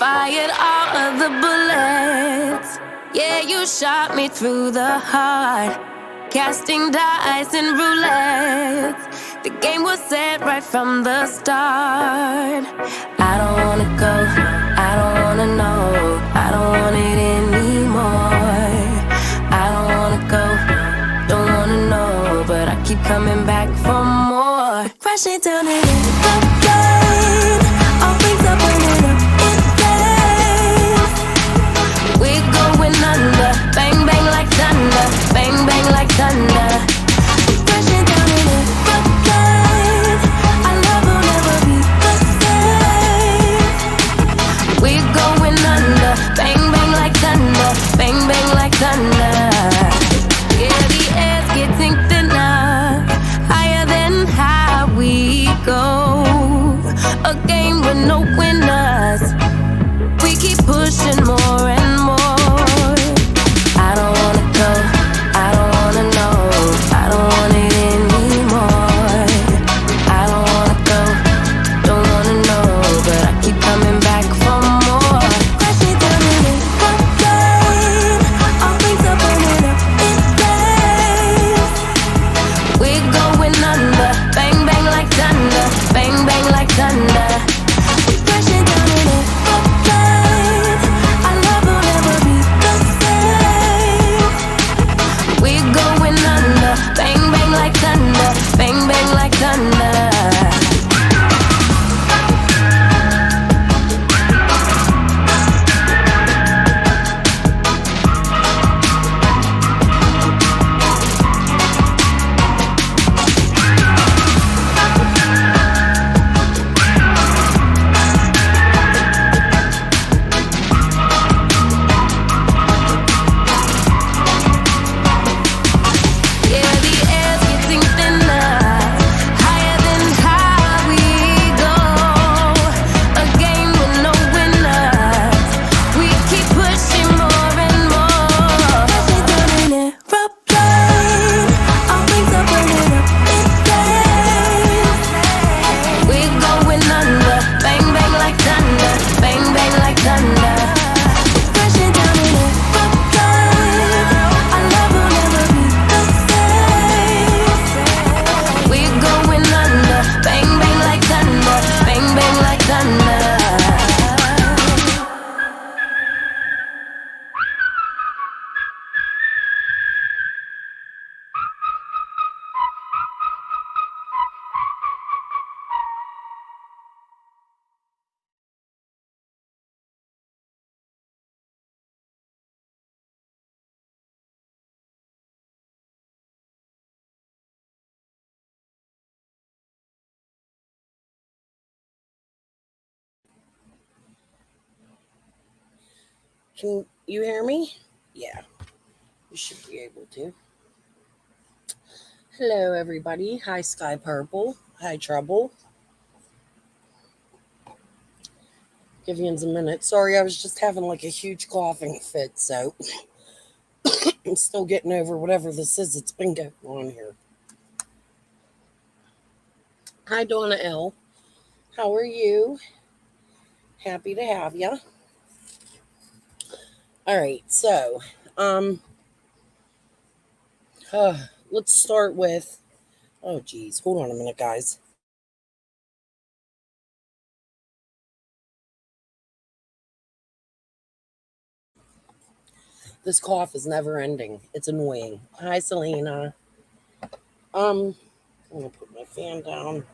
fired all of the bullets. Yeah, you shot me through the heart, casting dice and roulette. The game was set right from the start. I don't wanna go, I don't wanna know, I don't want it anymore. I don't wanna go, don't wanna know, but I keep coming back for more. Crashing down in the plane, all things are burning up in flames. We're going under, bang bang like thunder, bang bang like thunder. Crashing down in the plane, our love will never be the same. We're going under, bang bang like thunder, bang bang like thunder. Yeah, the air's getting thinner, higher than high we go. A game with no winners, we keep pushing more and more. I don't wanna go, I don't wanna know, I don't want it anymore. I don't wanna go, don't wanna know, but I keep coming back for more. Crashing down in the plane, all things are burning up in flames. We're going under, bang bang like thunder, bang bang like thunder. We're crashing down in the plane, our love will never be the same. We're going under, bang bang like thunder, bang bang like thunder. Yeah, the air's getting thinner, higher than high we go. A game with no winners, we keep pushing more and more. Crashing down in an aeroplane, all things are burning up in flames. We're going under, bang bang like thunder, bang bang like thunder. Crashing down in an aeroplane, our love will never be the same. We're going under, bang bang like thunder, bang bang like thunder. Can you hear me? Yeah, you should be able to. Hello, everybody. Hi, Sky Purple. Hi, Trouble. Give you a minute. Sorry, I was just having like a huge coughing fit, so I'm still getting over whatever this is that's been going on here. Hi, Donna L. How are you? Happy to have you. All right, so let's start with. Oh, geez, hold on a minute, guys. This cough is never ending. It's annoying. Hi, Selena. I'm gonna put my fan down.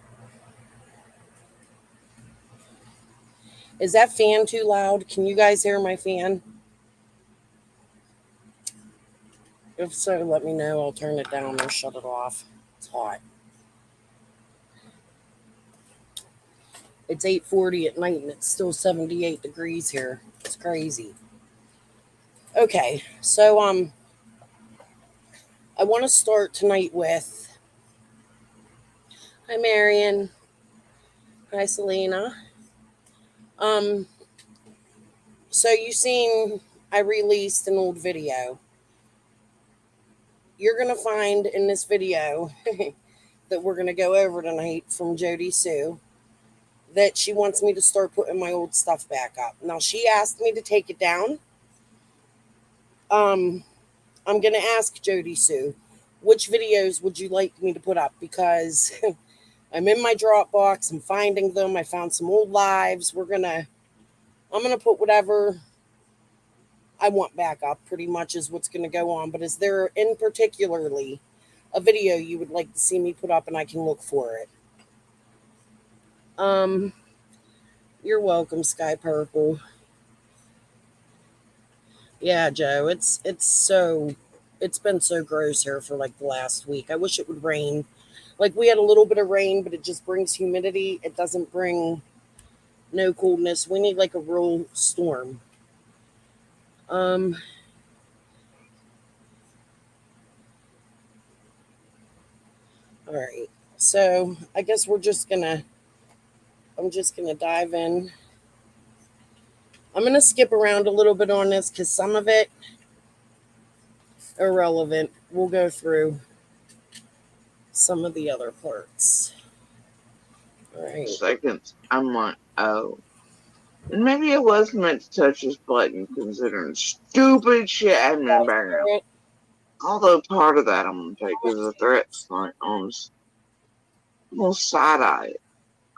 Is that fan too loud? Can you guys hear my fan? If so, let me know. I'll turn it down or shut it off. It's hot. It's 8:40 at night and it's still 78 degrees here. It's crazy. Okay, so I want to start tonight with. Hi, Marion. Hi, Selena. So you seen I released an old video. You're gonna find in this video that we're gonna go over tonight from Jody Sue that she wants me to start putting my old stuff back up. Now, she asked me to take it down. I'm going to ask Jody Sue, which videos would you like me to put up? Because I'm in my Dropbox. I'm finding them. I found some old lives. I'm going to put whatever I want back up, pretty much is what's going to go on. But is there in particularly a video you would like to see me put up and I can look for it? You're welcome, Sky Purple. Yeah, Joe, it's been so gross here for like the last week. I wish it would rain. Like, we had a little bit of rain, but it just brings humidity. It doesn't bring no coolness. We need like a real storm. All right. So I guess I'm just gonna dive in. I'm gonna skip around a little bit on this because some of it irrelevant. We'll go through some of the other parts. All right. Seconds, I'm like, oh. And maybe I was meant to touch this button considering stupid shit happening in the background. Although part of that I'm gonna take as a threat, like almost side-eye it.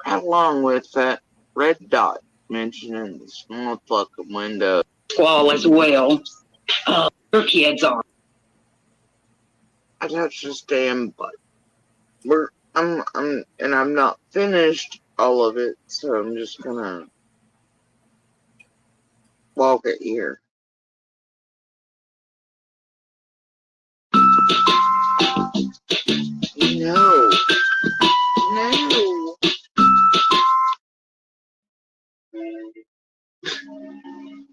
Right along with that red dot mentioning the small fucking window. Squall as well. Your kids are. I touched this damn button. I'm not finished all of it, so I'm just gonna walk it here. No.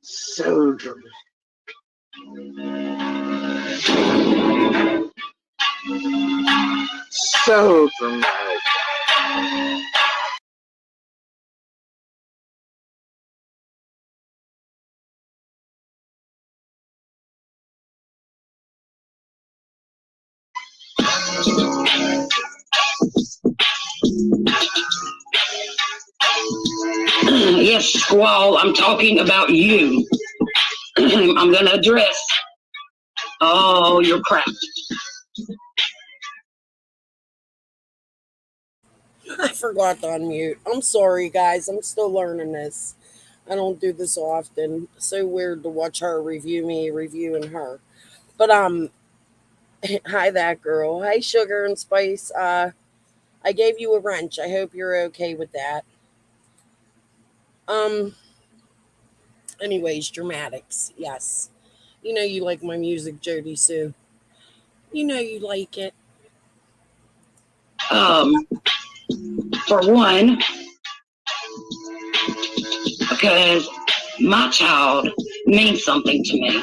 So dramatic. So dramatic. Yes, Squall, I'm talking about you. I'm going to address all your crap. I forgot to unmute. I'm sorry, guys. I'm still learning this. I don't do this often. So weird to watch her review me reviewing her. But hi that girl. Hi Sugar and Spice. I gave you a wrench. I hope you're okay with that. Anyways, dramatics. Yes. You know you like my music, Jody Sue. You know you like it. For one, because my child means something to me.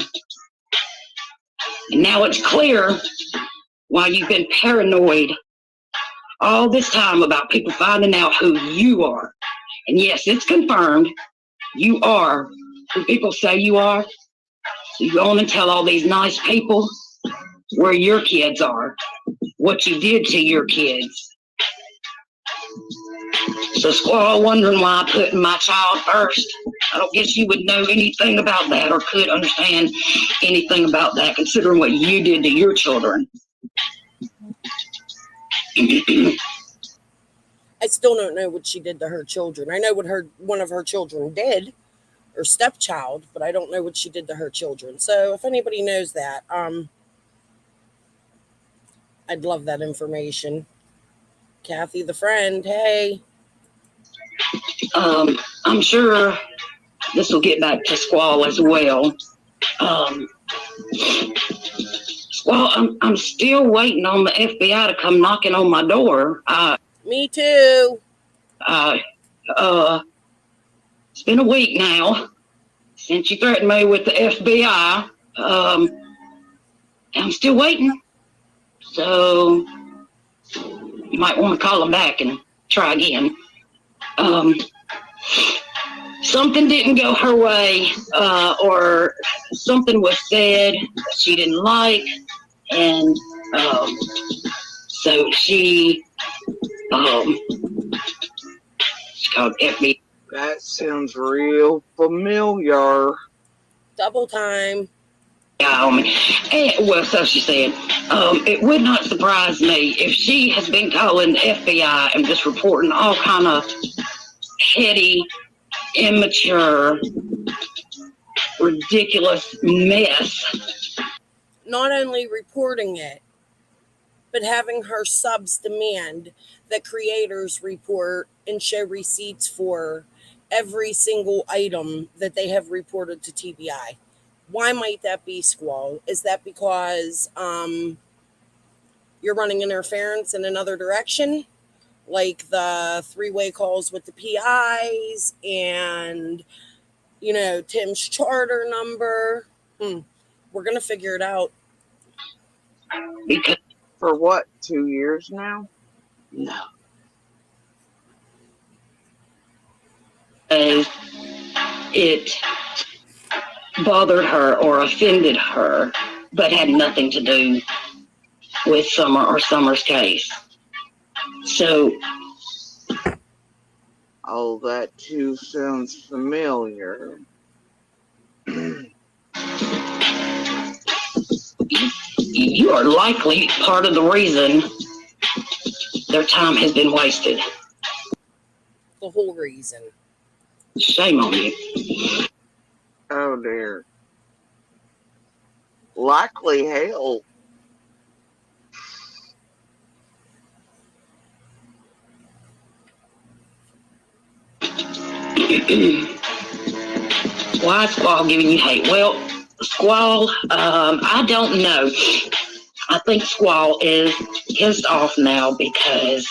And now it's clear why you've been paranoid all this time about people finding out who you are. And yes, it's confirmed. You are who people say you are. So you go on and tell all these nice people where your kids are, what you did to your kids. So Squall wondering why I put my child first. I don't guess you would know anything about that or could understand anything about that, considering what you did to your children. I still don't know what she did to her children. I know what one of her children did, her stepchild, but I don't know what she did to her children. So if anybody knows that, I'd love that information. Kathy the friend, hey. I'm sure this will get back to Squall as well. Squall, I'm still waiting on the FBI to come knocking on my door. Me too. It's been a week now since you threatened me with the FBI. I'm still waiting. So you might want to call them back and try again. Something didn't go her way, or something was said that she didn't like, and so she called FBI. That sounds real familiar. Double time. And, well, so she said, it would not surprise me if she has been calling the FBI and just reporting all kind of petty, immature, ridiculous mess. Not only reporting it, but having her subs demand that creators report and show receipts for every single item that they have reported to TBI. Why might that be, Squall? Is that because you're running interference in another direction? Like the three-way calls with the PIs and, Tim's charter number? We're going to figure it out. Because For what, 2 years now? no. It bothered her or offended her, but had nothing to do with Summer or Summer's case. So, Oh, that too sounds familiar. you are likely part of the reason their time has been wasted. The whole reason. Shame on you. Oh dear. Likely hell. Why is Squall giving you hate? Well, Squall, I don't know. I think Squall is pissed off now because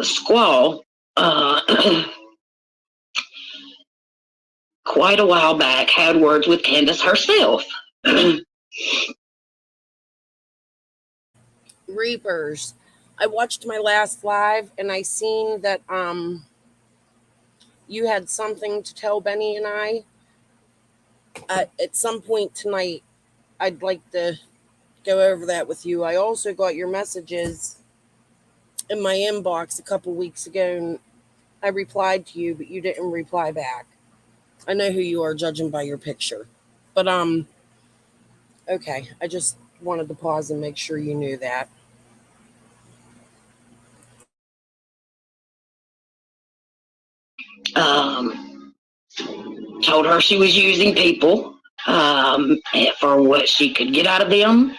Squall quite a while back had words with Candace herself. Reapers. I watched my last live and I seen that you had something to tell Benny and I. At some point tonight, I'd like to go over that with you. I also got your messages in my inbox a couple weeks ago and I replied to you, but you didn't reply back. I know who you are judging by your picture. But okay, I just wanted to pause and make sure you knew that. Told her she was using people for what she could get out of them,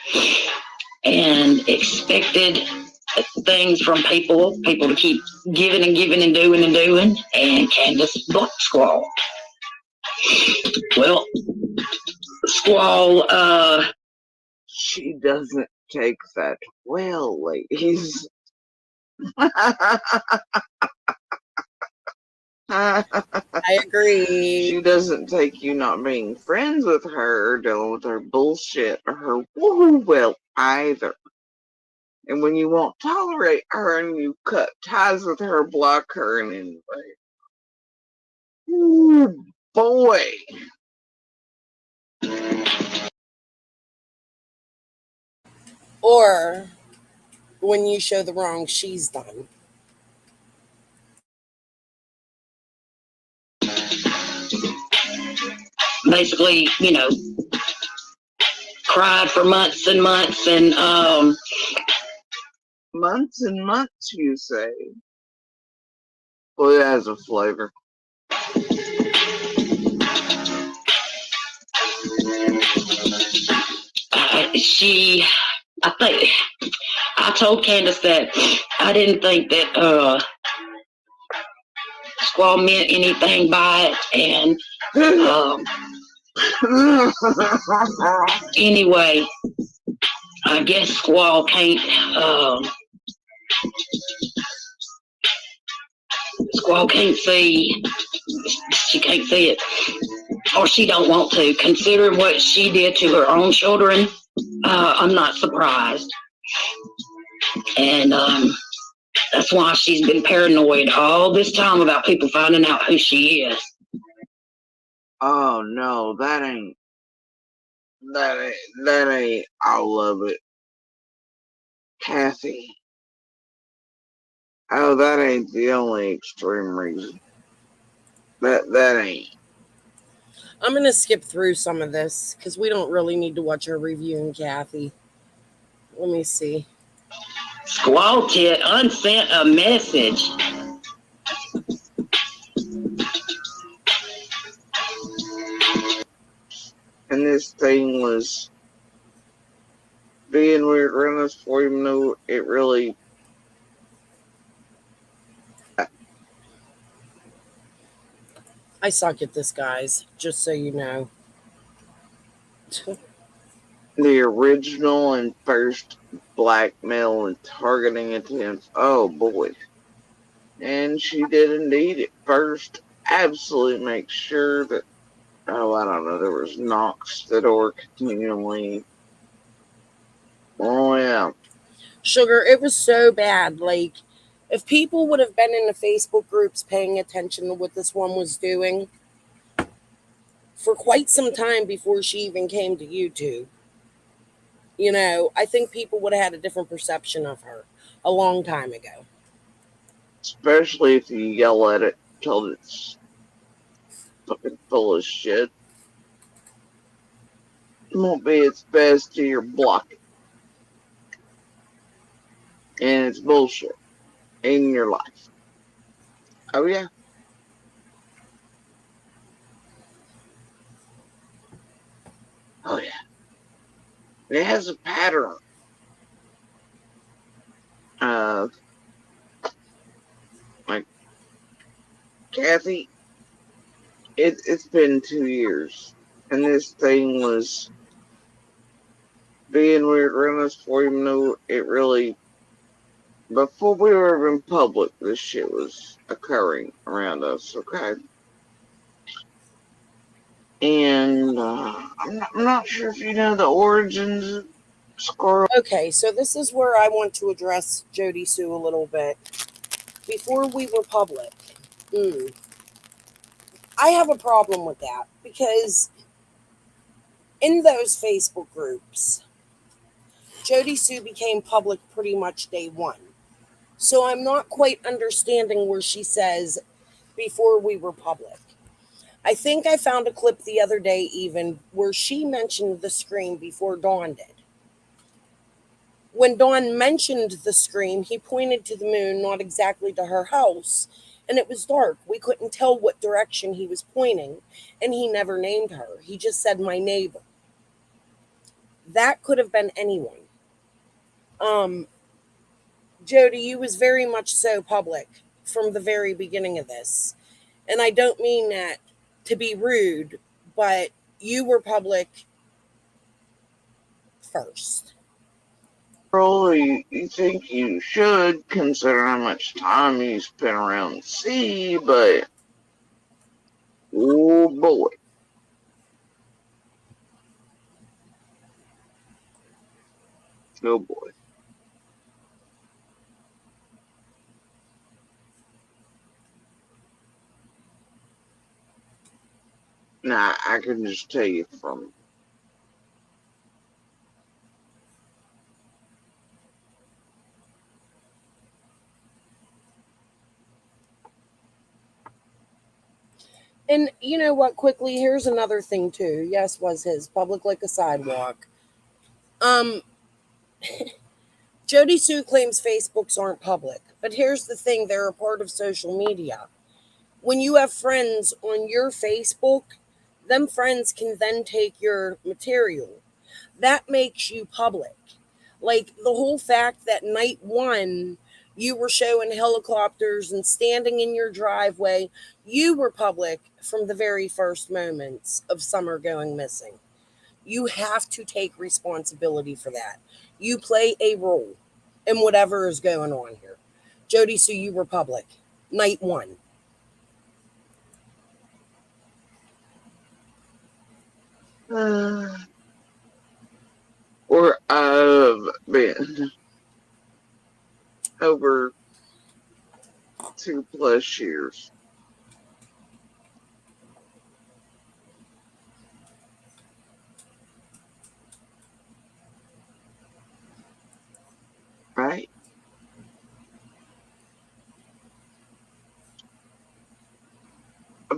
and expected things from people to keep giving and giving and doing, and Candace blocked Squall. Well, Squall, She doesn't take that well, ladies. I agree. She doesn't take you not being friends with her, dealing with her bullshit, or her woo well either. And when you won't tolerate her and you cut ties with her, block her in any way. Ooh, boy. Or when you show the wrong she's done. basically, cried for months and months, and Months and months, you say? Well, it has a flavor. I told Candace that I didn't think that Squall meant anything by it, and anyway, I guess Squall can't see, she can't see it, or she don't want to. Considering what she did to her own children, I'm not surprised. And that's why she's been paranoid all this time about people finding out who she is. Oh no, that ain't. that ain't all of it. Kathy. Oh, that ain't the only extreme reason. That ain't. I'm going to skip through some of this because we don't really need to watch her reviewing Kathy. Let me see. Squall Tit unsent a message. And this thing was being weird around us for even though it really. I suck at this, guys, just so you know. The original and first blackmail and targeting attempts. Oh boy. And she did indeed at first absolutely make sure that, oh, I don't know, there was knocks the door continually. Oh yeah. Sugar, it was so bad. Like, if people would have been in the Facebook groups paying attention to what this one was doing for quite some time before she even came to YouTube, I think people would have had a different perception of her a long time ago. Especially if you yell at it till it's fucking full of shit. It won't be its best till you're blocking. And it's bullshit in your life. Oh yeah. Oh yeah. It has a pattern of, like, Kathy, it's been 2 years. And this thing was being weird around us for even though it really, before we were even public, this shit was occurring around us, okay? And I'm not sure if you know the origins of Squirrel. Okay, so this is where I want to address Jody Sue a little bit. Before we were public, I have a problem with that because in those Facebook groups, Jody Sue became public pretty much day one. So I'm not quite understanding where she says before we were public. I think I found a clip the other day even where she mentioned the scream before Dawn did. When Dawn mentioned the scream, he pointed to the moon, not exactly to her house, and it was dark. We couldn't tell what direction he was pointing, and he never named her. He just said, my neighbor. That could have been anyone. Jody, you was very much so public from the very beginning of this. And I don't mean that to be rude, but you were public first. You think you should consider how much time you spent around the sea, but oh boy. Oh boy. Nah, I can just tell you from. And you know what, quickly, here's another thing too. Yes, was his public like a sidewalk. Um, Jody Sue claims Facebooks aren't public, but here's the thing, they're a part of social media. When you have friends on your Facebook, them friends can then take your material. That makes you public. Like the whole fact that night one, you were showing helicopters and standing in your driveway, you were public from the very first moments of Summer going missing. You have to take responsibility for that. You play a role in whatever is going on here. Jody Sue, you were public. Night one. Or I've been over 2+ years.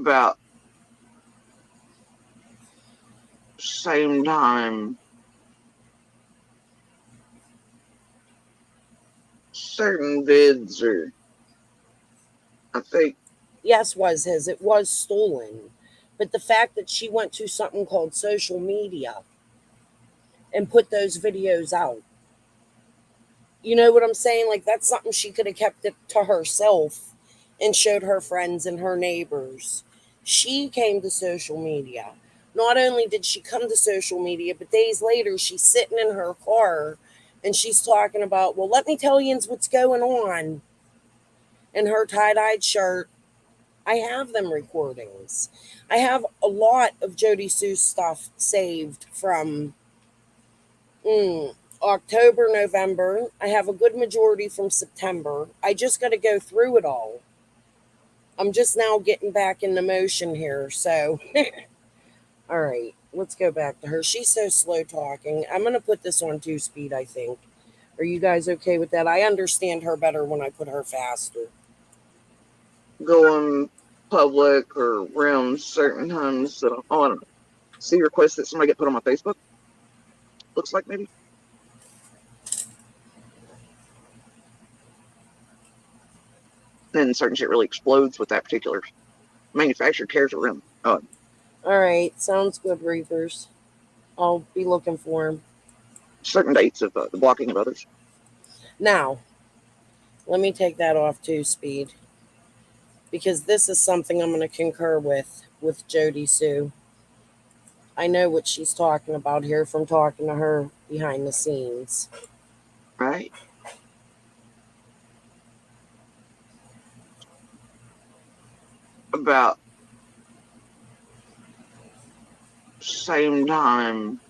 about same time, certain vids are, I think. Yes, was his. It was stolen. But the fact that she went to something called social media and put those videos out, you know what I'm saying? Like, that's something she could have kept it to herself and showed her friends and her neighbors. She came to social media. Not only did she come to social media, but days later, she's sitting in her car and she's talking about, well, let me tell you what's going on. In her tie-dyed shirt. I have them recordings. I have a lot of Jody Sue's stuff saved from October, November. I have a good majority from September. I just got to go through it all. I'm just now getting back in the motion here. So, all right, let's go back to her. She's so slow talking. I'm going to put this on 2-speed, I think. Are you guys okay with that? I understand her better when I put her faster. Going public or around certain times. So, I don't know. See requests that somebody get put on my Facebook. Looks like maybe. Then certain shit really explodes with that particular manufacturer cares around. All right, sounds good, Reapers. I'll be looking for him. Certain dates of the blocking of others. Now, let me take that off 2-speed because this is something I'm going to concur with Jody Sue. I know what she's talking about here from talking to her behind the scenes. Right. About same time,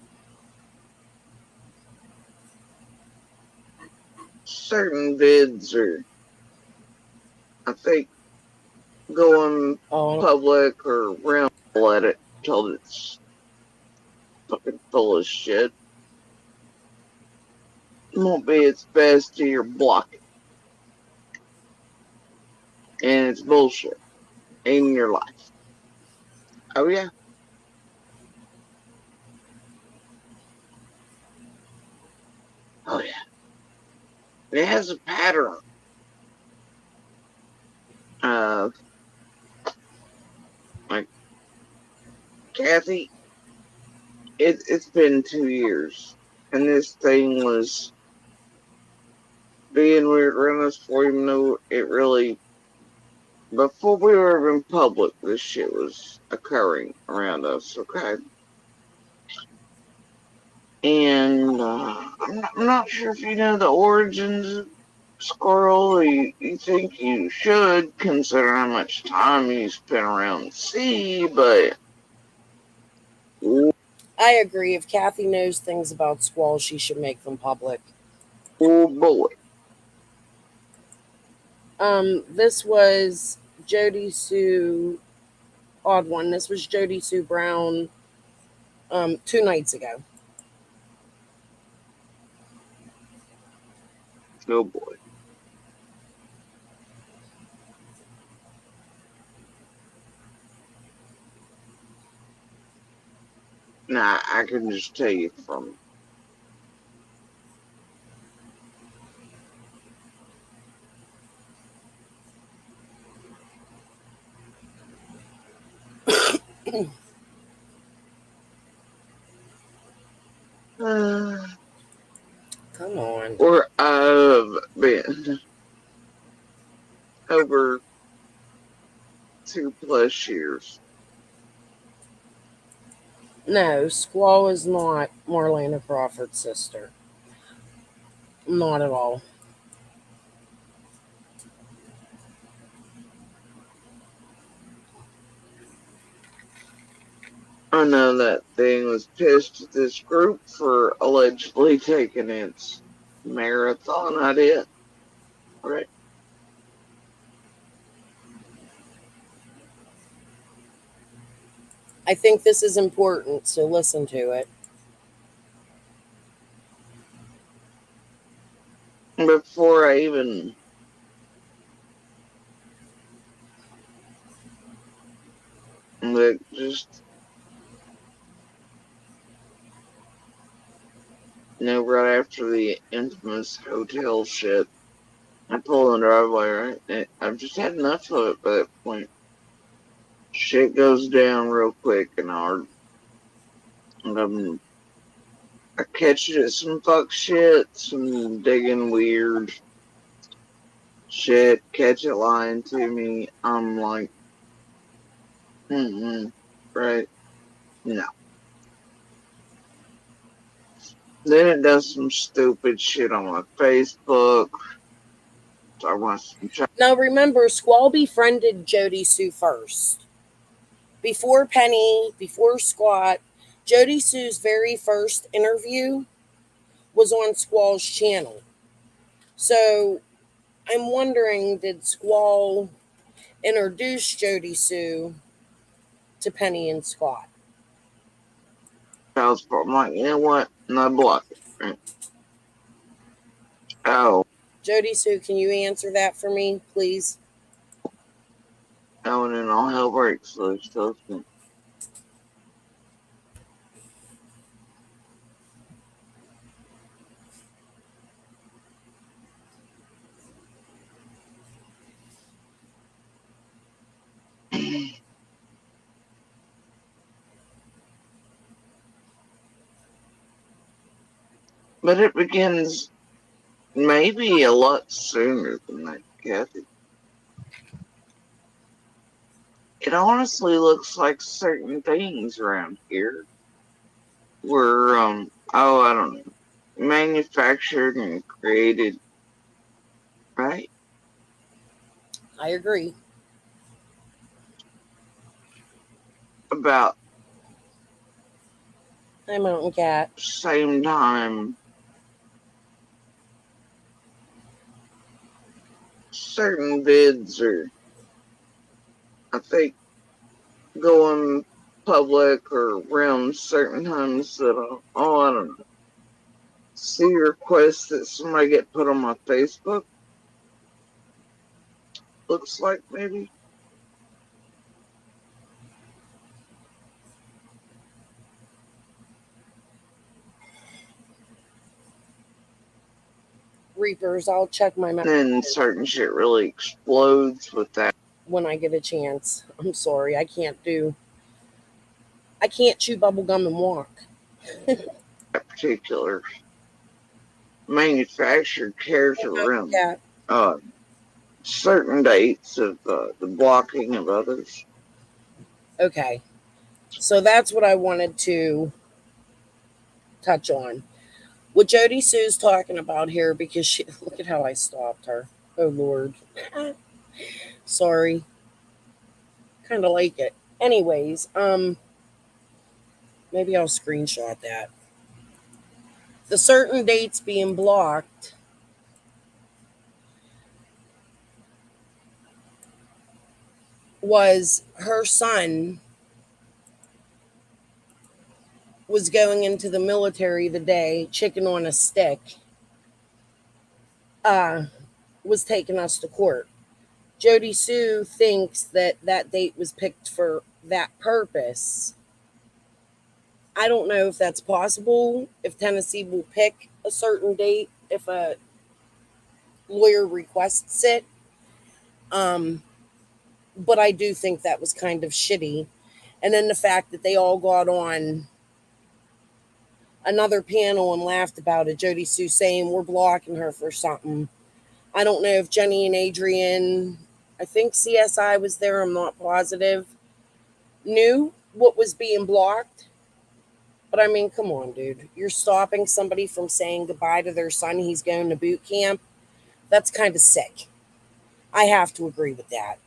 certain vids are, I think, going public or around, let it till it's fucking full of shit. It won't be its best to your block it. And it's bullshit in your life. Oh yeah. Oh yeah. It has a pattern of, like, Kathy, it's been 2 years, and this thing was being weird around us for, even though it really, before we were even public, this shit was occurring around us, okay? And I'm not sure if you know the origins of Squirrel. You think you should, consider how much time you spent around the sea, but I agree. If Kathy knows things about Squall, she should make them public. oh boy. This was Jody Sue, odd one. This was Jody Sue Brown 2 nights ago. Oh boy. Nah, I can just tell you from Come on. or I've been over 2+ years. No, Squall is not Marlena Crawford's sister. Not at all. I know that thing was pissed at this group for allegedly taking its marathon idea. Right? I think this is important, so listen to it. Before I even That just, right after the infamous hotel shit, I pull in the driveway, right? And I've just had enough of it by that point. Shit goes down real quick, and I catch it at some fuck shit, some digging weird shit, catch it lying to me. I'm like, right? No. Then it does some stupid shit on my Facebook. So I want some. Now remember, Squall befriended Jody Sue first. Before Penny, before Squat, Jody Sue's very first interview was on Squall's channel. So I'm wondering, did Squall introduce Jody Sue to Penny and Squat? I'm like, you know what? And I block it. Right? Oh. Jody Sue, can you answer that for me, please? Oh, and then all hell breaks loose. But it begins maybe a lot sooner than that, Kathy. It honestly looks like certain things around here were, I don't know, manufactured and created, right? I agree. About Hi, Mountain Cat. same time. Certain vids are, I think, going public or around certain times that I don't know. See requests that somebody get put on my Facebook. Looks like maybe. Reapers, I'll check my messages. Then certain shit really explodes with that. When I get a chance. I'm sorry, I can't chew bubble gum and walk. That particular manufactured character around certain dates of the blocking of others. Okay. So that's what I wanted to touch on. What Jody Sue's talking about here, because she, look at how I stopped her. Oh, Lord. Sorry. Kind of like it. Anyways, maybe I'll screenshot that. The certain dates being blocked was her son was going into the military the day Chicken on a Stick was taking us to court. Jody Sue thinks that that date was picked for that purpose. I don't know if that's possible, if Tennessee will pick a certain date if a lawyer requests it. But I do think that was kind of shitty. And then the fact that they all got on another panel and laughed about it, Jody Sue saying we're blocking her for something. I don't know if Jenny and Adrian, I think CSI was there, I'm not positive, knew what was being blocked. But I mean, come on, dude. You're stopping somebody from saying goodbye to their son. He's going to boot camp. That's kind of sick. I have to agree with that.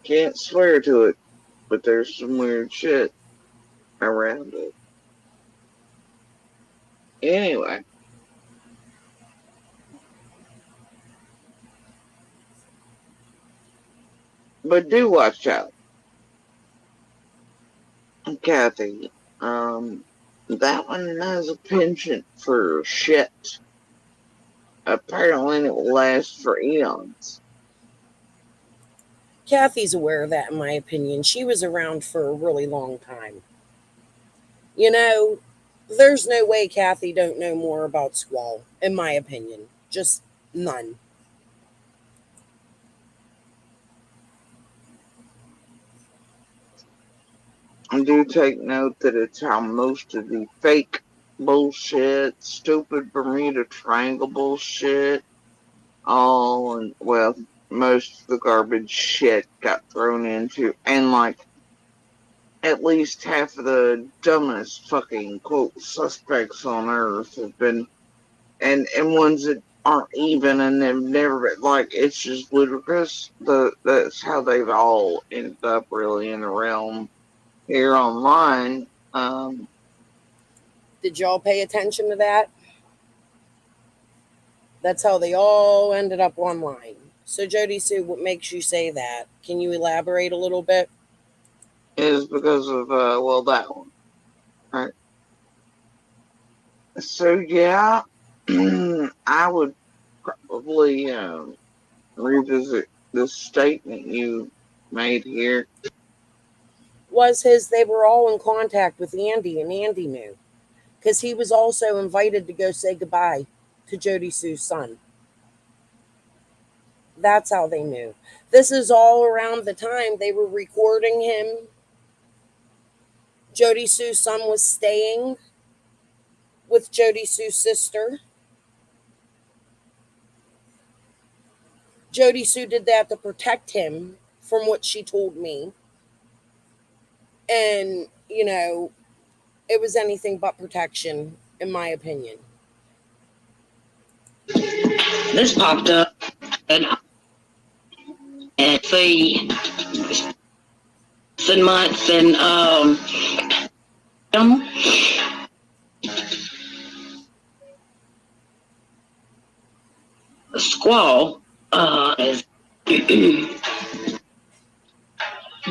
Can't swear to it, but there's some weird shit around it. Anyway. But do watch out. Kathy, that one has a penchant for shit. Apparently it will last for eons. Kathy's aware of that, in my opinion. She was around for a really long time. You know, there's no way Kathy don't know more about Squall, in my opinion. Just none. I do take note that it's how most of the fake bullshit, stupid Bermuda Triangle bullshit, all and well, most of the garbage shit got thrown into, and like at least half of the dumbest fucking quote suspects on earth have been, and ones that aren't even and they've never been, like it's just ludicrous. That's how they've all ended up really in the realm here online. Did y'all pay attention to that? That's how they all ended up online. So, Jody Sue, what makes you say that? Can you elaborate a little bit? Is because of well, that one, right? So yeah, I would probably revisit the statement you made here. Was they were all in contact with Andy, and Andy knew. Because he was also invited to go say goodbye to Jody Sue's son. That's how they knew. This is all around the time they were recording him. Jody Sue's son was staying with Jody Sue's sister. Jody Sue did that to protect him, from what she told me. And, you know, it was anything but protection, in my opinion. This popped up and see months and Squall has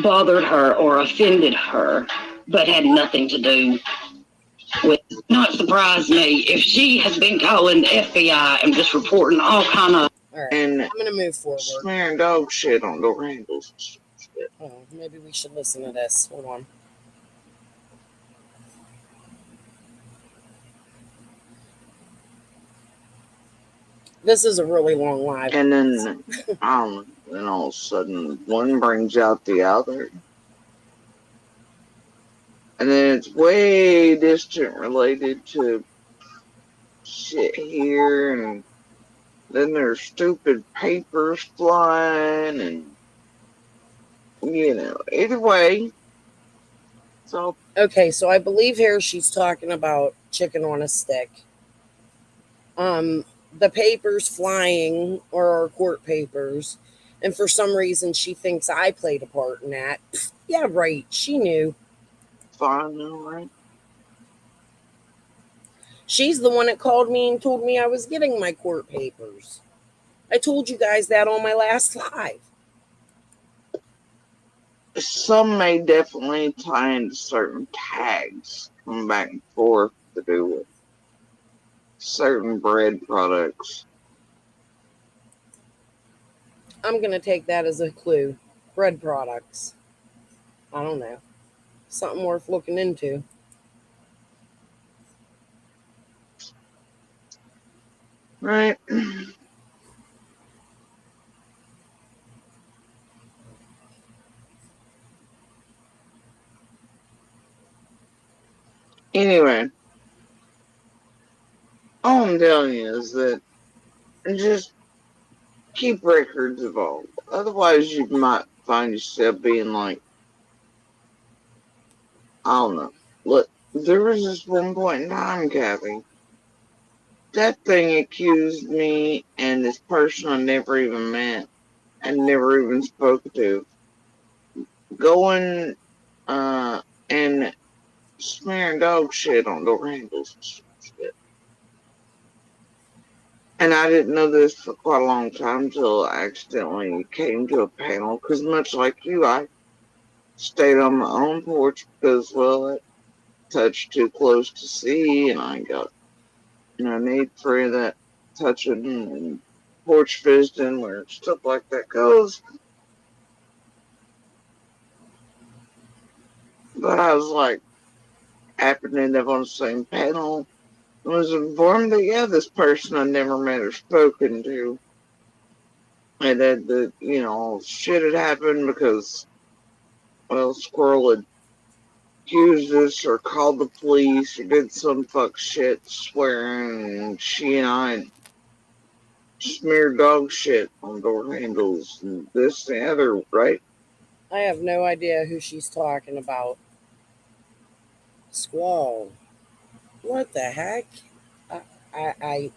bothered her or offended her, but had nothing to do with. Not surprise me if she has been calling the FBI and just reporting all kind of. All right, And I'm going to move forward. Smearing dog shit on door handles. Oh, maybe we should listen to this. Hold on. This is a really long live. And then, then all of a sudden, one brings out the other. And then it's way distant related to shit here, and then there's stupid papers flying, and either way. So okay, so I believe here she's talking about chicken on a stick. The papers flying are our court papers, and for some reason she thinks I played a part in that. Yeah, right. She knew. fine, right? She's the one that called me and told me I was getting my court papers. I told you guys that on my last live. Some may definitely tie into certain tags coming back and forth to do with certain bread products. I'm going to take that as a clue. Bread products. I don't know. Something worth looking into. Right. Anyway, all I'm telling you is that just keep records of all. Otherwise, you might find yourself being like, I don't know. Look, there was this one point in time, Kathy. That thing accused me and this person I never even met and never even spoke to going and smearing dog shit on door handles and shit. And I didn't know this for quite a long time until I accidentally came to a panel. Because much like you, I stayed on my own porch because, well, it touched too close to see, and I got need for that touching and porch visiting where stuff like that goes. But I was like, happened to end up on the same panel. I was informed that, yeah, this person I never met or spoken to. And that shit had happened because, well, Squirrel had accused us or called the police or did some fuck shit swearing she and I smeared dog shit on door handles and this and the other, right? I have no idea who she's talking about. Squall. What the heck? I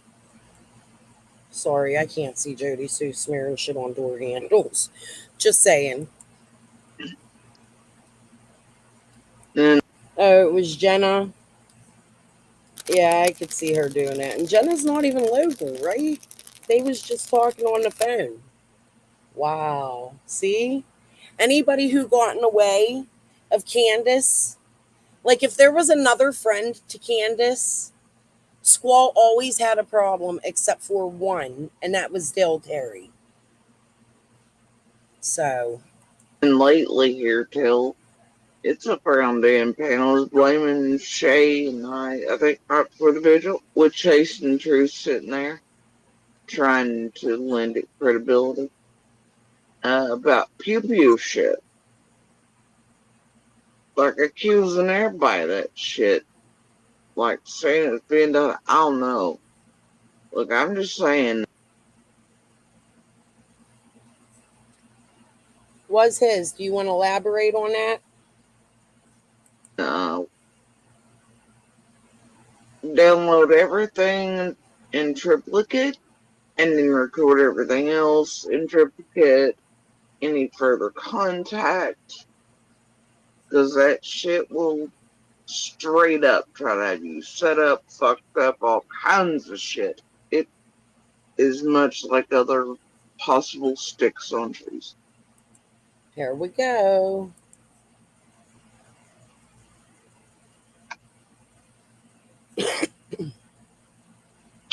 sorry, I can't see Jody Sue smearing shit on door handles. Just saying. And Oh, it was Jenna. Yeah, I could see her doing it. And Jenna's not even local, right? They was just talking on the phone. Wow. See? Anybody who got in the way of Candace, like if there was another friend to Candace, Squall always had a problem except for one, and that was Dale Terry. So lately here till it's up around damn panels blaming Shay and I think right before the vigil with Chase and Truth sitting there trying to lend it credibility about pew pew shit. Like accusing everybody of that shit. Like saying it's being done. I don't know. Look, I'm just saying. was his. Do you want to elaborate on that? Uh, Download everything in triplicate and then record everything else in triplicate. Any further contact, because that shit will straight up try to have you set up, fucked up, all kinds of shit. It is much like other possible sticks on trees. Here we go.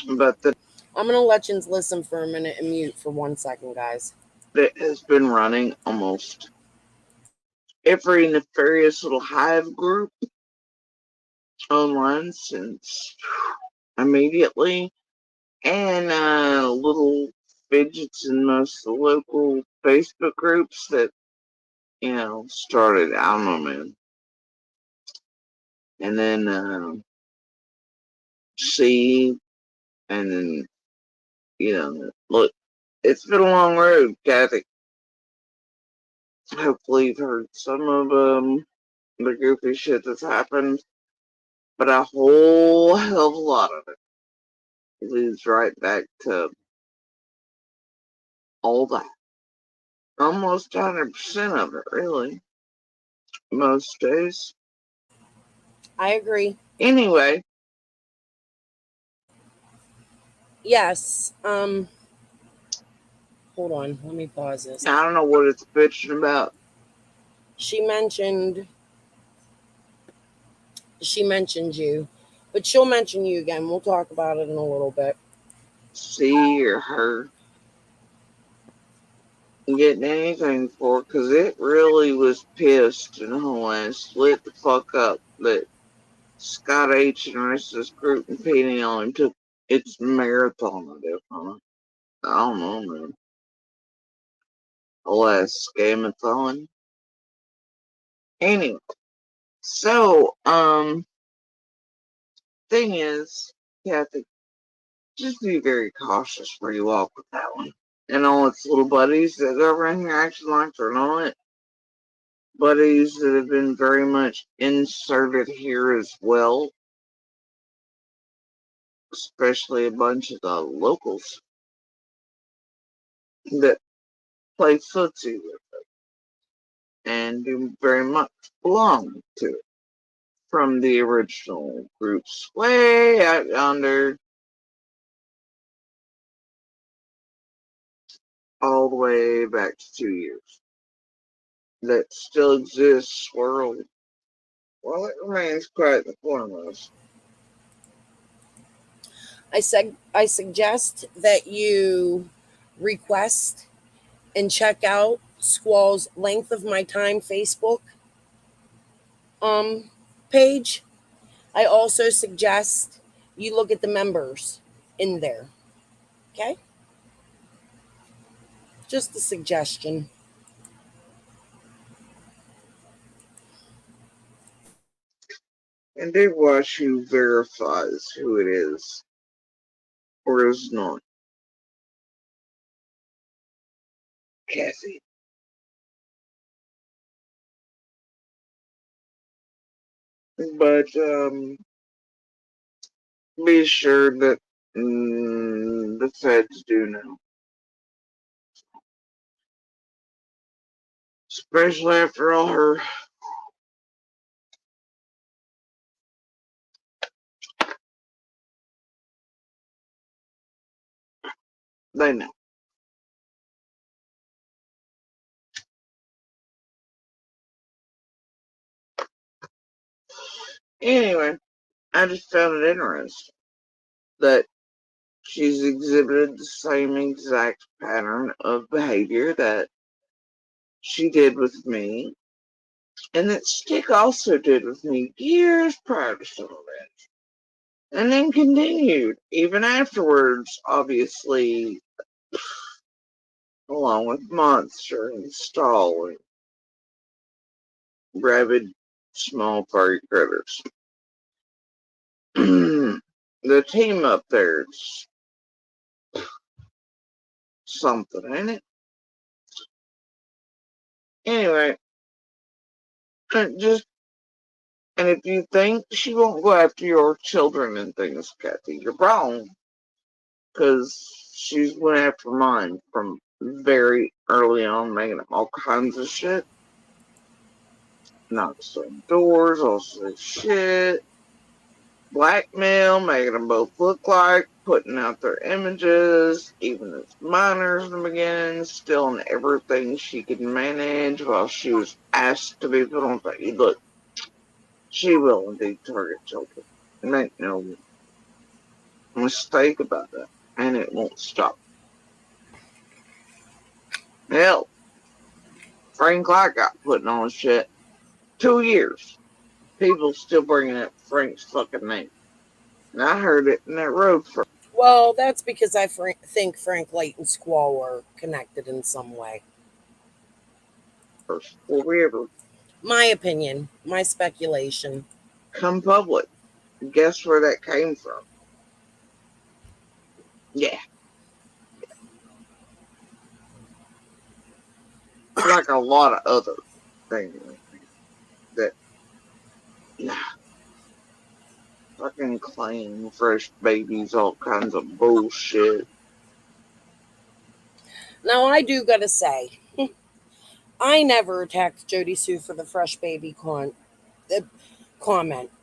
But I'm going to let you listen for a minute and mute for 1 second, guys. it has been running almost every nefarious little hive group online since immediately, and little fidgets in most of the local Facebook groups that started. I don't know, man. And then see, and then look, it's been a long road, Kathy. Hopefully, you've heard some of the goofy shit that's happened, but a whole hell of a lot of it leads right back to all that. Almost 100% of it, really. Most days. I agree. Anyway. Yes. Hold on. Let me pause this. I don't know what it's bitching about. She mentioned you, but she'll mention you again. We'll talk about it in a little bit. See or her getting anything for, because it really was pissed and whole and split the fuck up that Scott H and the rest of this group and Penny on him took its marathon of it on. I don't know, man. The last scamathon. Anyway, so thing is, Kathy, just be very cautious where you walk with that one. And all its little buddies that go around here acting like they're not. Buddies that have been very much inserted here as well. Especially a bunch of the locals that play footsie with it and do very much belong to it. From the original groups way out yonder all the way back to 2 years. That still exists world. Well, it remains quite the foremost. I suggest that you request and check out Squall's Length of My Time Facebook page, I also suggest you look at the members in there. Okay? Just a suggestion. And they watch who verifies who it is or is not. Kathy. But be sure that the feds do know. Especially after all her they know. Anyway, I just found it interesting that she's exhibited the same exact pattern of behavior that she did with me, and that Stick also did with me years prior to some of it. And then continued, even afterwards, obviously, along with Monster and Stall and rabid small furry critters. The team up there's something, ain't it? Anyway, just and if you think she won't go after your children and things, Kathy, you're wrong. Because she's went after mine from very early on, making up all kinds of shit. Knocks on doors, all sorts of shit. Blackmail, making them both look like, putting out their images, even as minors in the beginning, stealing everything she could manage while she was asked to be put on Facebook. Look, she will indeed target children. Make no mistake about that. And it won't stop. Hell, Frank Clark got putting on shit. 2 years. People still bringing up Frank's fucking name. And I heard it in that road Well, that's because I think Frank Light and Squall are connected in some way. first before we ever My opinion, my speculation. come public. Guess where that came from? Yeah. Like a lot of other things that fucking claim fresh babies, all kinds of bullshit. Now, I do gotta say, I never attacked Jody Sue for the fresh baby comment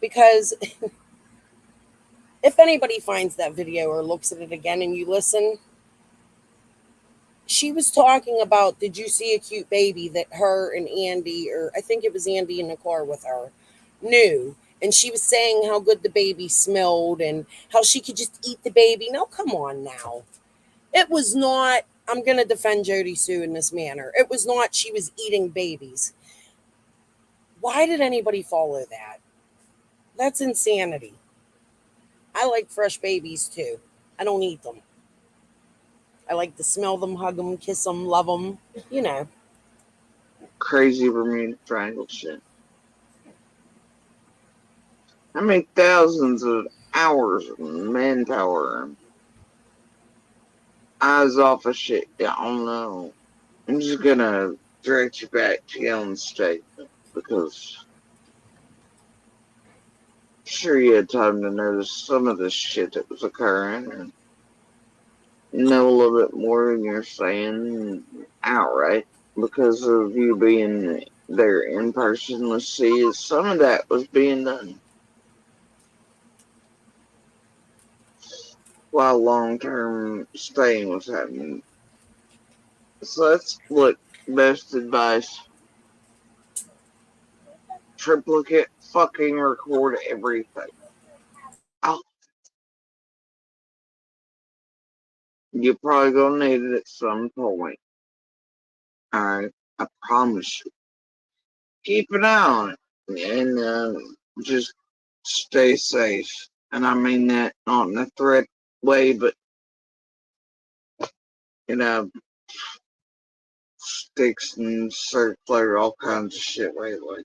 because if anybody finds that video or looks at it again and you listen, she was talking about, did you see a cute baby that her and Andy, or I think it was Andy in the car with her, knew? And she was saying how good the baby smelled and how she could just eat the baby. Now, come on now. It was not, I'm going to defend Jody Sue in this manner. It was not she was eating babies. Why did anybody follow that? That's insanity. I like fresh babies too. I don't eat them. I like to smell them, hug them, kiss them, love them, you know. Crazy Bermuda Triangle shit. I make thousands of hours of manpower and eyes off of shit. Yeah, I don't know. I'm just gonna direct you back to your own statement because I'm sure you had time to notice some of the shit that was occurring and know a little bit more than you're saying outright because of you being there in person to see some of that was being done while long-term staying was happening. So that's what best advice. Triplicate fucking record everything. Oh, you're probably gonna need it at some point. Alright, I promise you. Keep an eye on it. and just stay safe. And I mean that not in a threat way, but you know, sticks and circular, all kinds of shit lately.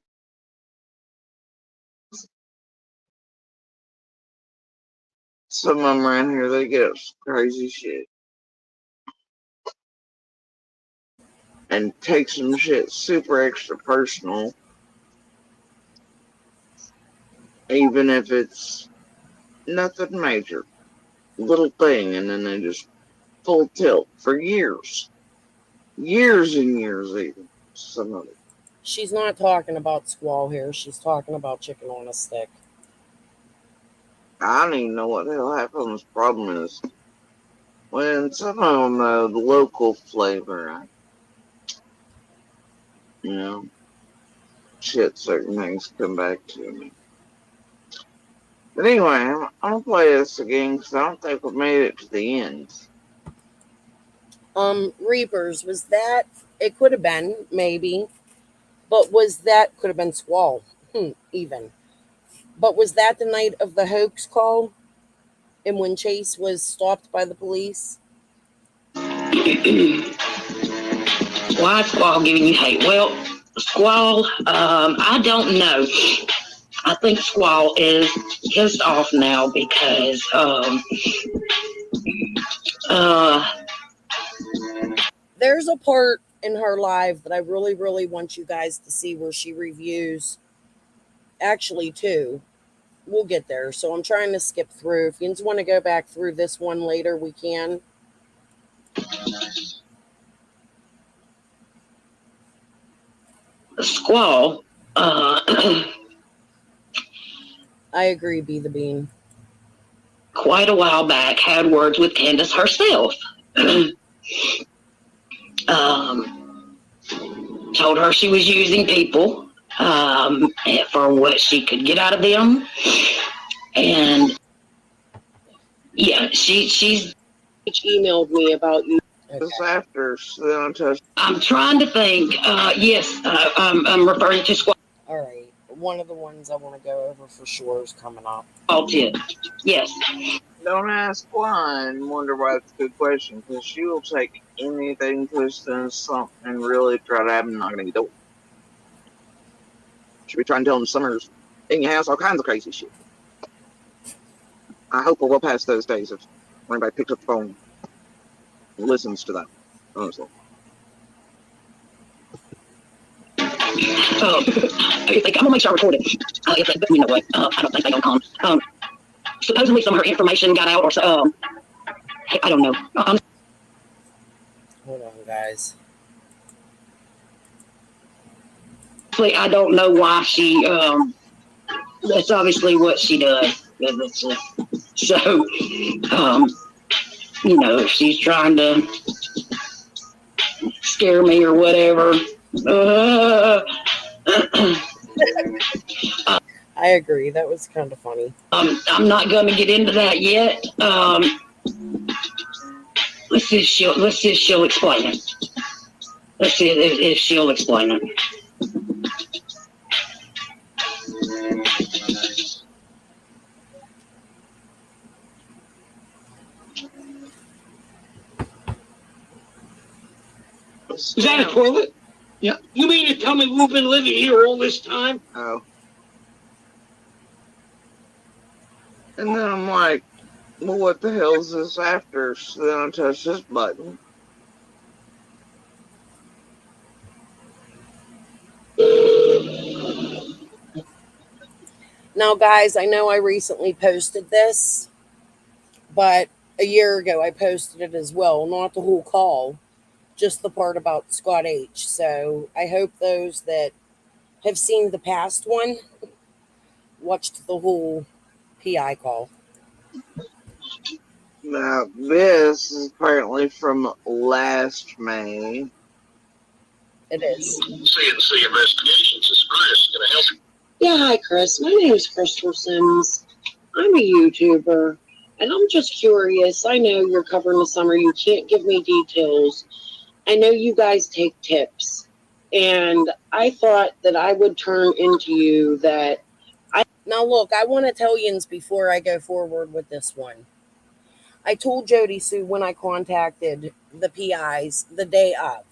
Some of them around here, they get up some crazy shit. And take some shit super extra personal. Even if it's nothing major. Little thing, and then they just full tilt for years. Years and years even. Some of it. She's not talking about Squall here. She's talking about chicken on a stick. I don't even know what the hell Happin's problem is. When some of them know the local flavor, you know, shit, certain things come back to me. But anyway, I'm gonna play this again because I don't think we made it to the end. Reapers, was that, it could have been, maybe, but was that, could have been Squall, even. But was that the night of the hoax call? And when Chase was stopped by the police? Why is Squall giving you hate? Well, Squall, I don't know. I think Squall is pissed off now because there's a part in her live that I really, really want you guys to see where she reviews, actually two. We'll get there. So I'm trying to skip through. If you just want to go back through this one later, we can. Squall, I agree, Be the Bean. Quite a while back, had words with Candace herself. Told her she was using people for what she could get out of them. And yeah, she emailed me about you. This after I'm trying to think. Yes, I'm referring to Squall. All right. One of the ones I want to go over for sure is coming up. Yes. Don't ask why and wonder why it's a good question, because she will take anything twisted into something and really try to have them not going to do it. She'll be trying to tell them Summers in your house, all kinds of crazy shit. I hope we're well past those days of when anybody picks up the phone and listens to that, honestly. I'm gonna make sure I record it. You know what? I don't think they don't come. Supposedly some of her information got out, or so. I don't know. Hold on, guys. I don't know why she. That's obviously what she does. So, you know, if she's trying to scare me or whatever. I agree. That was kind of funny. I'm not going to get into that yet. Let's see if she'll explain it. Let's see if she'll explain it. Is that a toilet? Yeah. You mean to tell me we've been living here all this time? Oh. And then I'm like, well, what the hell is this after? So then I touch this button. Now, guys, I know I recently posted this, but a year ago I posted it as well. Not the whole call, just the part about Scott H. So I hope those that have seen the past one watched the whole PI call. Now, this is apparently from last May. It is. CNC Investigations is Chris. Can I help you? Yeah, hi, Chris. My name is Christopher Sims. I'm a YouTuber, and I'm just curious. I know you're covering the summer. You can't give me details. I know you guys take tips. And I thought that I would turn into you that. Now, look, I want to tell yins before I go forward with this one. I told Jody Sue when I contacted the PIs the day of,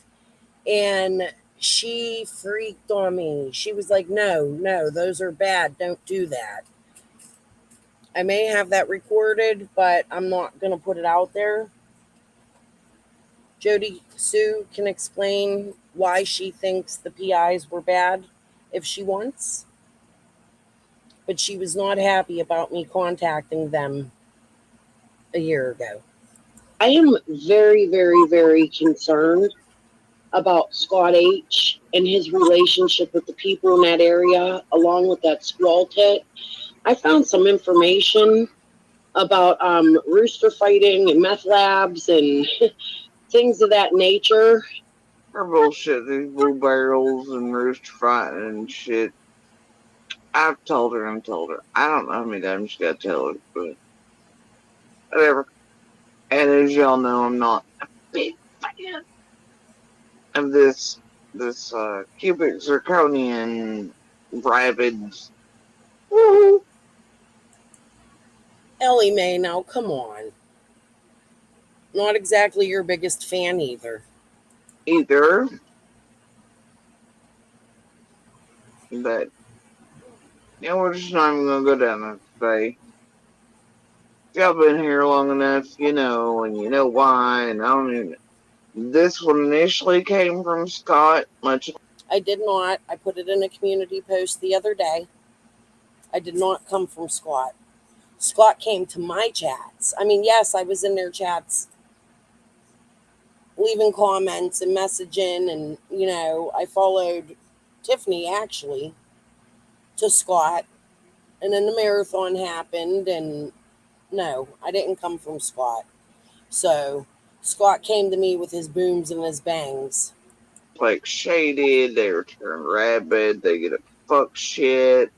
and she freaked on me. She was like, no, those are bad. Don't do that. I may have that recorded, but I'm not going to put it out there. Jody Sue can explain why she thinks the PIs were bad if she wants. But she was not happy about me contacting them a year ago. I am very, very, very concerned about Scott H. and his relationship with the people in that area, along with that Squall tit. I found some information about rooster fighting and meth labs and things of that nature. Her bullshit, these blue barrels and rooster fighting and shit. I've told her. I don't know how many times she got to tell her, but whatever. And as y'all know, I'm not a big fan of this cubic zirconian rabid. Woo-hoo. Ellie Mae, now come on. Not exactly your biggest fan either. But yeah, we're just not even gonna go down that today. Y'all been here long enough, you know, and you know why, and I don't even. This one initially came from Scott, much. I did not. I put it in a community post the other day. I did not come from Scott. Scott came to my chats. I mean, yes, I was in their chats leaving comments and messaging, and, you know, I followed Tiffany actually to Scott, and then the marathon happened, and no, I didn't come from Scott. So Scott came to me with his booms and his bangs. Like shaded, they return rabid, they get a fuck shit,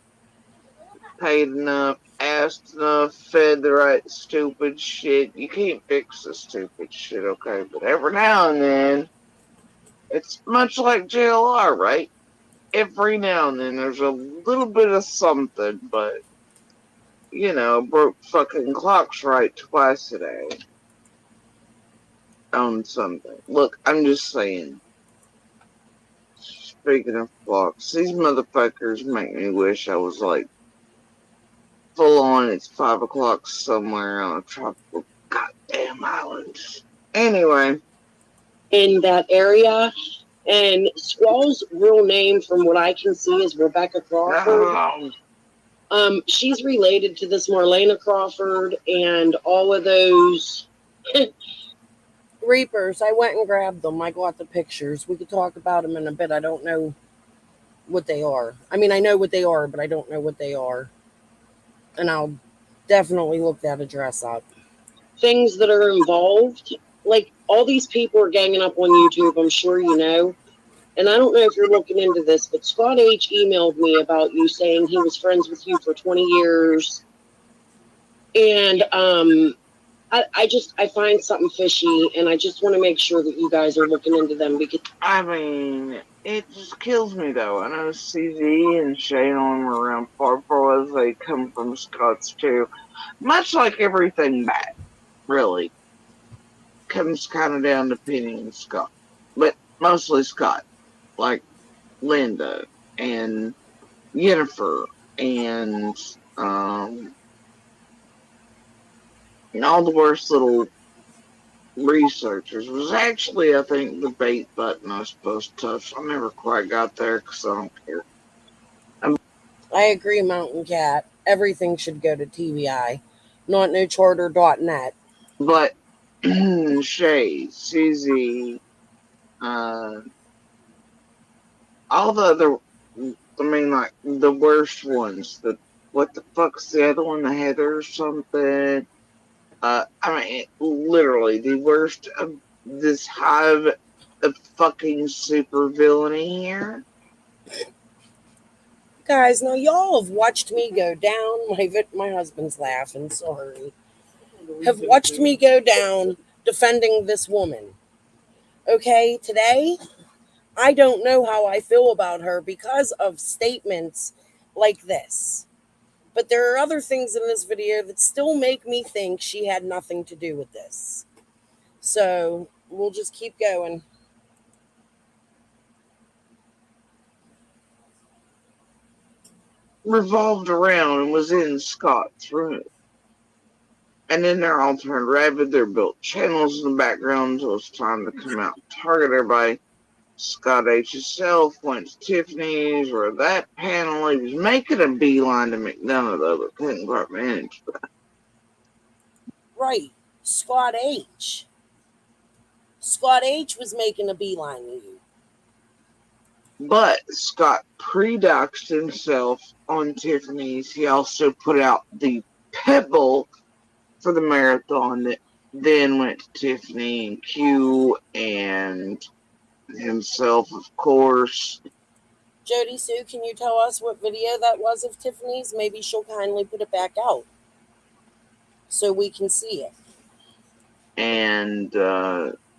paid enough, asked enough, fed the right stupid shit. You can't fix the stupid shit, okay? But every now and then, it's much like JLR, right? Every now and then there's a little bit of something, but you know, broke fucking clocks right twice a day on something. Look, I'm just saying. Speaking of clocks, these motherfuckers make me wish I was like full on. It's 5 o'clock somewhere on a tropical goddamn island. Anyway, In that area. And Squall's real name, from what I can see, is Rebecca Crawford. She's related to this Marlena Crawford and all of those Reapers, I went and grabbed them. I got the pictures. We could talk about them in a bit. I don't know what they are. I mean, I know what they are, but I don't know what they are. And I'll definitely look that address up. things that are involved. Like, all these people are ganging up on YouTube, I'm sure you know. And I don't know if you're looking into this, but Scott H. emailed me about you, saying he was friends with you for 20 years. And I find something fishy, and I just want to make sure that you guys are looking into them, because I mean, it just kills me though. I know CZ and Shane were around far as they come from Scott's too. Much like everything bad, really, comes kind of down to Penny and Scott. But mostly Scott. Like Linda and Jennifer and all the worst little researchers. It was actually, I think, the bait button I was supposed to touch. I never quite got there because I don't care. I agree, Mountain Cat. Everything should go to TBI, not nocharter.net. But Shay, Susie, all the other, I mean, like the worst ones. What the fuck's the other one? The Heather or something? I mean, literally the worst of this hive of fucking super villainy here. Guys, now y'all have watched me go down. My husband's laughing, sorry. Have watched me go down defending this woman. Okay, today I don't know how I feel about her because of statements like this. But there are other things in this video that still make me think she had nothing to do with this. So we'll just keep going. Revolved around and was in Scott's room. And then they're all turned rabid. They're built channels in the background until it's time to come out and target everybody. Scott H. himself went to Tiffany's or that panel. He was making a beeline to McDonough, though, but couldn't quite manage that. Right. Scott H. Scott H. was making a beeline to you. But Scott pre-doxed himself on Tiffany's. He also put out the Pebble for the marathon that then went to Tiffany and Q and himself, of course. Jody Sue, can you tell us what video that was of Tiffany's? Maybe she'll kindly put it back out so we can see it. And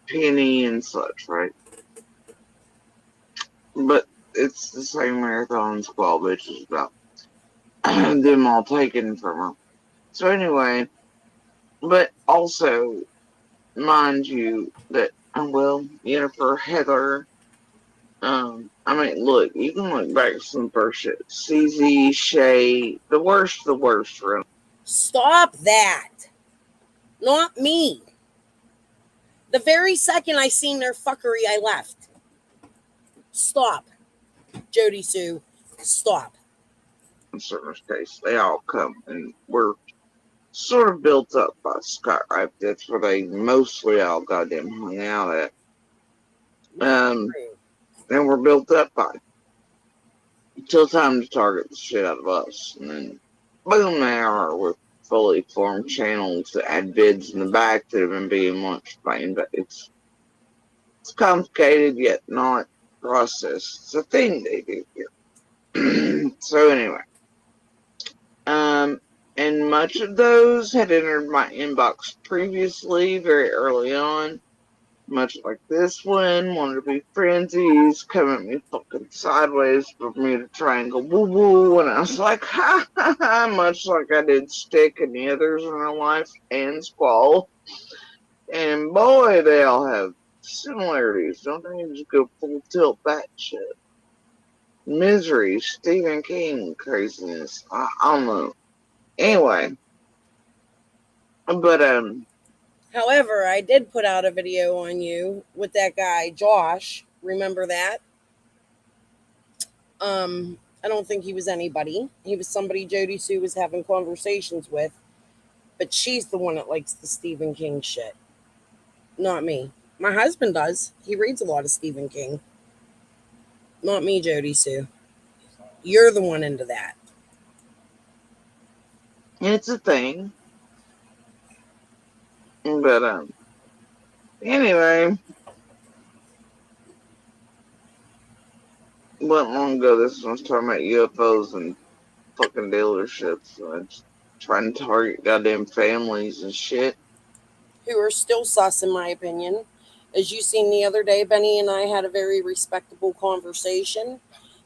Penny and such, right? But it's the same marathon Squall bitches about them all taken from her. So anyway, but also, mind you, that, well, Jennifer, Heather, I mean, look, you can look back at some first shit. CZ, Shay, the worst, really. Stop that. Not me. The very second I seen their fuckery, I left. Stop. Jody Sue, stop. In certain case, they all come and were sort of built up by Scott, right? That's where they mostly all goddamn hung out at. And were built up by. Until time to target the shit out of us. And then, boom, they are with fully formed channels that had vids in the back that have been being launched by but it's complicated yet not processed. It's a thing they do here. So anyway. And much of those had entered my inbox previously, very early on. Much like this one, wanted to be frenzies, come at me fucking sideways for me to triangle woo woo, and I was like, ha ha ha, much like I did Stick and the others in real life, and Squall. And boy, they all have similarities, don't they? Just go full tilt that shit. Misery, Stephen King craziness, I don't know. Anyway, but However, I did put out a video on you with that guy, Josh. Remember that? I don't think he was anybody. He was somebody Jody Sue was having conversations with. But she's the one that likes the Stephen King shit. Not me. My husband does. He reads a lot of Stephen King. Not me, Jody Sue. You're the one into that. it's a thing. But anyway, wasn't long ago this was talking about UFOs and fucking dealerships, trying to target goddamn families and shit. Who are still sus, in my opinion. As you seen the other day, Benny and I had a very respectable conversation.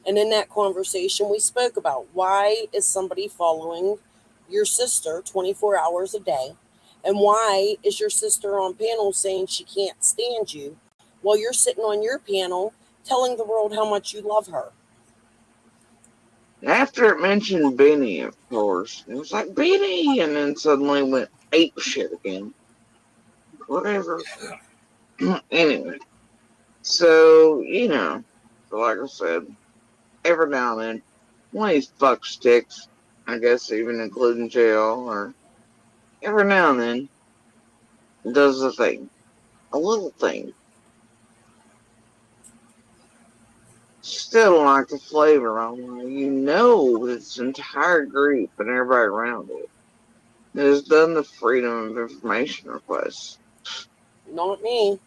And in that conversation, we spoke about why is somebody following your sister 24 hours a day? And why is your sister on panel saying she can't stand you while you're sitting on your panel telling the world how much you love her? After it mentioned Benny, of course, it was like, Benny! And then suddenly went ape shit again. Whatever. Anyway. So, like I said, every now and then, one of these fuck sticks, I guess even including jail, or every now and then, does a thing. A little thing. Still don't like the flavor on it. This entire group and everybody around it has done the Freedom of Information requests. Not me.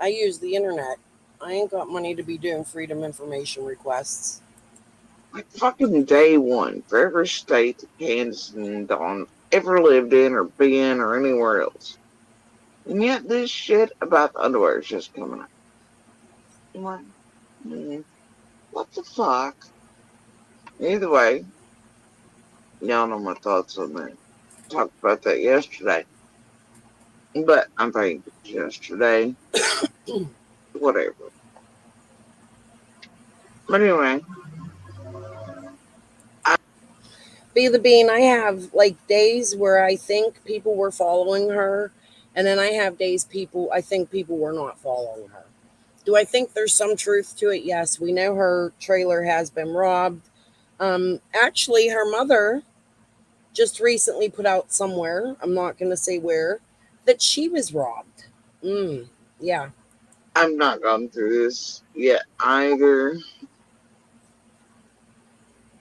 I use the internet. I ain't got money to be doing freedom information requests. Like fucking day one for every state that Kansas and Dawn ever lived in or been or anywhere else. And yet this shit about the underwear is just coming up. What? What the fuck? Either way, y'all know my thoughts on that. Talked about that yesterday. But I'm thinking yesterday. Whatever. But anyway. Be the bean, I have like days where I think people were following her, and then I have days I think people were not following her. Do I think there's some truth to it? Yes, we know her trailer has been robbed. Actually, her mother just recently put out somewhere, I'm not going to say where, that she was robbed. Yeah. I've not gone through this yet either.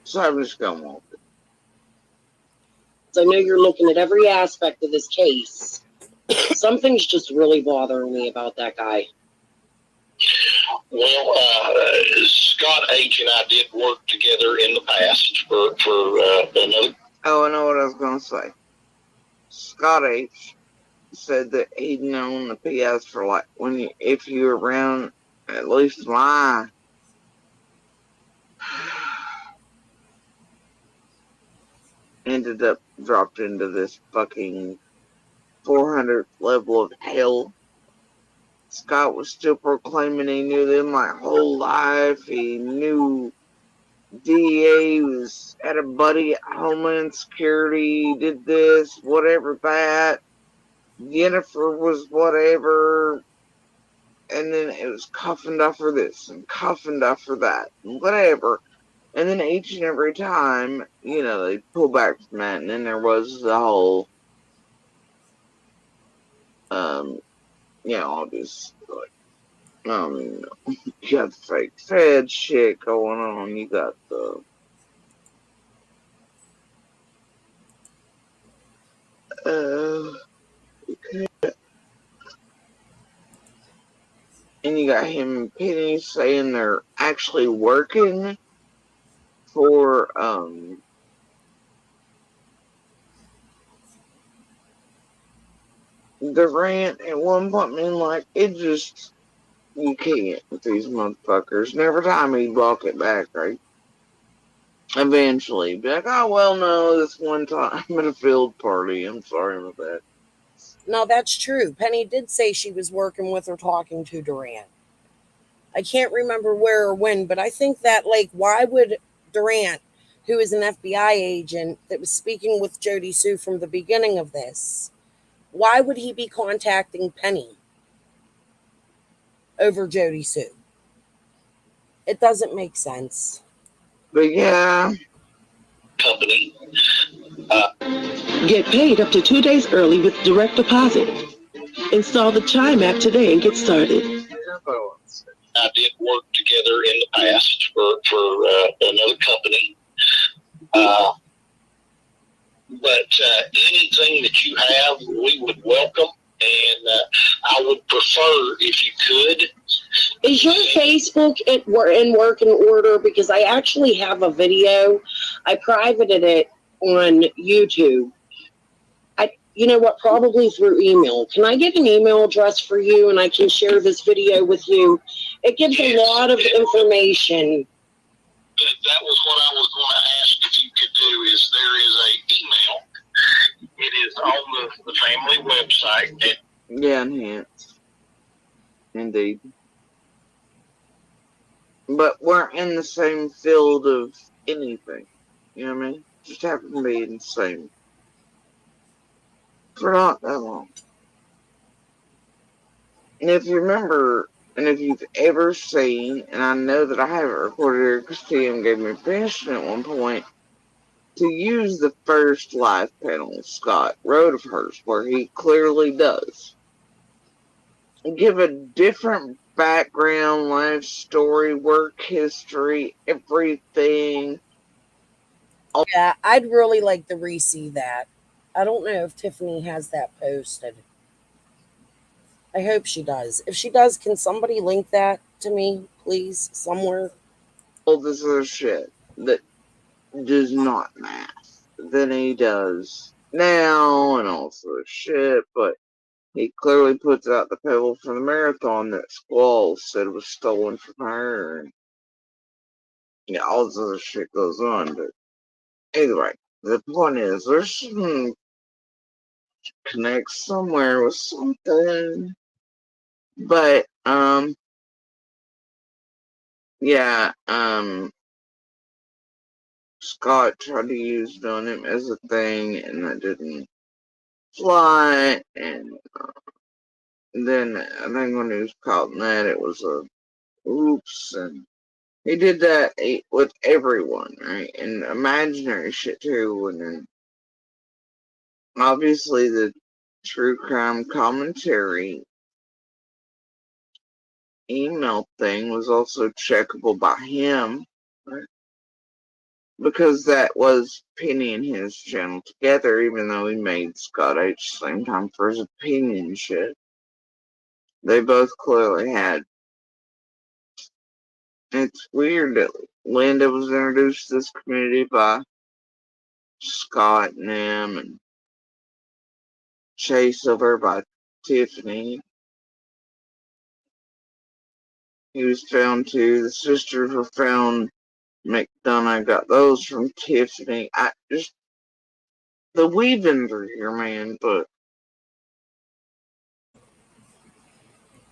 So I'm just going to walk it. So I know you're looking at every aspect of this case. Something's just really bothering me about that guy. Well, Scott H. and I did work together in the past for another. Oh, I know what I was going to say. Scott H. said that he'd known the PS for like if you were around at least my ended up dropped into this fucking 400th level of hell. Scott was still proclaiming he knew them my whole life. He knew DA had a buddy at Homeland Security, did this, whatever that. Jennifer was whatever. And then it was coffined up for this and coffined up for that and whatever. And then each and every time, they pull back from that. And then there was the whole, all this, like, you got the fake Fed shit going on. You got the, and you got him and Penny saying they're actually working for, Durant at one point, man, like, it just, you can't with these motherfuckers. And every time he'd walk it back, right? Eventually, be like, oh, well, no, this one time at a field party. I'm sorry about that. No, that's true. Penny did say she was working with or talking to Durant. I can't remember where or when, but I think that, like, why would Durant, who is an FBI agent that was speaking with Jody Sue from the beginning of this, why would he be contacting Penny over Jody Sue? It doesn't make sense. But yeah. Company. Get paid up to 2 days early with direct deposit. Install the Chime app today and get started. I did work together in the past for another company. But anything that you have, we would welcome. And I would prefer, if you could. Is your Facebook in working order? Because I actually have a video. I privated it on YouTube. You know what? Probably through email. Can I get an email address for you and I can share this video with you? It gives a lot of information. That was what I was going to ask if you could do. Is there is a email. It is on the family website. Yeah, enhance. Indeed. But we're in the same field of anything. You know what I mean? Just happen to be in the same. For not that long. And if you remember, and if you've ever seen, and I know that I have it recorded here because TM gave me permission at one point, to use the first live panel Scott wrote of hers, where he clearly does give a different background, life story, work history, everything. Yeah, I'd really like to re-see that. I don't know if Tiffany has that posted. I hope she does. If she does, can somebody link that to me, please, somewhere? All this other shit that does not math than he does now, and also shit, but He clearly puts out the pebble for the marathon that Squall said was stolen from her. And, yeah, all this other shit goes on. But anyway, the point is, there's some connect somewhere with something. But, yeah, Scott tried to use him as a thing, and that didn't fly. And then I think when he was caught in that, it was a oops. And he did that with everyone, right? And imaginary shit too. And then obviously the true crime commentary email thing was also checkable by him, right? Because that was Penny and his channel together, even though he made Scott H same time for his opinion shit. They both clearly had. It's weird that Linda was introduced to this community by Scott and them, and Chase over by Tiffany. He was found too. The sisters were found. McDonough got those from Tiffany. I just the weavings are here, man. But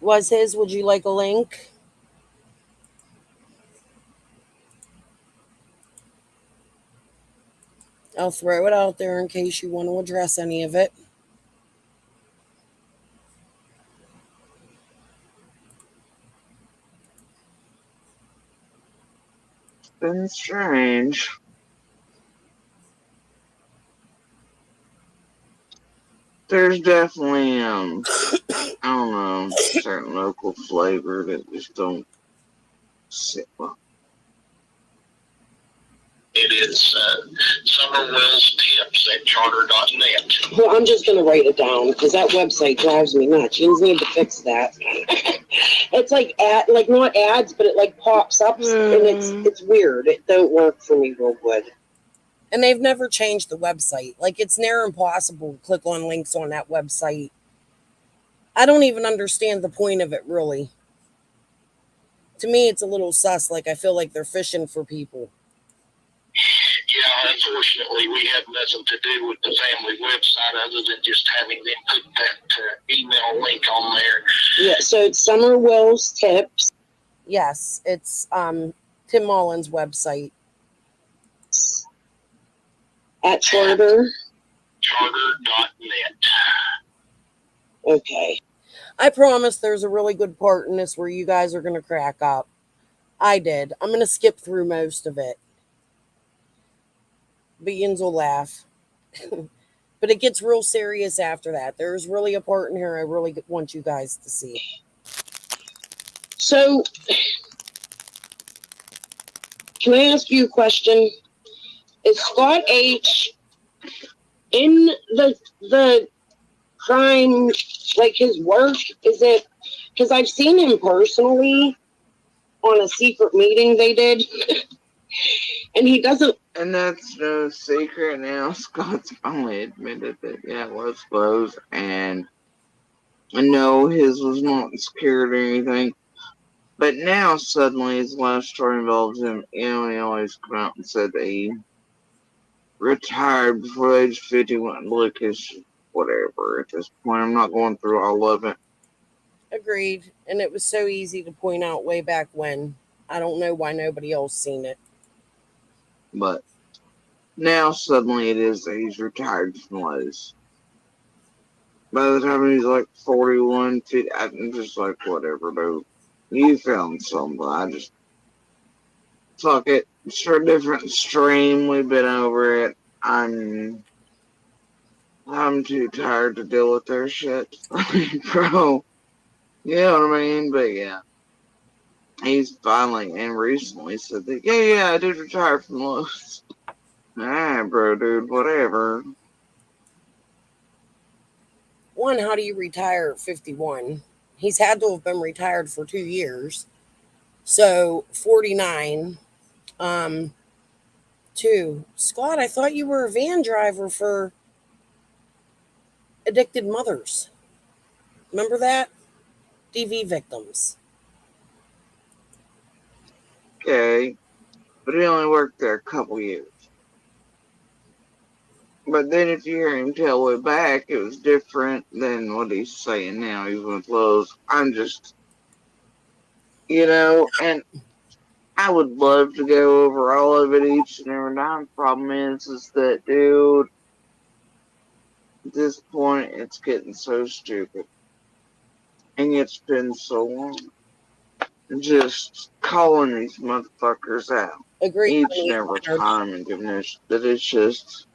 Was his? Would you like a link? I'll throw it out there in case you want to address any of it. it's been strange. There's definitely I don't know, certain local flavor that just don't sit well. It is Summerwell's Tips at charter.net. Well, I'm just going to write it down because that website drives me nuts. You need to fix that. It's like not ads, but it like pops up and it's weird. It don't work for me real good. And they've never changed the website. Like, it's near impossible to click on links on that website. I don't even understand the point of it, really. To me, it's a little sus. Like, I feel like they're fishing for people. Yeah, unfortunately, we have nothing to do with the family website other than just having them put that email link on there. Yeah, so it's Summerwell's Tips. Yes, it's Tim Mullen's website. At charter. Charter.net. Okay. I promise there's a really good part in this where you guys are going to crack up. I did. I'm going to skip through most of it. Beans will laugh. But it gets real serious after that. There's really a part in here I really want you guys to see. So, can I ask you a question? Is Scott H in the crime, like his work? Is it, because I've seen him personally on a secret meeting they did, and he doesn't. And that's no secret now. Scott's finally admitted that, yeah, it was closed. And I know his was not secured or anything. But now, suddenly, his last story involves him. He always come out and said that he retired before the age of 51. Look, it's whatever at this point. I'm not going through all of it. Agreed. And it was so easy to point out way back when. I don't know why nobody else seen it. But now, suddenly, it is that he's retired from those. By the time he's like 41, I'm just like, whatever, dude. You found something. I just, fuck it. It's for a different stream. We've been over it. I'm too tired to deal with their shit. Bro. You know what I mean? But yeah. He's finally and recently said that, yeah, I did retire from Lowe's. Alright, bro, dude, whatever. One, how do you retire at 51? He's had to have been retired for 2 years. So 49. Two, Scott, I thought you were a van driver for addicted mothers. Remember that? DV victims. Okay, but he only worked there a couple years. But then if you hear him tell way back, it was different than what he's saying now, even with Lowe's. I'm just, and I would love to go over all of it each and every time. Problem is that, dude, at this point, it's getting so stupid. And it's been so long. Just calling these motherfuckers out Agreed. each and every time and giving this, that it's just.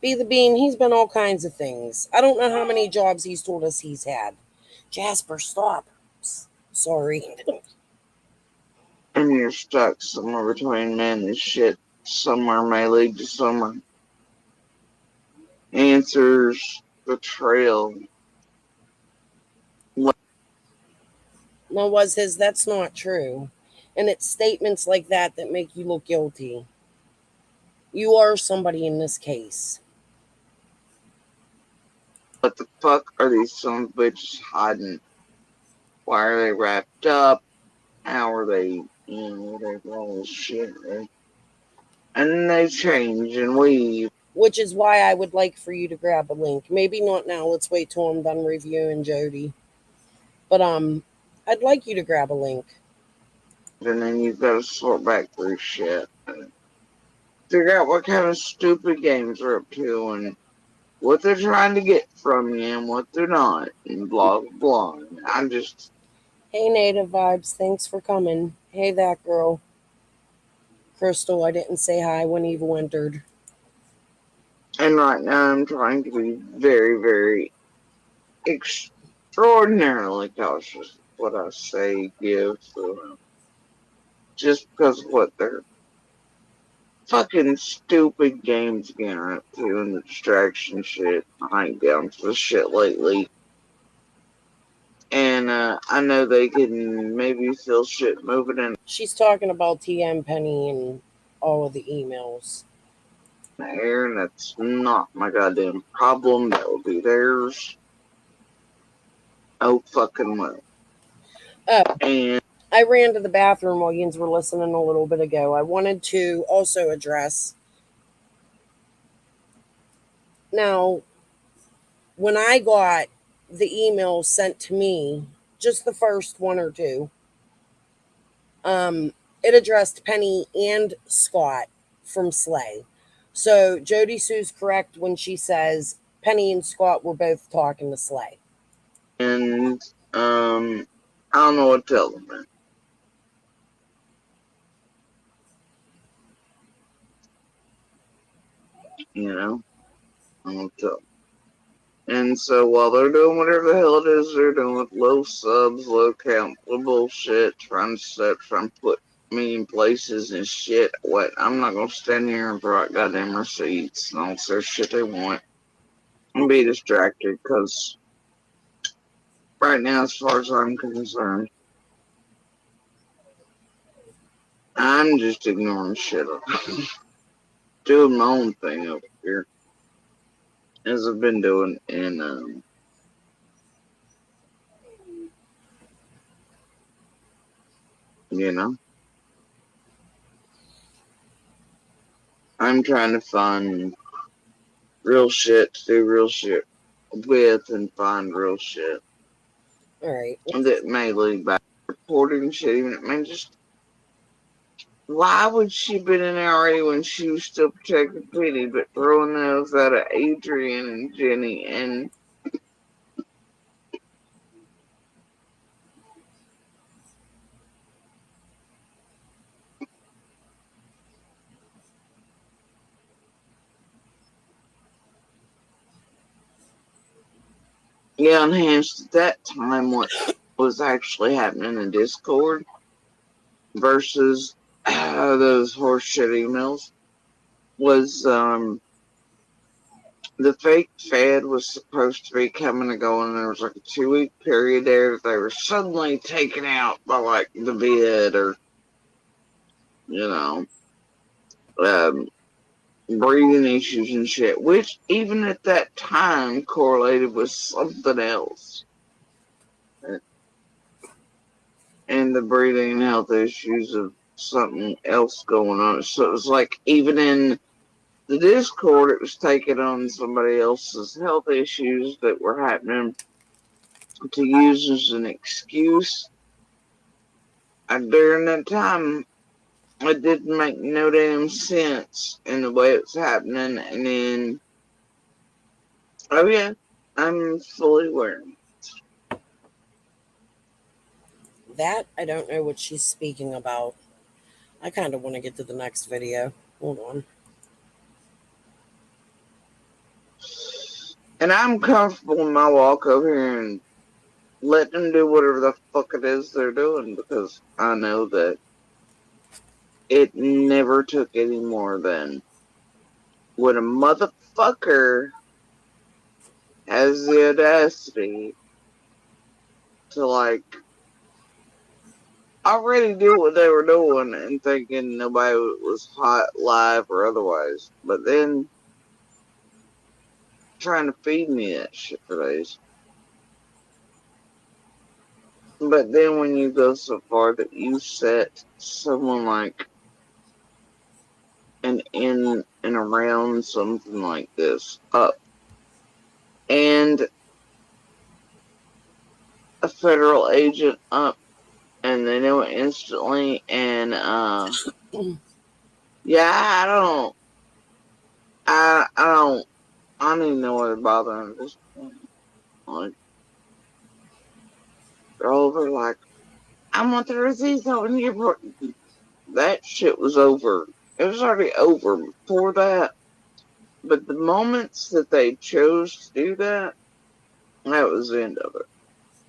Be the Bean, he's been all kinds of things. I don't know how many jobs he's told us he's had. Jasper, stop. Sorry. And you're stuck somewhere between man and shit. Somewhere may lead to somewhere. Answers, betrayal. No, was his, that's not true. And it's statements like that that make you look guilty. You are somebody in this case. What the fuck are these some bitches hiding? Why are they wrapped up? How are they, all this shit, right? And then they change and leave. Which is why I would like for you to grab a link. Maybe not now. Let's wait till I'm done reviewing Jody. But I'd like you to grab a link. And then you've got to sort back through shit. And figure out what kind of stupid games they're up to and what they're trying to get from you and what they're not. And blah, blah, blah. I'm just. Hey, Native Vibes. Thanks for coming. Hey, that girl. Crystal, I didn't say hi when Eva entered. And right now I'm trying to be very, very extraordinarily cautious what I say, give, just because of what they're fucking stupid games again are up to and the distraction shit. I ain't down for the shit lately. And I know they can maybe feel shit moving in She's talking about TM Penny and all of the emails. the air, and that's not my goddamn problem. That will be theirs. Oh, fucking well. And I ran to the bathroom while yins were listening a little bit ago. I wanted to also address. Now, when I got the email sent to me, just the first one or two, it addressed Penny and Scott from Slay. So Jody Sue's correct when she says Penny and Scott were both talking to Slay. And I don't know what to tell them, man. I don't know what to tell them. And so while they're doing whatever the hell it is they're doing with low subs, low count, low bullshit, trying to put me in places and shit, what? I'm not gonna stand here and throw out goddamn receipts and all this shit they want and be distracted, because right now, as far as I'm concerned, I'm just ignoring shit. Doing my own thing over here, as I've been doing, and I'm trying to find real shit to do real shit with and find real shit. All right. That may lead back to reporting shit. Just why would she been in there already when she was still protecting Penny, but throwing those out at Adrian and Jenny and enhanced at that time what was actually happening in Discord versus those horseshit emails was the fake Fed was supposed to be coming and going, and there was like a 2-week period there that they were suddenly taken out by like the bid or um, breathing issues and shit, which even at that time correlated with something else. And the breathing and health issues of something else going on. So it was like, even in the Discord, it was taking on somebody else's health issues that were happening to use as an excuse. And during that time, it didn't make no damn sense in the way it was happening. And then, oh yeah, I'm fully aware. That I don't know what she's speaking about. I kind of want to get to the next video. Hold on. And I'm comfortable in my walk over here and let them do whatever the fuck it is they're doing, because I know that it never took any more than when a motherfucker has the audacity to, like, already do what they were doing and thinking nobody was hot, live, or otherwise, but then trying to feed me that shit for days. But then when you go so far that you set someone like an in and around something like this up, and a federal agent up, and they know it instantly, and yeah, I don't even know what to bother them at this point. Like, they're over like, I want the receipts on your. That shit was over. It was already over before that. But the moments that they chose to do that, that was the end of it.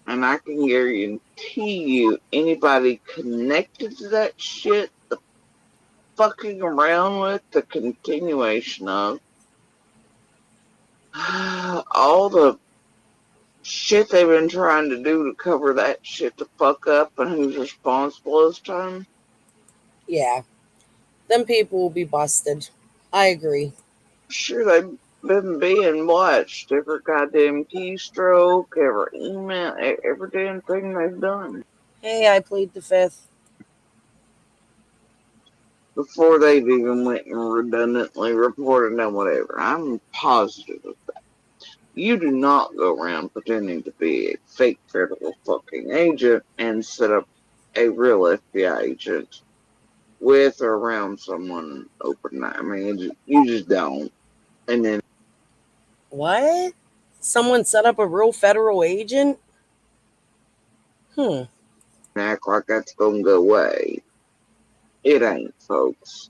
And I can guarantee you, anybody connected to that shit, the fucking around with, the continuation of, all the shit they've been trying to do to cover that shit to fuck up and who's responsible this time. Yeah. Them people will be busted. I agree. Sure, they've been being watched. Every goddamn keystroke, every email, every damn thing they've done. Hey, I plead the fifth. Before they've even went and redundantly reported on whatever. I'm positive of that. You do not go around pretending to be a fake federal fucking agent and set up a real FBI agent with or around someone overnight. I mean, you just don't. And then What? Someone set up a real federal agent? act like that's gonna go away. It ain't, folks.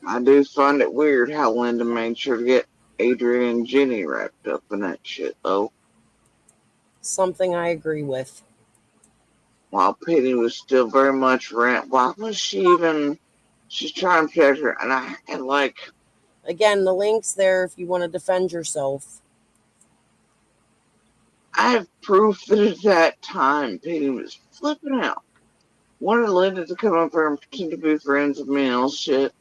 I do find it weird how Linda made sure to get Adrian and Jenny wrapped up in that shit, though. Something I agree with. While Penny was still very much around. Why was she even? She's trying to protect her, and like, Again, the link's there if you want to defend yourself. I have proof that at that time Penny was flipping out. Wanted Linda to come up here and pretend to be friends with me and all shit.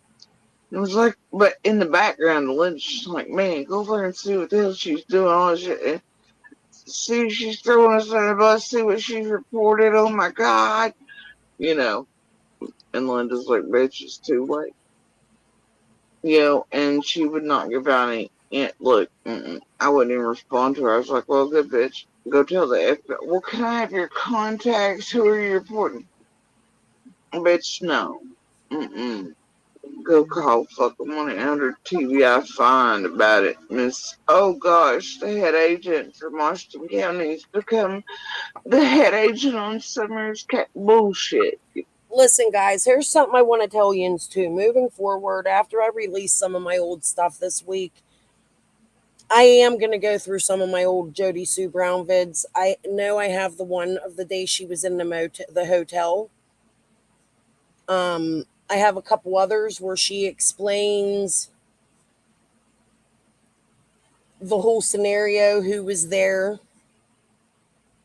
It was like, but in the background, Linda's just like, man, go over and see what the hell she's doing, all this shit. And see, she's throwing us under the bus, see what she's reported, oh my god. You know, and Linda's like, bitch, it's too late. You know, and she would not give out any. Look, I wouldn't even respond to her. I was like, well, good bitch. Go tell the FBI. Well, can I have your contacts? Who are you reporting? Bitch, no. Go call fucking 1-800-TVI find about it, Miss. Oh gosh, the head agent from Washington County has become the head agent on Summers Cat bullshit. Listen, guys, here's something I want to tell you too. Moving forward, after I release some of my old stuff this week, I am going to go through some of my old Jody Sue Brown vids. I know I have the one of the day she was in the hotel. I have a couple others where she explains the whole scenario, who was there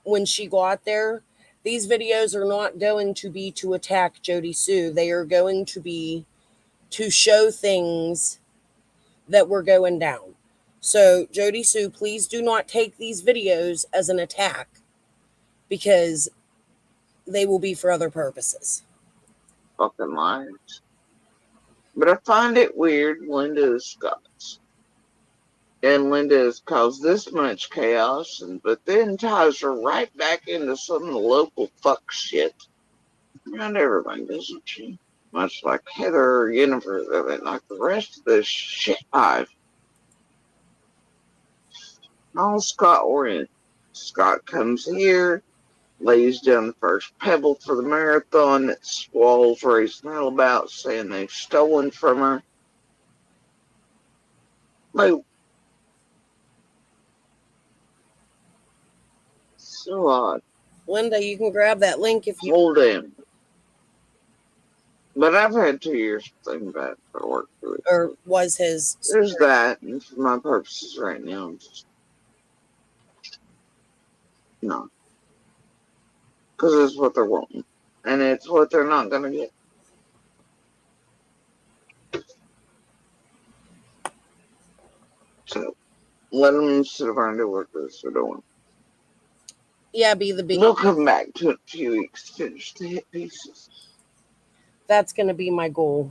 when she got there. These videos are not going to be to attack Jody Sue. They are going to be to show things that were going down. So, Jody Sue, please do not take these videos as an attack, because they will be for other purposes. Fucking liars. But I find it weird Linda is Scots. And Linda has caused this much chaos, but then ties her right back into some local fuck shit. Around everybody, doesn't she? Much like Heather or Jennifer, like the rest of this shit hive. All Scott oriented. Scott comes here, lays down the first pebble for the marathon that Squall's raising hell about, saying they've stolen from her. Boom. So odd. Linda, you can grab that link if you... Hold in. But I've had 2 years to think about it for work. Or was his... There's that, and for my purposes right now, I'm just... No. Because it's what they're wanting. And it's what they're not going to get. So, let them sit around and do what they're doing. Yeah, be the big... We'll come back to it in a few weeks to finish the hit pieces. That's going to be my goal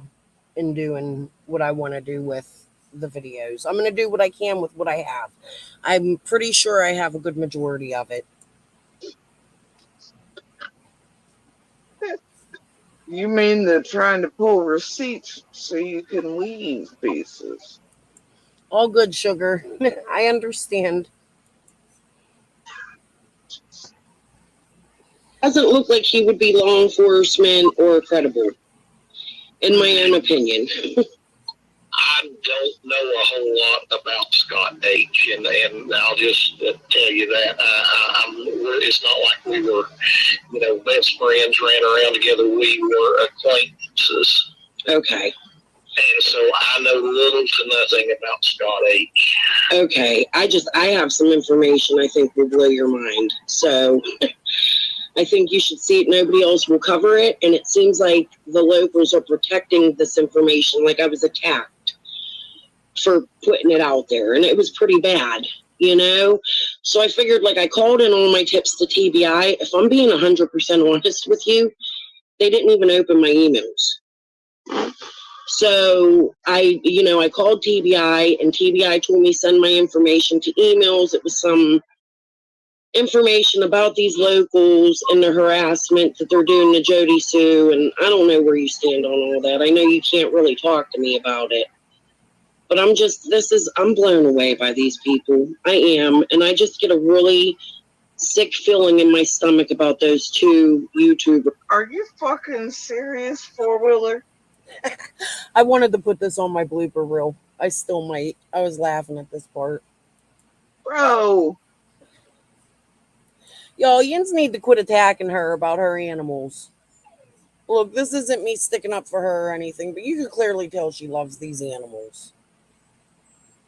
in doing what I want to do with the videos. I'm going to do what I can with what I have. I'm pretty sure I have a good majority of it. You mean they're trying to pull receipts so you can leave pieces? All good, sugar. I understand. Doesn't look like he would be law enforcement or credible, in my own opinion. I don't know a whole lot about Scott H, and I'll just tell you that it's not like we were, best friends, ran around together. We were acquaintances. Okay. And so I know little to nothing about Scott H. Okay. I have some information I think will blow your mind. So I think you should see it. Nobody else will cover it. And it seems like the locals are protecting this information. Like I was attacked for putting it out there. And it was pretty bad, So I figured, I called in all my tips to TBI. If I'm being 100% honest with you, they didn't even open my emails. So I called TBI, and TBI told me send my information to emails. It was some information about these locals and the harassment that they're doing to Jody Sue, and I don't know where you stand on all that. I know you can't really talk to me about it, but I'm blown away by these people. I am, and I just get a really sick feeling in my stomach about those two YouTubers. Are you fucking serious, four-wheeler? I wanted to put this on my blooper reel. I still might. I was laughing at this part. Bro. Y'all, yins need to quit attacking her about her animals. Look, this isn't me sticking up for her or anything, but you can clearly tell she loves these animals.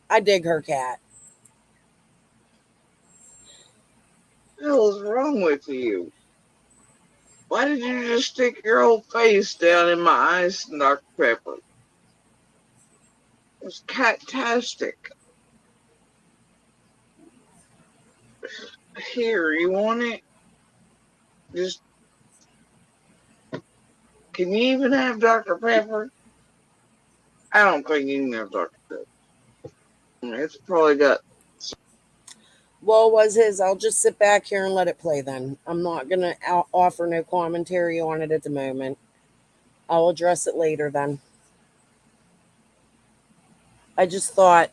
I dig her cat. What the hell is wrong with you? Why did you just stick your whole face down in my ice and Dr. Pepper? It's cat-tastic. Here, you want it? Just... Can you even have Dr. Pepper? I don't think you can have Dr. Pepper. It's probably got... Well, was his. I'll just sit back here and let it play then. I'm not going to offer no commentary on it at the moment. I'll address it later then. I just thought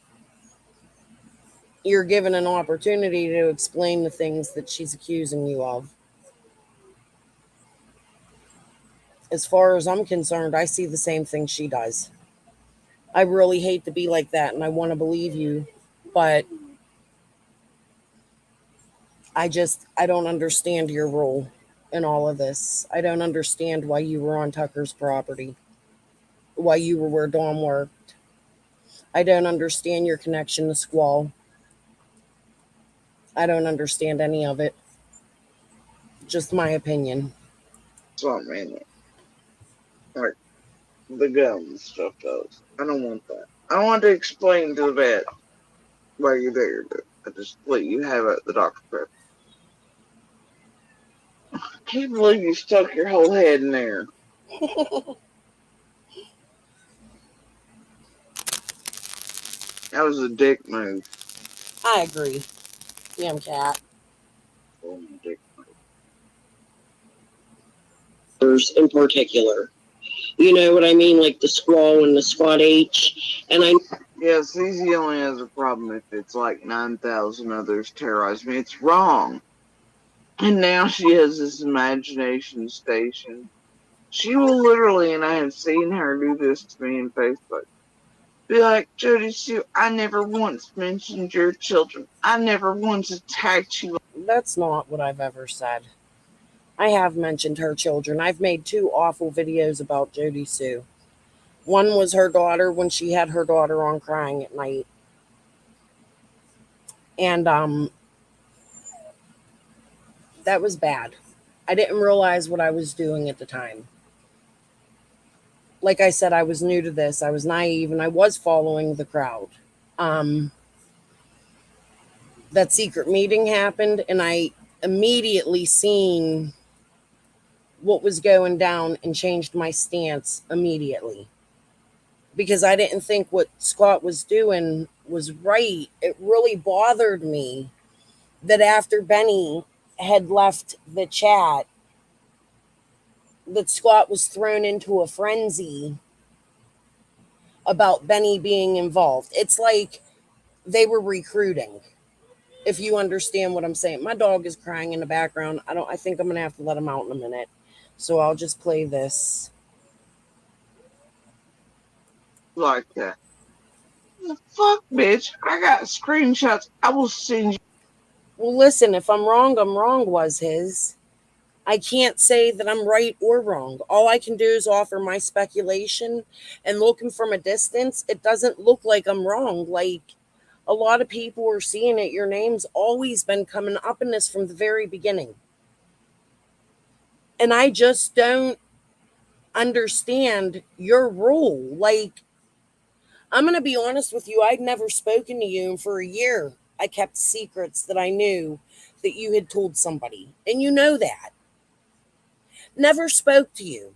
you're given an opportunity to explain the things that she's accusing you of. As far as I'm concerned, I see the same thing she does. I really hate to be like that, and I want to believe you, but I don't understand your role in all of this. I don't understand why you were on Tucker's property, why you were where Dawn worked. I don't understand your connection to Squall. I don't understand any of it. Just my opinion. That's what I mean. Like, the gun stuff does. I don't want that. I don't want to explain to the vet why you're there, but I just let you have it at the doctor's prep. I can't believe you stuck your whole head in there. That was a dick move. I agree. Damn cat. Oh, dick move. In particular. You know what I mean? Like the Squall and the Squad H. And I. Yeah, CZ only has a problem if it's like 9,000 others terrorize me. It's wrong. And now she has this imagination station. She will literally, and I have seen her do this to me in Facebook, be like, Jody Sue, I never once mentioned your children. I never once attacked you. That's not what I've ever said. I have mentioned her children. I've made 2 awful videos about Jody Sue. One was her daughter when she had her daughter on crying at night. And that was bad. I didn't realize what I was doing at the time. Like I said, I was new to this. I was naive and I was following the crowd. That secret meeting happened and I immediately seen what was going down and changed my stance immediately. Because I didn't think what Scott was doing was right. It really bothered me that after Benny had left the chat, that Scott was thrown into a frenzy about Benny being involved. It's like they were recruiting, if you understand what I'm saying. My dog is crying in the background. I think I'm gonna have to let him out in a minute. So I'll just play this. Like that. The fuck, bitch. I got screenshots. I will send you. Well, listen, if I'm wrong, was his. I can't say that I'm right or wrong. All I can do is offer my speculation, and looking from a distance, it doesn't look like I'm wrong. Like, a lot of people are seeing it. Your name's always been coming up in this from the very beginning. And I just don't understand your role. Like, I'm going to be honest with you. I'd never spoken to you, and for a year, I kept secrets that I knew that you had told somebody. And you know that. Never spoke to you.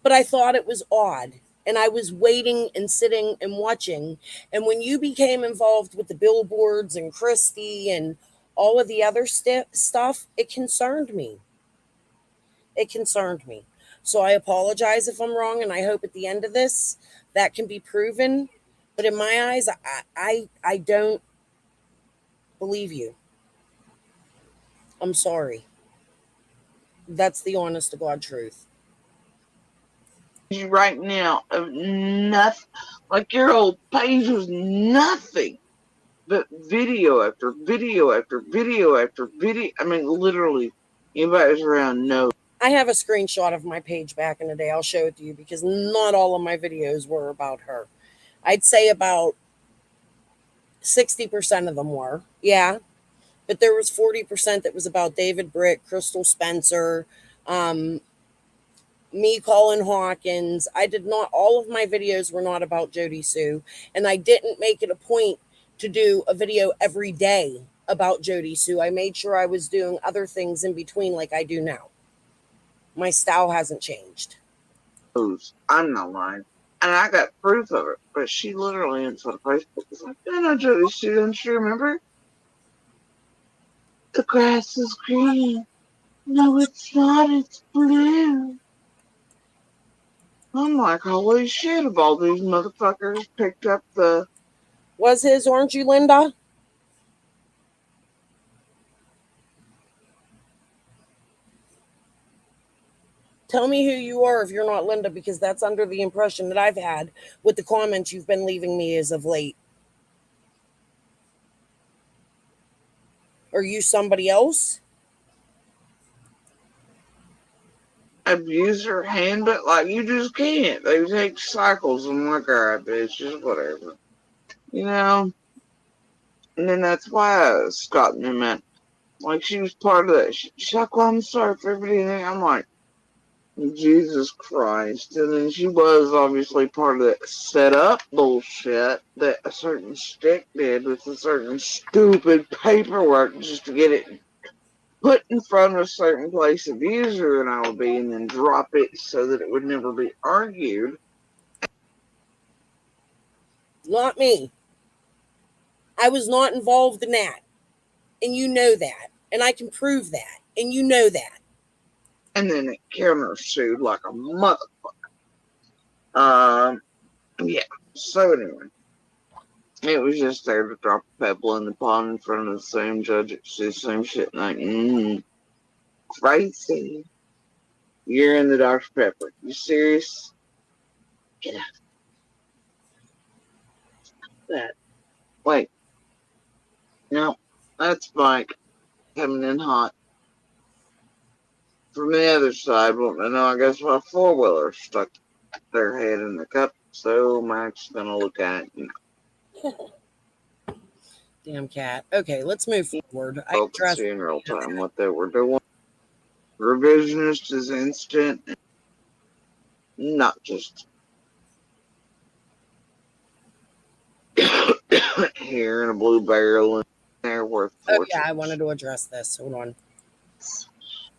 But I thought it was odd. And I was waiting and sitting and watching. And when you became involved with the billboards and Christie and all of the other stuff, it concerned me. It concerned me. So I apologize if I'm wrong. And I hope at the end of this, that can be proven. But in my eyes, I don't believe you. I'm sorry. That's the honest to God truth. Right now of nothing. Like your old page was nothing but video after video after video after video. I mean, literally, anybody who's around knows. I have a screenshot of my page back in the day. I'll show it to you because not all of my videos were about her. I'd say about 60% of them were. Yeah. But there was 40% that was about David Brick, Crystal Spencer, me, Colin Hawkins. I did not, all of my videos were not about Jody Sue. And I didn't make it a point to do a video every day about Jody Sue. I made sure I was doing other things in between like I do now. My style hasn't changed. I'm not lying. And I got proof of it. But she literally on Facebook was like, I know Jody Sue, don't you remember? The grass is green. No, it's not. It's blue. I'm like, holy shit, of all these motherfuckers picked up the... Was his, aren't you, Linda? Tell me who you are if you're not Linda, because that's under the impression that I've had with the comments you've been leaving me as of late. Are you somebody else? Abuse her hand, but like, you just can't. They take cycles. I'm like, alright, bitch, just whatever. You know? And then that's why Scott and him at Like, she was part of that. She's like, well, I'm sorry for everything. I'm like, Jesus Christ. And then she was obviously part of that set-up bullshit that a certain stick did with a certain stupid paperwork just to get it put in front of a certain place of user and I would be, and then drop it so that it would never be argued. Not me. I was not involved in that. And you know that. And I can prove that. And you know that. And then it countersued like a motherfucker. Yeah. So anyway, it was just there to drop a pebble in the pond in front of the same judge. It's the same shit. Like, crazy. You're in the Dr. Pepper. You serious? Get out. That. Wait. No, that's Mike coming in hot. From the other side, well, no, I guess my four-wheeler stuck their head in the cup, so Mike's gonna look at it. Damn cat. Okay, let's move forward. I can see in real time what they were doing. Revisionist is instant, not just here in a blue barrel and they're worth fortunes. Oh yeah, I wanted to address this. Hold on.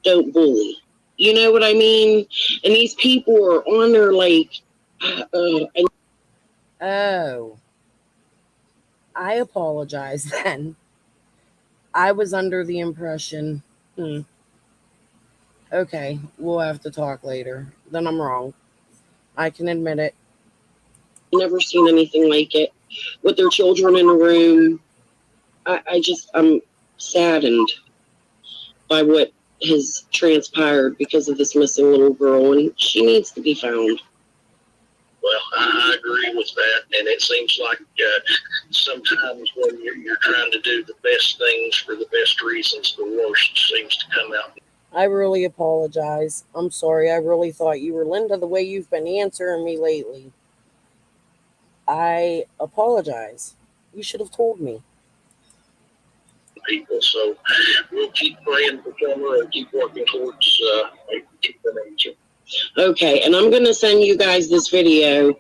Don't bully. You know what I mean? And these people are on there like, Oh. I apologize then. I was under the impression. Okay, we'll have to talk later. Then I'm wrong. I can admit it. Never seen anything like it. With their children in a room. I'm saddened by what has transpired because of this missing little girl, and she needs to be found. Well, I agree with that, and it seems like sometimes when you're trying to do the best things for the best reasons, the worst seems to come out. I really apologize. I'm sorry. I really thought you were Linda the way you've been answering me lately. I apologize. You should have told me. People, so we'll keep praying for Summer and keep working towards keeping an angel. Okay, and I'm going to send you guys this video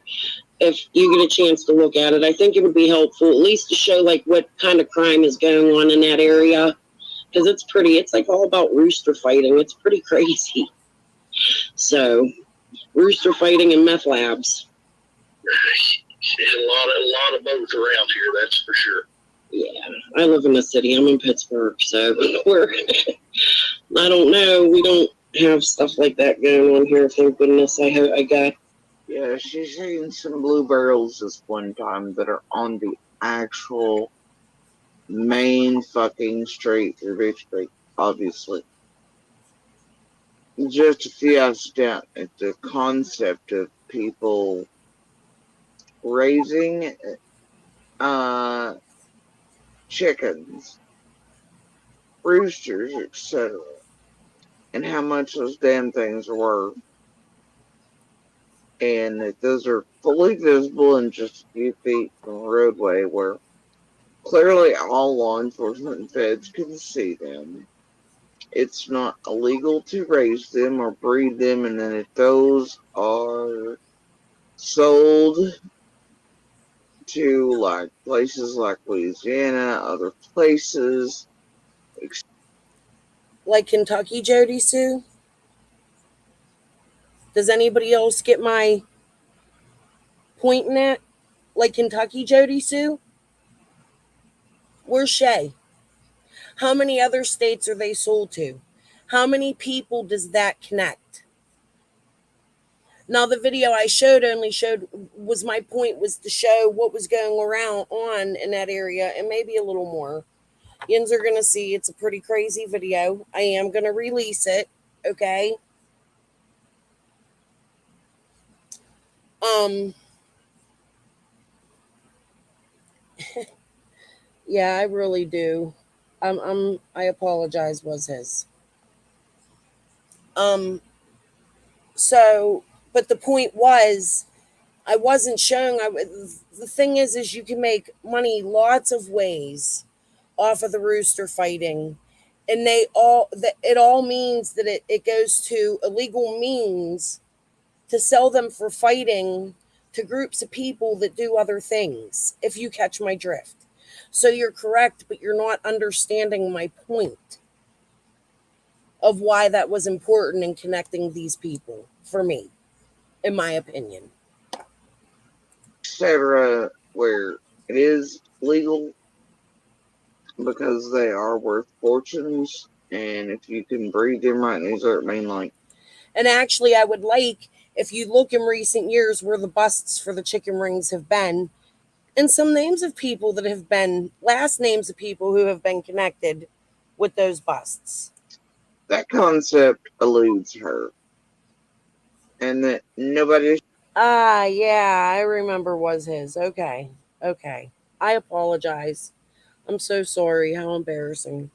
if you get a chance to look at it. I think it would be helpful, at least to show like what kind of crime is going on in that area, because it's like all about rooster fighting. It's pretty crazy. So, rooster fighting and meth labs. There's a lot of both around here, that's for sure. Yeah, I live in the city. I'm in Pittsburgh, so I don't know. We don't have stuff like that going on here. Thank goodness. I got. Yeah, she's seen some blue barrels this one time that are on the actual main fucking street through Beach Street, obviously. Just a few hours down at the concept of people raising chickens, roosters, etc., and how much those damn things are worth. And that those are fully visible in just a few feet from the roadway where clearly all law enforcement and feds can see them. It's not illegal to raise them or breed them, and then if those are sold to like places like Louisiana, other places, Like Kentucky, Jody Sue? Does anybody else get my point in that? Like Kentucky, Jody Sue? Where's Shay? How many other states are they sold to? How many people does that connect? Now, the video I showed was my point was to show what was going around on in that area and maybe a little more. Yins are going to see it's a pretty crazy video. I am going to release it. Okay. Yeah, I really do. I apologize, was his. So, but the point was, I wasn't showing. The thing is you can make money lots of ways off of the rooster fighting, And it all means that it goes to illegal means to sell them for fighting to groups of people that do other things, if you catch my drift. So you're correct, but you're not understanding my point of why that was important in connecting these people for me, in my opinion. Etc., where it is legal because they are worth fortunes, and if you can breed them right in these mainline. And actually, I would like, if you look in recent years where the busts for the chicken rings have been, and some names of people that have been, last names of people who have been connected with those busts. That concept eludes her. And that nobody... Yeah, I remember was his. Okay. I apologize. I'm so sorry. How embarrassing.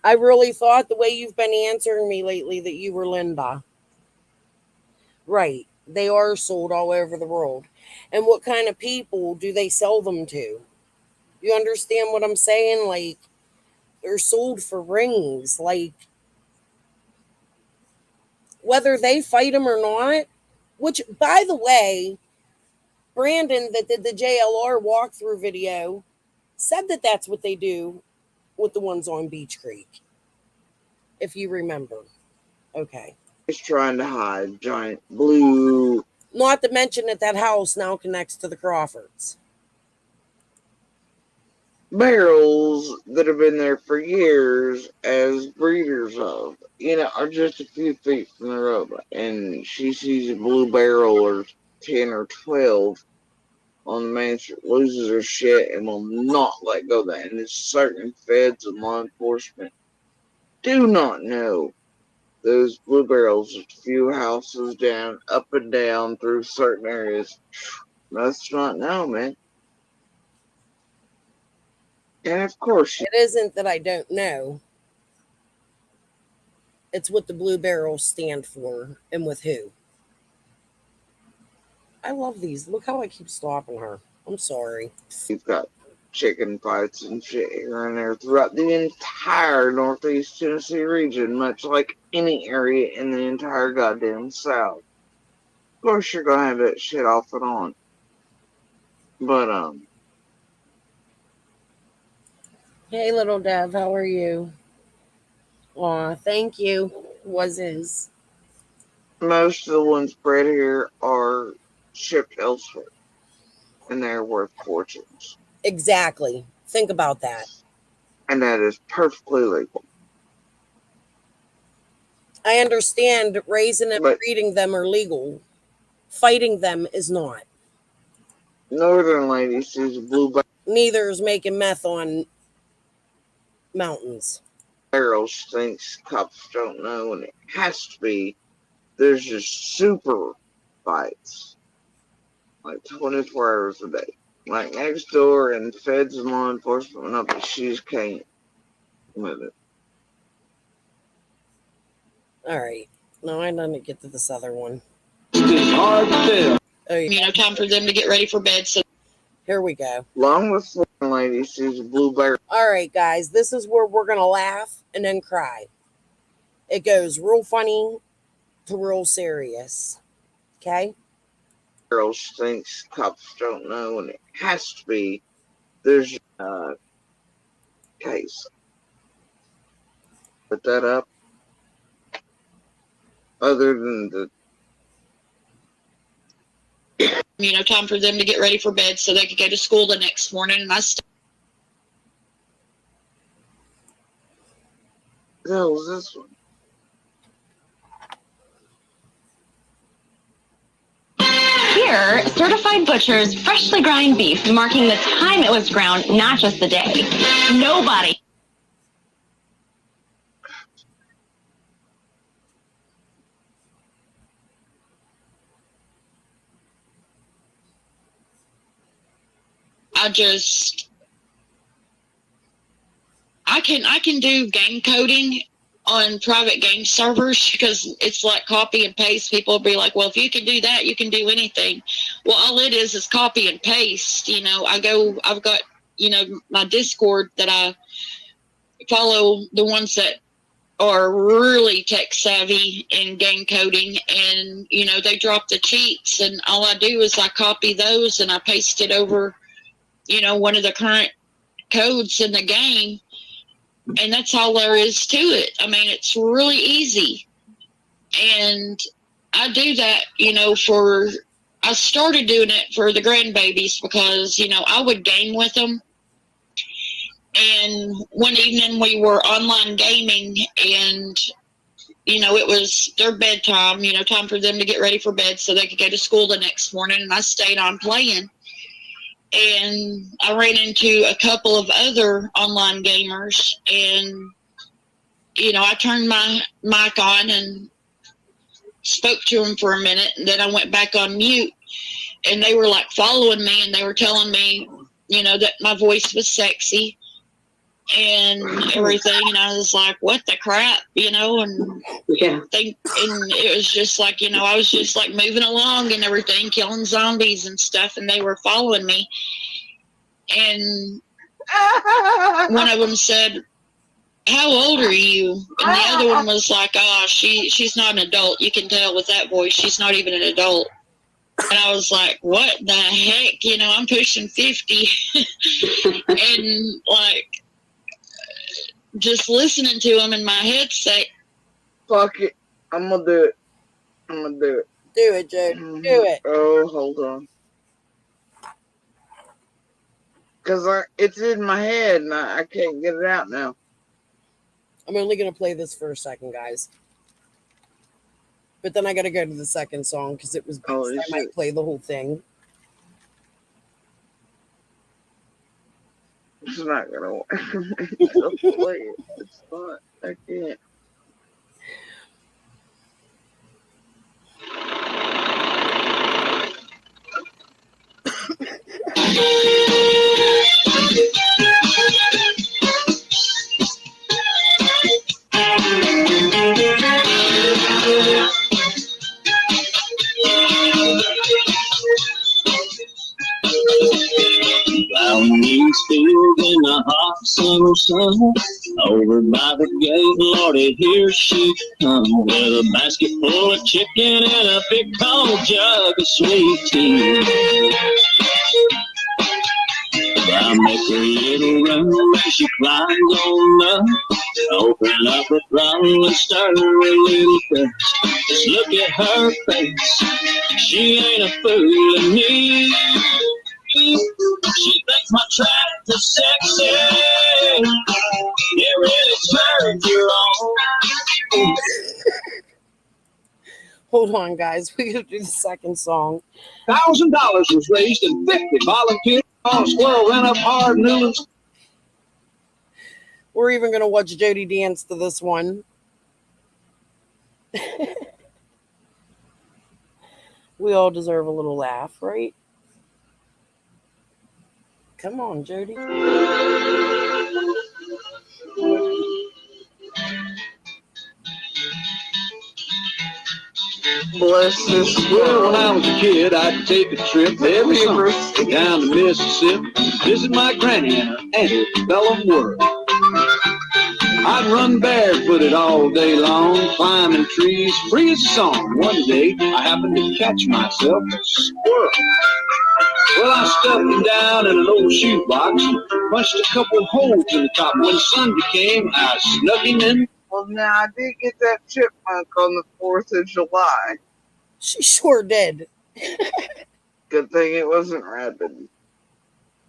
I really thought the way you've been answering me lately that you were Linda. Right. They are sold all over the world. And what kind of people do they sell them to? You understand what I'm saying? Like, they're sold for rings. Like, whether they fight them or not, which, by the way, Brandon, that did the JLR walkthrough video, said that that's what they do with the ones on Beach Creek. If you remember. Okay. He's trying to hide giant blue... Not to mention that house now connects to the Crawfords. Barrels that have been there for years as breeders of, are just a few feet from the road. And she sees a blue barrel or 10 or 12 on the main street, loses her shit and will not let go of that. And it's certain feds and law enforcement do not know those blue barrels a few houses down, up and down through certain areas. Must not know, man. And of course, it isn't that I don't know. It's what the blue barrels stand for and with who. I love these. Look how I keep stopping her. I'm sorry. You've got chicken fights and shit here and there throughout the entire Northeast Tennessee region, much like any area in the entire goddamn South. Of course, you're gonna have that shit off and on. But, Hey, little Dev, how are you? Aw, thank you. Was his. most of the ones bred here are shipped elsewhere, and they're worth fortunes. Exactly. Think about that. And that is perfectly legal. I understand raising and breeding them are legal. Fighting them is not. Northern lady sees a blue Neither is making meth on mountains. barrels, thinks cops don't know, and it has to be. There's just super fights, like 24 hours a day. Like next door, and feds and law enforcement went up, but she just can't with it. All right. No, I didn't get to this other one. Time for them to get ready for bed. So here we go. Along with the lady sees a blue barrel. All right, guys. This is where we're going to laugh and then cry. It goes real funny to real serious. Okay? Barrels thinks cops don't know, and it has to be. There's a case. Put that up. Other than the time for them to get ready for bed so they could go to school the next morning. And the hell is this one? Here, certified butchers freshly grind beef, marking the time it was ground, not just the day. Nobody. I can do game coding on private game servers because it's like copy and paste. People will be like, well, if you can do that, you can do anything. Well, all it is copy and paste. I've got, my Discord that follow the ones that are really tech savvy in game coding, and you know, they drop the cheats, and all I do is I copy those and I paste it over, you know, one of the current codes in the game, and that's all there is to it. I mean, it's really easy. And I do that, you know, I started doing it for the grandbabies because, you know, I would game with them. And one evening we were online gaming, and, you know, it was their bedtime, you know, time for them to get ready for bed so they could go to school the next morning. And I stayed on playing. And I ran into a couple of other online gamers, and, you know, I turned my mic on and spoke to them for a minute, and then I went back on mute, and they were like following me, and they were telling me, you know, that my voice was sexy and everything, and I was like, what the crap, you know? And Yeah. and it was just like, you know, I was just like moving along and everything, killing zombies and stuff, and they were following me. And one of them said, how old are you? And the other one was like, oh, she's not an adult. You can tell with that voice, she's not even an adult. And I was like, what the heck? You know, I'm pushing 50. And like, just listening to them in my headset. Fuck it. I'm gonna do it. Do it, Jody. Do it. Oh, hold on. Because it's in my head and I can't get it out now. I'm only going to play this for a second, guys. But then I got to go to the second song because it was based. I might play the whole thing. It's not going to work. I'll play it. It's not. I can't. Plowing these fields in the hot summer sun, over by the gate, Lordy, here she comes, with a basket full of chicken and a big cold jug of sweet tea. I make her little room and she climbs on up, open up her throttle and start her a little dust. Just look at her face, she ain't a fooling me. She thinks my tractor's sexy. It really turns her on. Hold on, guys. We got to do the second song. $1,000 was raised and 50 volunteers on Squall ran up hard noodles. We're even going to watch Jody dance to this one. We all deserve a little laugh, right? Come on, Jody. Bless this. Well, when I was a kid, I'd take a trip every summer down to Mississippi, visit my granny and her antebellum world. I'd run barefooted all day long, climbing trees, free as a song. One day, I happened to catch myself a squirrel. Well, I stuffed him down in an old shoebox and punched a couple holes in the top. When Sunday came, I snuck him in. Well, now I did get that chipmunk on the 4th of July. She sure did. Good thing it wasn't rabid.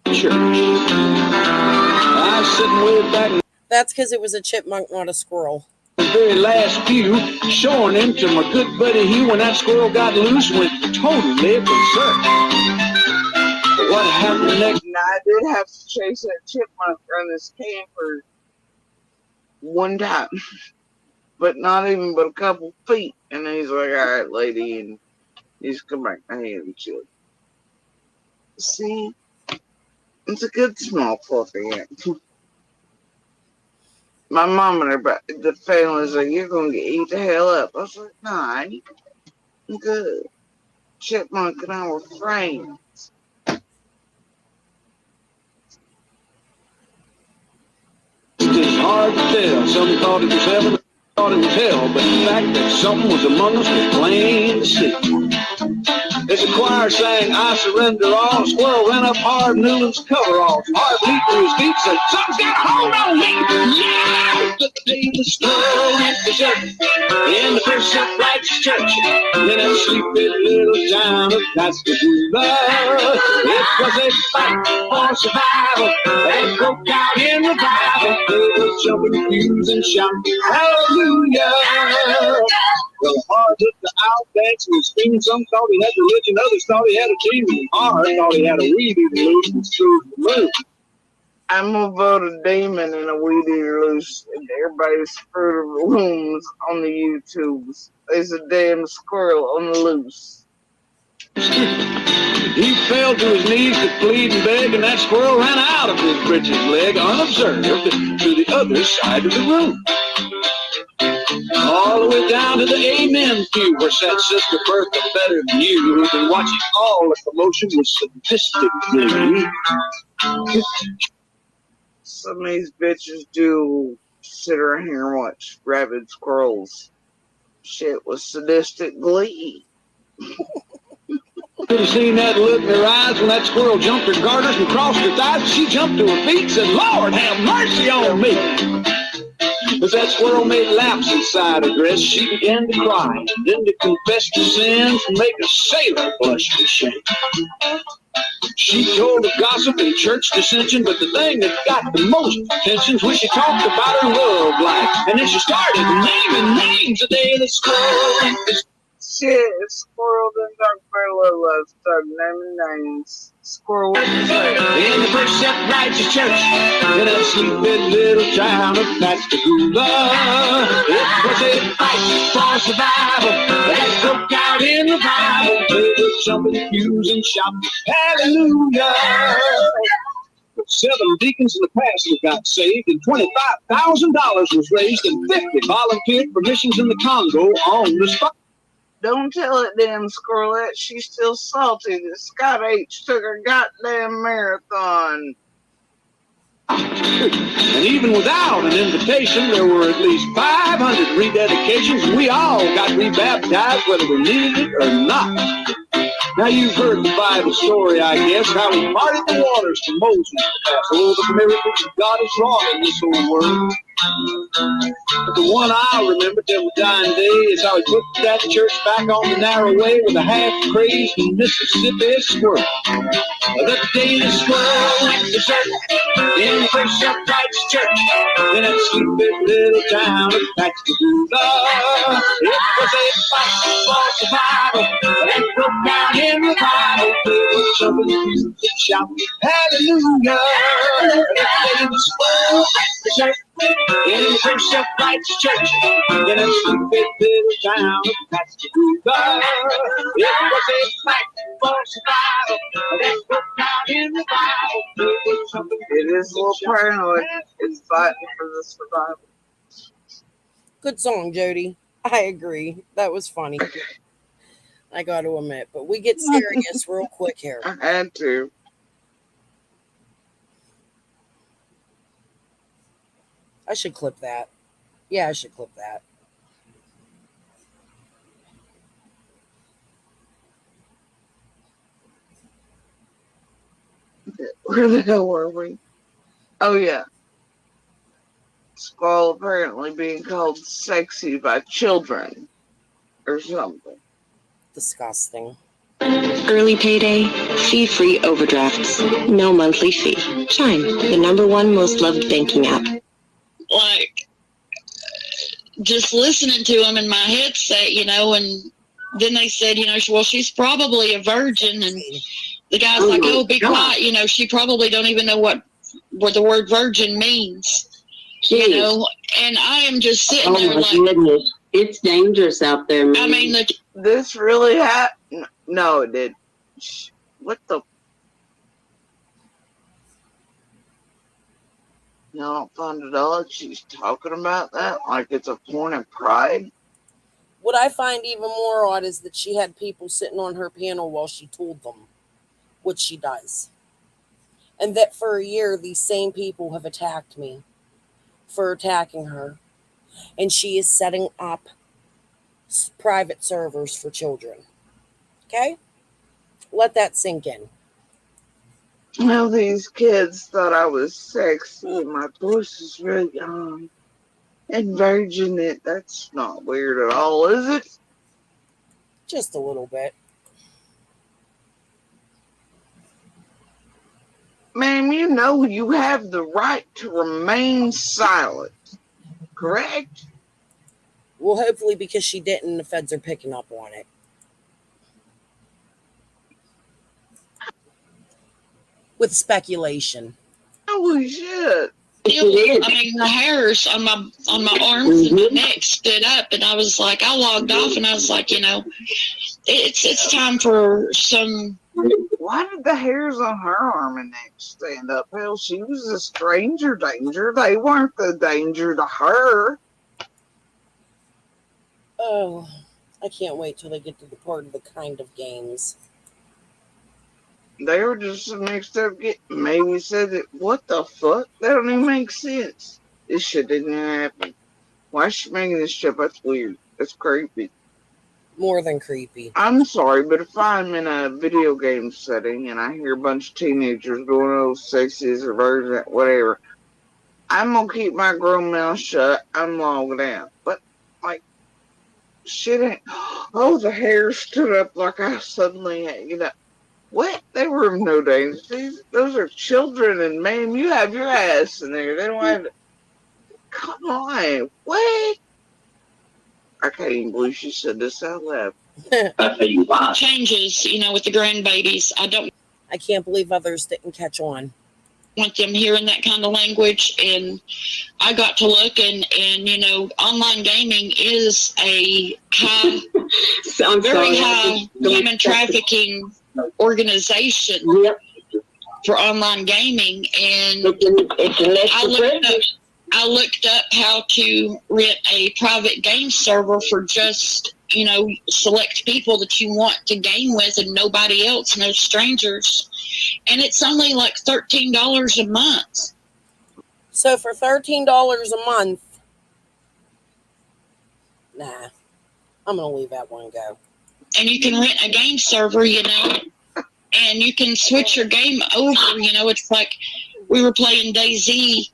Church. I was sitting way back. That's because it was a chipmunk, not a squirrel. The very last few, showing him to my good buddy Hugh. When that squirrel got loose, went totally berserk. What happened next? Now I did have to chase that chipmunk around this camper one time, but not even but a couple feet. And then he's like, all right, lady, and he's come back to hand and chill. See, it's a good small fluffy ant. My mom and the family was like, you're going to get eat the hell up. I was like, nah, I ain't. I'm good. Chipmunk and I were friends. hard to tell. Some thought it was heaven, thought it was hell, but the fact that something was among us was plain to see. As the choir sang, I surrender all, Squirrel ran up hard, Newland's coveralls. Hard leaped to his feet, said, something's got a hold on me! Yeah! The day the squirrel went to church, in the first self-righteous church, in a sleepy little town of Pascagoula. It was a fight for survival, they broke out in revival. They were jumping pews and shouting, hallelujah! Well, hard hit the outbacks and screaming. Some thought he had religion, others thought he had a demon. Hard thought he had a weed eater loose and screwed the moon. I'm gonna vote a demon and a weed eater loose, and everybody's fruit of the looms on the YouTubes. There's a damn squirrel on the loose. He fell to his knees to plead and beg, and that squirrel ran out of his britches leg unobserved to the other side of the room. All the way down to the amen pew where sat Sister Bertha Better Than You, who'd been watching all the commotion with sadistic glee. Some of these bitches do sit around here and watch rabid squirrels. Shit with sadistic glee. Could have seen that look in her eyes when that squirrel jumped her garters and crossed her thighs. She jumped to her feet and said, Lord, have mercy on me. As that squirrel made laps inside her dress, she began to cry, and then to confess her sins and make a sailor blush with shame. She told of gossip and church dissension, but the thing that got the most attention was when she talked about her love life. And then she started naming names the day the squirrel went to shit, squirrel didn't talk about love life, started naming names. Squirrel was in the first self-righteous church in a sleepy little town of Pascagoula. It was a fight for survival that broke out in revival. They were jumping pews and shouting, hallelujah. 7 deacons and the pastor got saved, and $25,000 was raised, and 50 volunteered for missions in the Congo on the spot. Don't tell it, damn squirrelette. She's still salty that Scott H took her goddamn marathon. And even without an invitation, there were at least 500 rededications, and we all got rebaptized whether we needed it or not. Now you've heard the Bible story, I guess, how he parted the waters for Moses to pass over the miracles that God has wrought in this whole world. But the one I remember till the dying day is how he put that church back on the narrow way with a half-crazed Mississippi squirrel. The day the squirrel went to church in the first self-righteous church in that sleepy little town of Pascagoula. It was a fight for survival that broke out in revival. They were jumping pews and shouting, hallelujah. The day the squirrel went to church in the first self-righteous church in a stupid little town of Pascagoula. It was a fight for survival that broke out in revival. It is a little paranoid. It's fighting for the survival. Good song, Jody. I agree. That was funny. I got to admit, but we get serious real quick here. I had to. I should clip that. Yeah, I should clip that. Where the hell were we? Oh, yeah. Squall apparently being called sexy by children or something. Disgusting. Early payday, fee-free overdrafts, no monthly fee. Chime, the #1 most loved banking app. Like, just listening to them in my headset, you know, and then they said, you know, well, she's probably a virgin, and the guy's like, oh, be quiet, you know, she probably don't even know what the word virgin means, you know, and I am just sitting there like, goodness. It's dangerous out there, man. I mean, this really happened. No, it did. What the? No, I don't find it odd she's talking about that like it's a point of pride. What I find even more odd is that she had people sitting on her panel while she told them, which she does. And that for a year, these same people have attacked me for attacking her. And she is setting up private servers for children. Okay? Let that sink in. Well, these kids thought I was sexy and my voice is really young and virgin. That's not weird at all, is it? Just a little bit. Ma'am, you know you have the right to remain silent, correct? Well, hopefully because she didn't, the feds are picking up on it. With speculation. Holy shit. I mean, the hairs on my arms and my neck stood up, and I was like, I logged off, and I was like, it's time for some. Why did the hairs on her arm and neck stand up? Hell, she was a stranger danger. They weren't the danger to her. Oh, I can't wait till they get to the part of the kind of games. They were just mixed up. Maybe said that. What the fuck? That don't even make sense. This shit didn't happen. Why is she making this shit up? That's weird. That's creepy. More than creepy. I'm sorry, but if I'm in a video game setting and I hear a bunch of teenagers doing those sexies or versions, whatever, I'm gonna keep my grown mouth shut. I'm logging out. But, like, shit ain't. Oh, the hair stood up like I suddenly, What? They were in no danger. Those are children, and ma'am, you have your ass in there. They don't have to. Come on. What? I can't even believe she said this out loud. Changes, with the grandbabies. I can't believe others didn't catch on. Want them hearing that kind of language, and I got to look, and online gaming is a very high human trafficking organization for online gaming, and I looked up how to rent a private game server for just select people that you want to game with and nobody else, no strangers, and it's only like $13 a month. So for $13 a month, nah, I'm gonna leave that one go. And you can rent a game server, and you can switch your game over. It's like we were playing DayZ,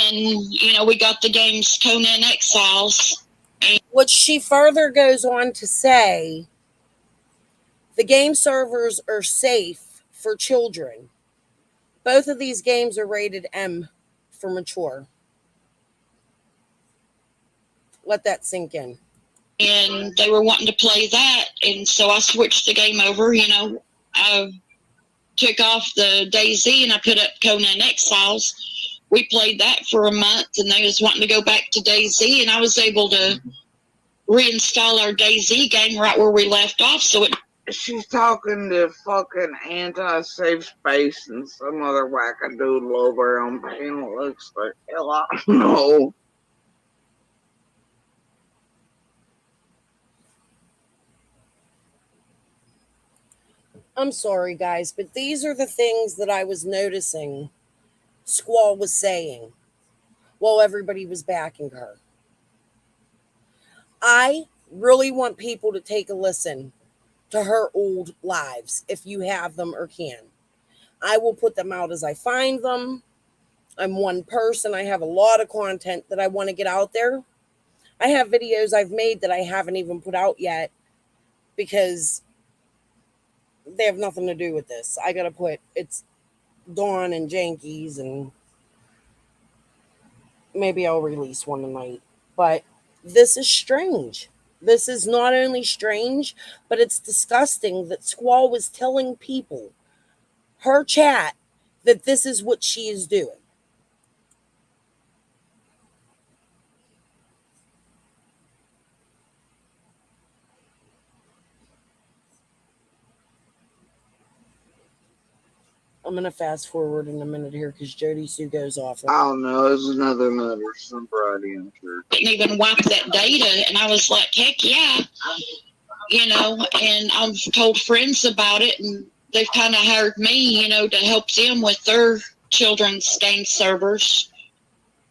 and we got the games Conan Exiles. Which she further goes on to say, the game servers are safe for children. Both of these games are rated M for mature. Let that sink in. And they were wanting to play that, and so I switched the game over. I took off the DayZ and I put up Conan Exiles. We played that for a month, and they was wanting to go back to DayZ, and I was able to reinstall our DayZ game right where we left off. So she's talking to fucking anti-safe space and some other wackadoodle over on panel. Looks like hell, I don't know. I'm sorry, guys, but these are the things that I was noticing Squall was saying while everybody was backing her. I really want people to take a listen to her old lives, if you have them or can. I will put them out as I find them. I'm one person. I have a lot of content that I want to get out there. I have videos I've made that I haven't even put out yet because they have nothing to do with this. I got to put, it's Dawn and Jankies, and maybe I'll release one tonight. But this is strange. This is not only strange, but it's disgusting that Squall was telling people, her chat, that this is what she is doing. I'm going to fast forward in a minute here because Jody Sue goes off. I don't know. There's another nutter, somebody, I'm sure. Didn't even wipe that data, and I was like, heck yeah. And I've told friends about it, and they've kind of hired me, to help them with their children's game servers.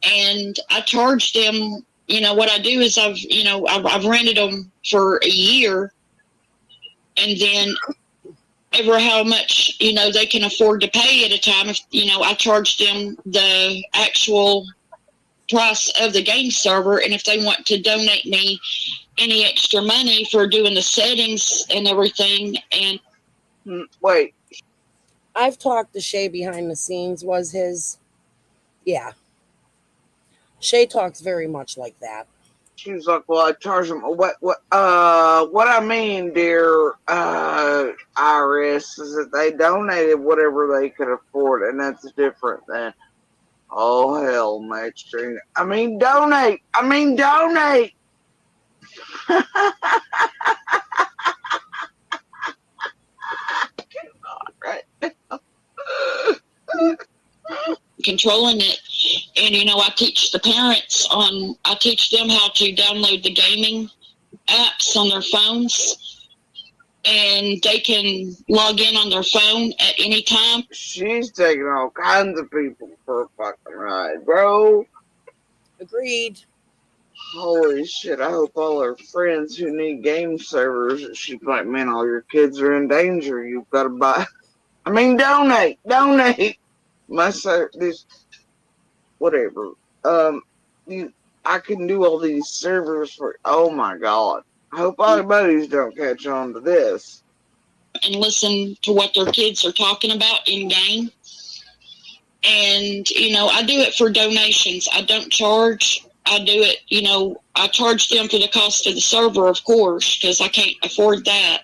and I charge them. You know, what I do is I've rented them for a year, and then ever how much, they can afford to pay at a time. If, I charge them the actual price of the game server, and if they want to donate me any extra money for doing the settings and everything. And wait, I've talked to Shay behind the scenes. Was his, yeah. Shay talks very much like that. She was like, "Well, I charge them." What I mean, dear Iris, is that they donated whatever they could afford, and that's different than, oh hell, Maxine. I mean, donate. Right. Controlling it. And, I teach the parents I teach them how to download the gaming apps on their phones, and they can log in on their phone at any time. She's taking all kinds of people for a fucking ride, bro. Agreed. Holy shit, I hope all her friends who need game servers, she's like, man, all your kids are in danger. You've got to buy. I mean, donate. My this, whatever. I can do all these servers for, oh my god. I hope all your buddies don't catch on to this. And listen to what their kids are talking about in game. And, I do it for donations. I don't charge. I do it, I charge them for the cost of the server, of course, because I can't afford that.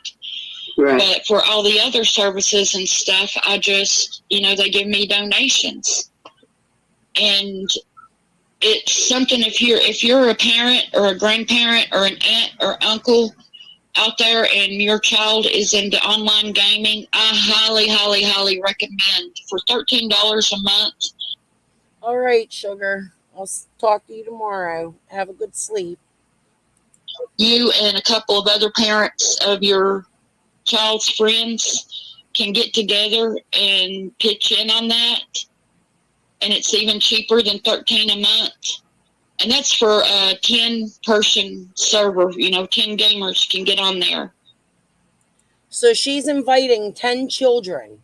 Right. But for all the other services and stuff, I just, they give me donations. And it's something, if you're a parent or a grandparent or an aunt or uncle out there and your child is into online gaming, I highly, highly, highly recommend for $13 a month. All right, sugar. I'll talk to you tomorrow. Have a good sleep. You and a couple of other parents of your child's friends can get together and pitch in on that. And it's even cheaper than $13 a month. And that's for a 10-person server. 10 gamers can get on there. So she's inviting 10 children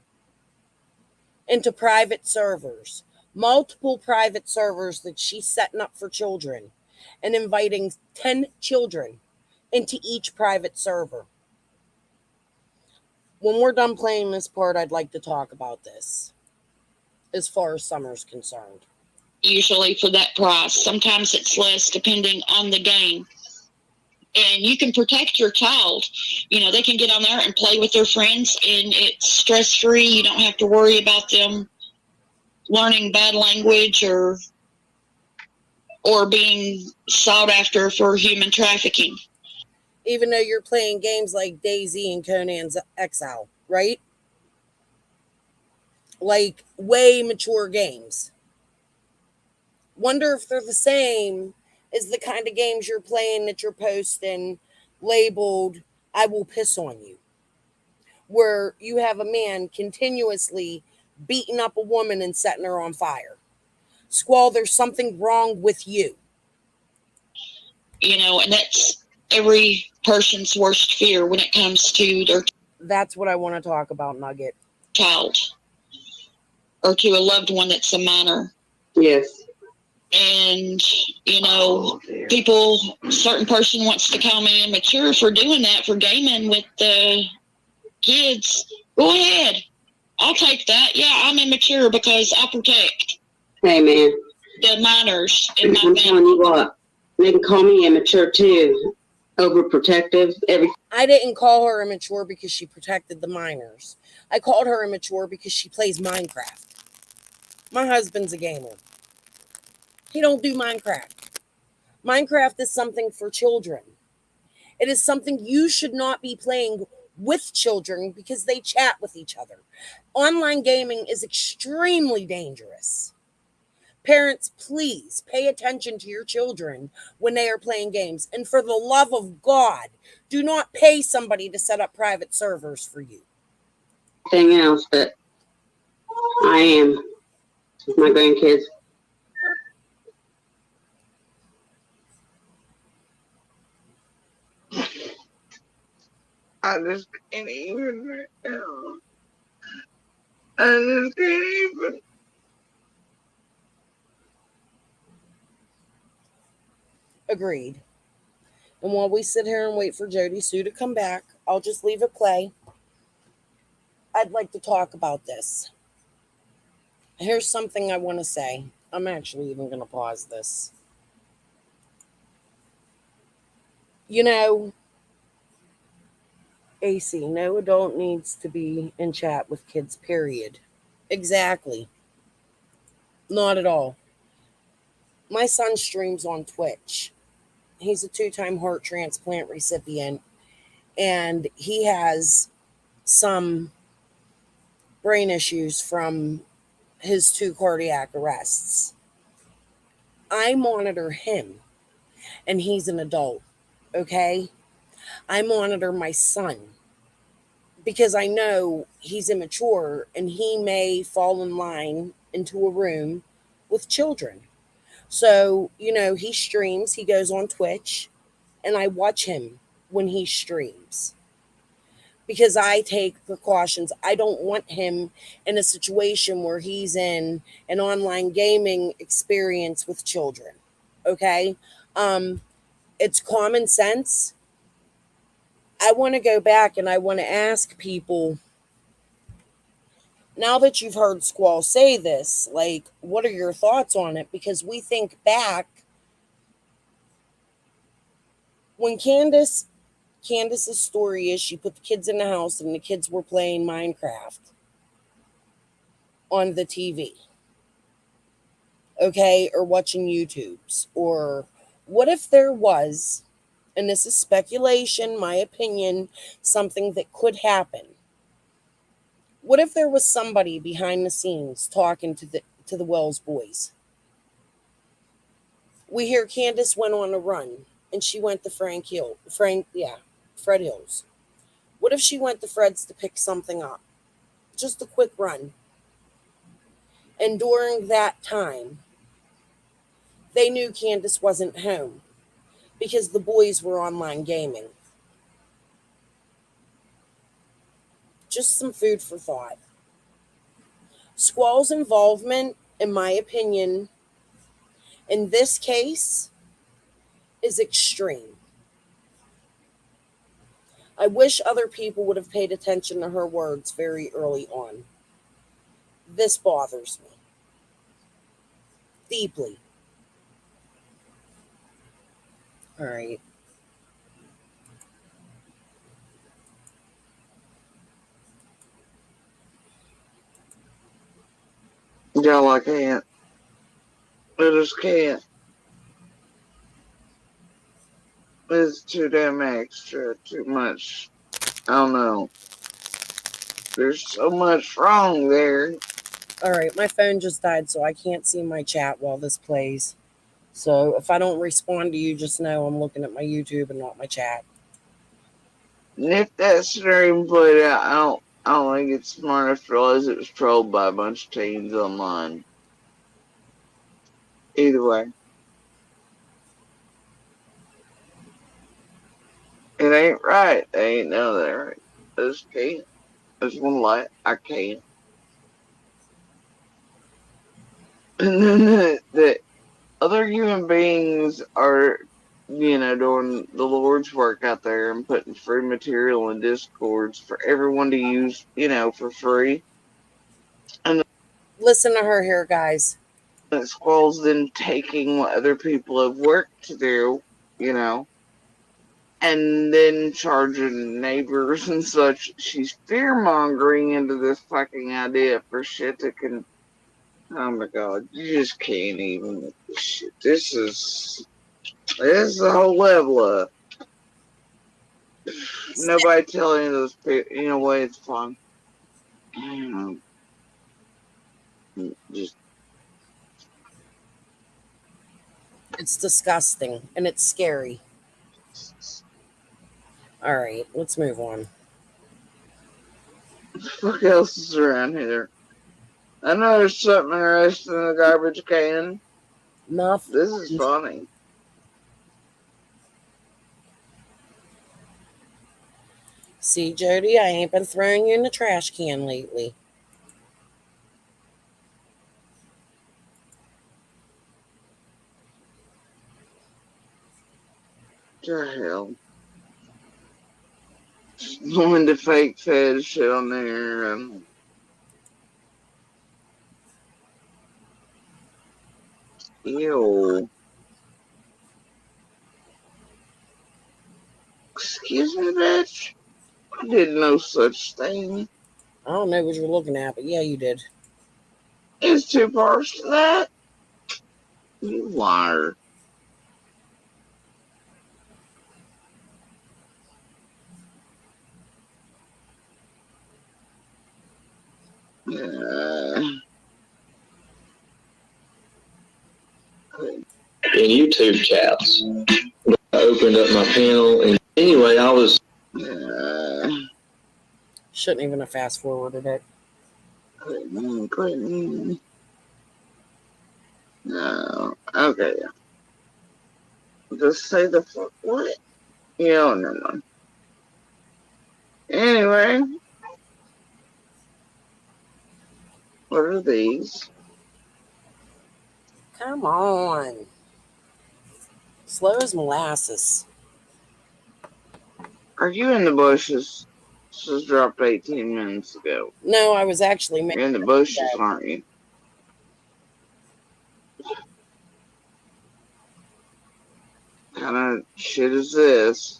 into private servers, multiple private servers that she's setting up for children, and inviting 10 children into each private server. When we're done playing this part, I'd like to talk about this as far as Summer's concerned. Usually for that price. Sometimes it's less depending on the game. And you can protect your child. They can get on there and play with their friends, and it's stress-free. You don't have to worry about them learning bad language or being sought after for human trafficking. Even though you're playing games like DayZ and Conan's Exile, right? Like way mature games. Wonder if they're the same as the kind of games you're playing that you're posting labeled, I will piss on you. Where you have a man continuously beating up a woman and setting her on fire. Squall, there's something wrong with you. And that's every person's worst fear when it comes to their... That's what I want to talk about, Nugget. Child. Or to a loved one that's a minor. Yes. And, certain person wants to call me immature for doing that, for gaming with the kids. Go ahead. I'll take that. Yeah, I'm immature because I protect. Hey, man. The minors in my I'm telling you what, they can call me immature too. Overprotective. I didn't call her immature because she protected the minors. I called her immature because she plays Minecraft. My husband's a gamer. He don't do Minecraft. Minecraft is something for children. It is something you should not be playing with children because they chat with each other. Online gaming is extremely dangerous. Parents, please pay attention to your children when they are playing games. And for the love of God, do not pay somebody to set up private servers for you. Thing else, but I am with my grandkids. I just can't even right now. I just can't even. Agreed. And while we sit here and wait for Jody Sue to come back, I'll just leave it play. I'd like to talk about this. Here's something I want to say. I'm actually even going to pause this. You know, AC, no adult needs to be in chat with kids, period. Exactly. Not at all. My son streams on Twitch. He's a 2-time heart transplant recipient, and he has some brain issues from his 2 cardiac arrests. I monitor him, and he's an adult, okay? I monitor my son because I know he's immature and he may fall in line into a room with children. So, he streams, he goes on Twitch, and I watch him when he streams because I take precautions. I don't want him in a situation where he's in an online gaming experience with children. Okay? It's common sense. I want to go back and I want to ask people, now that you've heard Squall say this, like, what are your thoughts on it? Because we think back when Candace's story is she put the kids in the house and the kids were playing Minecraft on the TV, okay, or watching YouTubes. Or what if there was, and this is speculation, my opinion, something that could happen. What if there was somebody behind the scenes talking to the Wells boys? We hear Candace went on a run and she went to Fred Hills. What if she went to Fred's to pick something up? Just a quick run. And during that time, they knew Candace wasn't home because the boys were online gaming. Just some food for thought. Squall's involvement, in my opinion, in this case, is extreme. I wish other people would have paid attention to her words very early on. This bothers me deeply. All right. Y'all, I can't. I just can't. It's too damn extra, too much. I don't know. There's so much wrong there. All right, my phone just died, so I can't see my chat while this plays. So if I don't respond to you, just know I'm looking at my YouTube and not my chat. And if that scenario played out, I don't think it's smart enough to realize it was trolled by a bunch of teens online. Either way. It ain't right. They ain't none of that right. I just can't. I just want to lie. I can't. And then the other human beings are, doing the Lord's work out there and putting free material in Discords for everyone to use, for free. And listen to her here, guys. Squall's then taking what other people have worked to do, and then charging neighbors and such. She's fear-mongering into this fucking idea for shit that can... Oh my god, you just can't even with this shit. This is the whole level of... Nobody tell any of those people, you know what, it's fun. Just... It's disgusting and it's scary. All right, let's move on. What the fuck else is around here? I know there's something interesting in the garbage can. Nothing. This is funny. See, Jody, I ain't been throwing you in the trash can lately. The hell? Doing the fake fed shit on there. Ew. Excuse me, bitch? I did no such thing. I don't know what you're looking at, but yeah, you did. It's 2 parts to that. You liar. In YouTube chats. I opened up my panel, and anyway, I was. Shouldn't even have fast forwarded it. No. Okay. Just say the fuck what? Yeah, never mind. Anyway. What are these? Come on. Slow as molasses. Are you in the bushes? This was dropped 18 minutes ago. No, I was actually You're in the bushes, aren't you? What kind of shit is this?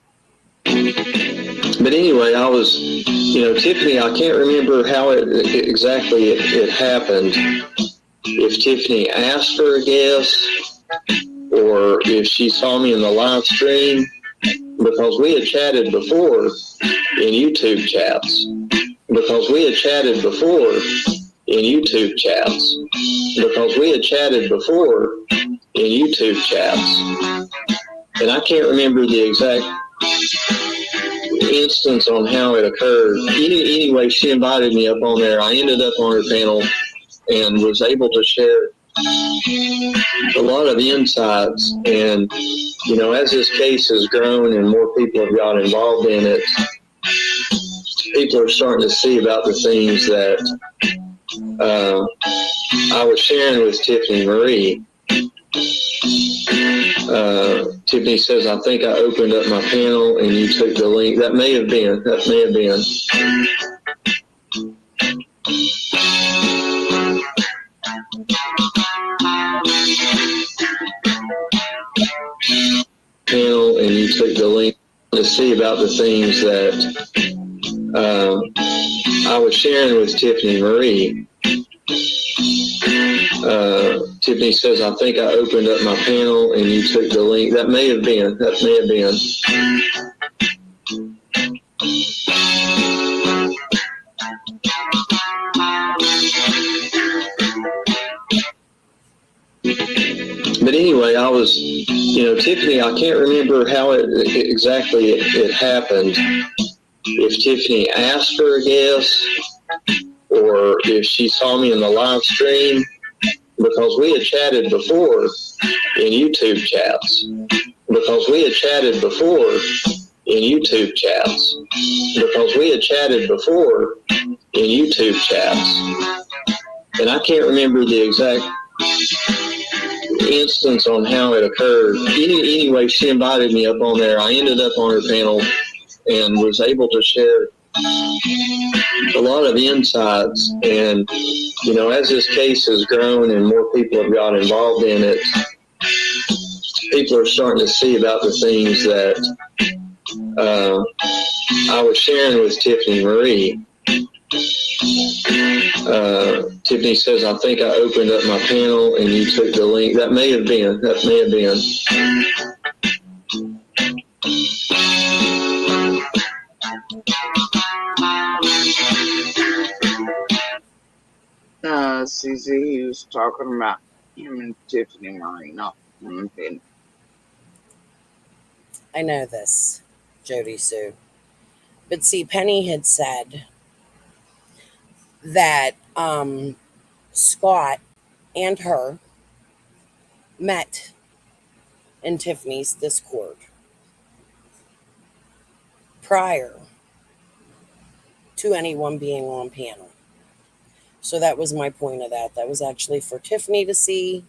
But anyway, I was, Tiffany, I can't remember how it happened. If Tiffany asked for a guess, or if she saw me in the live stream, because we had chatted before in YouTube chats. Because we had chatted before in YouTube chats. Because we had chatted before in YouTube chats. And I can't remember the exact instance on how it occurred. Anyway, she invited me up on there. I ended up on her panel and was able to share a lot of insights. And, as this case has grown and more people have got involved in it, people are starting to see about the things that I was sharing with Tiffany Marie. Tiffany says, I think I opened up my panel and you took the link. That may have been. Panel and you took the link to see about the things that I was sharing with Tiffany Marie. Tiffany says, I think I opened up my panel and you took the link. That may have been. But anyway, I was, Tiffany, I can't remember how it happened. If Tiffany asked for a guess, or if she saw me in the live stream, because we had chatted before in YouTube chats. Because we had chatted before in YouTube chats. Because we had chatted before in YouTube chats. And I can't remember the exact instance on how it occurred. Anyway, she invited me up on there. I ended up on her panel and was able to share a lot of insights. And, as this case has grown and more people have got involved in it, people are starting to see about the things that I was sharing with Tiffany Marie. Tiffany says, I think I opened up my panel and you took the link. That may have been. CZ, he was talking about him and Tiffany Marie, not him and Penny. I know this, Jody Sue. But see, Penny had said that Scott and her met in Tiffany's Discord prior to anyone being on panel. So that was my point of that. That was actually for Tiffany to see.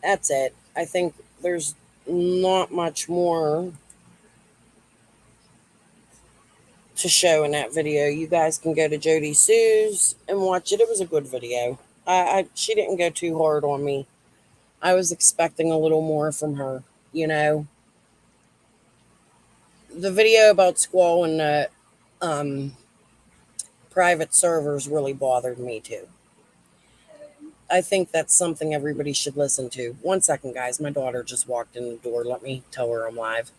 That's it. I think there's not much more to show in that video. You guys can go to Jody Sue's and watch it. It was a good video. She didn't go too hard on me. I was expecting a little more from her, you know. The video about Squall and the private servers really bothered me too. I think that's something everybody should listen to. 1 second, guys. My daughter just walked in the door. Let me tell her I'm live.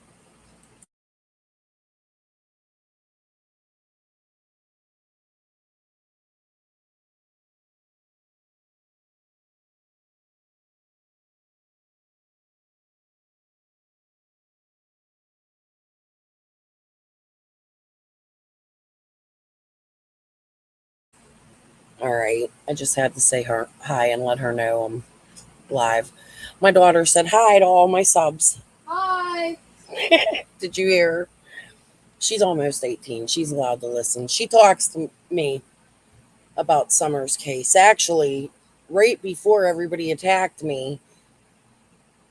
All right. I just had to say her hi and let her know I'm live. My daughter said hi to all my subs. Hi. Did you hear her? She's almost 18. She's allowed to listen. She talks to me about Summer's case. Actually, right before everybody attacked me,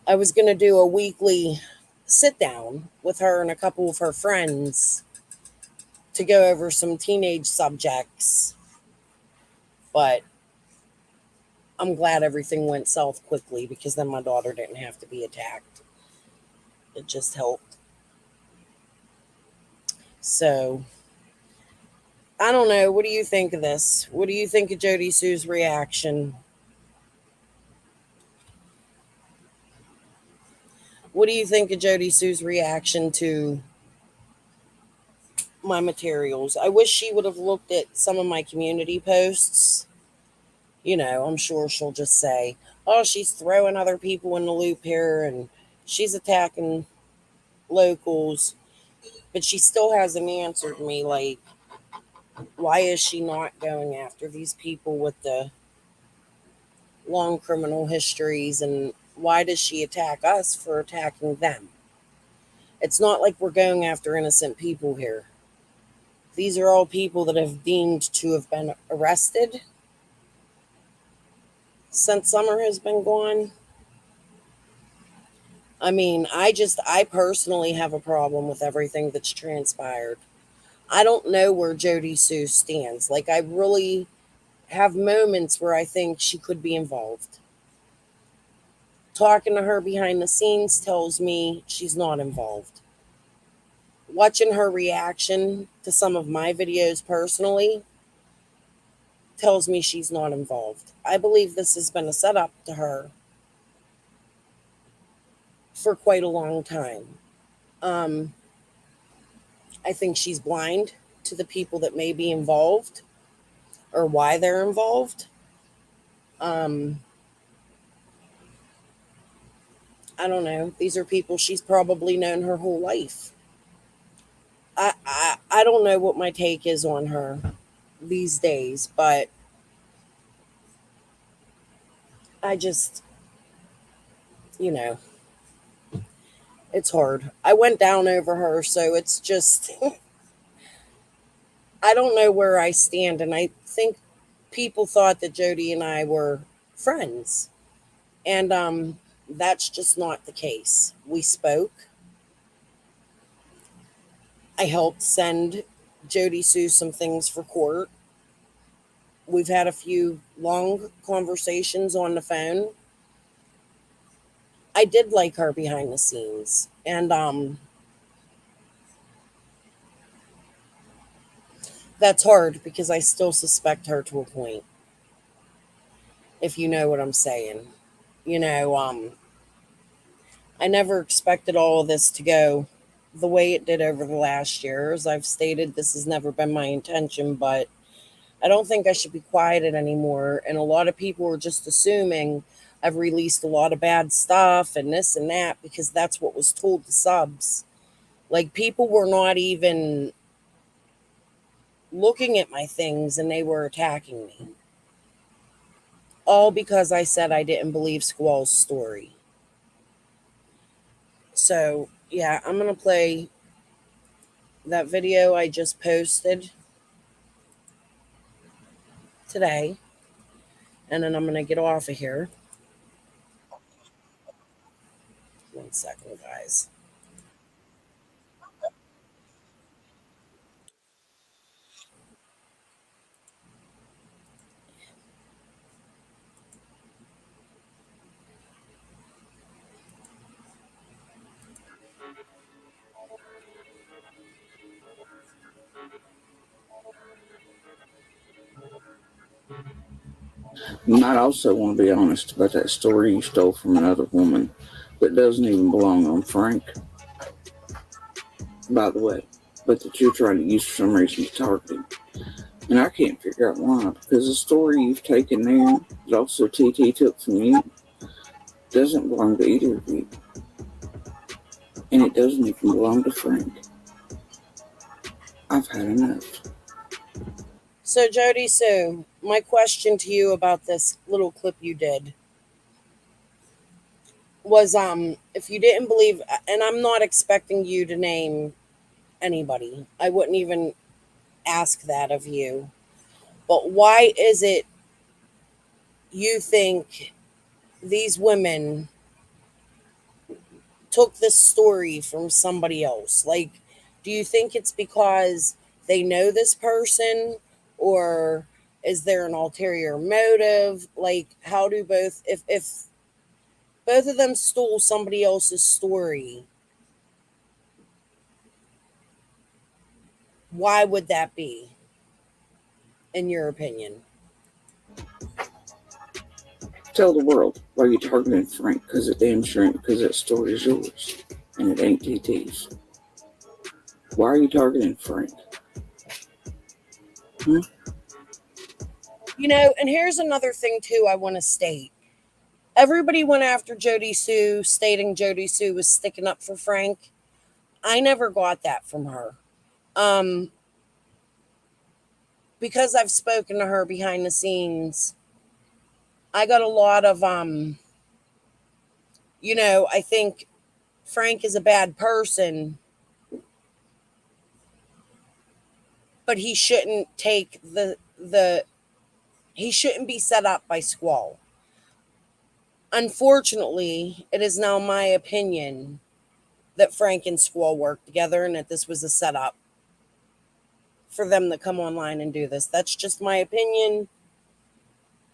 I was going to do a weekly sit down with her and a couple of her friends to go over some teenage subjects. But I'm glad everything went south quickly because then my daughter didn't have to be attacked. It just helped. So, I don't know. What do you think of this? What do you think of Jody Sue's reaction? What do you think of Jody Sue's reaction to my materials? I wish she would have looked at some of my community posts. You know, I'm sure she'll just say, oh, she's throwing other people in the loop here and she's attacking locals. But she still hasn't answered me, like, why is she not going after these people with the long criminal histories, and why does she attack us for attacking them? It's not like we're going after innocent people here. These are all people that have deemed to have been arrested since Summer has been gone. I mean, I personally have a problem with everything that's transpired. I don't know where Jody Sue stands. Like, I really have moments where I think she could be involved. Talking to her behind the scenes tells me she's not involved. Watching her reaction to some of my videos personally tells me she's not involved. I believe this has been a setup to her for quite a long time. I think she's blind to the people that may be involved or why they're involved. I don't know. These are people she's probably known her whole life. I don't know what my take is on her these days, but I just, you know, it's hard. I went down over her, so it's just, I don't know where I stand, and I think people thought that Jody and I were friends, and that's just not the case. We spoke. I helped send Jody Sue some things for court. We've had a few long conversations on the phone. I did like her behind the scenes, and that's hard because I still suspect her to a point, if you know what I'm saying. You know, I never expected all of this to go the way it did over the last year. As I've stated, this has never been my intention, but I don't think I should be quieted anymore. And a lot of people are just assuming I've released a lot of bad stuff and this and that because that's what was told to subs. Like, people were not even looking at my things and they were attacking me. All because I said I didn't believe Squall's story. So, yeah, I'm going to play that video I just posted today, and then I'm going to get off of here. 1 second, guys. You might also want to be honest about that story you stole from another woman that doesn't even belong on Frank, by the way, but that you're trying to use for some reason to target him. And I can't figure out why, because the story you've taken there, that also TT took from you, doesn't belong to either of you. And it doesn't even belong to Frank. I've had enough. So, Jody Sue, my question to you about this little clip you did was if you didn't believe, and I'm not expecting you to name anybody, I wouldn't even ask that of you, but why is it you think these women took this story from somebody else? Like, do you think it's because they know this person, or is there an ulterior motive? Like, how do both, if both of them stole somebody else's story, why would that be, in your opinion? Tell the world why you're targeting Frank, because it damn sure ain't because that story is yours, and it ain't TT's. Why are you targeting Frank? You know, and here's another thing too I want to state. Everybody went after Jody Sue, stating Jody Sue was sticking up for Frank. I never got that from her. Because I've spoken to her behind the scenes, I got a lot of I think Frank is a bad person, but he shouldn't take he shouldn't be set up by Squall. Unfortunately, it is now my opinion that Frank and Squall worked together and that this was a setup for them to come online and do this. That's just my opinion.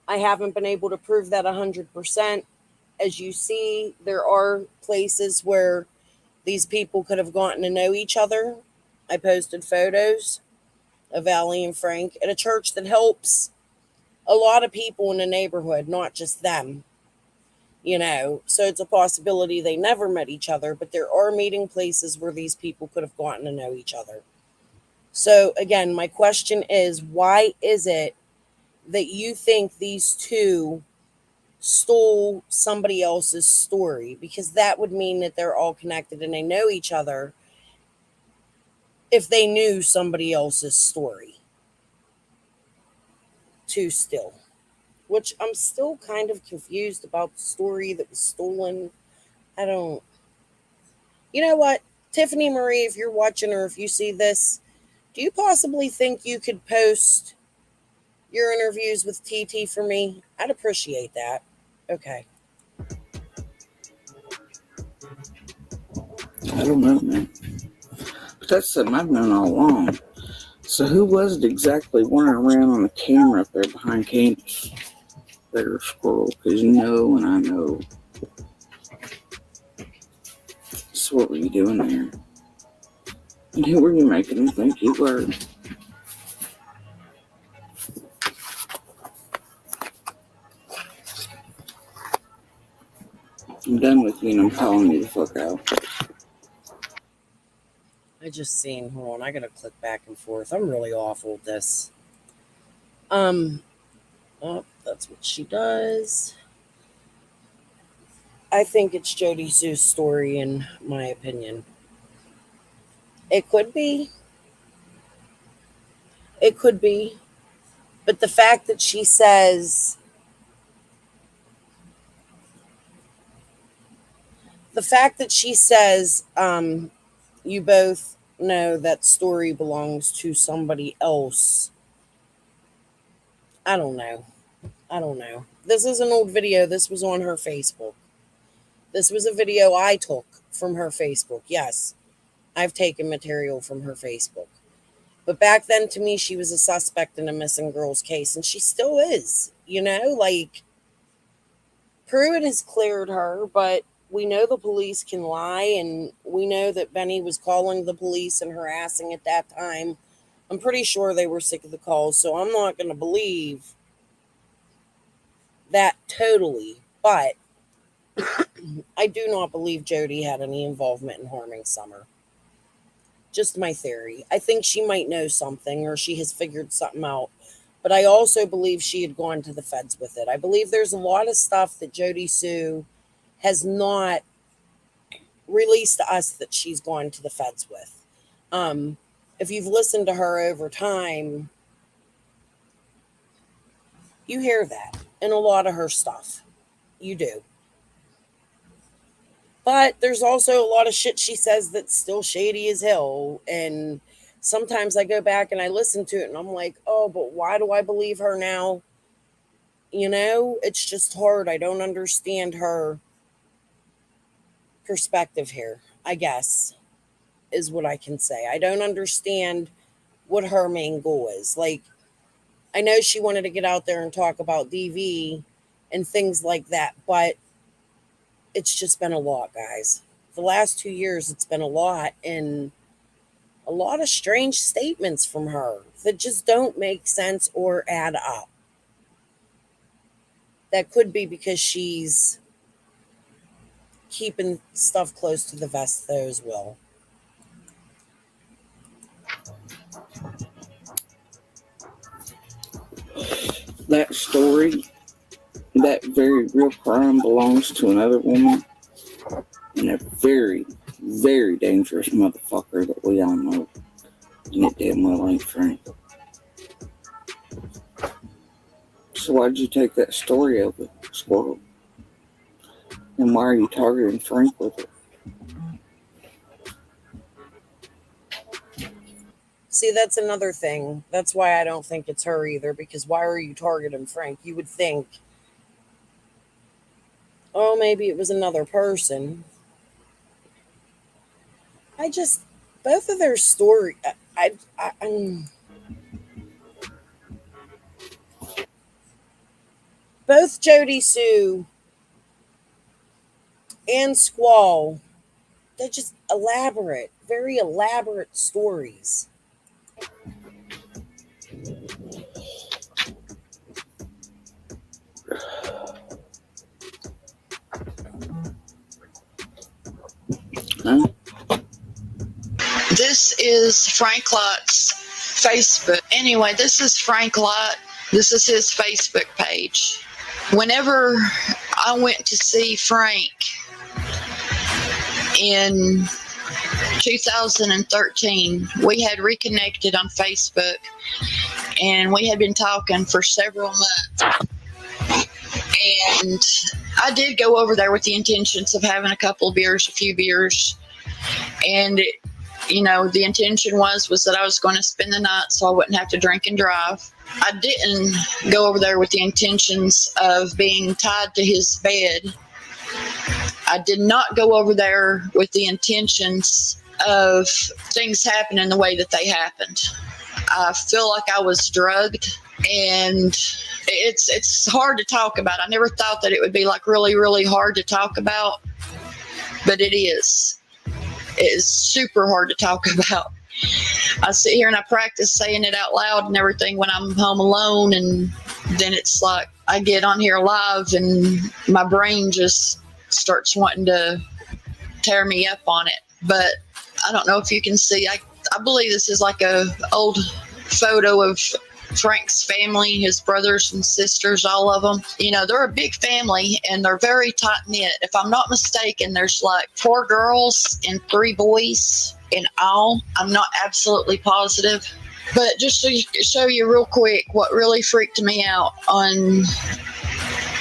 I haven't been able to prove that 100%. As you see, there are places where these people could have gotten to know each other. I posted photos of Allie and Frank at a church that helps a lot of people in the neighborhood, not just them. So it's a possibility they never met each other, but there are meeting places where these people could have gotten to know each other. So again, my question is, why is it that you think these two stole somebody else's story? Because that would mean that they're all connected and they know each other if they knew somebody else's story to steal. Which I'm still kind of confused about the story that was stolen. You know what? Tiffany Marie, if you're watching or if you see this, do you possibly think you could post your interviews with TT for me? I'd appreciate that. Okay. I don't know, man. But that's something I've known all along. So who was it exactly running around on the camera up there behind Candace? There, Squirrel, because you know and I know. So what were you doing there? And who were you making them think you were? I'm done with you and I'm calling you the fuck out. I just seen, hold on, I gotta click back and forth. I'm really awful at this. That's what she does. I think it's Jody Sue's story, in my opinion. It could be. It could be. But the fact that she says, you both no, that story belongs to somebody else. I don't know. This is an old video. This was on her Facebook. This was a video I took from her Facebook. Yes, I've taken material from her Facebook. But back then, to me, she was a suspect in a missing girls case, and she still is. Like, Pruitt has cleared her, but we know the police can lie, and we know that Benny was calling the police and harassing at that time. I'm pretty sure they were sick of the calls, so I'm not going to believe that totally. But I do not believe Jody had any involvement in harming Summer. Just my theory. I think she might know something, or she has figured something out. But I also believe she had gone to the feds with it. I believe there's a lot of stuff that Jody Sue has not released to us that she's gone to the feds with. If you've listened to her over time, you hear that in a lot of her stuff. You do. But there's also a lot of shit she says that's still shady as hell. And sometimes I go back and I listen to it and I'm like, oh, but why do I believe her now? It's just hard. I don't understand her perspective here, I guess, is what I can say. I don't understand what her main goal is. Like, I know she wanted to get out there and talk about DV and things like that, but it's just been a lot, guys. The last 2 years, it's been a lot, and a lot of strange statements from her that just don't make sense or add up. That could be because she's keeping stuff close to the vest, though, as well. That story, that very real crime belongs to another woman, and a very, very dangerous motherfucker that we all know. And it damn well ain't Frank. So why'd you take that story of it, Squall? And why are you targeting Frank with it? See, that's another thing. That's why I don't think it's her either, because why are you targeting Frank? You would think, oh, maybe it was another person. Both of their story, both Jody Sue and Squall, they're just elaborate, very elaborate stories. Huh? This is Frank Lott's Facebook. Anyway, this is Frank Lott. This is his Facebook page. Whenever I went to see Frank in 2013, we had reconnected on Facebook, and we had been talking for several months. And I did go over there with the intentions of having a few beers. And, the intention was that I was going to spend the night so I wouldn't have to drink and drive. I didn't go over there with the intentions of being tied to his bed. I did not go over there with the intentions of things happening the way that they happened. I feel like I was drugged, and it's hard to talk about. I never thought that it would be like really, really hard to talk about, but it is. It is super hard to talk about. I sit here and I practice saying it out loud and everything when I'm home alone, and then it's like I get on here live and my brain just starts wanting to tear me up on it. But I don't know if you can see. I believe this is like a old photo of Frank's family, his brothers and sisters, all of them. They're a big family and they're very tight knit. If I'm not mistaken, there's like 4 girls and 3 boys in all. I'm not absolutely positive. But just to show you real quick what really freaked me out on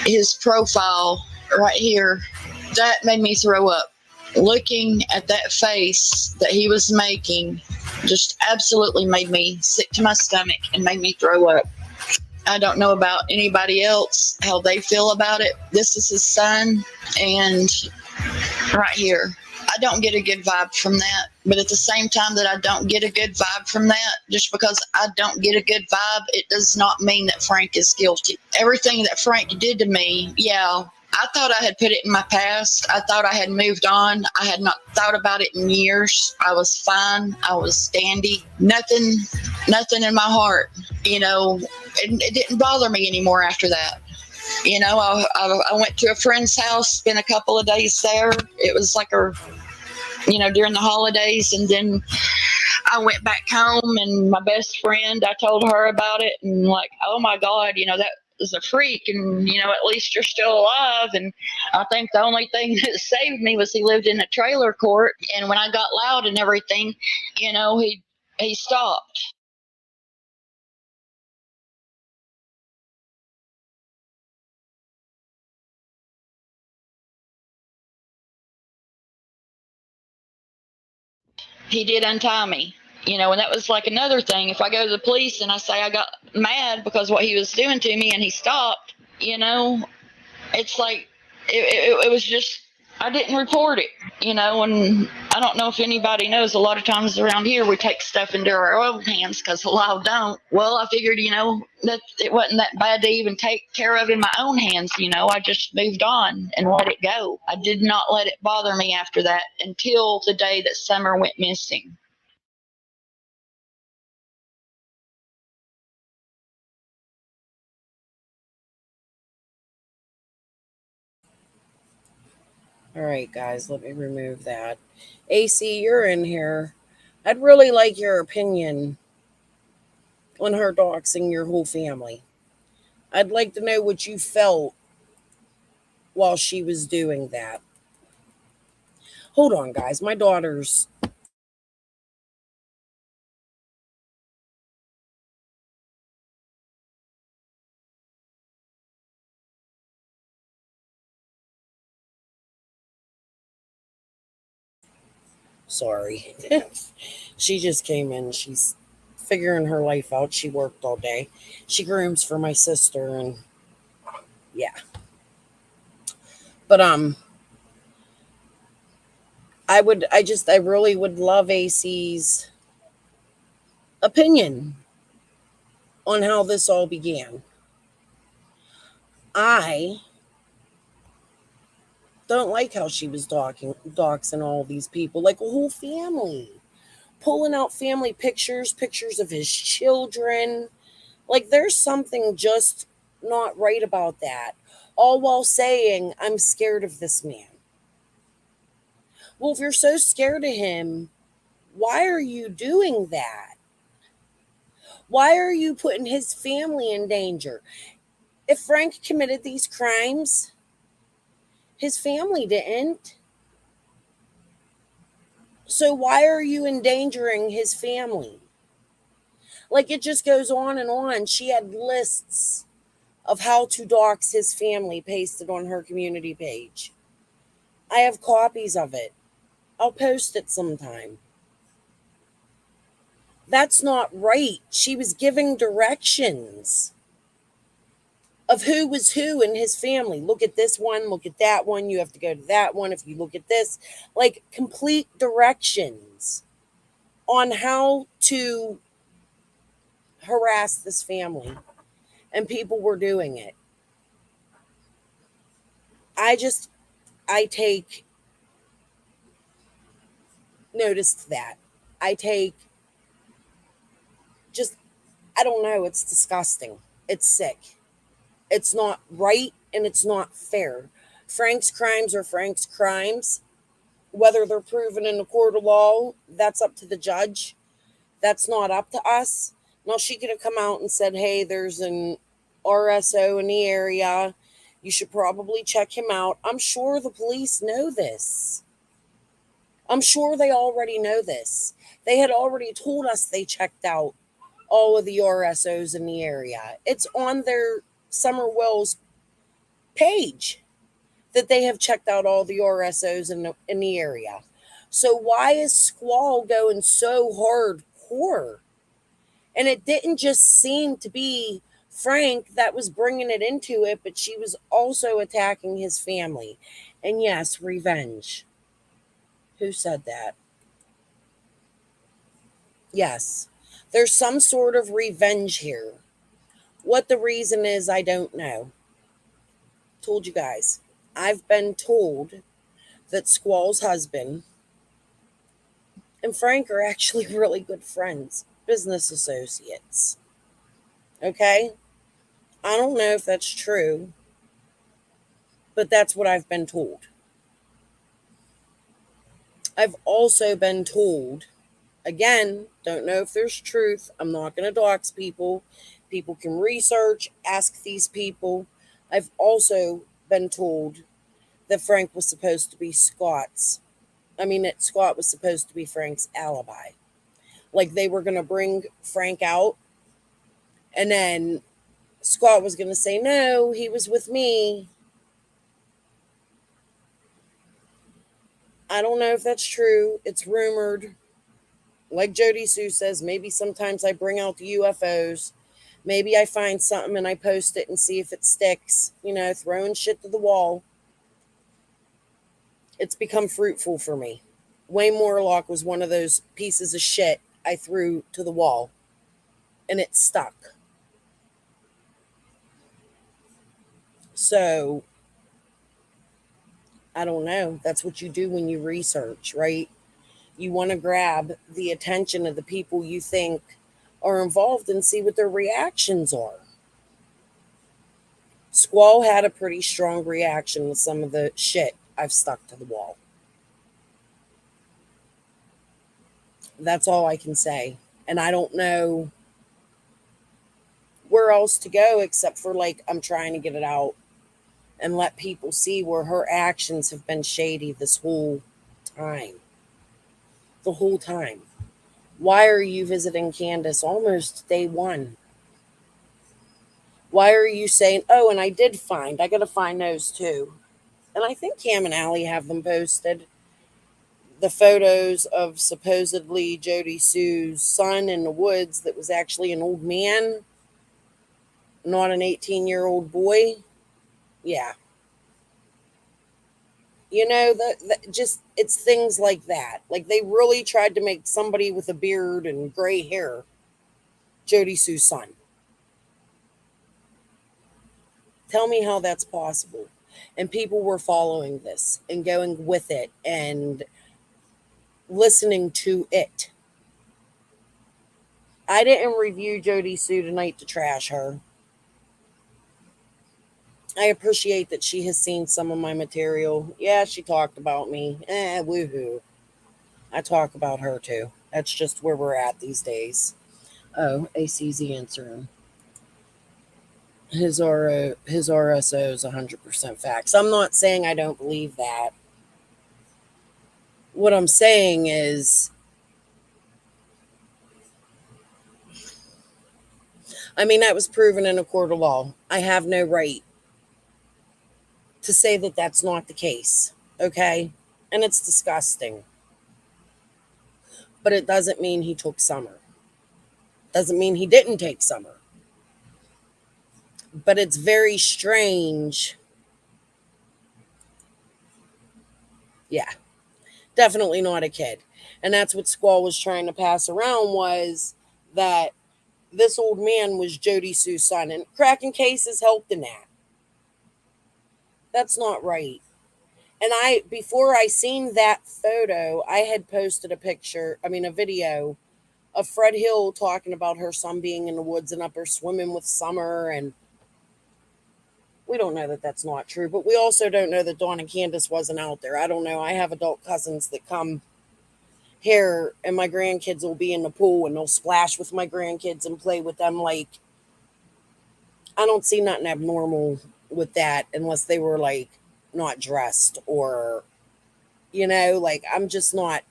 his profile right here, that made me throw up. looking at that face that he was making just absolutely made me sick to my stomach and made me throw up. I don't know about anybody else, how they feel about it. This is his son, and right here, I don't get a good vibe from that. But at the same time that I don't get a good vibe from that, just because I don't get a good vibe, it does not mean that Frank is guilty. Everything that Frank did to me, yeah, I thought I had put it in my past. I thought I had moved on. I had not thought about it in years. I was fine. I was dandy. Nothing in my heart. It didn't bother me anymore after that. I went to a friend's house, spent a couple of days there. It was like during the holidays, and then I went back home, and my best friend, I told her about it, and like, oh my God, that was a freak, and at least you're still alive. And I think the only thing that saved me was he lived in a trailer court, and when I got loud and everything, he stopped. He did untie me, and that was like another thing. If I go to the police and I say I got mad because what he was doing to me and he stopped, it's like it was just, I didn't report it, and I don't know if anybody knows, a lot of times around here we take stuff into our own hands because a lot don't. Well, I figured, that it wasn't that bad to even take care of in my own hands. I just moved on and let it go. I did not let it bother me after that until the day that Summer went missing. All right, guys, let me remove that. AC, you're in here. I'd really like your opinion on her doxing your whole family. I'd like to know what you felt while she was doing that. Hold on, guys. My daughter's... Sorry. She just came in. She's figuring her life out. She worked all day. She grooms for my sister, and yeah. But I really would love AC's opinion on how this all began. I don't like how she was doxing all these people, like a whole family, pulling out family pictures of his children. Like, there's something just not right about that. All while saying, I'm scared of this man. Well, if you're so scared of him, why are you doing that? Why are you putting his family in danger? If Frank committed these crimes, his family didn't. So why are you endangering his family? Like, it just goes on and on. She had lists of how to dox his family pasted on her community page. I have copies of it. I'll post it sometime. That's not right. She was giving directions of who was who in his family. Look at this one, look at that one. You have to go to that one if you look at this. Like, complete directions on how to harass this family. And people were doing it. I take notice to that. I don't know. It's disgusting. It's sick. It's not right, and it's not fair. Frank's crimes are Frank's crimes. Whether they're proven in a court of law, that's up to the judge. That's not up to us. Now, she could have come out and said, hey, there's an RSO in the area. You should probably check him out. I'm sure the police know this. I'm sure they already know this. They had already told us they checked out all of the RSOs in the area. It's on their Summer Wells page. that they have checked out all the RSOs in the area. So why is Squall going so hardcore? And it didn't just seem to be Frank that was bringing it into it, but she was also attacking his family. And yes, revenge. Who said that? Yes, there's some sort of revenge here. What the reason is, I don't know. Told you guys. I've been told that Squall's husband and Frank are actually really good friends, business associates. Okay? I don't know if that's true, but that's what I've been told. I've also been told, again, don't know if there's truth. I'm not going to dox people. People can research, ask these people. I've also been told that Frank was supposed to be that Scott was supposed to be Frank's alibi. Like they were going to bring Frank out, and then Scott was going to say, no, he was with me. I don't know if that's true. It's rumored. Like Jody Sue says, maybe sometimes I bring out the UFOs. Maybe I find something and I post it and see if it sticks. Throwing shit to the wall. It's become fruitful for me. Wayne Morlock was one of those pieces of shit I threw to the wall. And it stuck. So, I don't know. That's what you do when you research, right? You want to grab the attention of the people you think are involved and see what their reactions are. Squall had a pretty strong reaction with some of the shit I've stuck to the wall. That's all I can say. And I don't know where else to go except for I'm trying to get it out and let people see where her actions have been shady this whole time. The whole time. Why are you visiting Candace almost day one? Why are you saying, oh, and I got to find those too. And I think Cam and Allie have them posted. The photos of supposedly Jody Sue's son in the woods that was actually an old man, not an 18-year-old boy. Yeah. It's things like that. Like they really tried to make somebody with a beard and gray hair Jody Sue's son. Tell me how that's possible. And people were following this and going with it and listening to it. I didn't review Jody Sue tonight to trash her. I appreciate that she has seen some of my material. Yeah, she talked about me. Woohoo. I talk about her too. That's just where we're at these days. Oh, AC's answering. His RSO is 100% facts. I'm not saying I don't believe that. What I'm saying is, that was proven in a court of law. I have no right to say that that's not the case. Okay? And it's disgusting. But it doesn't mean he took Summer. Doesn't mean he didn't take Summer. But it's very strange. Yeah. Definitely not a kid. And that's what Squall was trying to pass around, was that this old man was Jody Sue's son. And cracking cases helped in that. That's not right. And before I seen that photo, I had posted a video of Fred Hill talking about her son being in the woods and up there swimming with Summer. And we don't know that that's not true. But we also don't know that Dawn and Candace wasn't out there. I don't know. I have adult cousins that come here and my grandkids will be in the pool and they'll splash with my grandkids and play with them. I don't see nothing abnormal with that unless they were not dressed or, I'm just not.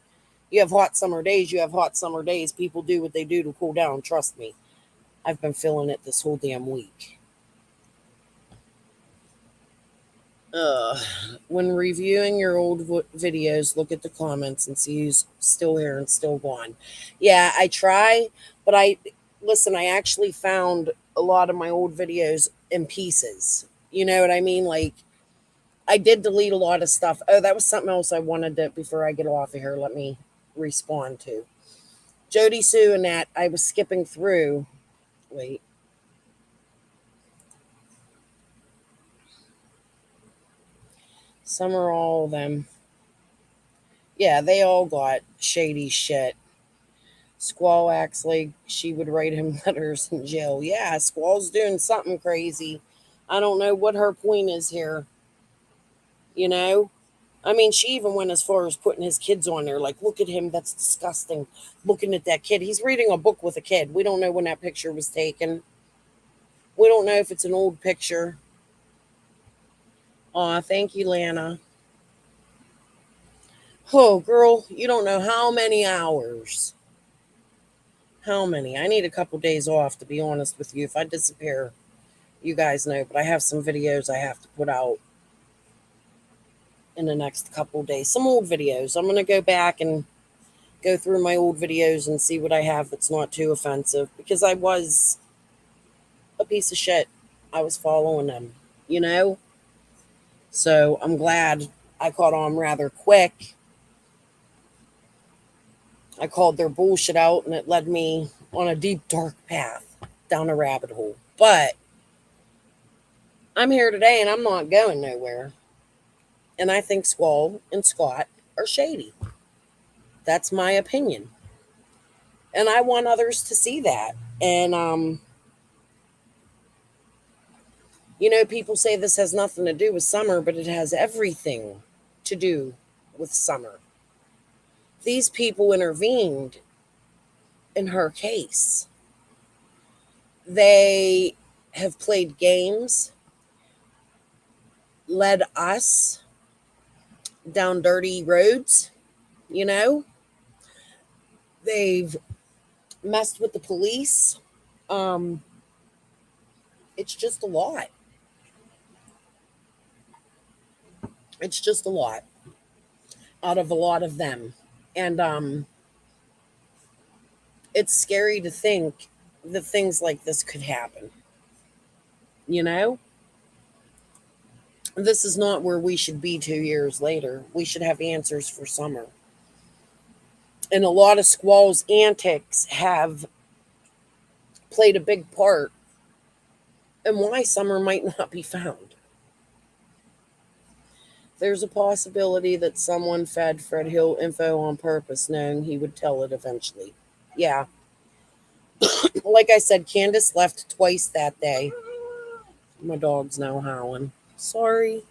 You have hot summer days. People do what they do to cool down. Trust me. I've been feeling it this whole damn week. When reviewing your old videos, look at the comments and see who's still here and still gone. Yeah, I try, but listen, I actually found a lot of my old videos in pieces. You know what I mean? Like, I did delete a lot of stuff. Oh, that was something else I wanted to, before I get off of here, let me respond to. Jody Sue and that, I was skipping through. Wait. Some or all of them. Yeah, they all got shady shit. Squall acts like she would write him letters in jail. Yeah, Squall's doing something crazy. I don't know what her point is here. You know? I mean, she even went as far as putting his kids on there. Like, look at him. That's disgusting. Looking at that kid. He's reading a book with a kid. We don't know when that picture was taken. We don't know if it's an old picture. Aw, thank you, Lana. Oh, girl, you don't know how many hours. How many? I need a couple days off, to be honest with you. If I disappear, you guys know. But I have some videos I have to put out in the next couple days. Some old videos. I'm going to go back and go through my old videos and see what I have that's not too offensive. Because I was a piece of shit. I was following them, you know? So I'm glad I caught on rather quick. I called their bullshit out, and it led me on a deep, dark path down a rabbit hole. But I'm here today, and I'm not going nowhere. And I think Squall and Scott are shady. That's my opinion. And I want others to see that. And, you know, people say this has nothing to do with Summer, but it has everything to do with Summer. These people intervened in her case. They have played games, led us down dirty roads, you know. They've messed with the police. It's just a lot. It's just a lot out of a lot of them. And it's scary to think that things like this could happen. You know? This is not where we should be 2 years later. We should have answers for Summer. And a lot of Squall's antics have played a big part in why Summer might not be found. There's a possibility that someone fed Fred Hill info on purpose, knowing he would tell it eventually. Yeah. Like I said, Candace left twice that day. My dog's now howling. Sorry.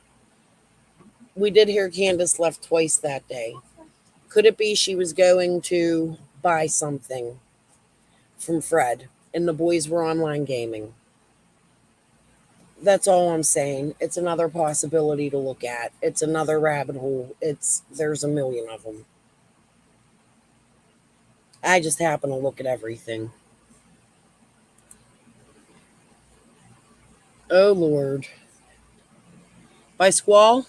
We did hear Candace left twice that day. Could it be she was going to buy something from Fred and the boys were online gaming? That's all I'm saying. It's another possibility to look at. It's another rabbit hole. There's a million of them. I just happen to look at everything. Oh, Lord. By Squall?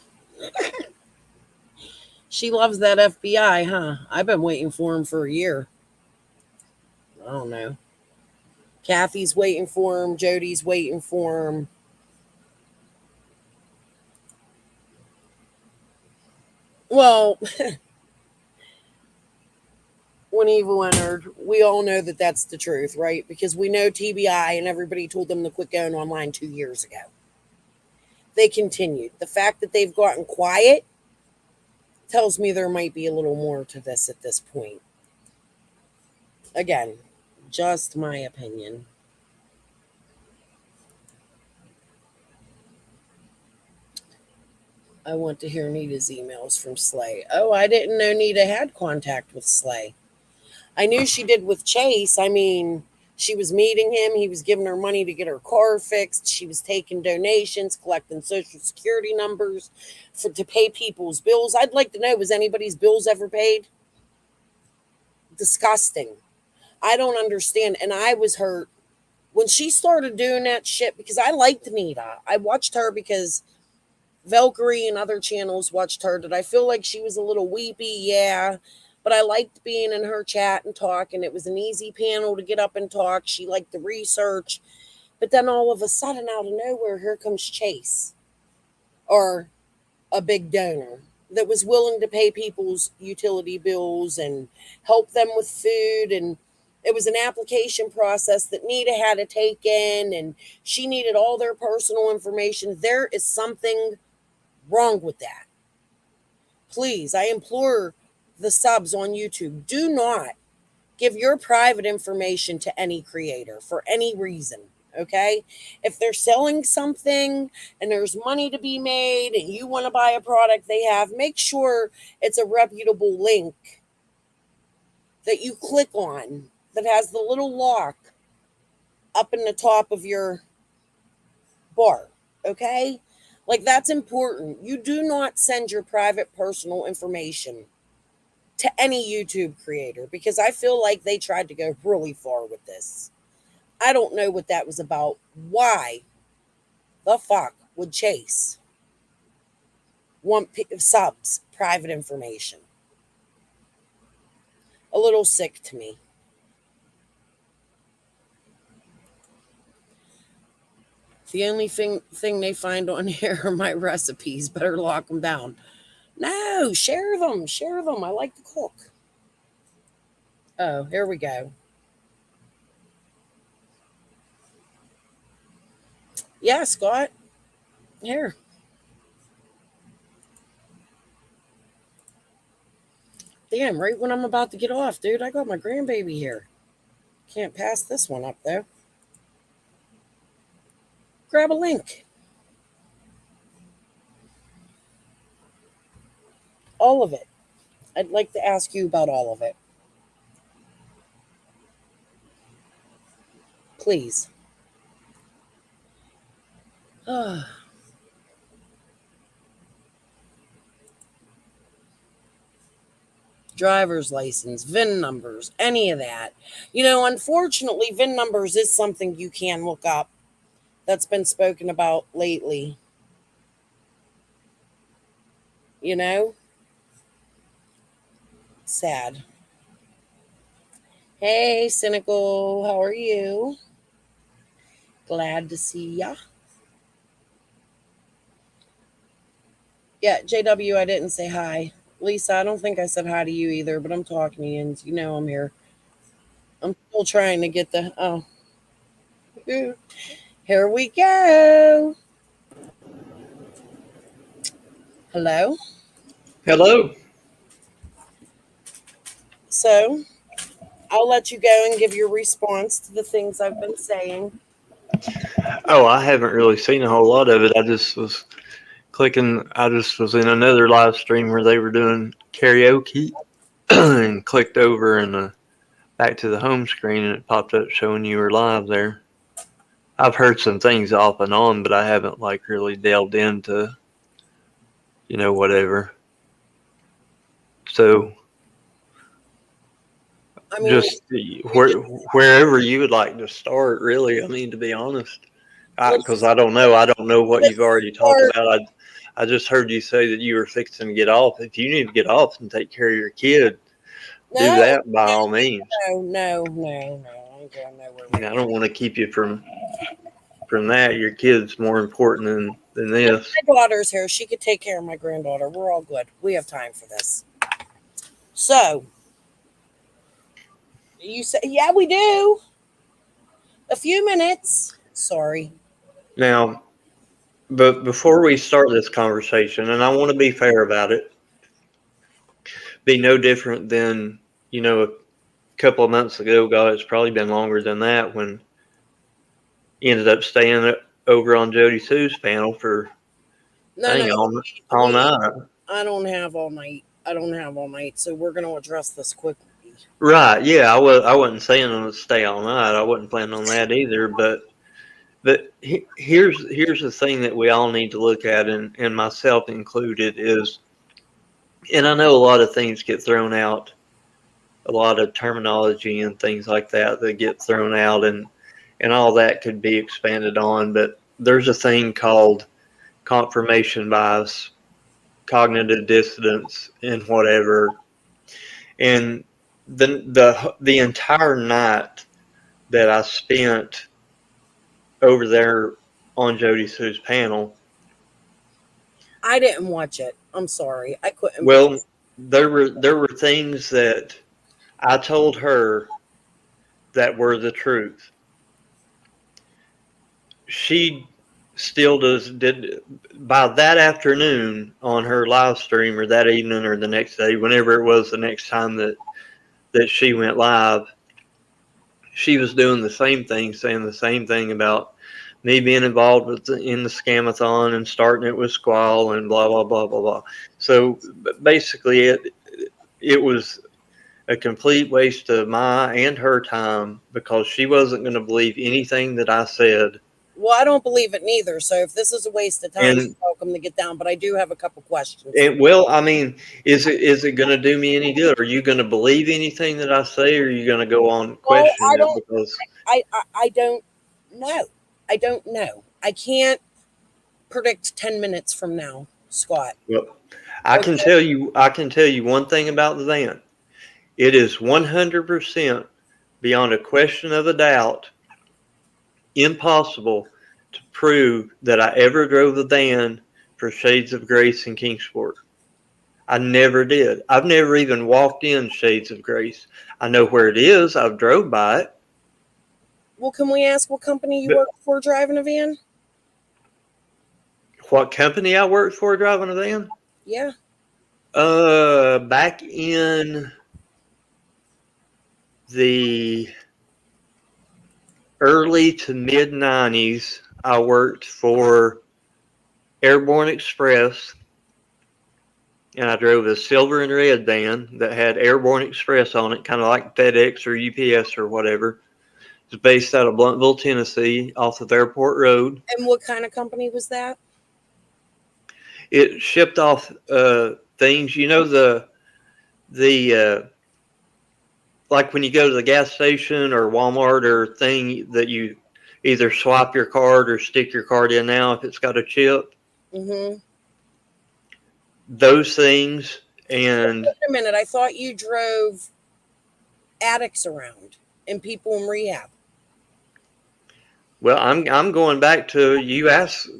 She loves that FBI, huh? I've been waiting for him for a year. I don't know. Kathy's waiting for him. Jody's waiting for him. Well, when evil entered, we all know that that's the truth, right? Because we know TBI and everybody told them to quit going online 2 years ago. They continued. The fact that they've gotten quiet tells me there might be a little more to this at this point. Again, just my opinion. I want to hear Nita's emails from Slay. Oh, I didn't know Nita had contact with Slay. I knew she did with Chase. I mean, she was meeting him. He was giving her money to get her car fixed. She was taking donations, collecting social security numbers to pay people's bills. I'd like to know, was anybody's bills ever paid? Disgusting. I don't understand. And I was hurt when she started doing that shit because I liked Nita. I watched her because Valkyrie and other channels watched her. Did I feel like she was a little weepy? Yeah. But I liked being in her chat and talk, and it was an easy panel to get up and talk. She liked the research. But then all of a sudden, out of nowhere, here comes Chase, or a big donor that was willing to pay people's utility bills and help them with food. And it was an application process that Nita had to take in, and she needed all their personal information. There is something wrong with that. Please, I implore the subs on YouTube, do not give your private information to any creator for any reason. Okay, if they're selling something and there's money to be made and you want to buy a product they have, make sure it's a reputable link that you click on that has the little lock up in the top of your bar. Okay, like that's important. You do not send your private personal information to any YouTube creator, because I feel like they tried to go really far with this. I don't know what that was about. Why the fuck would Chase want subs private information? A little sick to me. The only thing they find on here are my recipes. Better lock them down. No, share them. Share them. I like to cook. Oh, here we go. Yeah, Scott. Here. Damn, right when I'm about to get off, dude. I got my grandbaby here. Can't pass this one up, though. Grab a link. All of it. I'd like to ask you about all of it. Please. Driver's license, VIN numbers, any of that. You know, unfortunately, VIN numbers is something you can look up that's been spoken about lately. You know? Sad. Hey, Cynical, how are you? Glad to see ya. Yeah, JW, I didn't say hi. Lisa, I don't think I said hi to you either, but I'm talking to you, and you know I'm here. I'm still trying to get the... Oh. Here we go. Hello? Hello. So, I'll let you go and give your response to the things I've been saying. Oh, I haven't really seen a whole lot of it. I just was clicking. I just was in another live stream where they were doing karaoke and clicked over and back to the home screen, and it popped up showing you were live there. I've heard some things off and on, but I haven't like really delved into, you know, whatever. So, I mean, just wherever you would like to start, really. I mean, to be honest, because I don't know. I don't know what you've already talked about. I just heard you say that you were fixing to get off. If you need to get off and take care of your kid, do that by all means. No. I'm going nowhere. I don't want to keep you from that. Your kid's more important than this. My daughter's here. She could take care of my granddaughter. We're all good. We have time for this. So, you say, yeah, we do. A few minutes. Sorry. Now, but before we start this conversation, and I want to be fair about it, be no different than, you know, a couple of months ago, God, it's probably been longer than that, when you ended up staying over on Jody Sue's panel for all night. I don't have all night. So we're going to address this quickly. Right. Yeah. I wasn't saying to stay all night. I wasn't planning on that either. But here's the thing that we all need to look at, and myself included, is, and I know a lot of things get thrown out, a lot of terminology and things like that get thrown out, and all that could be expanded on. But there's a thing called confirmation bias, cognitive dissonance, and whatever. And the entire night that I spent over there on Jody Sue's panel, I didn't watch it. I'm sorry. I couldn't. well, there were things that I told her that were the truth. She still did by that afternoon on her live stream, or that evening or the next day, whenever it was the next time that she went live, she was doing the same thing, saying the same thing about me being involved in the scamathon and starting it with Squall and blah blah blah blah blah. So basically, it was a complete waste of my and her time, because she wasn't going to believe anything that I said. Well, I don't believe it neither. So if this is a waste of time, And, you're welcome to get down. But I do have a couple questions. and well, I mean, is it going to do me any good? Are you going to believe anything that I say, or are you going to go on questioning it? Because I don't know. I don't know. I can't predict 10 minutes from now, Scott. well, I can tell you one thing about the van. It is 100% beyond a question of a doubt impossible to prove that I ever drove the van for Shades of Grace in Kingsport. I never did. I've never even walked in Shades of Grace. I know where it is. I've drove by it. Well, can we ask what company you work for driving a van? What company I worked for driving a van? Yeah. Back in the early to mid 90s, I worked for Airborne Express, and I drove a silver and red van that had Airborne Express on it, kind of like FedEx or UPS or whatever. It's based out of Blountville, Tennessee, off of Airport Road. And what kind of company was that? It shipped off things, you know, the like when you go to the gas station or Walmart or thing that you either swipe your card or stick your card in now if it's got a chip. Mm-hmm. Those things. And wait a minute, I thought you drove addicts around and people in rehab. Well, I'm going back to, you asked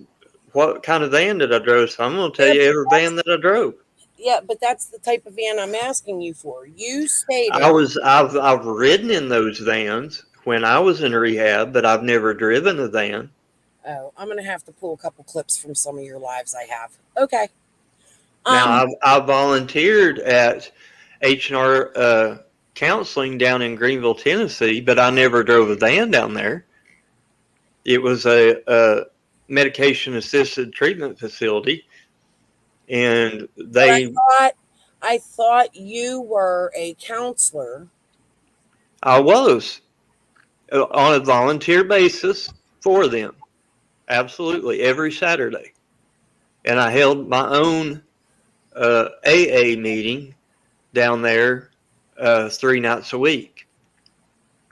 what kind of van did I drove, so I'm going to tell you every van that I drove. Yeah, but that's the type of van I'm asking you for. You stated I've ridden in those vans when I was in rehab, but I've never driven a van. Oh, I'm gonna have to pull a couple clips from some of your lives I have. Okay. Now I volunteered at H&R counseling down in Greenville, Tennessee, but I never drove a van down there. It was a medication assisted treatment facility. And I thought you were a counselor. I was on a volunteer basis for them. Absolutely. Every Saturday. And I held my own AA meeting down there 3 nights a week,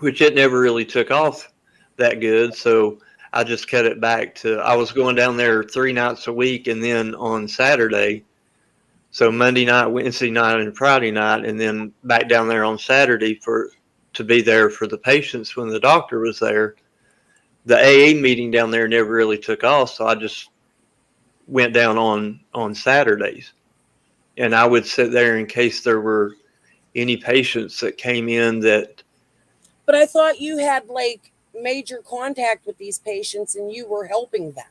which it never really took off that good. So I just cut it back to, I was going down there 3 nights a week, and then on Saturday, so Monday night, Wednesday night, and Friday night, and then back down there on Saturday to be there for the patients when the doctor was there. The AA meeting down there never really took off, so I just went down on Saturdays. And I would sit there in case there were any patients that came in that... But I thought you had like major contact with these patients and you were helping them.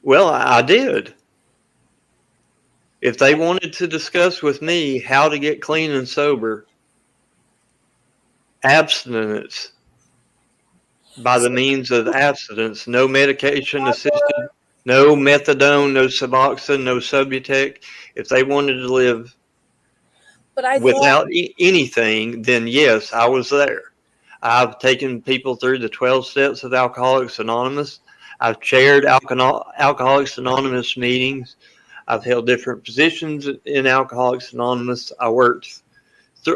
Well, I did. If they wanted to discuss with me how to get clean and sober, abstinence, by the means of abstinence, no medication assisted, no methadone, no Suboxone, no Subutex. If they wanted to live without anything, then yes, I was there. I've taken people through the 12 steps of Alcoholics Anonymous. I've chaired Alcoholics Anonymous meetings. I've held different positions in Alcoholics Anonymous. I worked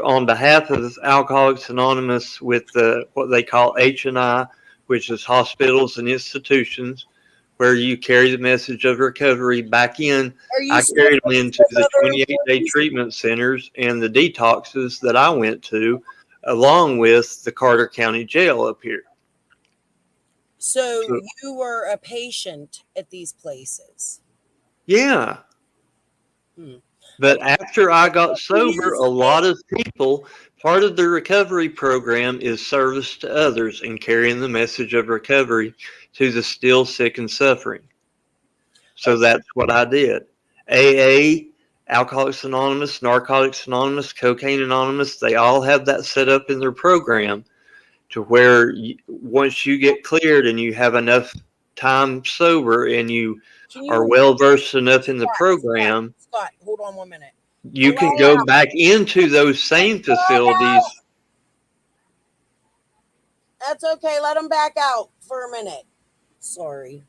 on behalf of Alcoholics Anonymous with what they call H&I, which is hospitals and institutions, where you carry the message of recovery back in. Are you I carried them into the other 28-day treatment centers and the detoxes that I went to, along with the Carter County Jail up here. So you were a patient at these places? Yeah. But after I got sober, a lot of people, part of the recovery program is service to others and carrying the message of recovery to the still sick and suffering. So that's what I did. AA, Alcoholics Anonymous, Narcotics Anonymous, Cocaine Anonymous, they all have that set up in their program to where once you get cleared and you have enough time sober and you are well versed enough in the program, Scott, hold on 1 minute. you can go back into those same facilities. That's okay. Let them back out for a minute. Sorry.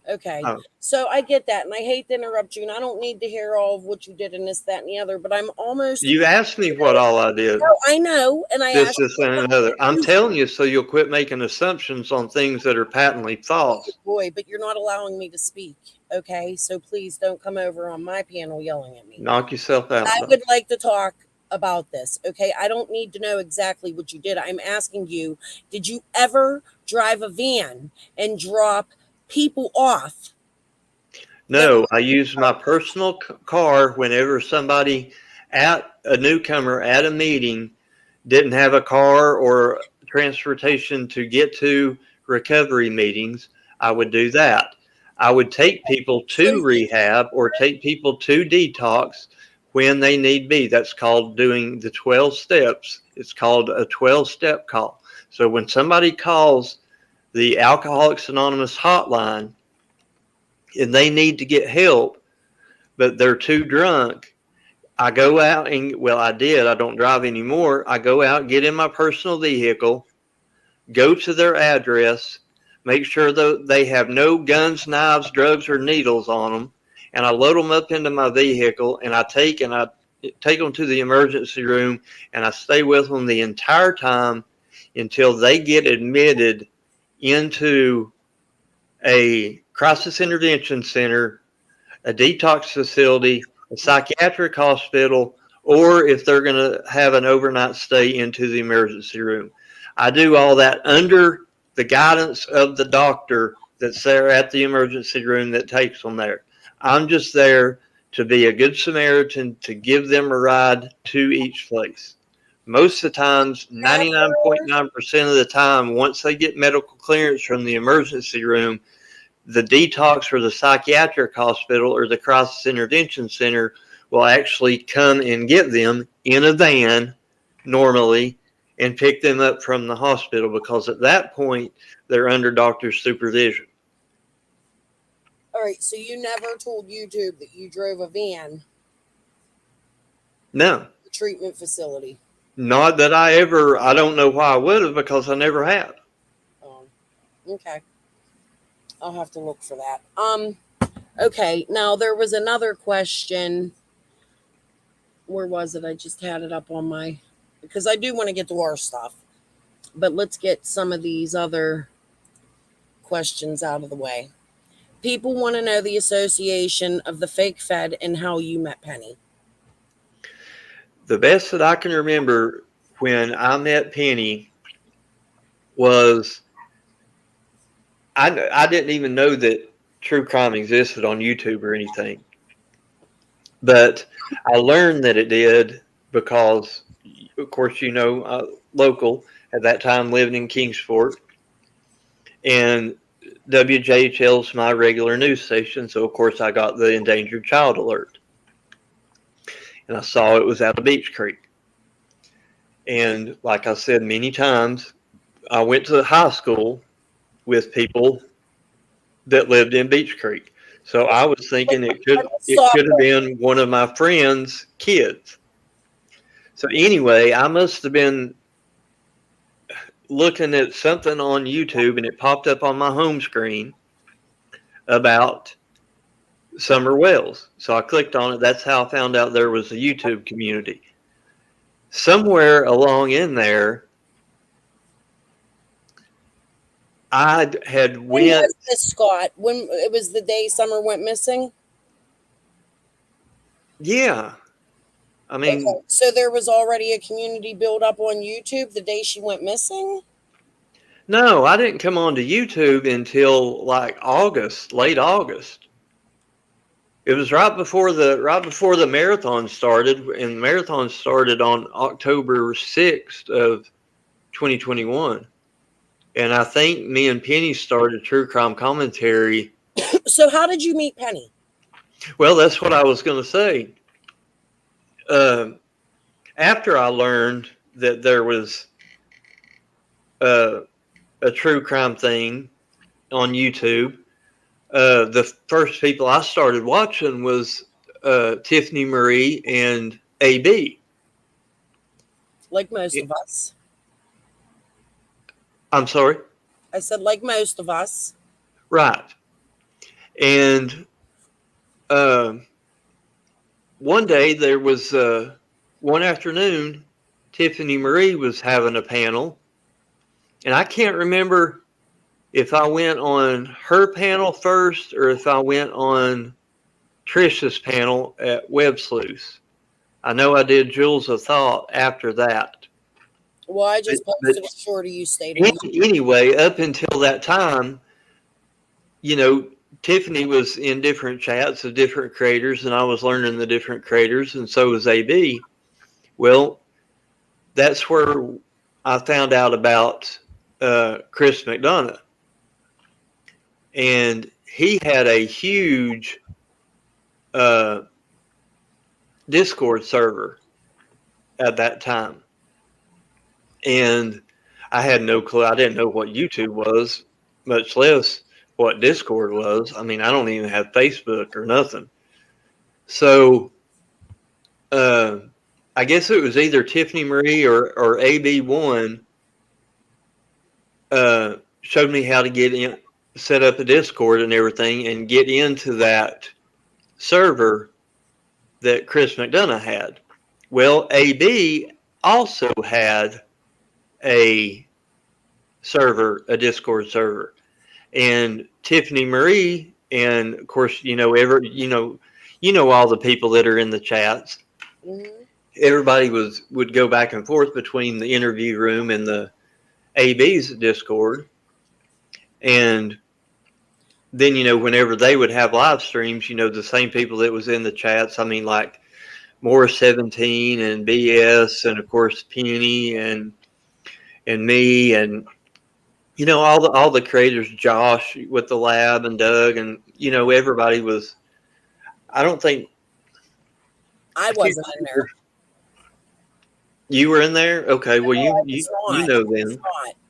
Okay. Oh. So I get that, and I hate to interrupt you, and I don't need to hear all of what you did and this, that, and the other, but I'm almost... You asked me what all I did. No, I know, and I This, asked... and another. I'm telling you so you'll quit making assumptions on things that are patently false. Boy, but you're not allowing me to speak, okay? So please don't come over on my panel yelling at me. Knock yourself out. I would like to talk about this, okay? I don't need to know exactly what you did. I'm asking you, did you ever drive a van and drop people off? No, I use my personal car whenever somebody at a newcomer at a meeting didn't have a car or transportation to get to recovery meetings. I would do that. I would take people to rehab or take people to detox when they need be. That's called doing the 12 steps. It's called a 12-step call. So when somebody calls the Alcoholics Anonymous hotline and they need to get help, but they're too drunk, I go out and, well, I don't drive anymore. I go out, get in my personal vehicle, go to their address, make sure that they have no guns, knives, drugs, or needles on them, and I load them up into my vehicle, and I take them to the emergency room, and I stay with them the entire time until they get admitted into a crisis intervention center, a detox facility, a psychiatric hospital, or if they're going to have an overnight stay, into the emergency room. I do all that under the guidance of the doctor that's there at the emergency room that takes them there. I'm just there to be a good Samaritan, to give them a ride to each place. Most of the times, 99.9% of the time, once they get medical clearance from the emergency room, the detox or the psychiatric hospital or the crisis intervention center will actually come and get them in a van normally and pick them up from the hospital, because at that point they're under doctor's supervision. All right, so you never told YouTube that you drove a van? No. The treatment facility? Not that I don't know why I would have, because I never have. Okay. I'll have to look for that. Okay, now there was another question. Where was it? I just had it up on my, because I do want to get to our stuff. But let's get some of these other questions out of the way. People want to know the association of the fake Fed and how you met Penny. The best that I can remember when I met Penny was, I didn't even know that true crime existed on YouTube or anything. But I learned that it did because, of course, local at that time, living in Kingsport. And WJHL is my regular news station. So, of course, I got the endangered child alert. And I saw it was out of Beach Creek. And like I said many times, I went to high school with people that lived in Beach Creek. So I was thinking it could have been one of my friend's kids. So anyway, I must have been looking at something on YouTube and it popped up on my home screen about Summer Wells. So I clicked on it. That's how I found out there was a YouTube community. Somewhere along in there, I had When went. was this, Scott? When it was the day Summer went missing? Yeah. I mean, Okay, so there was already a community build up on YouTube the day she went missing? no, I didn't come onto YouTube until like August, late August. It was right before the marathon started, and the marathon started on October 6th of 2021. And I think me and Penny started True Crime Commentary. So how did you meet Penny? Well, that's what I was going to say. After I learned that there was a true crime thing on YouTube, the first people I started watching was Tiffany Marie and AB. Like most of us. I'm sorry? I said, like most of us. Right. And one day there was one afternoon, Tiffany Marie was having a panel, and I can't remember if I went on her panel first or if I went on Trisha's panel at Web Sleuth. I know I did Jules of Thought after that. Well, I just posted a short of you stating. Anyway, up until that time, you know, Tiffany was in different chats of different creators, and I was learning the different creators, and so was AB. Well, that's where I found out about Chris McDonough. And he had a huge Discord server at that time. And I had no clue. I didn't know what YouTube was, much less what Discord was. I mean, I don't even have Facebook or nothing. So I guess it was either Tiffany Marie or AB1 showed me how to get in, set up a Discord and everything, and get into that server that Chris McDonough had. Well, AB also had a server, a Discord server, and Tiffany Marie, and of course, you know all the people that are in the chats. Mm-hmm. Everybody would go back and forth between the interview room and the AB's Discord, and then whenever they would have live streams, the same people that was in the chats. I mean, like Morris 17 and BS, and of course Penny and me, and all the creators, Josh with the lab, and Doug, and everybody was. I don't think I wasn't in there. You were in there? Okay, well you know then.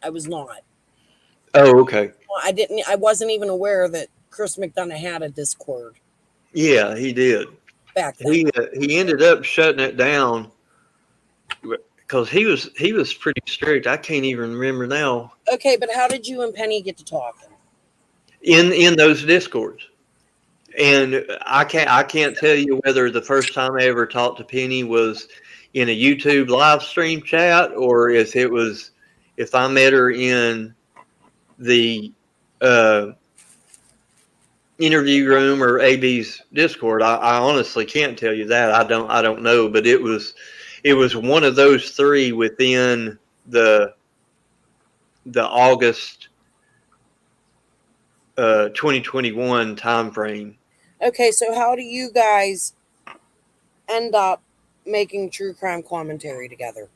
I was not. Oh, okay. I wasn't even aware that Chris McDonough had a Discord. Yeah, he did. Back then. He ended up shutting it down because he was pretty strict. I can't even remember now. Okay, but how did you and Penny get to talking? In those Discords. And I can't tell you whether the first time I ever talked to Penny was in a YouTube live stream chat, or if I met her in the interview room or AB's Discord. I honestly can't tell you that. I don't know, but it was one of those three within the August 2021 time frame. Okay, so how do you guys end up making true crime commentary together?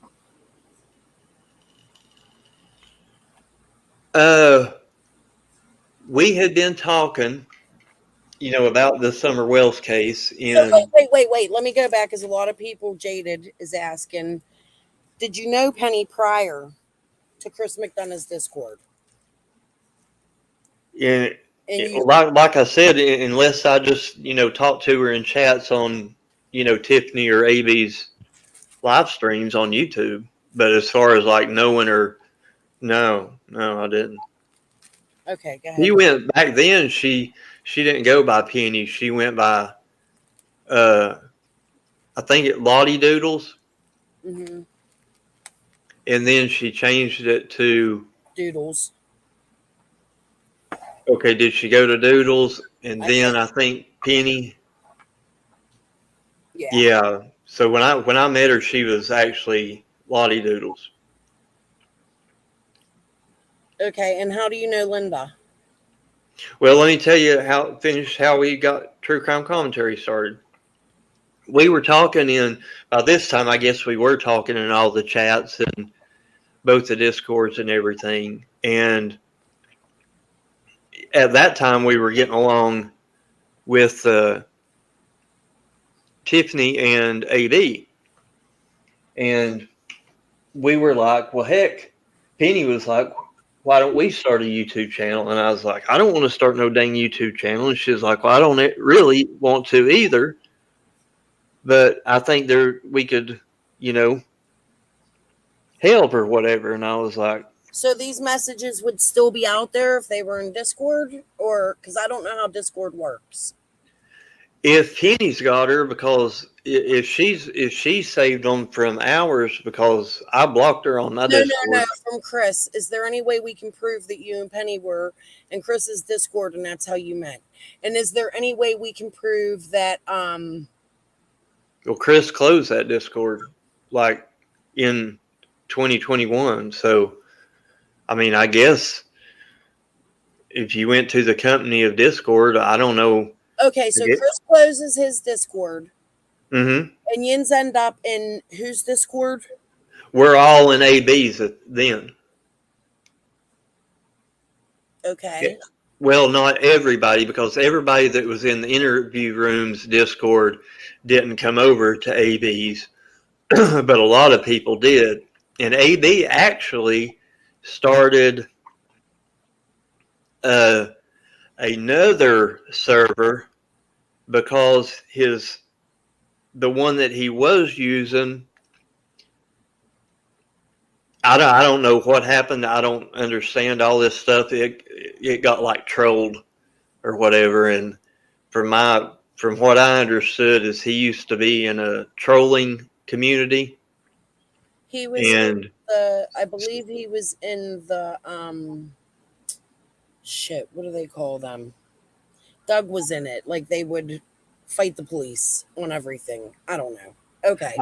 We had been talking, about the Summer Wells case. So wait. Let me go back, because a lot of people, Jaded is asking, did you know Penny prior to Chris McDonough's Discord? Yeah. Like I said, unless I just, talk to her in chats on, Tiffany or AB's live streams on YouTube. But as far as like knowing her, no, I didn't. Okay, go ahead. He went back then. She didn't go by Penny. She went by, I think Lottie Doodles. Mm-hmm. And then she changed it to Doodles. Okay, did she go to Doodles and then I think Penny? Yeah. Yeah. So when I met her, she was actually Lottie Doodles. Okay, and how do you know Linda? Well, let me tell you how we got True Crime Commentary started. We were talking by this time, I guess we were talking in all the chats and both the Discords and everything. And at that time, we were getting along with Tiffany and AB. And we were like, well, heck, Penny was like, why don't we start a YouTube channel? And I was like, I don't want to start no dang YouTube channel. And she was like, well, I don't really want to either. But I think we could, help or whatever. And I was like, so these messages would still be out there if they were in Discord, or because I don't know how Discord works. If Penny's got her, because if she saved them from ours, because I blocked her on my Discord. No, from Chris. Is there any way we can prove that you and Penny were in Chris's Discord and that's how you met? And is there any way we can prove that? Well, Chris closed that Discord like in 2021. So, I mean, I guess if you went to the company of Discord, I don't know. Okay, so Chris closes his Discord. Mm-hmm. And yins end up in whose Discord? We're all in AB's then. Okay. Well, not everybody, because everybody that was in the interview room's Discord didn't come over to AB's, but a lot of people did. And AB actually started another server because the one that he was using, I don't know what happened. I don't understand all this stuff. It got like trolled or whatever. And from what I understood is he used to be in a trolling community. He was I believe he was in the what do they call them? Doug was in it. Like they would fight the police on everything. I don't know. Okay.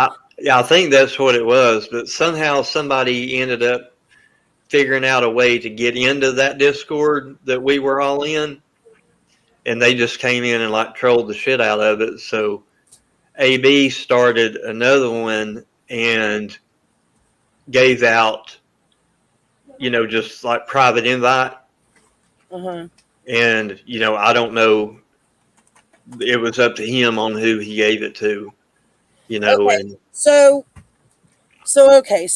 I think that's what it was. But somehow somebody ended up figuring out a way to get into that Discord that we were all in. And they just came in and like trolled the shit out of it. So AB started another one and gave out, just like private invite. Uh-huh. And, I don't know. It was up to him on who he gave it to, Okay. And so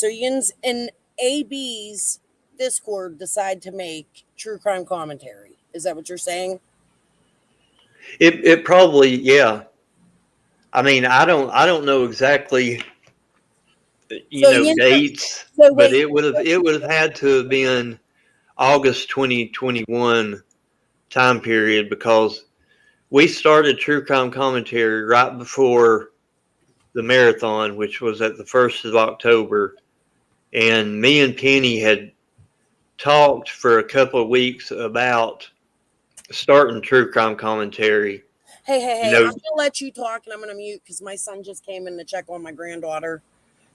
Yins in AB's Discord decide to make True Crime Commentary. Is that what you're saying? It probably, yeah. I mean, I don't know exactly, dates, but it would have had to have been August 2021 time period, because we started True Crime Commentary right before the marathon, which was at the 1st of October. And me and Penny had talked for a couple of weeks about starting True Crime Commentary. Hey, I'm going to let you talk and I'm going to mute because my son just came in to check on my granddaughter.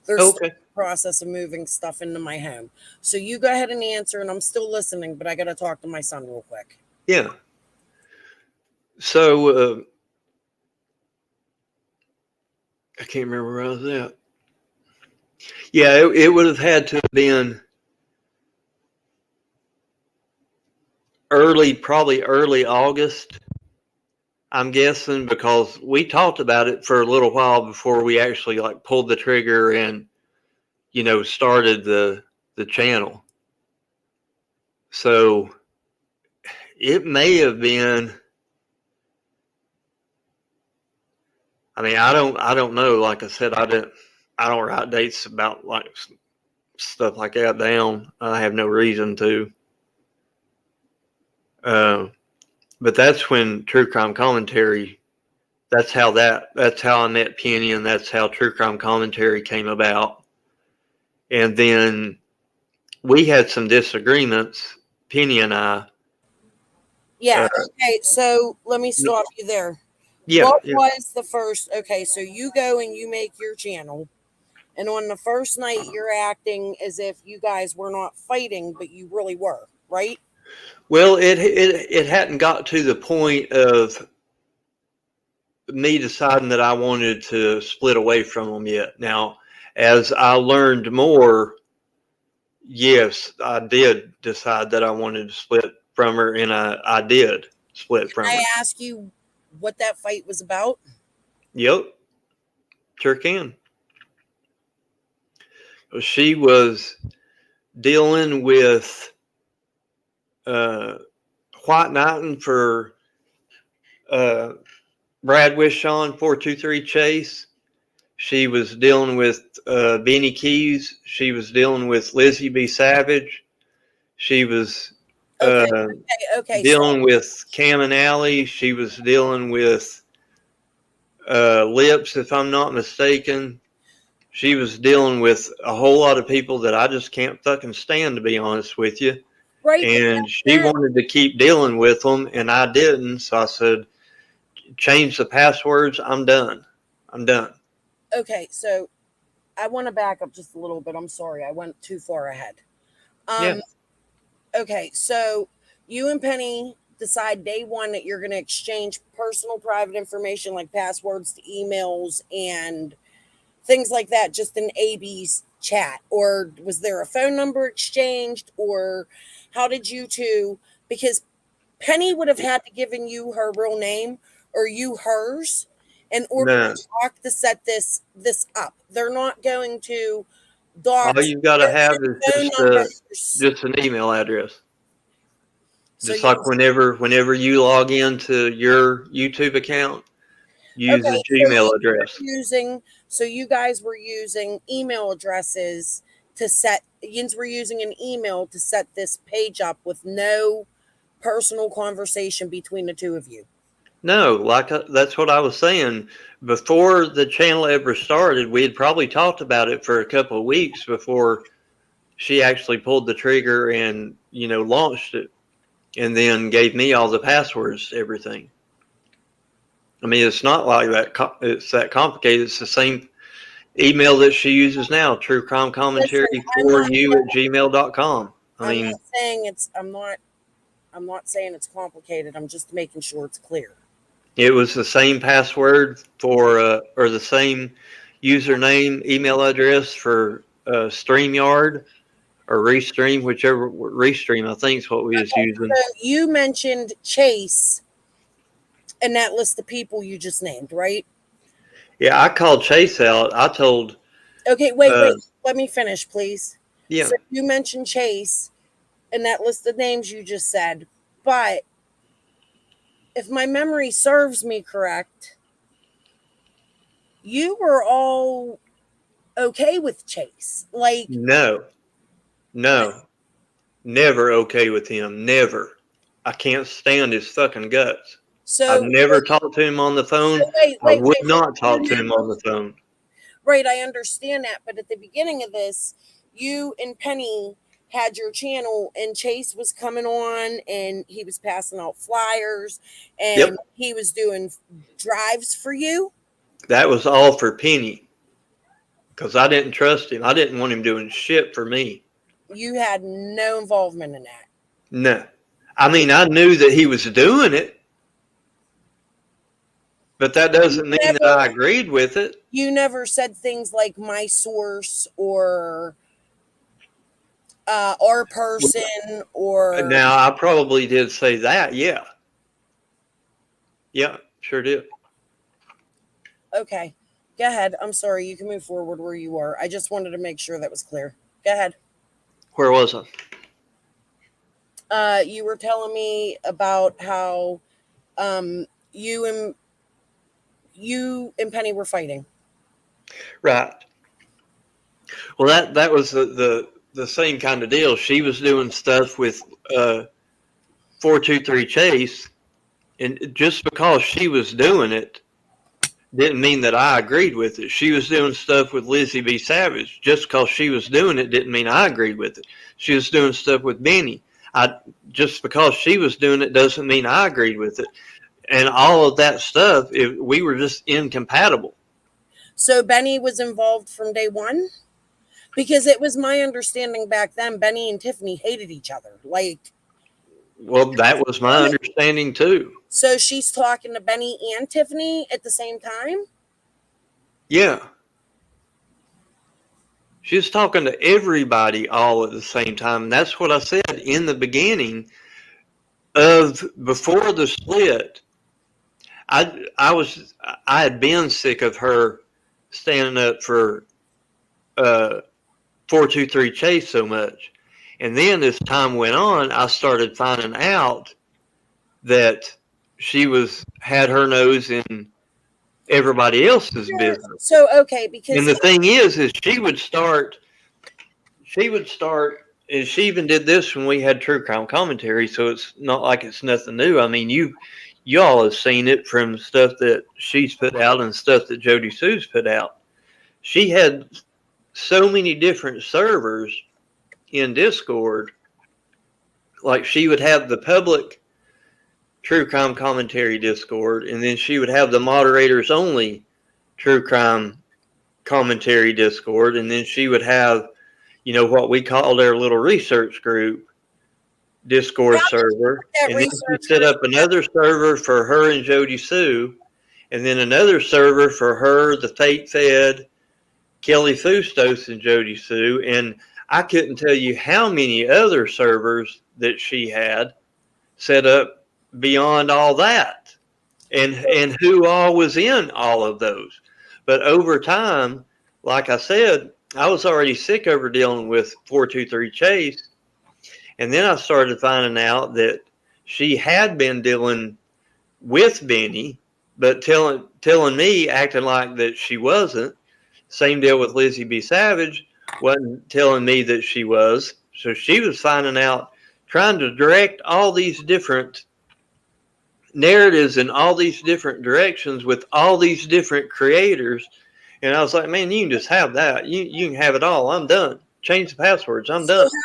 There's a process of moving stuff into my home. So you go ahead and answer, and I'm still listening, but I got to talk to my son real quick. Yeah. So I can't remember where I was at. Yeah, it would have had to have been probably early August, I'm guessing, because we talked about it for a little while before we actually like pulled the trigger and, started the channel. So it may have been, I mean, I don't know. Like I said, I don't write dates about like stuff like that down. I have no reason to. But that's when True Crime Commentary, that's how I met Penny, and that's how True Crime Commentary came about. And then we had some disagreements, Penny and I, Yeah. Okay. So let me stop you there. Yeah. What Yeah. was the first? Okay. So you go and you make your channel. And on the first night, you're acting as if you guys were not fighting, but you really were, right? Well, it hadn't got to the point of me deciding that I wanted to split away from them yet. Now, as I learned more, yes, I did decide that I wanted to split from her, and I did split from Can her. I ask you what that fight was about? Yep, sure can. She was dealing with white knighting for Brad Wishon 423 Chase. She was dealing with Benny Keys. She was dealing with Lizzie B. Savage. She was dealing with Cam and Alley. She was dealing with Lips, if I'm not mistaken. She was dealing with a whole lot of people that I just can't fucking stand, to be honest with you. Right. And she wanted to keep dealing with them, and I didn't. So I said, change the passwords. I'm done. I'm done. Okay. So I want to back up just a little bit. I'm sorry. I went too far ahead. Yeah. Okay. So you and Penny decide day one that you're going to exchange personal private information like passwords to emails and things like that, just in AB's chat. Or was there a phone number exchanged, or how did you two, because Penny would have had to given you her real name or you hers in order to talk to set this up. They're not going to All dox you've got to have is phone numbers. just an email address. So Just like whenever you log into your YouTube account, use a Gmail address. So you guys were using email addresses to set. Yins were using an email to set this page up with no personal conversation between the two of you. No, that's what I was saying. Before the channel ever started, we had probably talked about it for a couple of weeks before she actually pulled the trigger and, launched it, and then gave me all the passwords, everything. I mean, it's not like that. It's that complicated. It's the same email that she uses now, True Crime Commentary for you at gmail.com. I'm not saying I'm not saying it's complicated. I'm just making sure it's clear. It was the same password for, or the same username, email address for StreamYard or Restream, whichever. Restream, I think, is what we was using. So you mentioned Chase in that list of people you just named, right? Yeah, I called Chase out. I told. Okay, wait. Let me finish, please. Yeah. So you mentioned Chase in that list of names you just said, but if my memory serves me correct, you were all okay with Chase. Like, No, never okay with him. Never. I can't stand his fucking guts. So I've never talked to him on the phone. I would not talk to him on the phone. Right, I understand that. But at the beginning of this, you and Penny had your channel and Chase was coming on and he was passing out flyers and he was doing drives for you. That was all for Penny because I didn't trust him. I didn't want him doing shit for me. You had no involvement in that. No. I mean, I knew that he was doing it, but that doesn't mean that I agreed with it. You never said things like my source or our person or. Now, I probably did say that, yeah. Yeah, sure did. Okay, go ahead. I'm sorry. You can move forward where you are. I just wanted to make sure that was clear. Go ahead. Where was I? You were telling me about how you and Penny were fighting. Right. Well, that was the same kind of deal. She was doing stuff with 423 Chase, and just because she was doing it didn't mean that I agreed with it. She was doing stuff with Lizzie B. Savage. Just because she was doing it didn't mean I agreed with it. She was doing stuff with Benny. just because she was doing it doesn't mean I agreed with it. And all of that stuff, we were just incompatible. So Benny was involved from day one? Because it was my understanding back then, Benny and Tiffany hated each other. Like, well, that was my understanding too. So she's talking to Benny and Tiffany at the same time? Yeah. She's talking to everybody all at the same time. And that's what I said in the beginning before the split. I had been sick of her standing up for 423 Chase so much. And then as time went on, I started finding out that she had her nose in everybody else's business. So, okay, because... And the thing is she would start, and she even did this when we had True Crime Commentary, so it's not like it's nothing new. I mean, you all have seen it from stuff that she's put out and stuff that Jody Sue's put out. She had so many different servers in Discord. Like, she would have the public True Crime Commentary Discord, and then she would have the moderators only True Crime Commentary Discord, and then she would have, what we called our little research group Discord server, and then she set up another server for her and Jody Sue, and then another server for her, the Fate Fed, Kelly Fustos, and Jody Sue, and I couldn't tell you how many other servers that she had set up beyond all that, and who all was in all of those. But over time, like I said, I was already sick over dealing with 423 Chase, and then I started finding out that she had been dealing with Benny, but telling me, acting like that she wasn't. Same deal with Lizzie B. Savage, wasn't telling me that she was. So she was finding out, trying to direct all these different narratives in all these different directions with all these different creators. And I was like, man, you can just have that. You can have it all. I'm done. Change the passwords. I'm done. So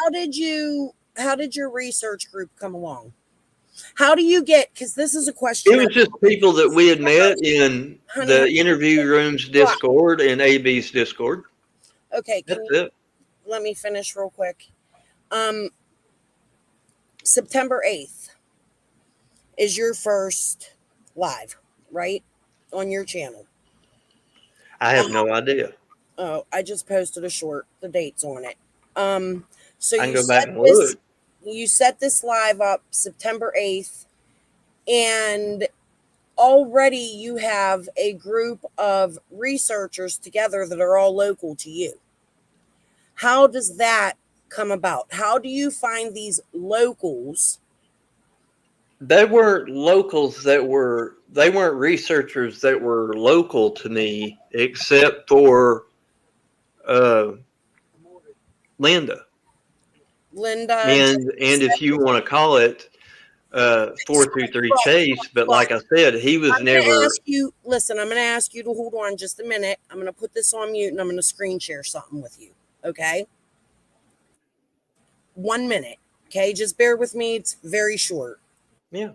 how did your research group come along? How do you get, because this is a question. It was just people that we had met in the interview rooms Discord and AB's Discord. Okay. That's it. Let me finish real quick. September 8th is your first live, right? On your channel. I have no idea. Oh, I just posted a short, the dates on it. So I can go back and look. You set this live up September 8th, and already you have a group of researchers together that are all local to you. How does that come about? How do you find these locals? They weren't locals they weren't researchers that were local to me, except for Linda. And if you want to call it 423 Chase, but like I said, he was never. Listen, I'm going to ask you to hold on just a minute. I'm going to put this on mute and I'm going to screen share something with you. Okay? 1 minute. Okay? Just bear with me. It's very short. Yeah.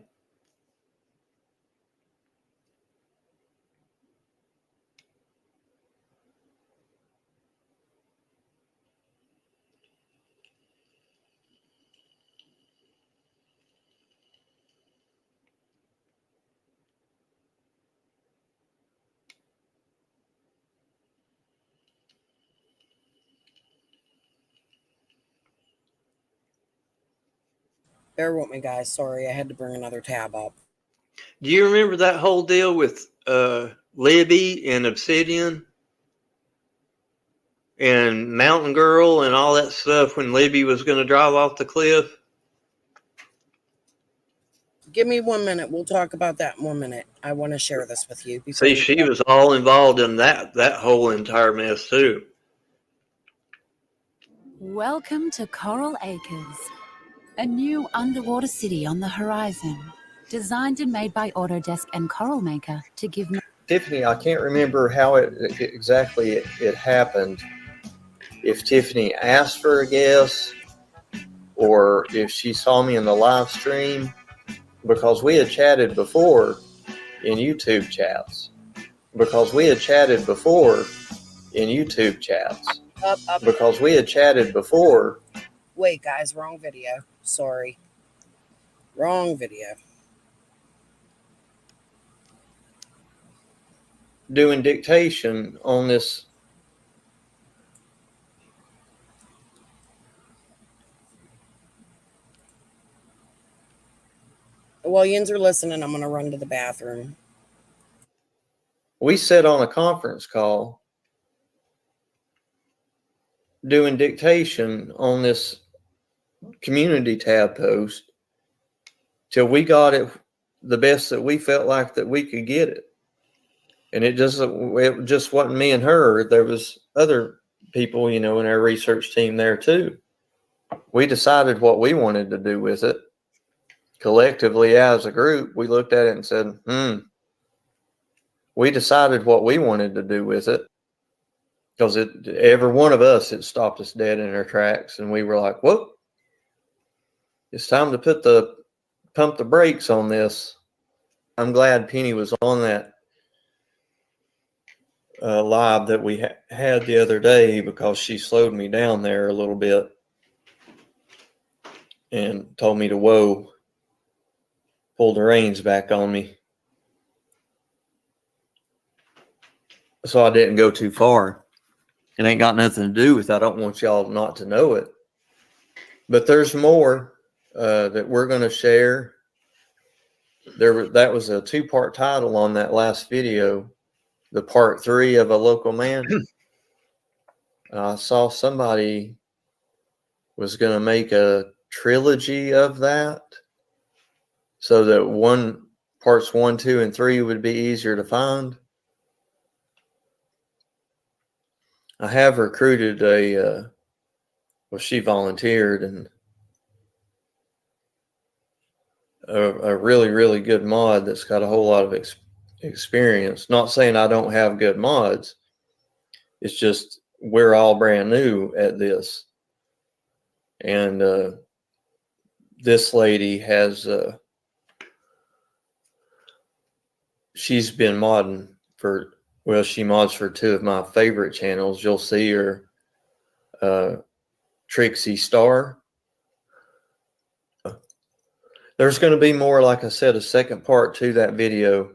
Bear with me, guys. Sorry, I had to bring another tab up. Do you remember that whole deal with Libby and Obsidian and Mountain Girl and all that stuff when Libby was going to drive off the cliff? Give me 1 minute. We'll talk about that in 1 minute. I want to share this with you. See, she was all involved in that whole entire mess too. Welcome to Coral Acres, a new underwater city on the horizon, designed and made by Autodesk and Coral Maker to give... Tiffany, I can't remember how exactly it happened. If Tiffany asked for a guess or if she saw me in the live stream, because we had chatted before in YouTube chats. Because we had chatted before in YouTube chats. Because we had chatted before. Wait, guys, wrong video. Sorry. Wrong video. Doing dictation on this. While yins are listening, I'm going to run to the bathroom. We sat on a conference call doing dictation on this community tab post till we got it the best that we felt like that we could get it. And it just wasn't me and her. There was other people, in our research team there too. We decided what we wanted to do with it. Collectively as a group, we looked at it and said, we decided what we wanted to do with it. Because every one of us, it stopped us dead in our tracks. And we were like, whoa, it's time to pump the brakes on this. I'm glad Penny was on that live that we had the other day, because she slowed me down there a little bit and told me to whoa, pull the reins back on me. So I didn't go too far. It ain't got nothing to do with, I don't want y'all not to know it. But there's more that we're going to share. That was a 2-part title on that last video, the part 3 of A Local Man. I saw somebody was going to make a trilogy of that, so that parts 1, 2, and 3 would be easier to find. I have recruited she volunteered, and a really, really good mod that's got a whole lot of experience. Not saying I don't have good mods. It's just we're all brand new at this. And this lady has, she's been modding she mods for 2 of my favorite channels. You'll see her, Trixie Star. There's going to be more, like I said, a second part to that video.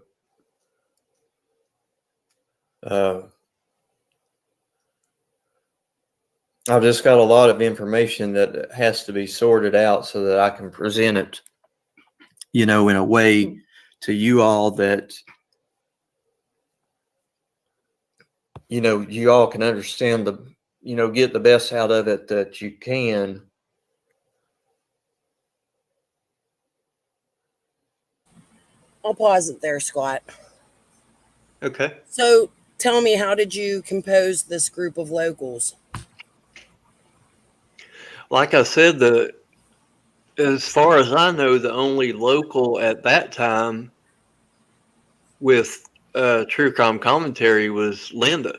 I've just got a lot of information that has to be sorted out so that I can present it, in a way to you all that, you all can understand get the best out of it that you can. I'll pause it there, Scott. Okay. So tell me, how did you compose this group of locals? Like I said, as far as I know, the only local at that time with True Crime Commentary was Linda.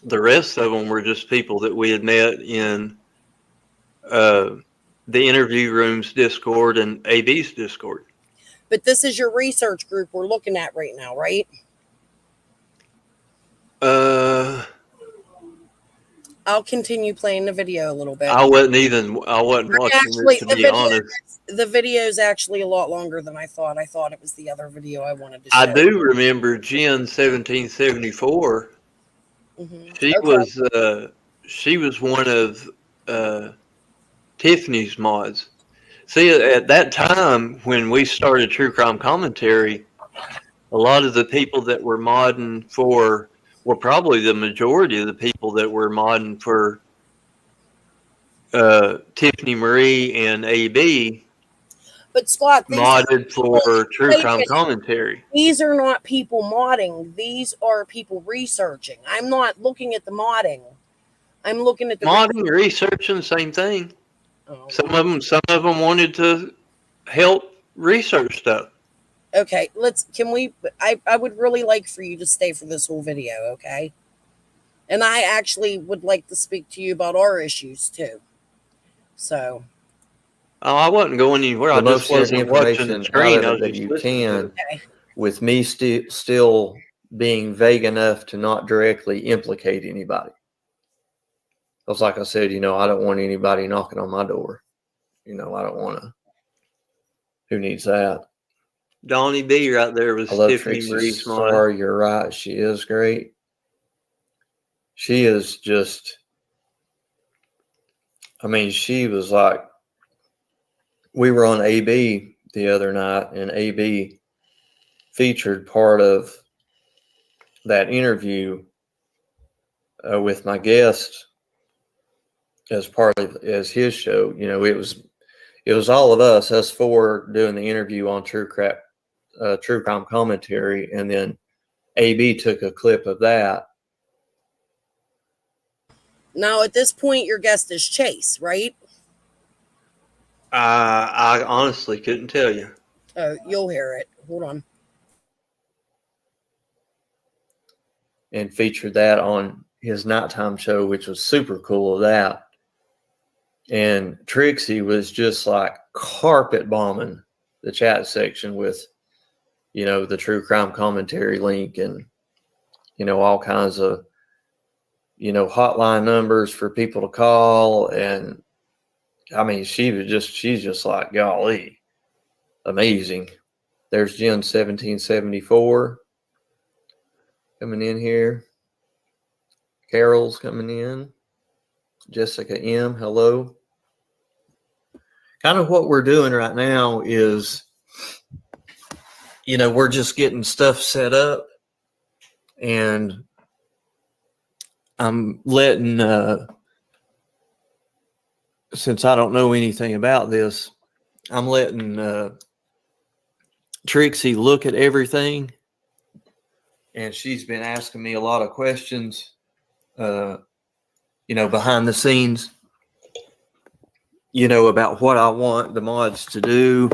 The rest of them were just people that we had met in the interview rooms Discord and AB's Discord. But this is your research group we're looking at right now, right? I'll continue playing the video a little bit. I wasn't watching it, to be honest. The video is actually a lot longer than I thought. I thought it was the other video I wanted to show. I do remember Jen 1774. Mm-hmm. She was one of Tiffany's mods. See, at that time when we started True Crime Commentary, a lot of the people that were modding for were probably the majority of the people that were modding for Tiffany Marie and AB. But Scott, modded for True Crime Commentary. These are not people modding. These are people researching. I'm not looking at the modding. I'm looking at the modding, researching, same thing. Oh, some of them wanted to help research stuff. Okay, I would really like for you to stay for this whole video, okay? And I actually would like to speak to you about our issues too. So, Oh, I wasn't going anywhere. I the just most wasn't watching the information out screen. of I it was that just you listening to can, it. with me still being vague enough to not directly implicate anybody. Because like I said, I don't want anybody knocking on my door. I don't want to. Who needs that? Donnie B right there was I love Tiffany Marie Trixie's Smart. story. You're right. She is great. She is just, she was like, we were on AB the other night, and AB featured part of that interview with my guest as part of as his show. It was all of us four doing the interview on True Crime Commentary, and then AB took a clip of that. Now, at this point, your guest is Chase, right? I honestly couldn't tell you. You'll hear it. Hold on. And featured that on his nighttime show, which was super cool of that. And Trixie was just like carpet bombing the chat section with, the True Crime Commentary link and, all kinds of, hotline numbers for people to call. And she's just like, golly, amazing. There's Jen 1774 coming in here. Carol's coming in. Jessica M, hello. Kind of what we're doing right now is, we're just getting stuff set up, and I'm letting, since I don't know anything about this, I'm letting Trixie look at everything, and she's been asking me a lot of questions, behind the scenes, about what I want the mods to do.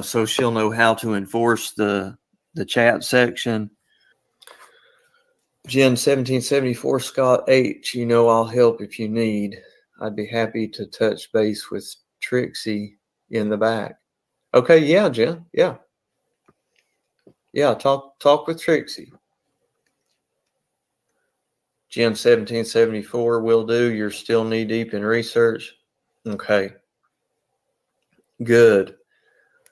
So she'll know how to enforce the chat section. Jen 1774, Scott H, I'll help if you need. I'd be happy to touch base with Trixie in the back. Okay, yeah, Jen. Yeah. Yeah, talk with Trixie. Jen 1774 will do. You're still knee deep in research. Okay. Good.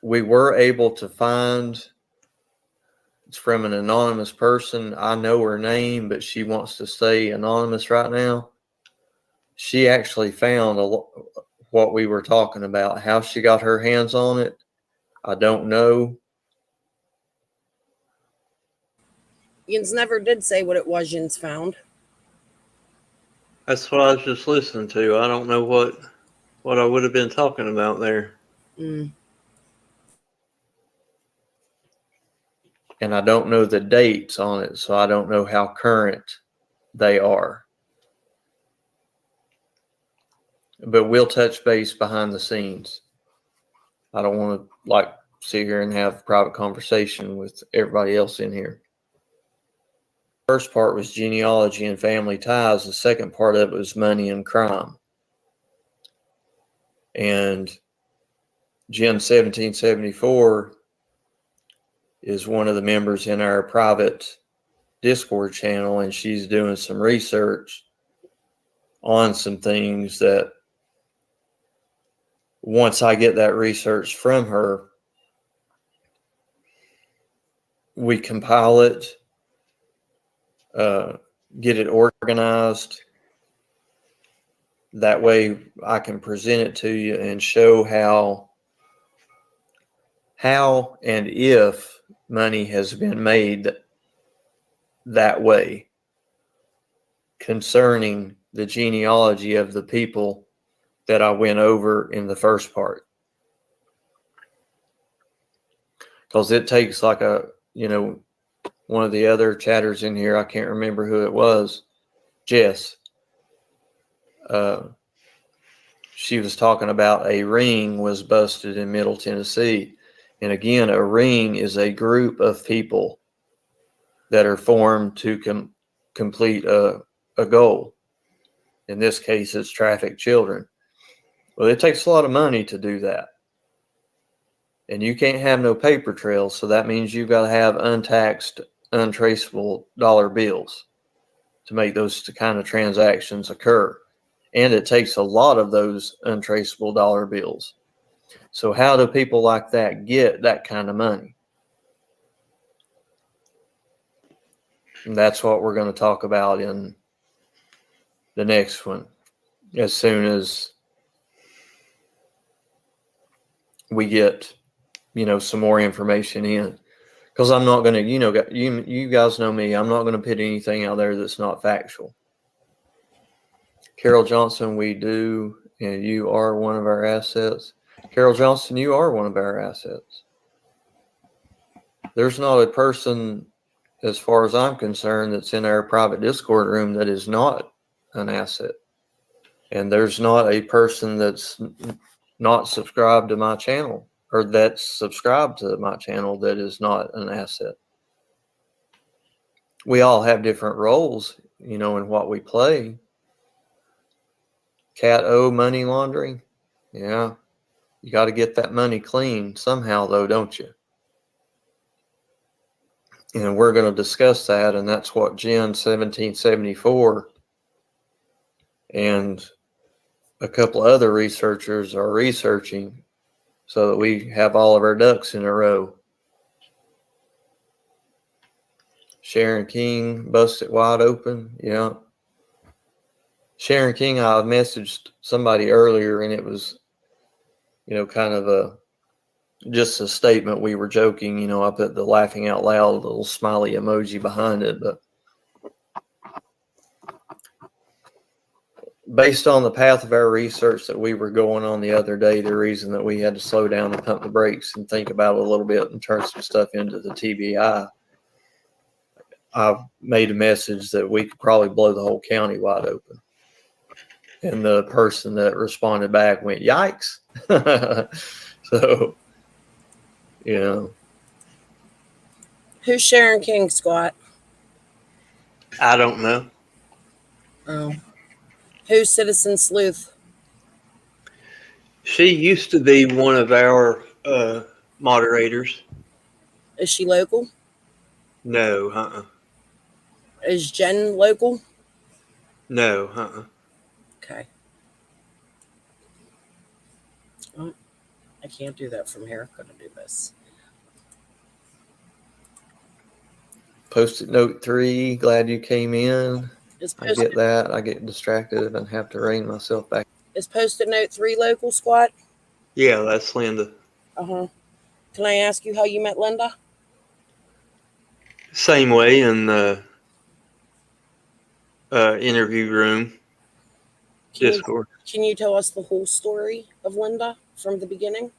We were able to find, it's from an anonymous person. I know her name, but she wants to stay anonymous right now. She actually found what we were talking about. How she got her hands on it, I don't know. Jens never did say what it was Jens found. That's what I was just listening to. I don't know what I would have been talking about there. Mm. And I don't know the dates on it, so I don't know how current they are. But we'll touch base behind the scenes. I don't want to sit here and have a private conversation with everybody else in here. First part was genealogy and family ties. The second part of it was money and crime. And Jen 1774 is one of the members in our private Discord channel, and she's doing some research on some things that once I get that research from her, we compile it, get it organized. That way I can present it to you and show how and if money has been made that way concerning the genealogy of the people that I went over in the first part. Because it takes one of the other chatters in here, I can't remember who it was, Jess. She was talking about a ring was busted in Middle Tennessee. And again, a ring is a group of people that are formed to complete a goal. In this case, it's traffic children. Well, it takes a lot of money to do that. And you can't have no paper trails, so that means you've got to have untaxed, untraceable dollar bills to make those kind of transactions occur. And it takes a lot of those untraceable dollar bills. So how do people like that get that kind of money? And that's what we're going to talk about in the next one, as soon as we get, some more information in. Because I'm not going to, you guys know me, I'm not going to put anything out there that's not factual. Carol Johnson, we do, and you are one of our assets. Carol Johnson, you are one of our assets. There's not a person, as far as I'm concerned, that's in our private Discord room that is not an asset. And there's not a person that's not subscribed to my channel or that's subscribed to my channel that is not an asset. We all have different roles, in what we play. Cat O, money laundering. Yeah. You got to get that money clean somehow, though, don't you? And we're going to discuss that, and that's what Gen 1774 and a couple other researchers are researching so that we have all of our ducks in a row. Sharon King, busted wide open. Yeah. Sharon King, I messaged somebody earlier, and it was, kind of just a statement. We were joking, I put the laughing out loud little smiley emoji behind it, but based on the path of our research that we were going on the other day, the reason that we had to slow down and pump the brakes and think about it a little bit and turn some stuff into the TBI, I've made a message that we could probably blow the whole county wide open. And the person that responded back went, yikes. So, Who's Sharon King, Scott? I don't know. Oh. Who's Citizen Sleuth? She used to be one of our moderators. Is she local? No, Is Jen local? No, Okay. Oh, I can't do that from here. I'm going to do this. Post-it note 3, glad you came in. I Post-it get that. I get distracted and have to rein myself back. Is Post-it note 3 local, Scott? yeah, that's Linda. Uh-huh. Can I ask you how you met Linda? Same way in the interview room. Discord. Can you tell us the whole story of Linda from the beginning?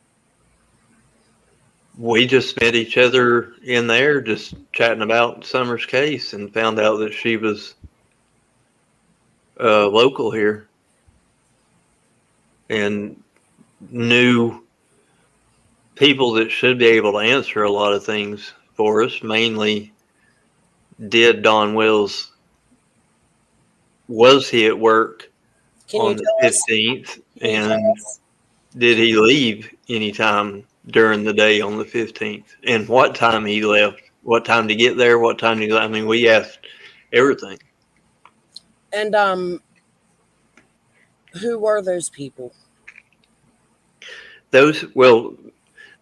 We just met each other in there, just chatting about Summer's case, and found out that she was local here and knew people that should be able to answer a lot of things for us. Mainly, did Don Wills, was he at work on the 15th, and did he leave anytime during the day on the 15th, and what time he left, what time to get there, what time to, I mean, we asked everything. And who were those people? Those, well,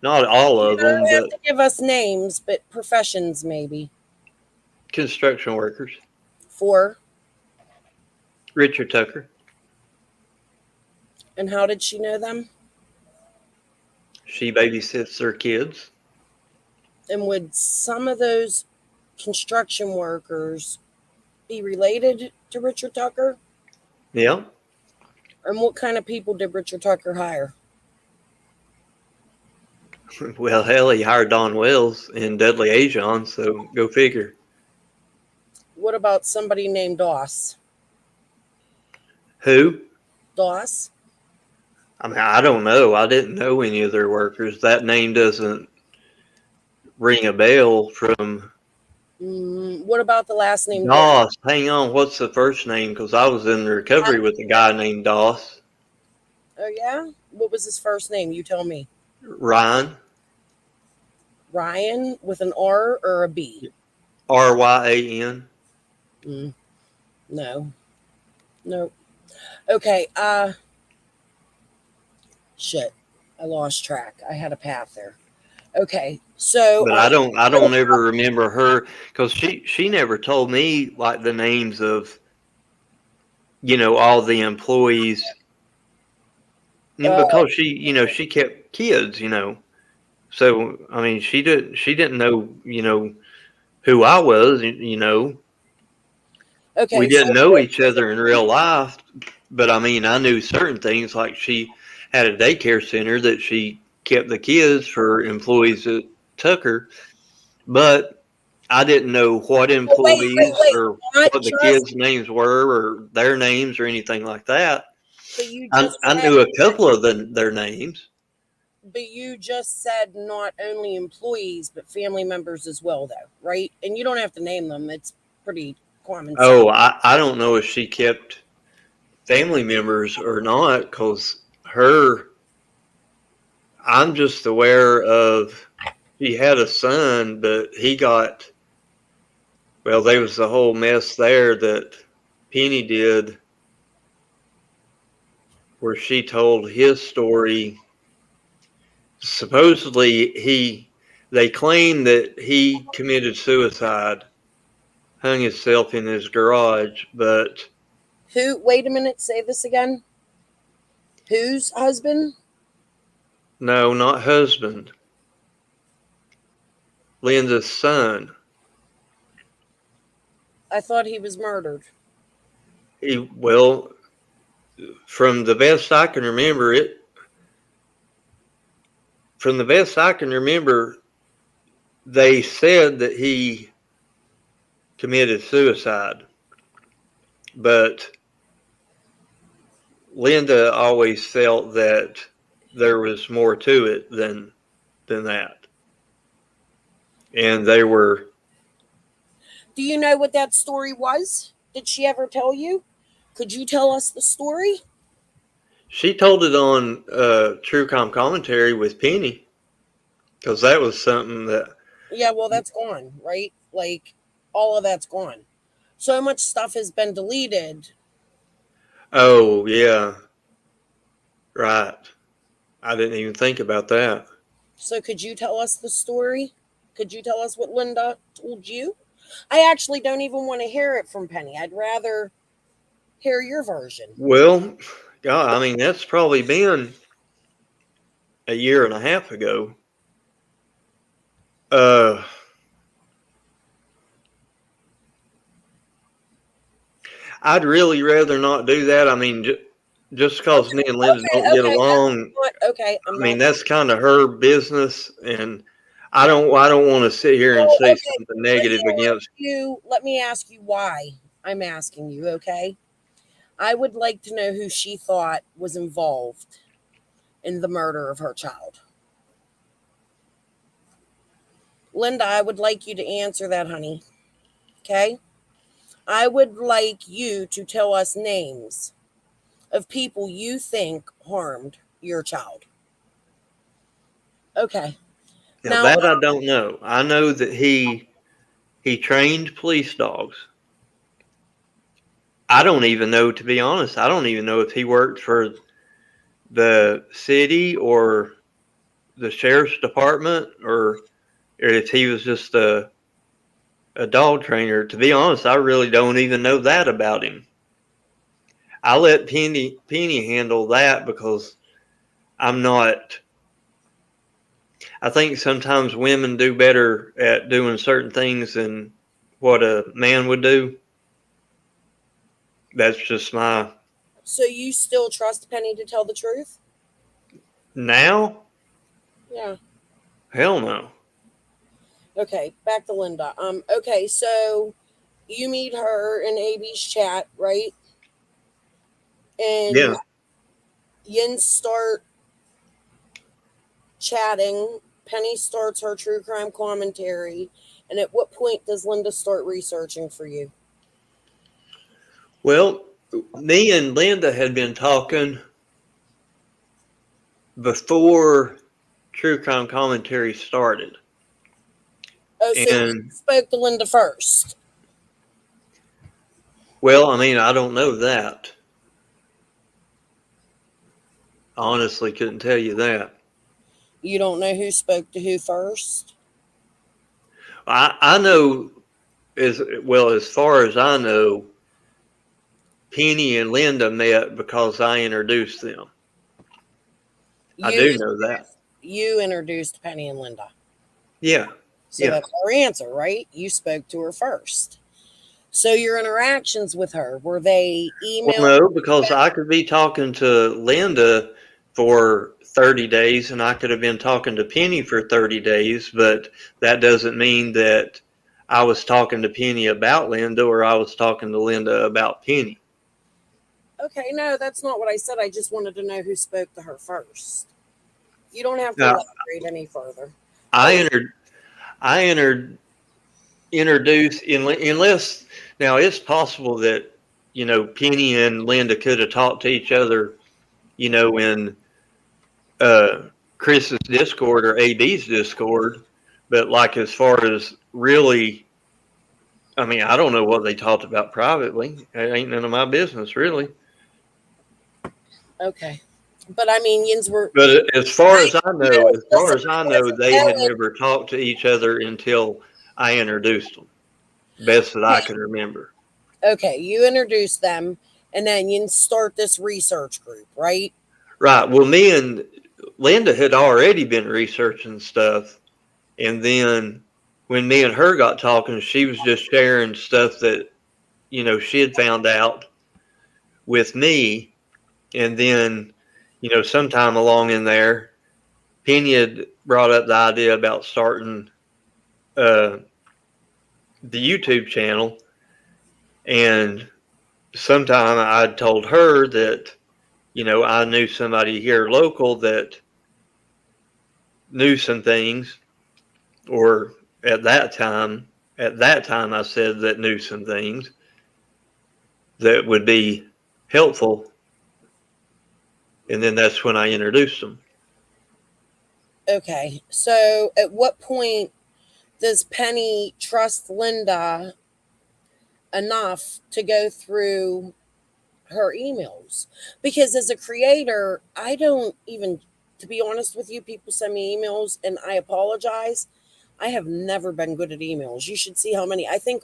not all of them, You don't have but to give us names, but professions maybe. construction workers. For? Richard Tucker. And how did she know them? She babysits their kids. And would some of those construction workers be related to Richard Tucker? Yeah. And what kind of people did Richard Tucker hire? Well, hell, he hired Don Wells and Dudley Ajon, so go figure. What about somebody named Doss? Who? Doss? I mean, I don't know. I didn't know any of their workers. That name doesn't ring a bell from... What about the last name? Doss. Hang on. What's the first name? Because I was in recovery with a guy named Doss. Oh, yeah? What was his first name? You tell me. Ryan. Ryan with an R or a B? Ryan. No. Nope. Okay, shit. I lost track. I had a path there. Okay, so But I don't ever remember her, because she never told me like the names of, all the employees. And because she kept kids, so I mean she didn't know, who I was, okay, we so didn't know each other in real life, but I mean I knew certain things, like she had a daycare center that she kept the kids for employees that took her, but I didn't know what employees wait. or Not what the just, kids' names were or their names or anything like that. but you I, just I said, knew a couple of their names. but you just said not only employees but family members as well, though, right? And you don't have to name them. It's pretty common sense. Oh, I don't know if she kept family members or not, because I'm just aware of, she had a son, but there was a whole mess there that Penny did, where she told his story. Supposedly they claim that he committed suicide, hung himself in his garage, but Who? Wait a minute. Say this again. Whose husband? no, not husband. Linda's son. I thought he was murdered. Well, from the best I can remember, they said that he committed suicide, but Linda always felt that there was more to it than that. And they were. Do you know what that story was? Did she ever tell you? Could you tell us the story? She told it on True Crime Commentary with Penny, because that was something that. Yeah, well, that's gone, right? Like, all of that's gone. So much stuff has been deleted. Oh, yeah. Right. I didn't even think about that. So could you tell us the story? Could you tell us what Linda told you? I actually don't even want to hear it from Penny. I'd rather hear your version. Well, God, I mean, that's probably been a year and a half ago. I'd really rather not do that. I mean, just because me and Linda don't get along, Okay, I mean, that's kind of her business, and I don't want to sit here and say something negative against. Let me ask you why I'm asking you, okay? I would like to know who she thought was involved in the murder of her child. Linda, I would like you to answer that, honey. Okay? I would like you to tell us names of people you think harmed your child. Okay. Now that I don't know. I know that he trained police dogs. I don't even know, to be honest, I don't even know if he worked for the city or the sheriff's department, or if he was just a dog trainer. To be honest, I really don't even know that about him. I let Penny handle that, because I'm not. I think sometimes women do better at doing certain things than what a man would do. That's just my. So you still trust Penny to tell the truth? Now? Yeah. Hell no. Okay, back to Linda. Okay, so you meet her in AB's chat, right? And Yeah. Yin start chatting. Penny starts her true crime commentary. And at what point does Linda start researching for you? Well, me and Linda had been talking before True Crime Commentary started. Oh, so you spoke to Linda first. Well, I mean, I don't know that. I honestly couldn't tell you that. You don't know who spoke to who first? I know, as well, as far as I know, Penny and Linda met because I introduced them. I do know that. You introduced Penny and Linda. Yeah. So that's our answer, right? You spoke to her first. So your interactions with her, were they email? Well, no, because I could be talking to Linda for 30 days and I could have been talking to Penny for 30 days, but that doesn't mean that I was talking to Penny about Linda or I was talking to Linda about Penny. Okay, no, that's not what I said. I just wanted to know who spoke to her first. You don't have to Now, elaborate any further. Introduce, unless, now it's possible that, you know, Penny and Linda could have talked to each other, you know, in Chris's Discord or AB's Discord, but like as far as really, I mean, I don't know what they talked about privately. It ain't none of my business, really. Okay. But I mean, yins were. But as far as I know, they had never talked to each other until I introduced them. Best that I can remember. Okay, you introduced them, and then you start this research group, right? Right. Well, me and Linda had already been researching stuff, and then when me and her got talking, she was just sharing stuff that, you know, she had found out with me, and then, you know, sometime along in there, Penny had brought up the idea about starting the YouTube channel, and sometime I told her that, you know, I knew somebody here local that knew some things, or at that time I said that knew some things that would be helpful, and then that's when I introduced them. Okay, so at what point does Penny trust Linda enough to go through her emails? Because as a creator, I don't even, to be honest with you, people send me emails and I apologize. I have never been good at emails. You should see how many. I think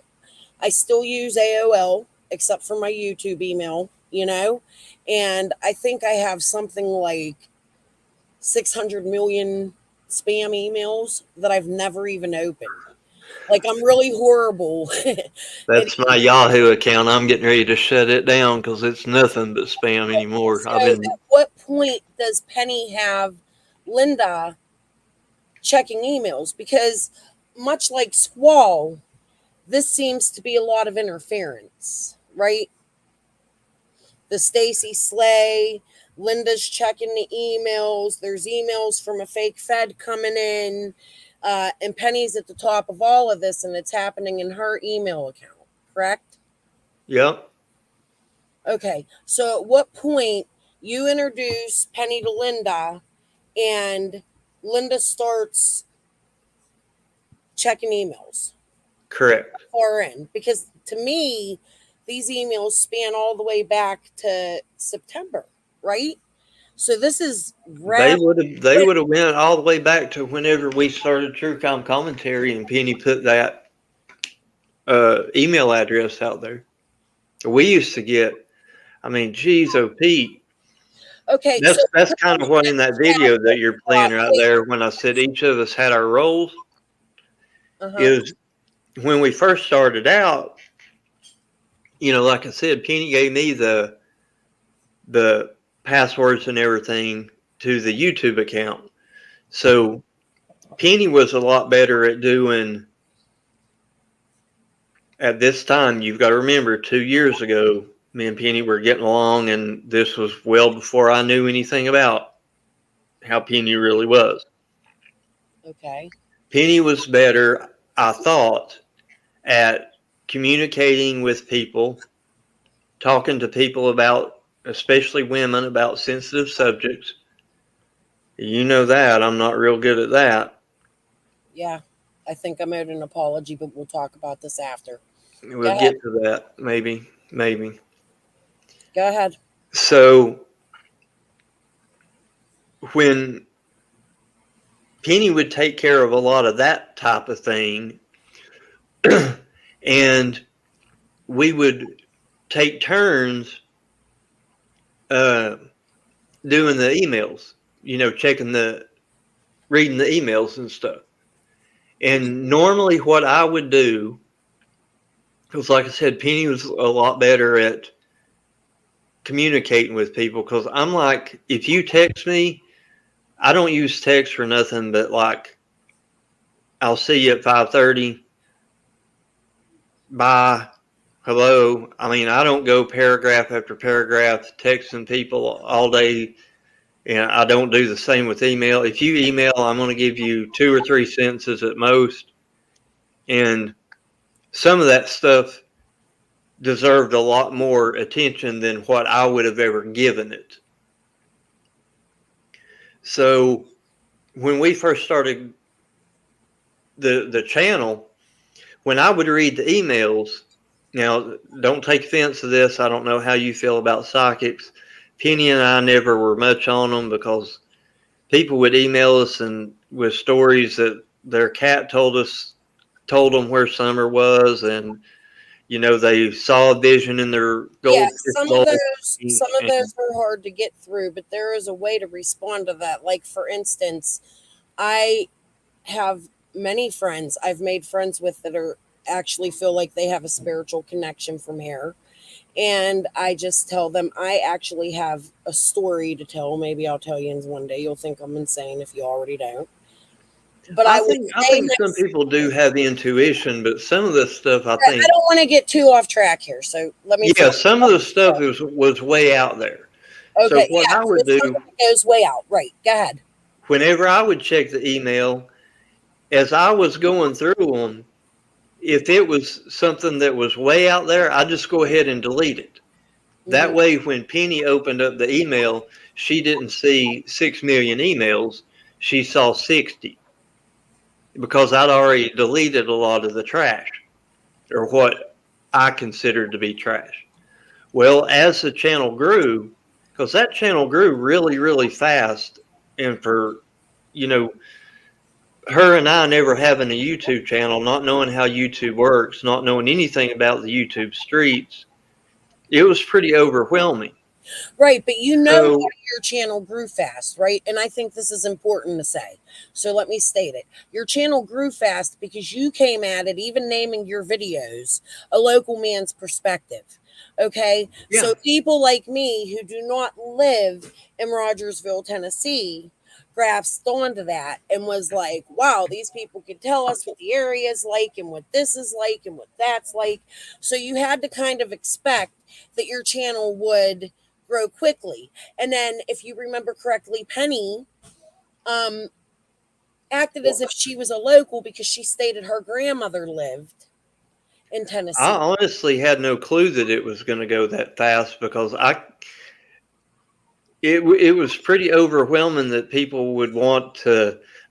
I still use AOL, except for my YouTube email, you know, and I think I have something like 600 million spam emails that I've never even opened. Like, I'm really horrible. That's my Yahoo account. I'm getting ready to shut it down because it's nothing but spam anymore. So at what point does Penny have Linda checking emails? Because much like Squall, this seems to be a lot of interference, right? The Stacy Slay, Linda's checking the emails. There's emails from a fake Fed coming in, and Penny's at the top of all of this, and it's happening in her email account, correct? Yep. Okay, so at what point you introduce Penny to Linda, and Linda starts checking emails? Correct. Far in, because to me, these emails span all the way back to September, right? So this is They would have went all the way back to whenever we started True Crime Commentary, and Penny put that email address out there. We used to get, I mean, geez, oh Pete. Okay, that's kind of what in that video that you're playing right there, when I said each of us had our roles, is when we first started out, you know, like I said, Penny gave me the passwords and everything to the YouTube account. So Penny was a lot better at doing, at this time, you've got to remember, 2 years ago, me and Penny were getting along, and this was well before I knew anything about how Penny really was. Okay. Penny was better, I thought, at communicating with people, talking to people about, especially women, about sensitive subjects, You know that. I'm not real good at that. Yeah, I think I'm owed an apology, but we'll talk about this after. We'll ahead. get to that. Maybe. Go ahead. So when Penny would take care of a lot of that type of thing, and we would take turns doing the emails, reading the emails and stuff. And normally what I would do, because like I said, Penny was a lot better at communicating with people, because I'm like, if you text me, I don't use text for nothing but like, I'll see you at 5:30. Bye. Hello. I mean, I don't go paragraph after paragraph texting people all day. And I don't do the same with email. If you email, I'm going to give you 2 or 3 sentences at most. And some of that stuff deserved a lot more attention than what I would have ever given it. So when we first started the channel, when I would read the emails, now don't take offense to this. I don't know how you feel about psychics. Penny and I never were much on them, because people would email us and with stories that their cat told them where Summer was, and they saw a vision in their Yeah, gold some bowl. of those are hard to get through, but there is a way to respond to that. Like, for instance, I have many friends I've made friends with that are actually feel like they have a spiritual connection from here. And I just tell them I actually have a story to tell. Maybe I'll tell you one day. You'll think I'm insane if you already don't. But I think some people do have intuition, but some of this stuff I think. I don't want to get too off track here, so let me. Yeah, some of the stuff was way out there. Okay, so what I would do goes way out. Right, go ahead. Whenever I would check the email, as I was going through them, if it was something that was way out there, I'd just go ahead and delete it. That way, when Penny opened up the email, she didn't see 6 million emails. She saw 60, because I'd already deleted a lot of the trash, or what I considered to be trash. Well, as the channel grew, because that channel grew really, really fast, and for, her and I never having a YouTube channel, not knowing how YouTube works, not knowing anything about the YouTube streets, it was pretty overwhelming. Right, but your channel grew fast, right? And I think this is important to say. So let me state it. Your channel grew fast because you came at it, even naming your videos, a local man's perspective. Okay? Yeah. So people like me who do not live in Rogersville, Tennessee, grasped onto that and was like, wow, these people can tell us what the area is like and what this is like and what that's like. So you had to kind of expect that your channel would grow quickly. And then, if you remember correctly, Penny acted as if she was a local because she stated her grandmother lived in Tennessee. I honestly had no clue that it was going to go that fast, because it was pretty overwhelming that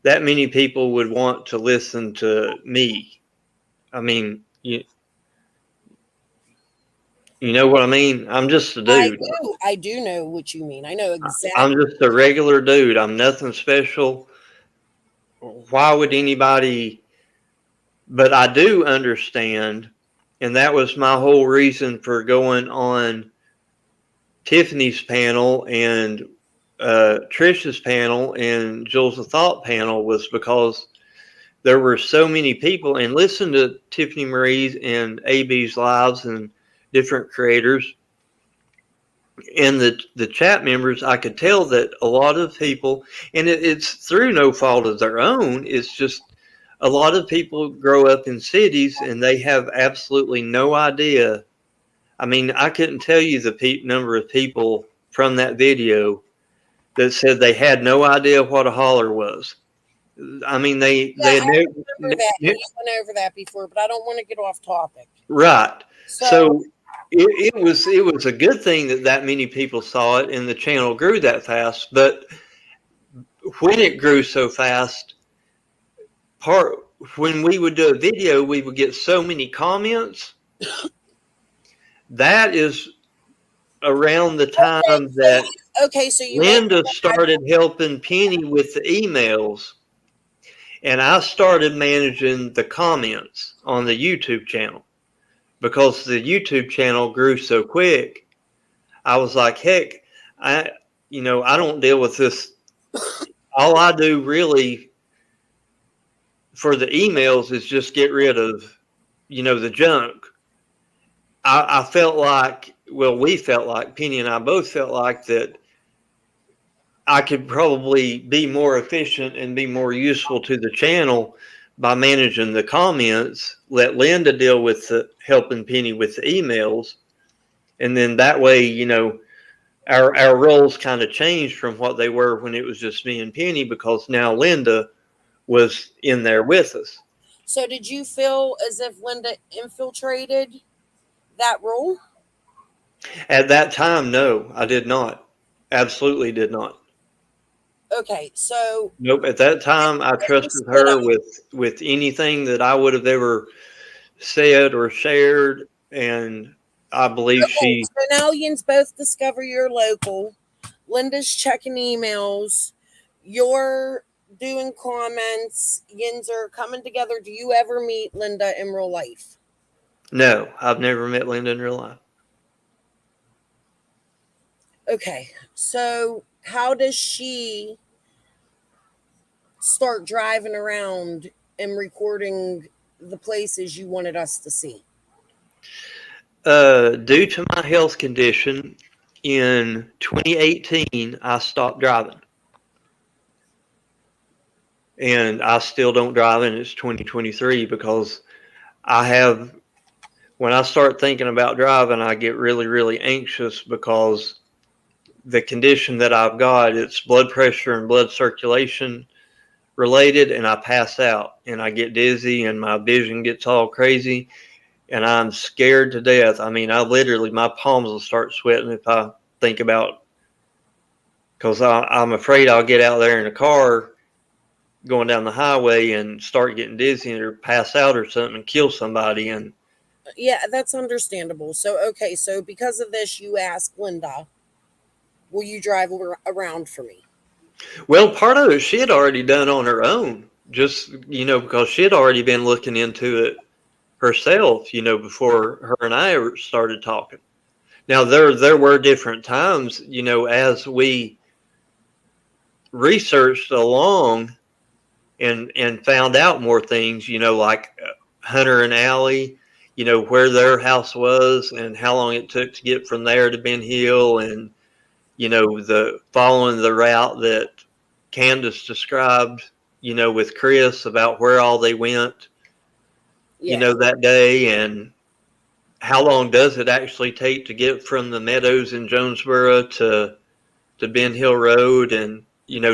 that many people would want to listen to me. I mean, you know what I mean? I'm just a dude. I do know what you mean. I know exactly. I'm just a regular dude. I'm nothing special. Why would anybody? But I do understand, and that was my whole reason for going on Tiffany's panel and Trisha's panel and Jules of Thought panel, was because there were so many people, and listen to Tiffany Marie's and AB's lives and different creators and the chat members. I could tell that a lot of people, and it's through no fault of their own, it's just a lot of people grow up in cities and they have absolutely no idea. I mean, I couldn't tell you the number of people from that video that said they had no idea what a holler was. I mean, they had never. You went over that before, but I don't want to get off topic. Right. So it was a good thing that many people saw it and the channel grew that fast. But when it grew so fast, when we would do a video, we would get so many comments. That is around the time that so you Linda started helping Penny with the emails, and I started managing the comments on the YouTube channel because the YouTube channel grew so quick. I was like, heck, I don't deal with this. All I do really for the emails is just get rid of, the junk. I felt like, we felt like, Penny and I both felt like that I could probably be more efficient and be more useful to the channel by managing the comments, let Linda deal with helping Penny with the emails. And then that way, our roles kind of changed from what they were when it was just me and Penny, because now Linda was in there with us. So did you feel as if Linda infiltrated that role? At that time, no, I did not. Absolutely did not. Okay, so nope. At that time, I trusted her with anything that I would have ever said or shared, and I believe she. So now yins both discover you're local. Linda's checking emails. You're doing comments. Yins are coming together. Do you ever meet Linda in real life? No, I've never met Linda in real life. Okay, so how does she start driving around and recording the places you wanted us to see? Due to my health condition, in 2018, I stopped driving. And I still don't drive, and it's 2023 because when I start thinking about driving, I get really, really anxious because the condition that I've got, it's blood pressure and blood circulation related, and I pass out and I get dizzy and my vision gets all crazy and I'm scared to death. I mean, my palms will start sweating if I think about, because I'm afraid I'll get out there in a car going down the highway and start getting dizzy or pass out or something and kill somebody. And yeah, that's understandable. So, okay, so because of this, you asked Linda, will you drive around for me? Well, part of it she had already done on her own, just, because she had already been looking into it herself, before her and I ever started talking. Now, there were different times, as we researched along and found out more things, like Hunter and Allie, where their house was and how long it took to get from there to Ben Hill, and the following the route that Candace described, with Chris about where all they went, that day, and how long does it actually take to get from the Meadows in Jonesboro to Ben Hill Road, and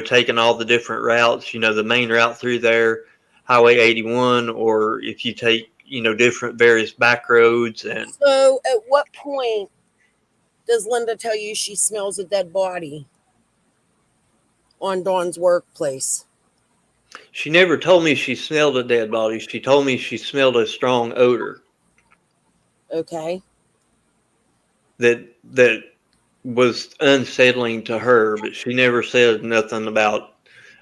taking all the different routes, the main route through there, Highway 81, or if you take different various back roads. And so at what point does Linda tell you she smells a dead body on Dawn's workplace? She never told me she smelled a dead body. She told me she smelled a strong odor. Okay. That was unsettling to her, but she never said nothing about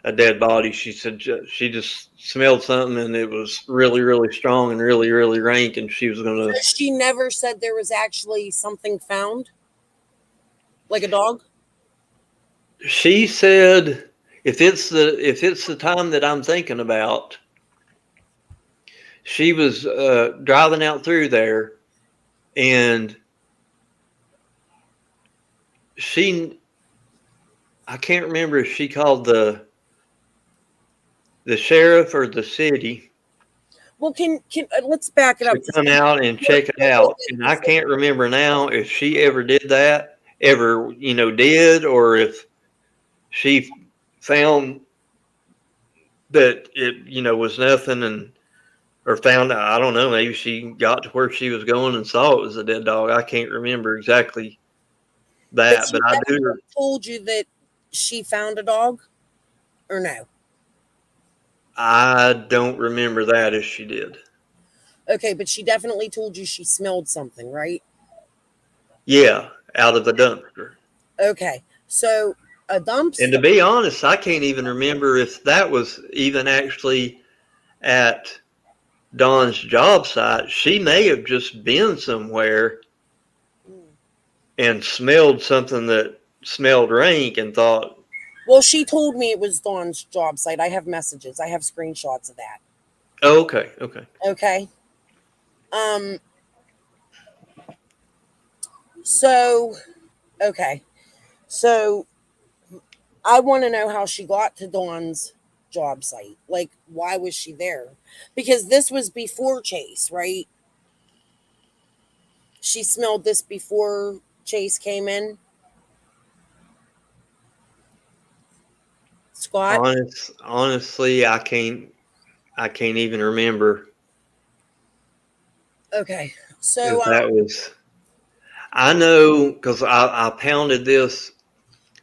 a dead body. She said she just smelled something and it was really, really strong and really, really rank, and she was going to. So she never said there was actually something found? Like a dog? She said if it's the time that I'm thinking about, she was driving out through there, and I can't remember if she called the sheriff or the city. Well, can let's back it up. To come out and check it out, and I can't remember now if she ever did that, did, or if she found that it was nothing, or found, I don't know, maybe she got to where she was going and saw it was a dead dog. I can't remember exactly that, but I do. Told you that she found a dog? Or no? I don't remember that if she did. Okay, but she definitely told you she smelled something, right? Yeah, out of the dumpster. Okay, so a And dumpster. to be honest, I can't even remember if that was even actually at Dawn's job site. She may have just been somewhere and smelled something that smelled rank and thought, Well, she told me it was Dawn's job site. I have messages. I have screenshots of that. oh, okay, okay. Okay. So, okay. So, I want to know how she got to Dawn's job site. Like, why was she there? Because this was before Chase, right? She smelled this before Chase came in. Scott? Honestly, I can't even remember Okay. So, if that was. I know because I pounded this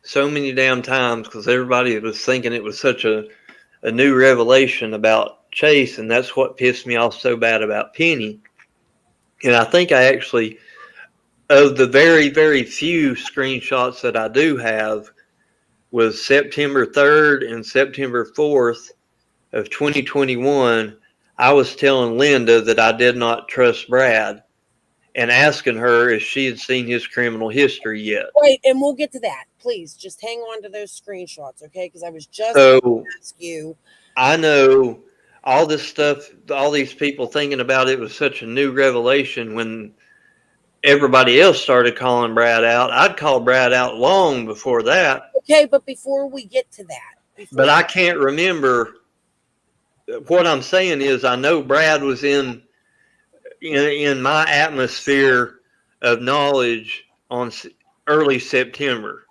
so many damn times because everybody was thinking it was such a new revelation about Chase, and that's what pissed me off so bad about Penny. And I think I actually, of the very, very few screenshots that I do have, was September 3rd and September 4th of 2021. I was telling Linda that I did not trust Brad and asking her if she had seen his criminal history yet. wait, and we'll get to that. Please just hang on to those screenshots, okay? Because I was just So going to ask you. I know all this stuff, all these people thinking about it was such a new revelation when everybody else started calling Brad out. I'd call Brad out long before that. Okay, but before we get to that, But I can't remember. What I'm saying is I know Brad was in my atmosphere of knowledge on early September.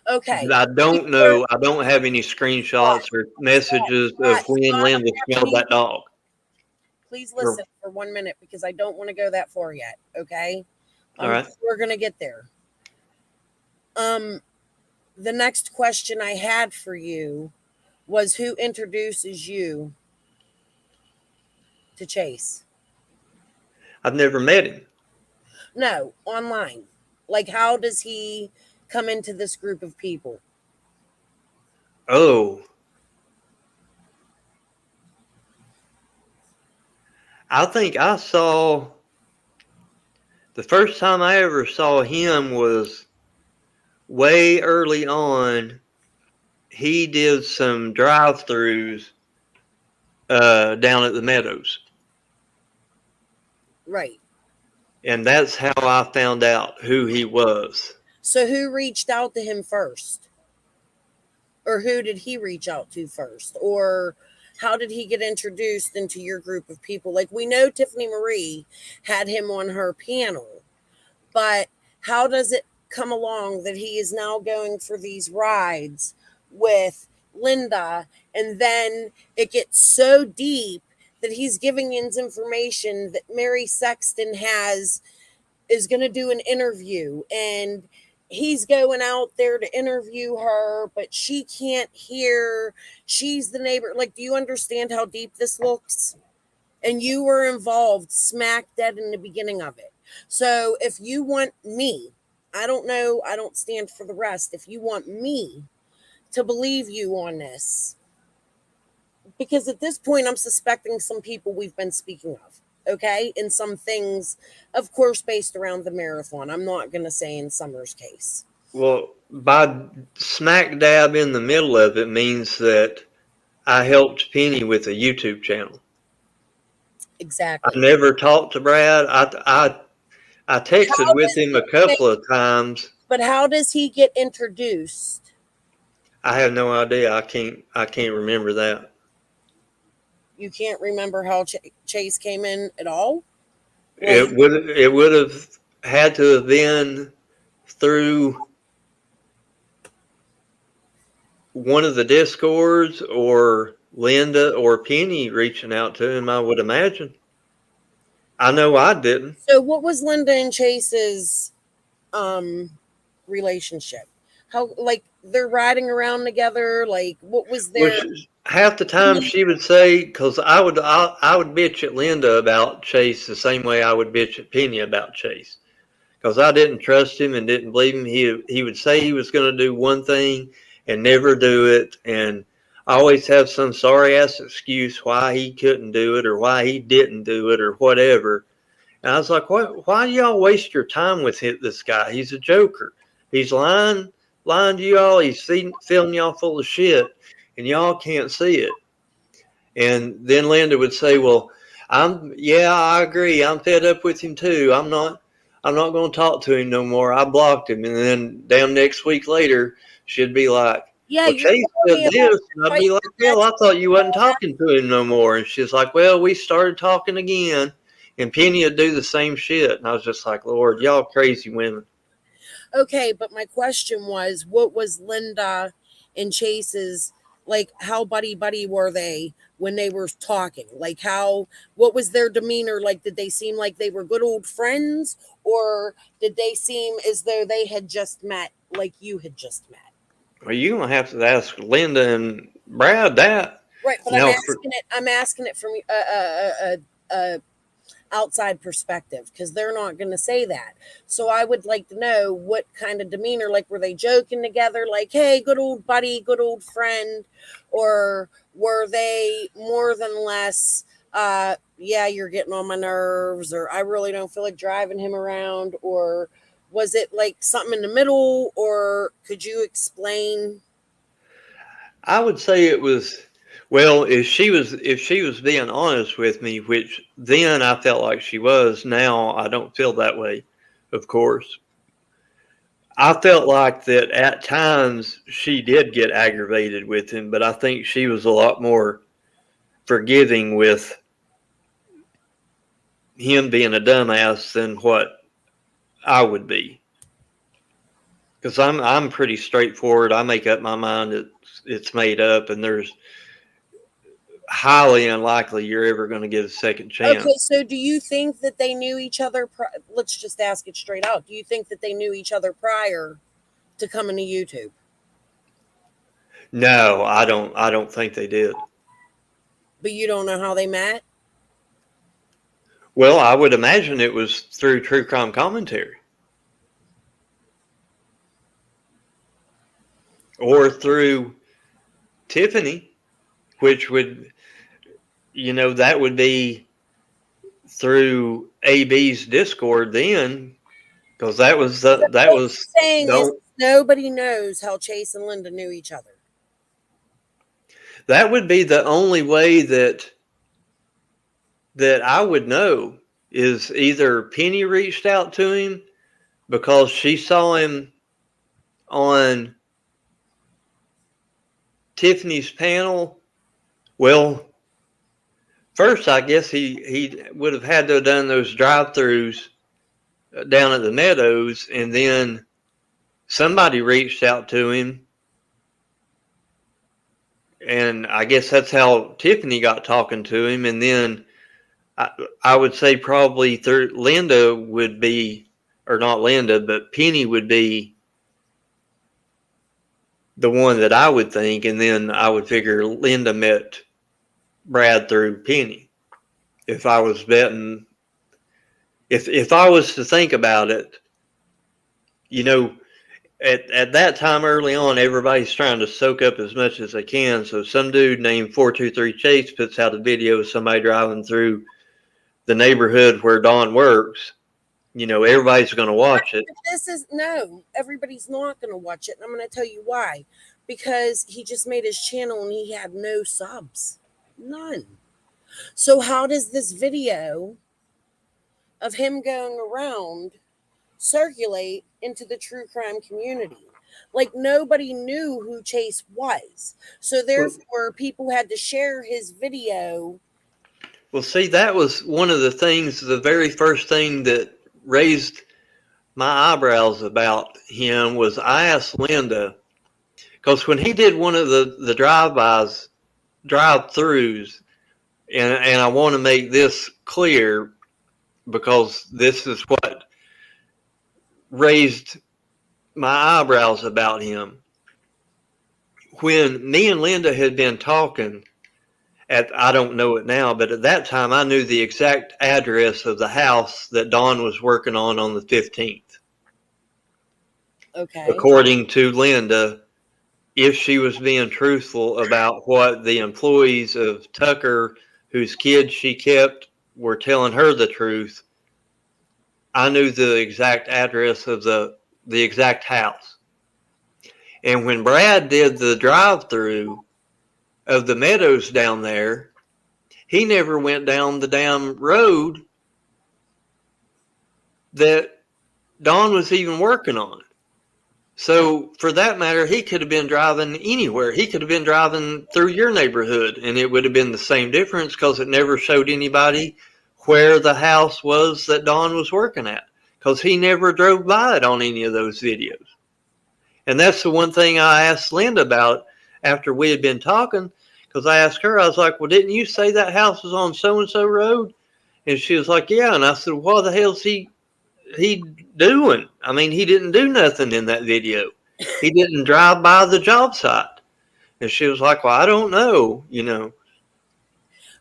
okay, I don't know. I don't have any screenshots or messages of when Linda smelled that dog. please listen for 1 minute because I don't want to go that far yet. Okay, All right. we're gonna get there. The next question I had for you was who introduces you to Chase? I've never met him. No, online. Like, how does he come into this group of people? Oh. I think I saw the first time I ever saw him was way early on. He did some drive-throughs down at the Meadows. Right. And that's how I found out who he was. So who reached out to him first? Or who did he reach out to first? Or how did he get introduced into your group of people? Like, we know Tiffany Marie had him on her panel, but how does it come along that he is now going for these rides with Linda, and then it gets so deep that he's giving us information that Mary Sexton is going to do an interview, and he's going out there to interview her, but she can't hear. She's the neighbor. Like, do you understand how deep this looks? And you were involved smack dead in the beginning of it. So if you want me, I don't know, I don't stand for the rest. If you want me to believe you on this, because at this point I'm suspecting some people we've been speaking of, okay? And some things, of course, based around the marathon. I'm not going to say in Summer's case. Well, by smack dab in the middle of it means that I helped Penny with a YouTube channel. Exactly. I never talked to Brad. I texted with him a couple of times. But how does he get introduced? I have no idea. I can't remember that. You can't remember how Chase came in at all? It would have had to have been through one of the Discords or Linda or Penny reaching out to him, I would imagine. I know I didn't. So what was Linda and Chase's relationship? How, like, they're riding around together? Like, what was their? Half the time she would say, because I would bitch at Linda about Chase the same way I would bitch at Penny about Chase, because I didn't trust him and didn't believe him. He would say he was going to do one thing and never do it, and I always have some sorry ass excuse why he couldn't do it or why he didn't do it or whatever. And I was like, why do y'all waste your time with this guy? He's a joker. He's lying to y'all. He's filling y'all full of shit, and y'all can't see it. And then Linda would say, well, I agree. I'm fed up with him too. I'm not going to talk to him no more. I blocked him. And then damn next week later, she'd be like, well, Chase said this. And I'd be like, hell, I thought you wasn't talking to him no more. And she's like, well, we started talking again. And Penny would do the same shit. And I was just like, Lord, y'all crazy women. Okay, but my question was, what was Linda and Chase's, like, how buddy were they when they were talking? Like, what was their demeanor? Like, did they seem like they were good old friends? Or did they seem as though they had just met, like you had just met? Well, you're going to have to ask Linda and Brad that. Right, but I'm asking it from a outside perspective, because they're not going to say that. So I would like to know what kind of demeanor, like, were they joking together, like, hey, good old buddy, good old friend, or were they more than less, yeah, you're getting on my nerves, or I really don't feel like driving him around, or was it like something in the middle, or could you explain? I would say it was, well, if she was being honest with me, which then I felt like she was, now I don't feel that way, of course. I felt like that at times she did get aggravated with him, but I think she was a lot more forgiving with him being a dumbass than what I would be. Because I'm pretty straightforward. I make up my mind that it's made up, and there's highly unlikely you're ever going to get a second chance. Okay, so do you think that they knew each other? Let's just ask it straight out. Do you think that they knew each other prior to coming to YouTube? No, I don't think they did. But you don't know how they met? Well, I would imagine it was through True Crime Commentary. Or through Tiffany, which would, that would be through AB's Discord then, because that was saying is nobody knows how Chase and Linda knew each other. That would be the only way that I would know, is either Penny reached out to him because she saw him on Tiffany's panel. Well, first, I guess he would have had to have done those drive-thrus down at the Meadows, and then somebody reached out to him, and I guess that's how Tiffany got talking to him. And then I would say probably through Linda would be, or not Linda, but Penny would be the one that I would think, and then I would figure Linda met Brad through Penny. If I was betting, if I was to think about it, at that time early on, everybody's trying to soak up as much as they can. So some dude named 423 Chase puts out a video of somebody driving through the neighborhood where Dawn works. Everybody's going to watch it. Everybody's not going to watch it. And I'm going to tell you why. Because he just made his channel and he had no subs. None. So how does this video of him going around circulate into the true crime community? Like, nobody knew who Chase was. So therefore, people had to share his video. Well, see, that was one of the things, the very first thing that raised my eyebrows about him was I asked Linda, because when he did one of the drive-bys, drive-throughs, and I want to make this clear because this is what raised my eyebrows about him. when me and Linda had been talking, I don't know it now, but at that time I knew the exact address of the house that Dawn was working on the 15th. Okay. According to Linda, if she was being truthful about what the employees of Tucker, whose kids she kept, were telling her the truth, I knew the exact address of the exact house. And when Brad did the drive-through of the meadows down there, he never went down the damn road that Dawn was even working on. So for that matter, he could have been driving anywhere. He could have been driving through your neighborhood, and it would have been the same difference because it never showed anybody where the house was that Dawn was working at, because he never drove by it on any of those videos. And that's the one thing I asked Linda about after we had been talking, because I asked her, I was like, well, didn't you say that house was on so-and-so road? And she was like, yeah. And I said, what the hell's he doing? I mean, he didn't do nothing in that video. He didn't drive by the job site. And she was like, well, I don't know, you know.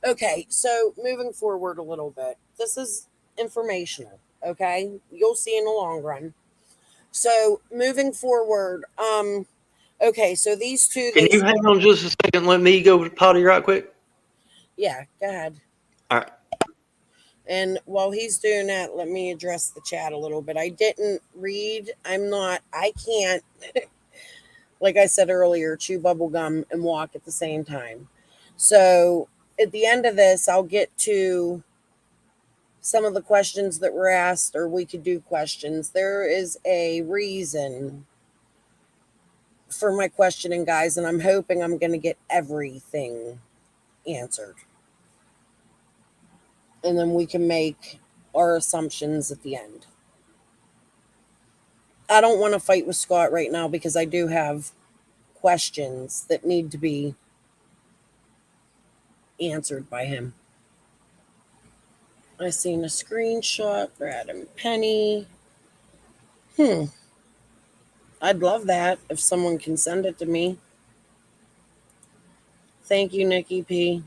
Okay, so moving forward a little bit, this is informational, okay? You'll see in the long run. So moving forward, okay, so these two. Can you hang on just a second? Let me go potty right quick. Yeah, go ahead. All right. And while he's doing that, let me address the chat a little bit. I didn't read. I can't, like I said earlier, chew bubble gum and walk at the same time. So at the end of this, I'll get to some of the questions that were asked, or we could do questions. There is a reason for my questioning, guys, and I'm hoping I'm going to get everything answered. And then we can make our assumptions at the end. I don't want to fight with Scott right now because I do have questions that need to be answered by him. I seen a screenshot, Brad and Penny. I'd love that if someone can send it to me. Thank you, Nikki P.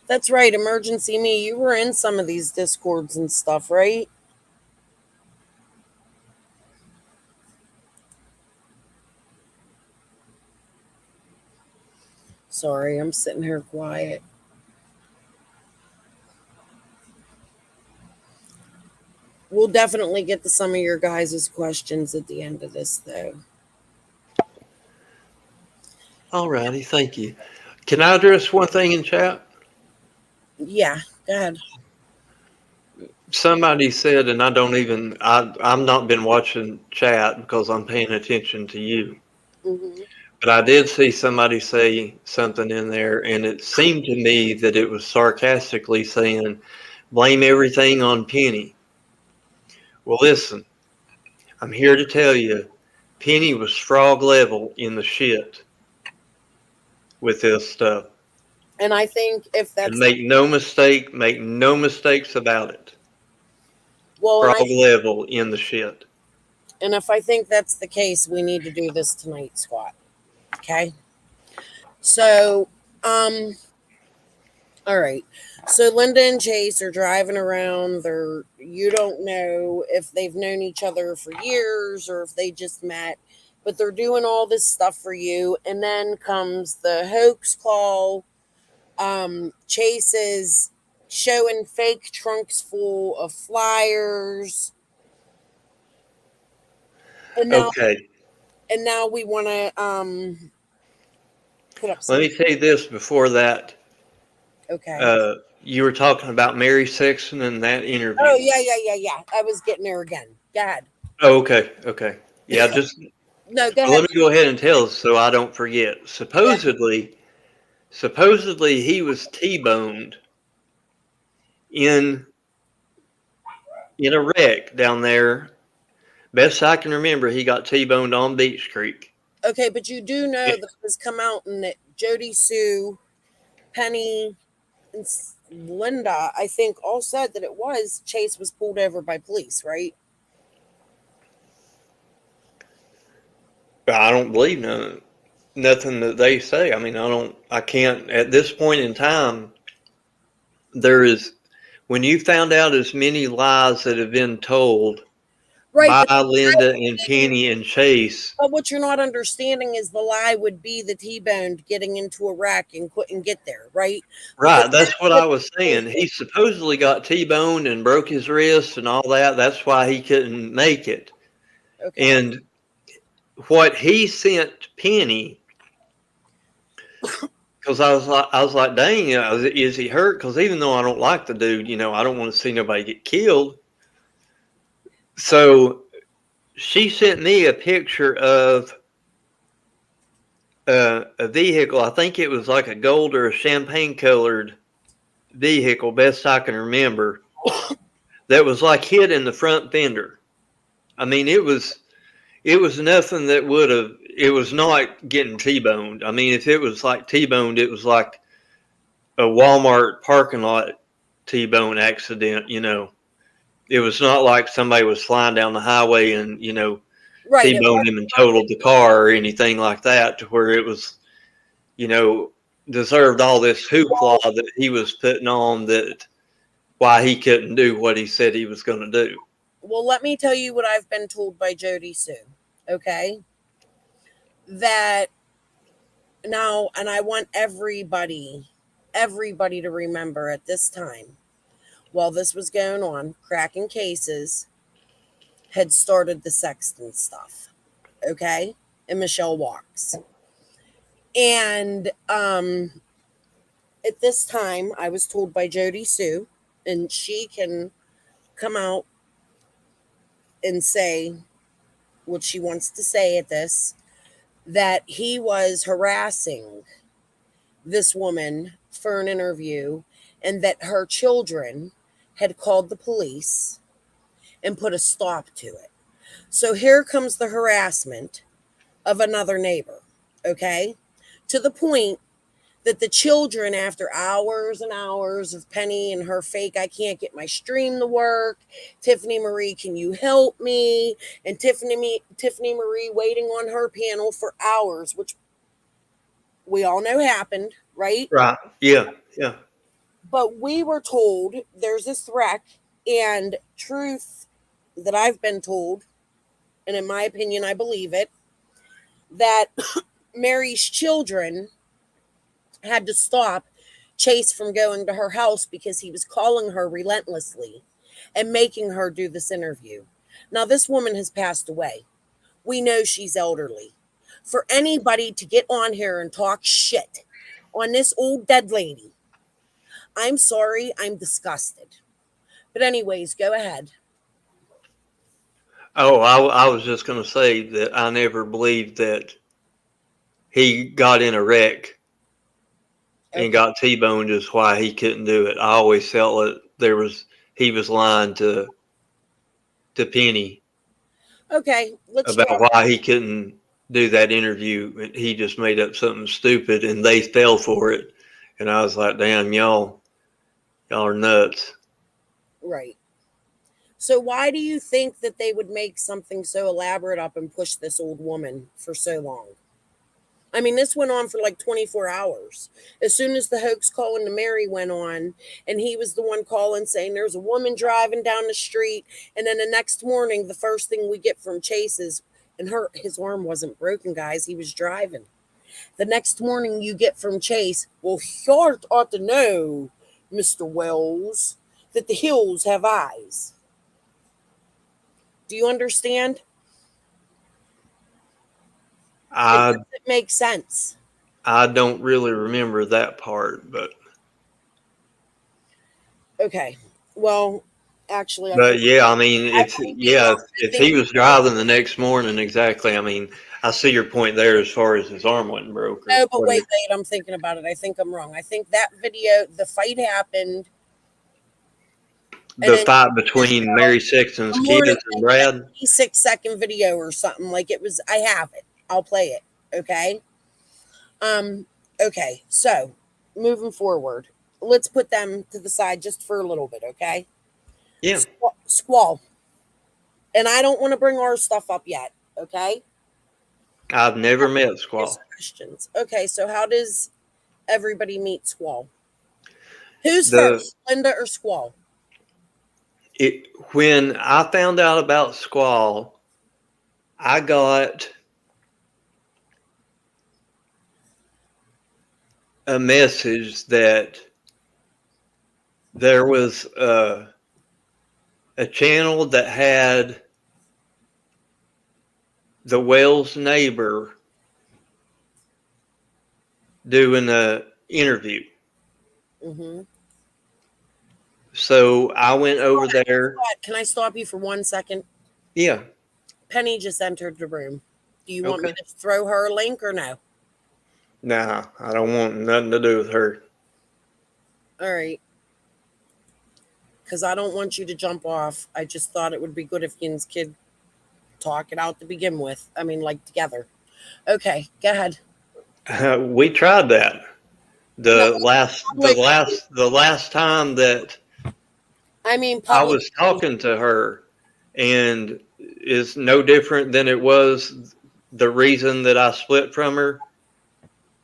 That's right, Emergency Me. You were in some of these Discords and stuff, right? Sorry, I'm sitting here quiet. We'll definitely get to some of your guys' questions at the end of this, though. All righty, thank you. Can I address one thing in chat? Yeah, go ahead. Somebody said, and I've not been watching chat because I'm paying attention to you. Mm-hmm. But I did see somebody say something in there, and it seemed to me that it was sarcastically saying, blame everything on Penny. Well, listen, I'm here to tell you, Penny was frog level in the shit with this stuff. And I think if that's... And make no mistakes about it. Well, frog level in the shit. And if I think that's the case, we need to do this tonight, Scott. Okay? So, all right. So Linda and Chase are driving around. You don't know if they've known each other for years or if they just met, but they're doing all this stuff for you. And then comes the hoax call. Chase is showing fake trunks full of flyers. And now, okay. And now we want to put up. Let me tell you this before that. Okay. You were talking about Mary Sexton in that interview. Oh yeah. I was getting there again. Go ahead. Oh, okay. Yeah, just no. Go ahead. Let me go ahead and tell so I don't forget. Supposedly he was T-boned in a wreck down there. Best I can remember, he got T-boned on Beach Creek. Okay, but you do know that it has come out and that Jody Sue, Penny, and Linda, I think, all said that it was Chase was pulled over by police, right? I don't believe nothing that they say. I mean, I can't, at this point in time, when you found out as many lies that have been told Right, by Linda and Penny and Chase. But what you're not understanding is the lie would be the T-boned getting into a wreck and couldn't get there, right? Right, that's what I was saying. He supposedly got T-boned and broke his wrist and all that. That's why he couldn't make it. Okay. And what he sent Penny, because I was like, dang, is he hurt? Because even though I don't like the dude, I don't want to see nobody get killed. So she sent me a picture of a vehicle. I think it was like a gold or a champagne colored vehicle, best I can remember, that was like hit in the front fender. I mean, it was nothing that would have, it was not getting T-boned. I mean, if it was like T-boned, it was like a Walmart parking lot T-bone accident, It was not like somebody was flying down the highway and, Right, T-boned him and totaled the car or anything like that, to where it was, deserved all this hoopla that he was putting on, that why he couldn't do what he said he was going to do. Well, let me tell you what I've been told by Jody Sue, okay? That now, and I want everybody to remember at this time, while this was going on, cracking cases had started the Sexton stuff, okay? And Michelle Walks. And at this time, I was told by Jody Sue, and she can come out and say what she wants to say at this, that he was harassing this woman for an interview and that her children had called the police and put a stop to it. So here comes the harassment of another neighbor, okay? To the point that the children, after hours and hours of Penny and her fake, I can't get my stream to work, Tiffany Marie, can you help me? And Tiffany Marie waiting on her panel for hours, which we all know happened, right? Right. Yeah. But we were told there's this wreck, and truth that I've been told, and in my opinion, I believe it, that Mary's children had to stop Chase from going to her house because he was calling her relentlessly and making her do this interview. Now, this woman has passed away. We know she's elderly. For anybody to get on here and talk shit on this old dead lady, I'm sorry, I'm disgusted. But anyways, go ahead. Oh, I was just going to say that I never believed that he got in a wreck and got T-boned is why he couldn't do it. I always felt that he was lying to Penny. Okay, about why he couldn't do that interview. He just made up something stupid and they fell for it. And I was like, damn, y'all are nuts. Right. So why do you think that they would make something so elaborate up and push this old woman for so long? I mean, this went on for like 24 hours. As soon as the hoax calling to Mary went on, and he was the one calling saying there's a woman driving down the street. And then the next morning, the first thing we get from Chase is, and his arm wasn't broken, guys. He was driving. The next morning you get from Chase, well, you ought to know, Mr. Wells, that the hills have eyes. Do you understand? It makes sense. I don't really remember that part, but okay. Well, actually, if he was driving the next morning, exactly. I mean, I see your point there as far as his arm wasn't broken. No, but wait, I'm thinking about it. I think I'm wrong. I think that video, the fight happened. The fight between Mary Sexton's kids and Brad. 6-second video or something like it was. I have it. I'll play it. Okay. Okay. So moving forward, let's put them to the side just for a little bit. Okay. Yeah. Squall. And I don't want to bring our stuff up yet. Okay. I've never met Squall. Questions. Okay. So how does everybody meet Squall? Who's The first, Linda or Squall? When I found out about Squall, I got a message that there was a channel that had the Wells neighbor doing a interview. Mm-hmm. So I went over there. Can I stop you for 1 second? Yeah. Penny just entered the room. Do you want me Okay. to throw her a link or no? Nah, I don't want nothing to do with her. All right. Because I don't want you to jump off. I just thought it would be good if Yin's kid talk it out to begin with. I mean, like together. Okay, go ahead. We tried that. The last time that I mean, I was talking to her, and is no different than it was the reason that I split from her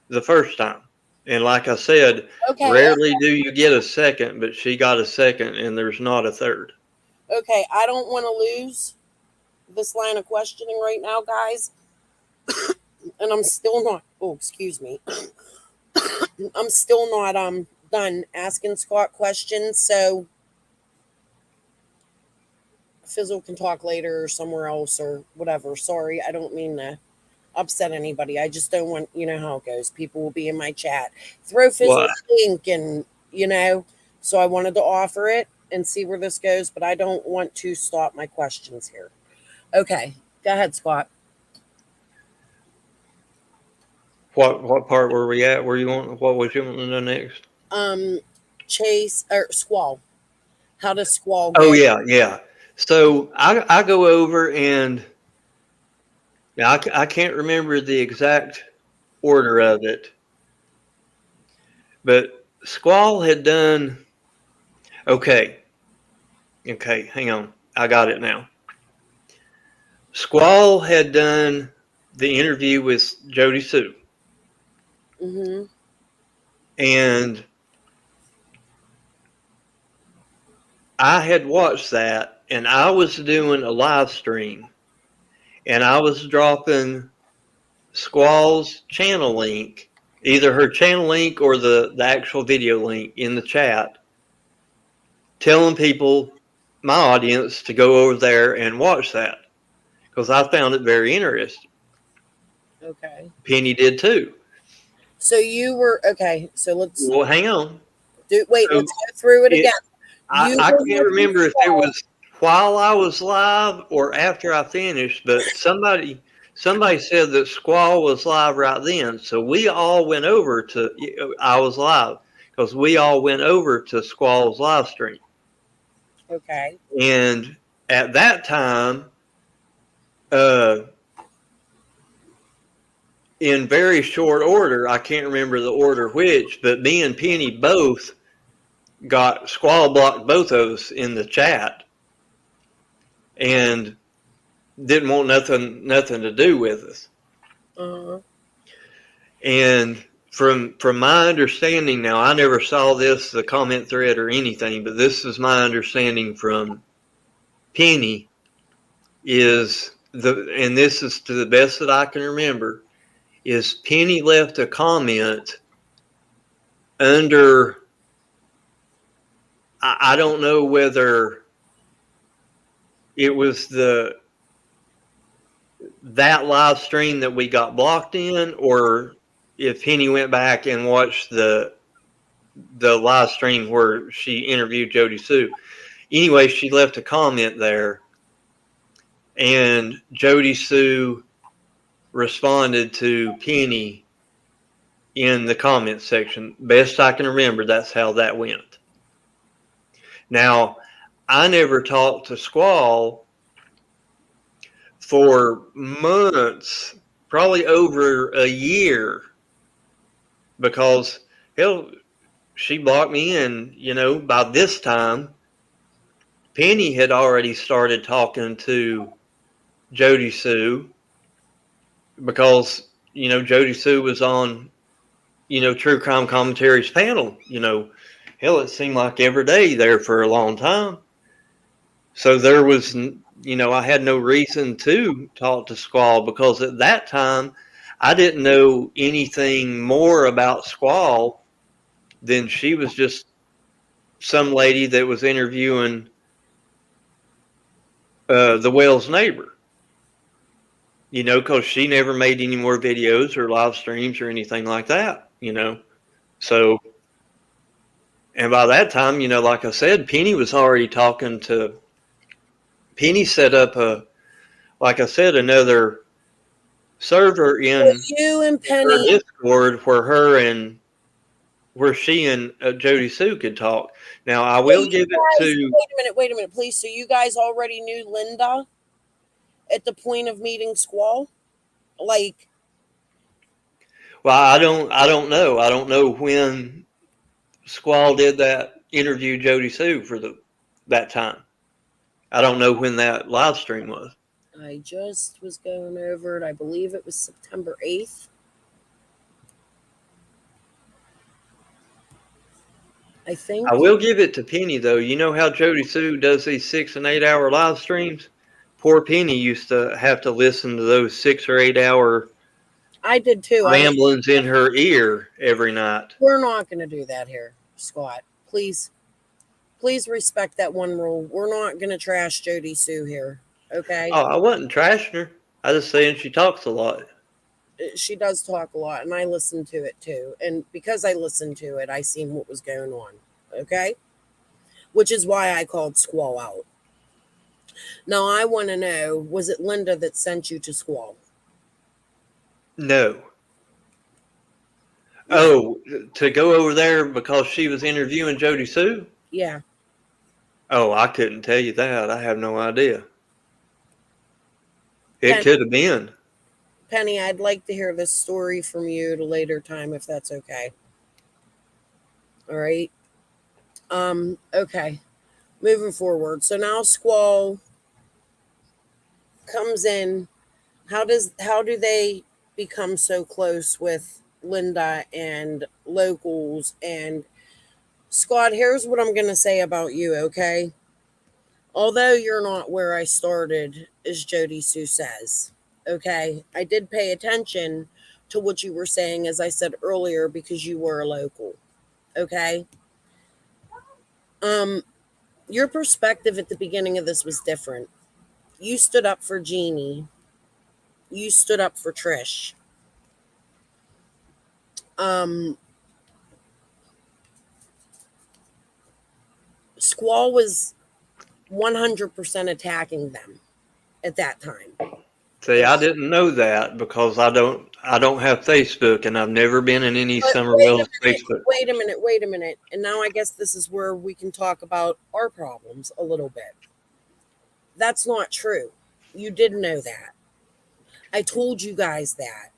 the first time. And like I said, rarely do you get a second, but she got a second, and there's not a third. Okay, I don't want to lose this line of questioning right now, guys. And I'm still not, oh, excuse me. I'm still not done asking Scott questions, so Fizzle can talk later or somewhere else or whatever. Sorry, I don't mean to upset anybody. I just don't want, you know how it goes. People will be in my chat. Throw Fizzle a link and, you know, so I wanted to offer it and see where this goes, but I don't want to stop my questions here. Okay, go ahead, Scott. What part were we at? What was you wanting to know next? Chase or Squall. How does Squall go? Oh yeah. So I go over and I can't remember the exact order of it, but Squall had done okay. Hang on. I got it now. Squall had done the interview with Jody Sue. Mm-hmm. And I had watched that, and I was doing a live stream, and I was dropping Squall's channel link, either her channel link or the actual video link in the chat, telling people, my audience, to go over there and watch that because I found it very interesting. Okay. Penny did too. So you were okay. So let's. Well, hang on. Let's go through it again. I can't remember if it was while I was live or after I finished, but somebody said that Squall was live right then. So we all went over to, I was live because we all went over to Squall's live stream. Okay. And at that time, in very short order, I can't remember the order which, but me and Penny both got Squall blocked both of us in the chat and didn't want nothing to do with us. Uh-huh. And from my understanding now, I never saw the comment thread or anything, but this is my understanding from Penny and this is to the best that I can remember, is Penny left a comment under, I don't know whether it was that live stream that we got blocked in, or if Penny went back and watched the live stream where she interviewed Jody Sue. Anyway, she left a comment there, and Jody Sue responded to Penny in the comment section. Best I can remember, that's how that went. Now, I never talked to Squall for months probably over a year because hell, she blocked me in. You know, by this time, Penny had already started talking to Jody Sue because you know Jody Sue was on True Crime Commentary's panel. Hell, it seemed like every day there for a long time. So there was, I had no reason to talk to Squall because at that time I didn't know anything more about Squall than she was just some lady that was interviewing the Wells neighbor. Because she never made any more videos or live streams or anything like that. So, and by that time, like I said, Penny was already talking to. Penny set up another server in you and her Penny. Discord where she and Jody Sue could talk. Now I will give it to. Wait a minute, please. So you guys already knew Linda at the point of meeting Squall? Like, well, I don't know. I don't know when Squall did that interview Jody Sue for that time. I don't know when that live stream was. I just was going over it. I believe it was September 8th. I think. I will give it to Penny though. You know how Jody Sue does these 6 and 8 hour live streams? Poor Penny used to have to listen to those 6 or 8 hour. I did too. Ramblings in her ear every night. We're not going to do that here, Scott. Please respect that one rule. We're not going to trash Jody Sue here. Okay. Oh, I wasn't trashing her. I was saying she talks a lot. She does talk a lot, and I listen to it too. And because I listened to it, I seen what was going on. Okay. Which is why I called Squall out. Now, I want to know, was it Linda that sent you to Squall? No. Oh, to go over there because she was interviewing Jody Sue? Yeah. Oh, I couldn't tell you that. I have no idea. It could have been. Penny, I'd like to hear this story from you at a later time, if that's okay. All right. Okay. Moving forward. So now Squall comes in. How do they become so close with Linda and locals? And Scott, here's what I'm going to say about you, okay? Although you're not where I started, as Jody Sue says, okay? I did pay attention to what you were saying, as I said earlier, because you were a local, okay? Your perspective at the beginning of this was different. You stood up for Jeannie. You stood up for Trish. Squall was 100% attacking them at that time. See, I didn't know that because I don't have Facebook and I've never been in any Summerville Facebook. Wait a minute. And now I guess this is where we can talk about our problems a little bit. That's not true. You did know that. I told you guys that.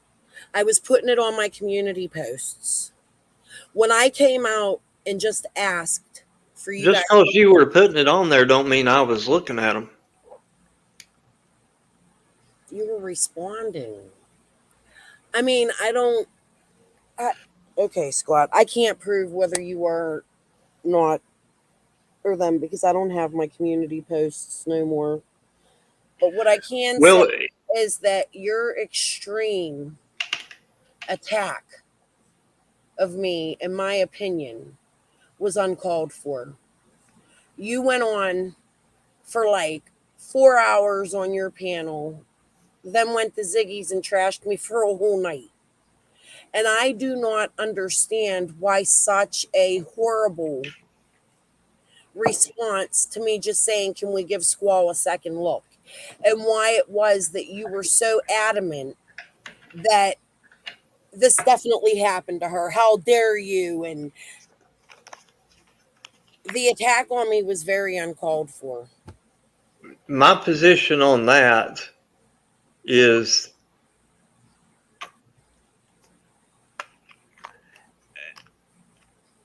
I was putting it on my community posts. When I came out and just asked for you just because you were putting it on there don't mean I was looking at them. You were responding. I mean, okay, Squad. I can't prove whether you are not or them because I don't have my community posts no more. But what I can say is that your extreme attack of me, in my opinion, was uncalled for. You went on for like 4 hours on your panel, then went to Ziggy's and trashed me for a whole night. And I do not understand why such a horrible response to me just saying, can we give Squall a second look? And why it was that you were so adamant that this definitely happened to her. How dare you? And the attack on me was very uncalled for. My position on that is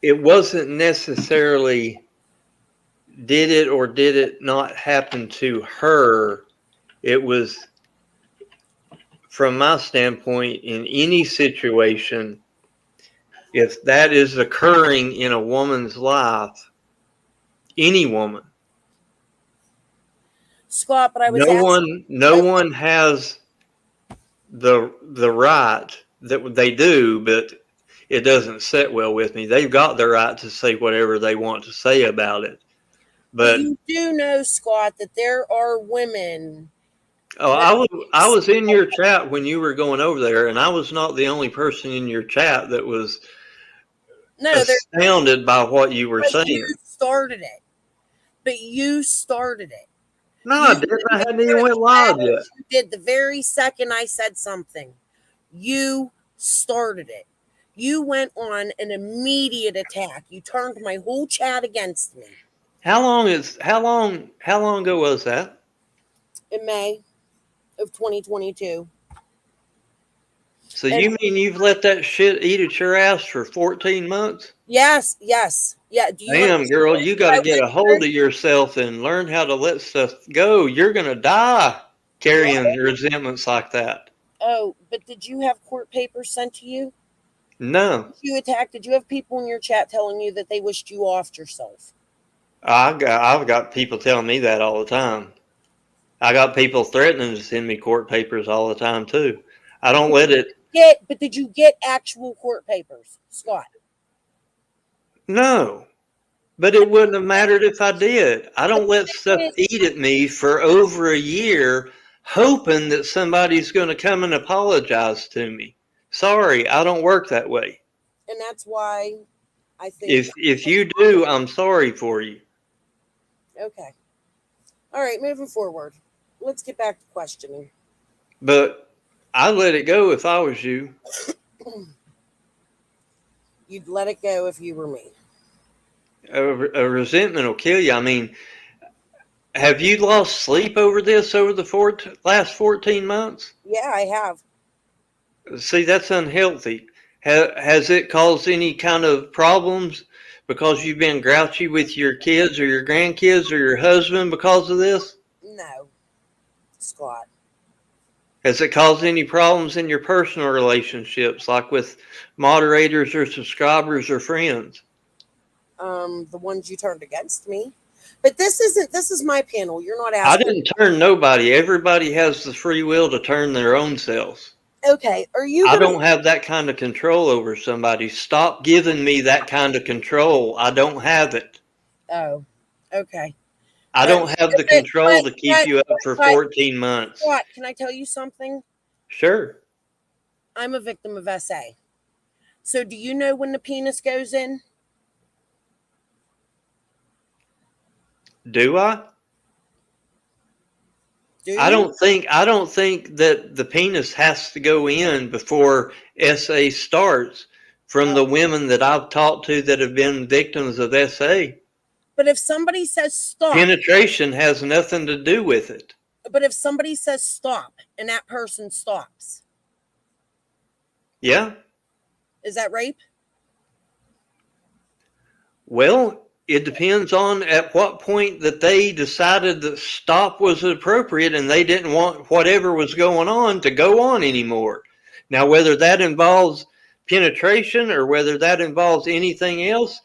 it wasn't necessarily did it or did it not happen to her. It was, from my standpoint, in any situation, if that is occurring in a woman's life, any woman, Scott, but I was no one has the right that they do, but it doesn't sit well with me. They've got the right to say whatever they want to say about it. But you do know, Scott, that there are women. Oh, I was in your chat when you were going over there, and I was not the only person in your chat that was astounded by what you were saying. You started it. But you started it. No, I didn't. I hadn't even went live yet. You did the very second I said something. You started it. You went on an immediate attack. You turned my whole chat against me. How long ago was that? In May of 2022. So you mean you've let that shit eat at your ass for 14 months? Yes. Yeah. Damn, girl, you got to get a hold of yourself and learn how to let stuff go. You're going to die carrying resentments like that. Oh, but did you have court papers sent to you? No. Did you have people in your chat telling you that they wished you offed yourself? I've got people telling me that all the time. I got people threatening to send me court papers all the time too. I don't let it. But did you get actual court papers, Scott? No, but it wouldn't have mattered if I did. I don't let stuff eat at me for over a year, hoping that somebody's going to come and apologize to me. Sorry, I don't work that way. And that's why I think if you do, I'm sorry for you. Okay. All right, moving forward. Let's get back to questioning. But I'd let it go if I was you. You'd let it go if you were me. A resentment will kill you. I mean, have you lost sleep over this over the last 14 months? Yeah, I have. See, that's unhealthy. Has it caused any kind of problems because you've been grouchy with your kids or your grandkids or your husband because of this? No, Scott. Has it caused any problems in your personal relationships, like with moderators or subscribers or friends? The ones you turned against me. But this is my panel. You're not asking. I didn't turn nobody. Everybody has the free will to turn their own selves. Okay, I don't have that kind of control over somebody. Stop giving me that kind of control. I don't have it. Oh, okay. I don't have the control to keep you up for 14 months. What? Can I tell you something? Sure. I'm a victim of SA. So do you know when the penis goes in? Do I? I don't think that the penis has to go in before SA starts from the women that I've talked to that have been victims of SA. But if somebody says stop. Penetration has nothing to do with it. But if somebody says stop and that person stops. Yeah. Is that rape? Well, it depends on at what point that they decided that stop was appropriate and they didn't want whatever was going on to go on anymore. Now, whether that involves penetration or whether that involves anything else,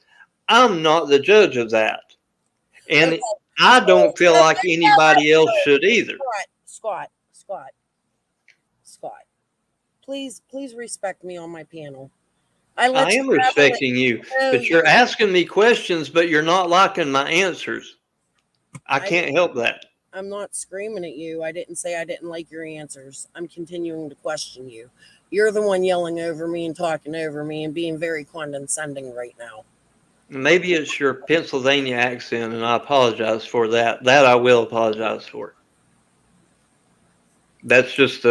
I'm not the judge of that. And I don't feel like anybody else should either. Scott. Please respect me on my panel. I am respecting you, but you're asking me questions, but you're not liking my answers. I can't help that. I'm not screaming at you. I didn't say I didn't like your answers. I'm continuing to question you. You're the one yelling over me and talking over me and being very condescending right now. Maybe it's your Pennsylvania accent, and I apologize for that. That I will apologize for. That's just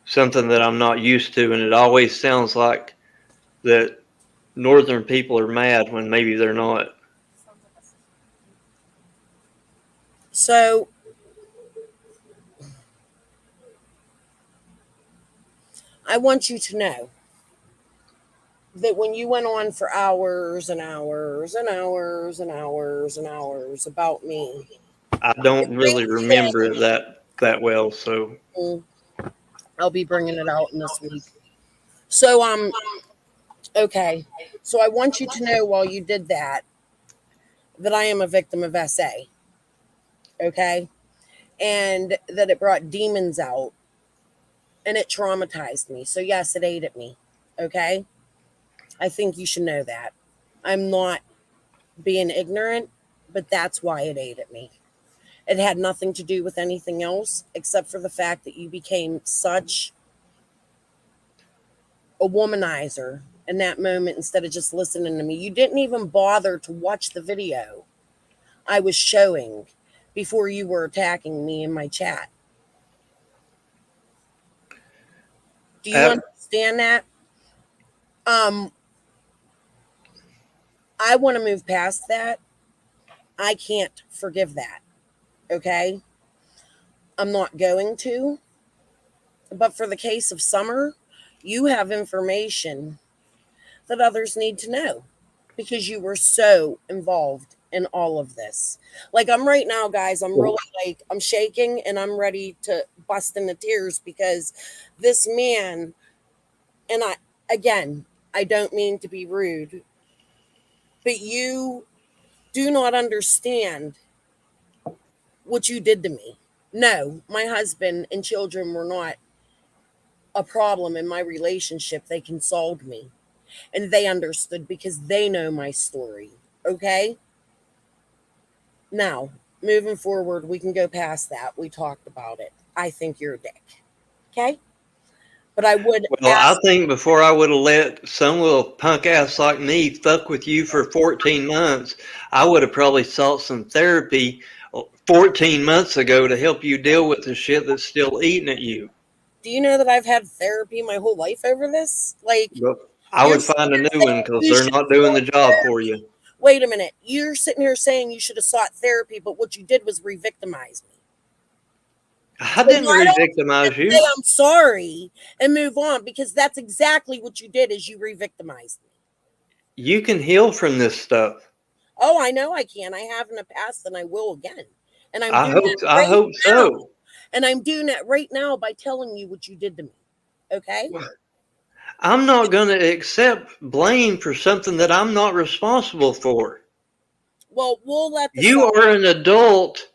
something that I'm not used to, and it always sounds like that northern people are mad when maybe they're not. So I want you to know that when you went on for hours and hours and hours and hours and hours about me. I don't really remember it that well, so I'll be bringing it out in this week. So okay. So I want you to know while you did that I am a victim of SA. Okay? And that it brought demons out and it traumatized me. So yes, it ate at me. Okay? I think you should know that. I'm not being ignorant, but that's why it ate at me. It had nothing to do with anything else except for the fact that you became such a womanizer in that moment instead of just listening to me. You didn't even bother to watch the video I was showing before you were attacking me in my chat. Do you understand that? I want to move past that. I can't forgive that. Okay? I'm not going to. But for the case of Summer, you have information that others need to know because you were so involved in all of this. Like I'm right now, guys, I'm really I'm shaking and I'm ready to bust into tears because this man, and I don't mean to be rude, but you do not understand what you did to me. No, my husband and children were not a problem in my relationship. They consoled me and they understood because they know my story. Okay? Now, moving forward, we can go past that. We talked about it. I think you're a dick. Okay? But I would I think before I would have let some little punk ass like me fuck with you for 14 months, I would have probably sought some therapy 14 months ago to help you deal with the shit that's still eating at you. Do you know that I've had therapy my whole life over this? Like, I would find a new one because they're not doing the job for you. Wait a minute. You're sitting here saying you should have sought therapy, but what you did was re-victimize me. I didn't re-victimize you. Say I'm sorry and move on because that's exactly what you did is you re-victimized me. You can heal from this stuff. Oh, I know I can. I have in the past and I will again. And I hope so. And I'm doing that right now by telling you what you did to me. Okay? I'm not going to accept blame for something that I'm not responsible for. Well, we'll let you are an adult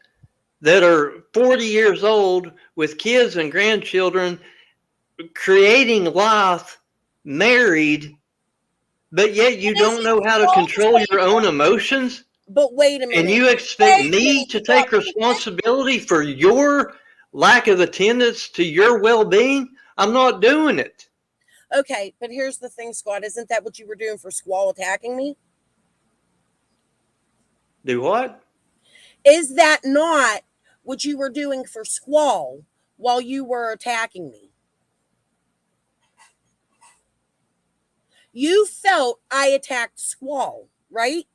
that are 40 years old with kids and grandchildren, creating life, married, but yet you don't know how to control your own emotions? But wait a minute. And you expect me to take responsibility for your lack of attendance to your well-being? I'm not doing it. Okay, but here's the thing, Scott. Isn't that what you were doing for Squall attacking me? Do what? Is that not what you were doing for Squall while you were attacking me? You felt I attacked Squall, right?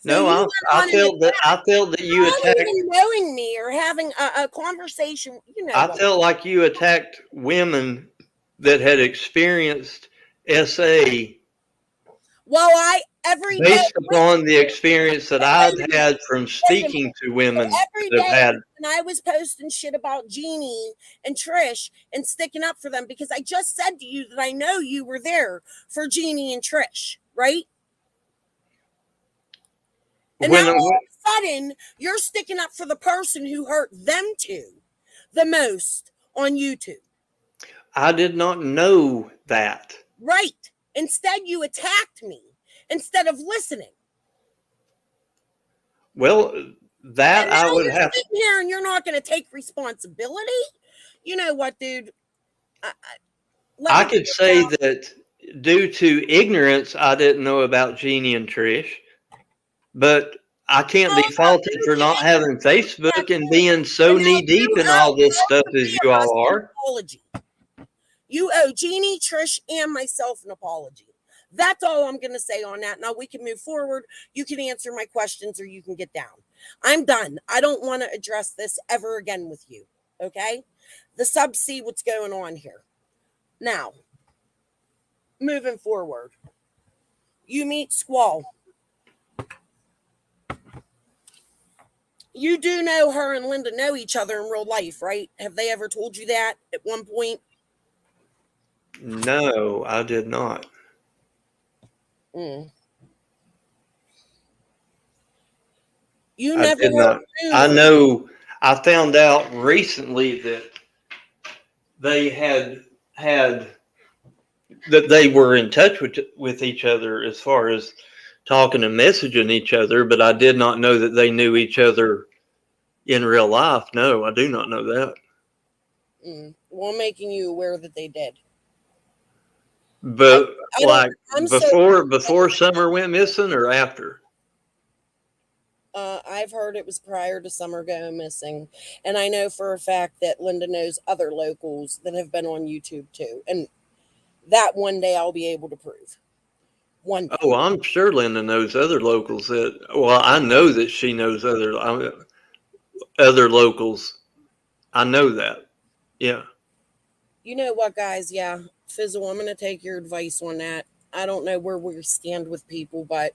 No, I felt that you attacked. Even knowing me or having a conversation, you know. I felt like you attacked women that had experienced SA. Well, every day based upon the experience that I've had from speaking to women every that have day, had. and I was posting shit about Jeannie and Trish and sticking up for them because I just said to you that I know you were there for Jeannie and Trish, right? And now all of a sudden, you're sticking up for the person who hurt them too the most on YouTube. I did not know that. Right. Instead, you attacked me instead of listening. Well, that I would have. Sitting here and you're not going to take responsibility. You know what, dude? I could say that due to ignorance, I didn't know about Jeannie and Trish, but I can't be faulted for not having Facebook and being so knee deep in all this stuff as you all are. You owe Jeannie, Trish, and myself an apology. That's all I'm going to say on that. Now we can move forward. You can answer my questions or you can get down. I'm done. I don't want to address this ever again with you. Okay? The subs see what's going on here. Now, moving forward. You meet Squall. You do know her and Linda know each other in real life, right? Have they ever told you that at one point? No, I did not. Mm. You I never did heard not. I rumors. know. I found out recently that they had that they were in touch with each other as far as talking and messaging each other, but I did not know that they knew each other in real life. No, I do not know that. Well, I'm making you aware that they did. But like I'm before Summer went missing or after? I've heard it was prior to Summer going missing, and I know for a fact that Linda knows other locals that have been on YouTube too, and that one day I'll be able to prove. One day. Oh, I'm sure Linda knows other locals that. Well, I know that she knows other locals. I know that. Yeah. You know what, guys? Yeah, Fizzle, I'm going to take your advice on that. I don't know where we stand with people, but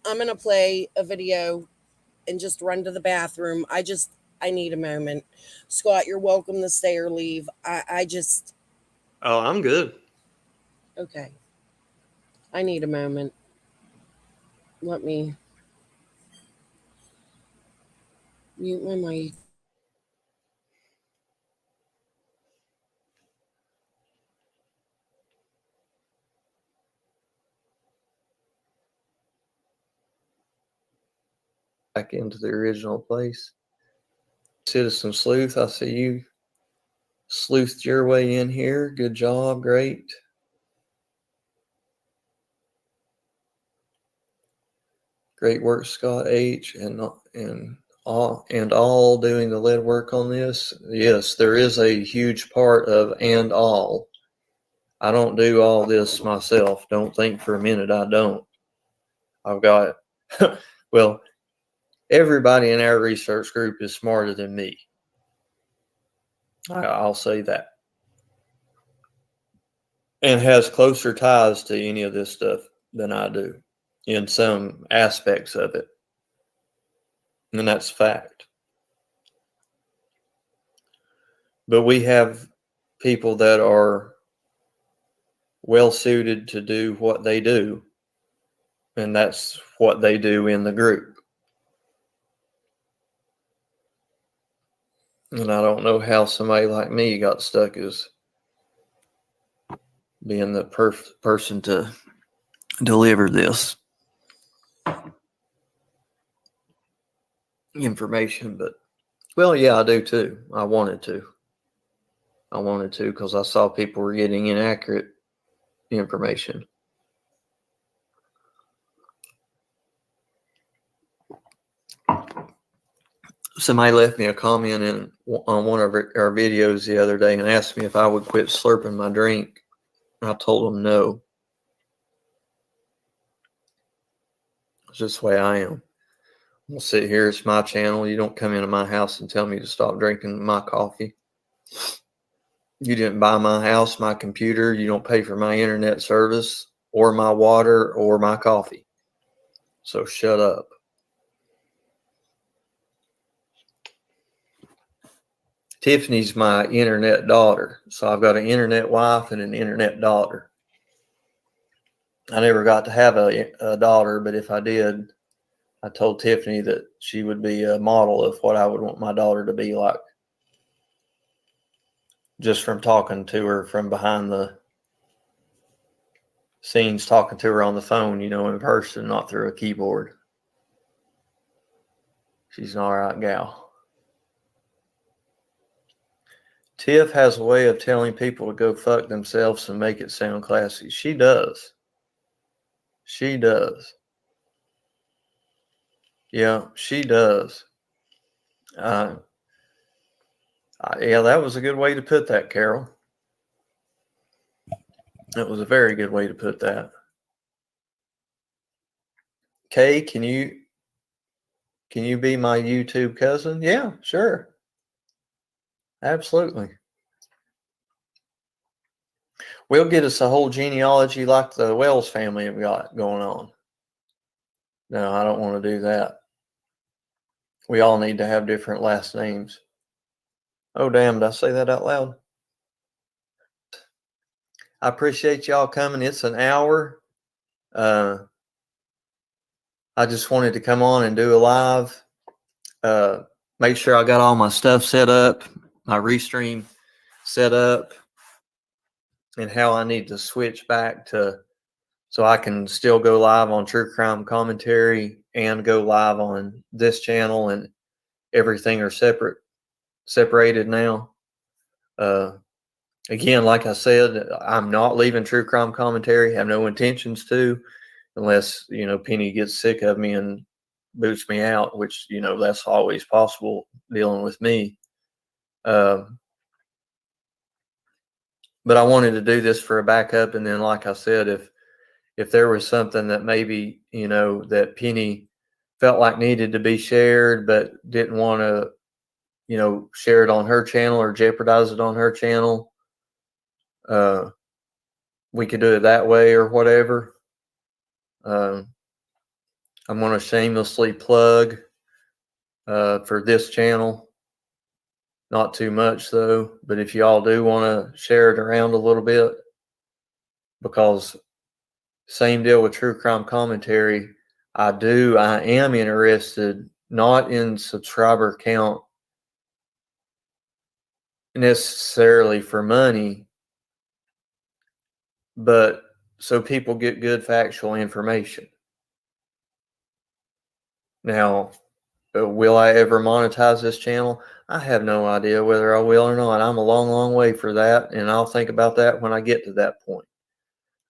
I'm going to play a video and just run to the bathroom. I need a moment. Scott, you're welcome to stay or leave. Oh, I'm good. Okay. I need a moment. Let me mute my mic. Back into the original place. Citizen Sleuth, I see you sleuthed your way in here. Good job, great. Great work, Scott H. and all doing the lead work on this. Yes, there is a huge part of and all. I don't do all this myself. Don't think for a minute I don't. I've got, well, everybody in our research group is smarter than me. I'll say that. And has closer ties to any of this stuff than I do in some aspects of it. And that's fact. But we have people that are well suited to do what they do. And that's what they do in the group. And I don't know how somebody like me got stuck as being the person to deliver this information. But, well, yeah, I do too. I wanted to because I saw people were getting inaccurate information. Somebody left me a comment on one of our videos the other day and asked me if I would quit slurping my drink. I told them no. It's just the way I am. I'll sit here. It's my channel. You don't come into my house and tell me to stop drinking my coffee. You didn't buy my house, my computer. You don't pay for my internet service or my water or my coffee. So shut up. Tiffany's my internet daughter. So I've got an internet wife and an internet daughter. I never got to have a daughter, but if I did, I told Tiffany that she would be a model of what I would want my daughter to be like. Just from talking to her from behind the scenes, talking to her on the phone, in person, not through a keyboard. She's an all right gal. Tiff has a way of telling people to go fuck themselves and make it sound classy. She does. She does. Yeah, she does. Yeah, that was a good way to put that, Carol. That was a very good way to put that. Kay, can you be my YouTube cousin? Yeah, sure. Absolutely. We'll get us a whole genealogy like the Wells family have got going on. No, I don't want to do that. We all need to have different last names. Oh, damn, did I say that out loud? I appreciate y'all coming. It's an hour. I just wanted to come on and do a live. Make sure I got all my stuff set up, my restream set up, and how I need to switch back to so I can still go live on True Crime Commentary and go live on this channel, and everything are separated now. Again, like I said, I'm not leaving True Crime Commentary. Have no intentions to, unless, you know, Penny gets sick of me and boots me out, which, you know, that's always possible dealing with me. But I wanted to do this for a backup. And then, like I said, if there was something that maybe, you know, that Penny felt like needed to be shared, but didn't want to, you know, share it on her channel or jeopardize it on her channel, we could do it that way or whatever. I'm going to shamelessly plug for this channel. Not too much though, but if y'all do want to share it around a little bit, because same deal with True Crime Commentary. I am interested not in subscriber count necessarily for money, but so people get good factual information. Now, will I ever monetize this channel? I have no idea whether I will or not. I'm a long, long way for that, and I'll think about that when I get to that point.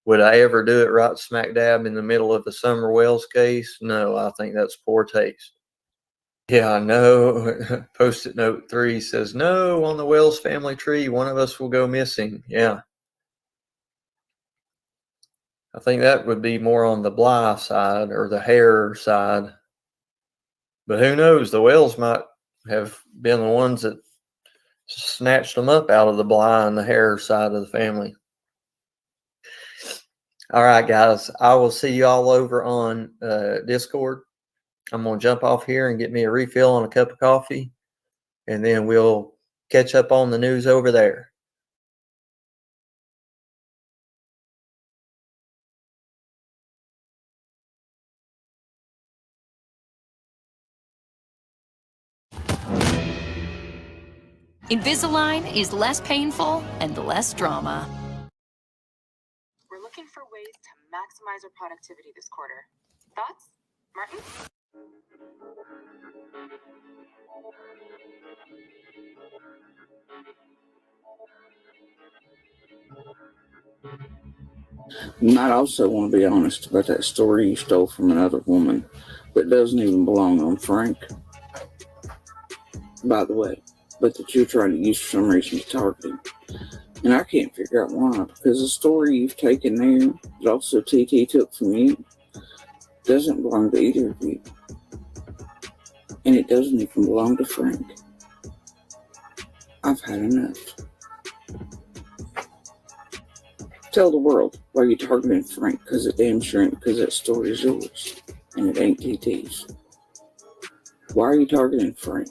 Would I ever do it right smack dab in the middle of the Summer Wells case? No, I think that's poor taste. Yeah, I know. Post-it note 3 says, no, on the Wells family tree, one of us will go missing. Yeah. I think that would be more on the Bly side or the Hare side. But who knows? The Wells might have been the ones that snatched them up out of the Bly and the Hare side of the family. All right, guys. I will see you all over on Discord. I'm going to jump off here and get me a refill on a cup of coffee, and then we'll catch up on the news over there. Invisalign is less painful and less drama. We're looking for ways to maximize our productivity this quarter. Thoughts, Martin? You might also want to be honest about that story you stole from another woman that doesn't even belong on Frank, by the way, but that you're trying to use for some reason to target him. And I can't figure out why, because the story you've taken there that also TT took from you doesn't belong to either of you. And it doesn't even belong to Frank. I've had enough. Tell the world why you're targeting Frank, because it damn sure ain't because that story is yours and it ain't TT's. Why are you targeting Frank?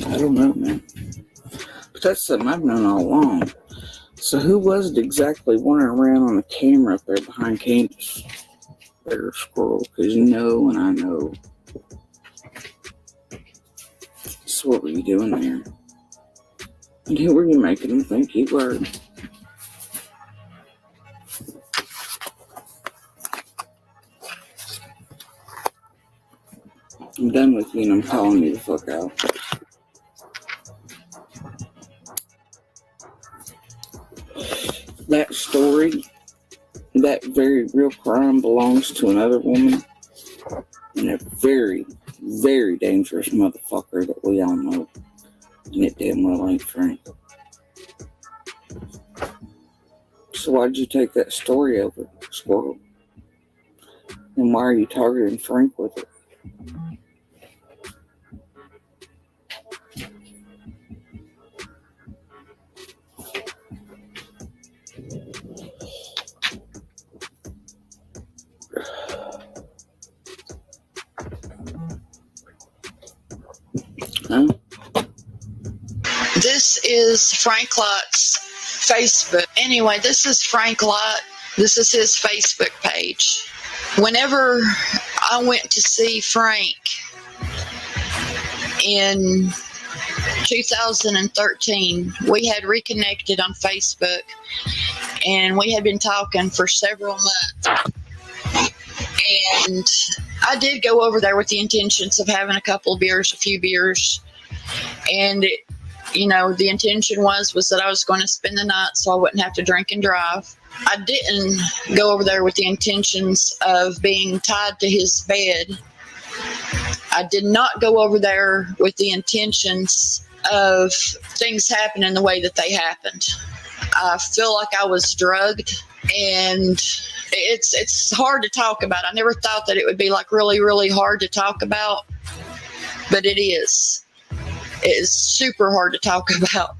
I don't know, man. But that's something I've known all along. So who was it exactly wandering around on the camera up there behind Candace? There, Squirrel, because you know and I know. So what were you doing there? And who were you making them think you were? I'm done with you and I'm calling you the fuck out. That story, that very real crime belongs to another woman and a very, very dangerous motherfucker that we all know. And it damn well ain't Frank. So why did you take that story over, Squirrel? And why are you targeting Frank with it? is Frank Lott's Facebook. Anyway, this is Frank Lott. This is his Facebook page. Whenever I went to see Frank in 2013, we had reconnected on Facebook, and we had been talking for several months. And I did go over there with the intentions of having a few beers. And, the intention was that I was going to spend the night so I wouldn't have to drink and drive. I didn't go over there with the intentions of being tied to his bed. I did not go over there with the intentions of things happening the way that they happened. I feel like I was drugged, and it's hard to talk about. I never thought that it would be like really, really hard to talk about, but it is. It is super hard to talk about.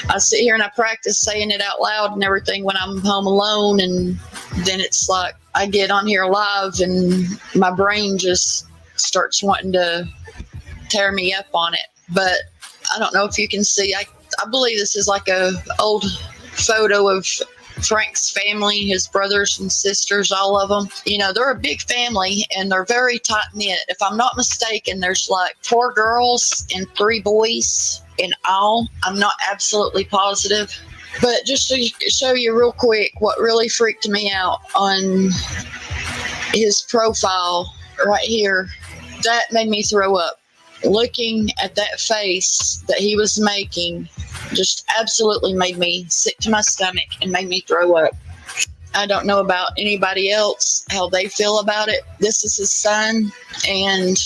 I sit here and I practice saying it out loud and everything when I'm home alone, and then it's like I get on here live and my brain just starts wanting to tear me up on it. But I don't know if you can see, I believe this is like a old photo of Frank's family, his brothers and sisters, all of them. They're a big family and they're very tight knit. If I'm not mistaken, there's like 4 girls and 3 boys in all. I'm not absolutely positive. But just to show you real quick what really freaked me out on his profile right here, that made me throw up. Looking at that face that he was making just absolutely made me sick to my stomach and made me throw up. I don't know about anybody else, how they feel about it. This is his son, and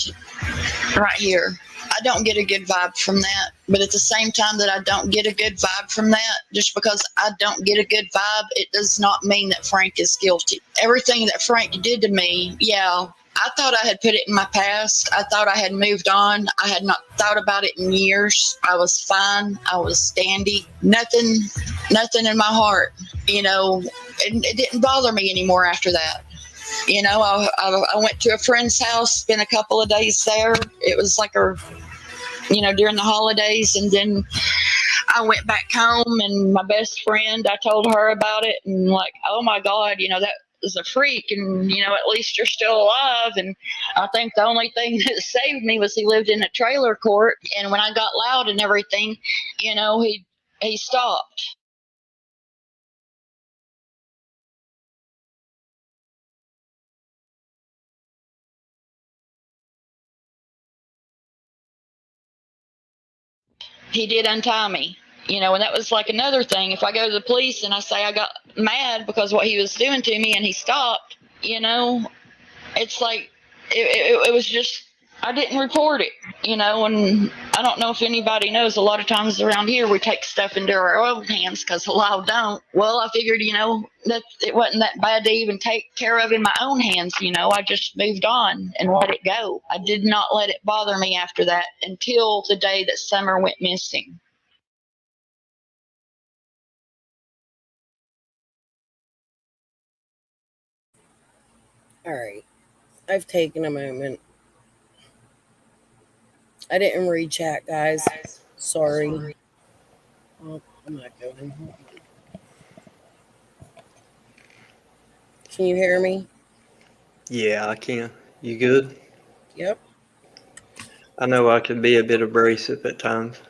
right here, I don't get a good vibe from that. But at the same time that I don't get a good vibe from that, just because I don't get a good vibe, it does not mean that Frank is guilty. Everything that Frank did to me, yeah, I thought I had put it in my past. I thought I had moved on. I had not thought about it in years. I was fine. I was dandy. Nothing in my heart. It didn't bother me anymore after that. I went to a friend's house, spent a couple of days there. It was like during the holidays, and then I went back home, and my best friend, I told her about it, and like, oh my God, that was a freak, and at least you're still alive. And I think the only thing that saved me was he lived in a trailer court, and when I got loud and everything, he stopped. He did untie me, and that was like another thing. If I go to the police and I say I got mad because what he was doing to me and he stopped, it's like it was just, I didn't report it, and I don't know if anybody knows, a lot of times around here we take stuff into our own hands because a lot don't. Well, I figured, that it wasn't that bad to even take care of in my own hands. I just moved on and let it go. I did not let it bother me after that until the day that Summer went missing. All right. I've taken a moment. I didn't read chat, guys. Sorry. Oh, I'm not going. Can you hear me? Yeah, I can. You good? Yep. I know I can be a bit abrasive at times.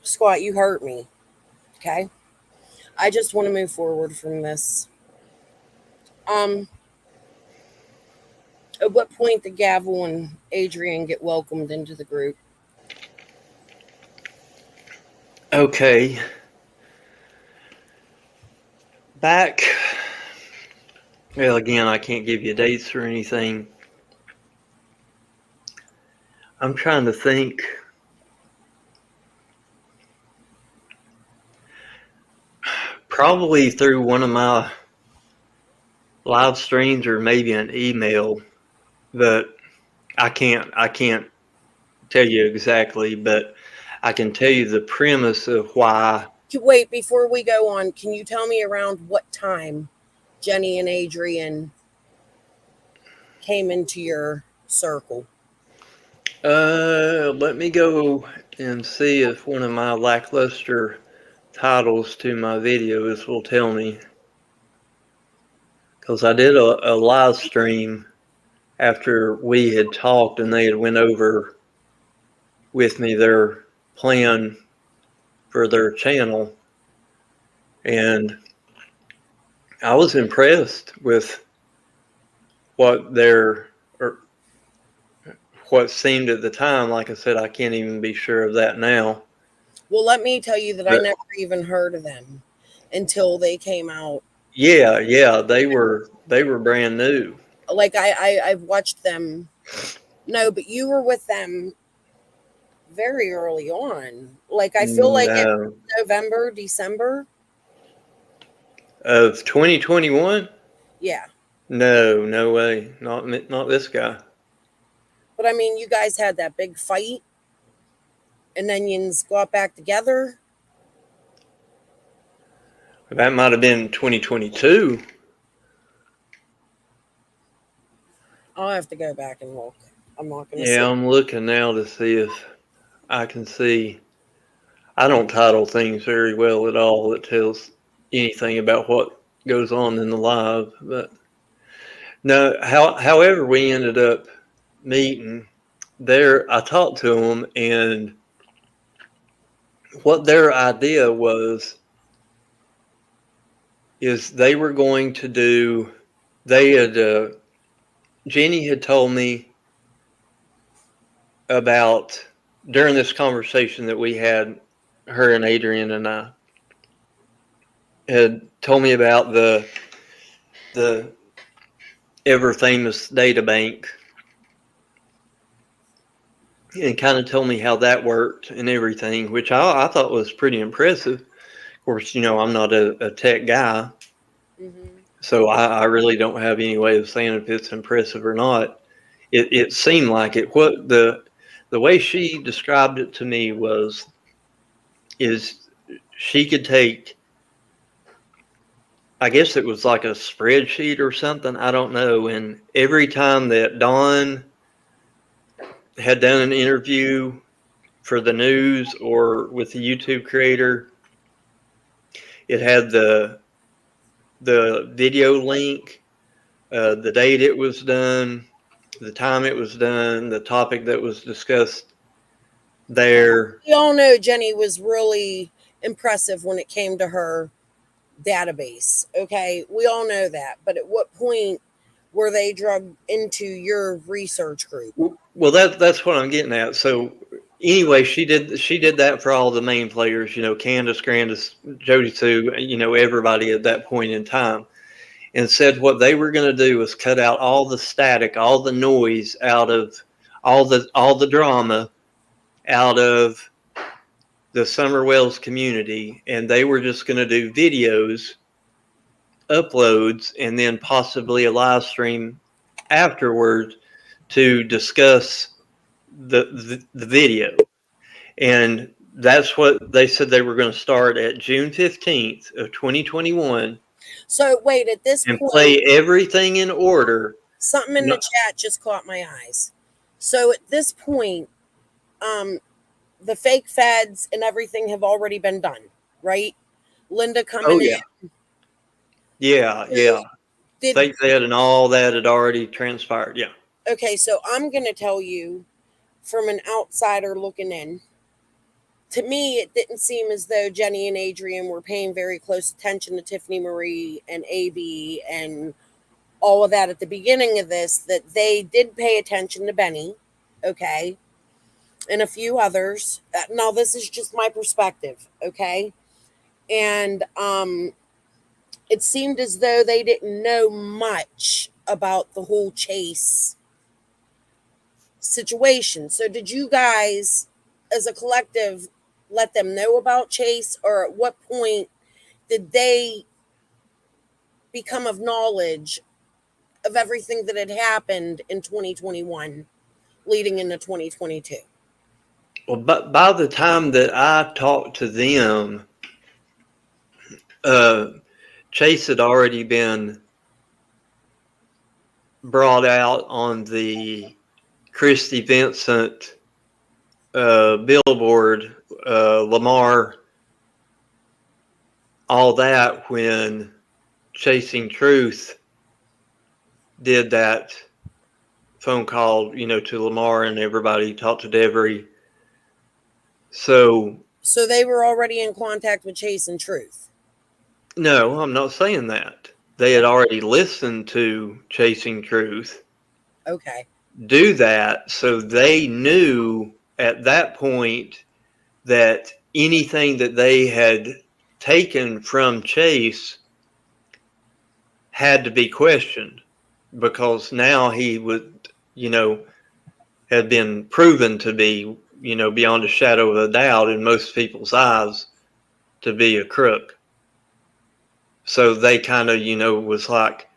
Squat, you hurt me. Okay? I just want to move forward from this. At what point did Gavel and Adrian get welcomed into the group? Okay. Back, well, again, I can't give you dates or anything. I'm trying to think. Probably through one of my live streams or maybe an email, but I can't tell you exactly, but I can tell you the premise of why. Wait, before we go on, can you tell me around what time Jenny and Adrian came into your circle? Let me go and see if one of my lackluster titles to my videos will tell me. Because I did a live stream after we had talked and they had went over with me their plan for their channel. And I was impressed with what what seemed at the time. Like I said, I can't even be sure of that now. Well, let me tell you that I never even heard of them until they came out. Yeah, they were brand new. Like I've watched them. No, but you were with them very early on. Like I feel like No. November, December Of 2021? Yeah. No way. Not this guy. But I mean, you guys had that big fight, and then you got back together. That might have been 2022. I'll have to go back and look. I'm not going to Yeah, I'm looking now to see if I can see. I don't title things very well at all that tells anything about what goes on in the live. But no, however, we ended up meeting there. I talked to them, and what their idea was is they were going to do. They had Jenny had told me about during this conversation that we had, her and Adrian and I had told me about the ever famous data bank and kind of told me how that worked and everything, which I thought was pretty impressive. Of course, I'm not a tech guy, so I really don't have any way of saying if it's impressive or not. It seemed like it. What the way she described it to me is she could take, I guess it was like a spreadsheet or something, I don't know, and every time that Dawn had done an interview for the news or with the YouTube creator, it had the video link, the date it was done, the time it was done, the topic that was discussed there. We all know Jenny was really impressive when it came to her database. Okay, we all know that. But at what point were they drugged into your research group? Well, that's what I'm getting at. So anyway, she did that for all the main players, Candace, Grandis, Jody Sue, everybody at that point in time, and said what they were going to do was cut out all the static, all the noise out of all the drama out of the Summer Wells community, and they were just going to do videos, uploads, and then possibly a live stream afterwards to discuss the video. And that's what they said they were going to start at June 15th of 2021. So wait, at this and point, play everything in order. Something in the chat just caught my eyes. So at this point, the fake feds and everything have already been done, right? Linda coming in. Yeah. Fake fed and all that had already transpired. Yeah. Okay, so I'm going to tell you from an outsider looking in. To me, it didn't seem as though Jenny and Adrian were paying very close attention to Tiffany Marie and AB and all of that at the beginning of this, that they did pay attention to Benny, okay, and a few others. Now, this is just my perspective, okay? And it seemed as though they didn't know much about the whole Chase situation. So did you guys, as a collective, let them know about Chase, or at what point did they become of knowledge of everything that had happened in 2021 leading into 2022? Well, but by the time that I talked to them, Chase had already been brought out on the Christy Vincent, Billboard, Lamar, all that when Chasing Truth did that phone call, to Lamar and everybody, talked to Devery. So they were already in contact with Chasing Truth. No, I'm not saying that. They had already listened to Chasing Truth. Okay. Do that, so they knew at that point that anything that they had taken from Chase had to be questioned, because now he would, had been proven to be, beyond a shadow of a doubt in most people's eyes, to be a crook. So they kind of, was like,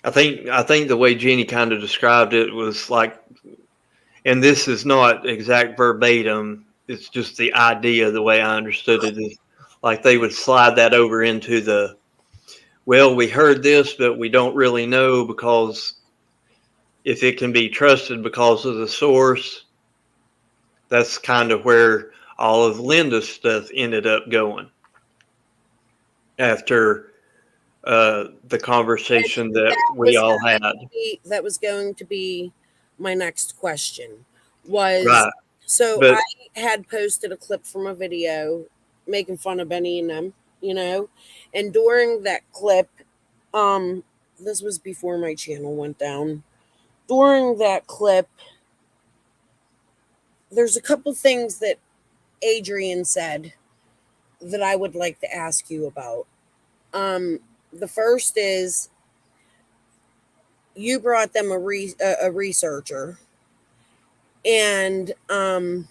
I think the way Jeannie kind of described it was like, and this is not exact verbatim, it's just the idea, the way I understood it is like they would slide that over into the, well, we heard this, but we don't really know, because if it can be trusted because of the source, that's kind of where all of Linda's stuff ended up going after the conversation that we all had. That was going to be my next question. Was Right. So But I had posted a clip from a video making fun of Benny and them, and during that clip, this was before my channel went down. During that clip, there's a couple things that Adrian said that I would like to ask you about. The first is, you brought them a researcher, and no,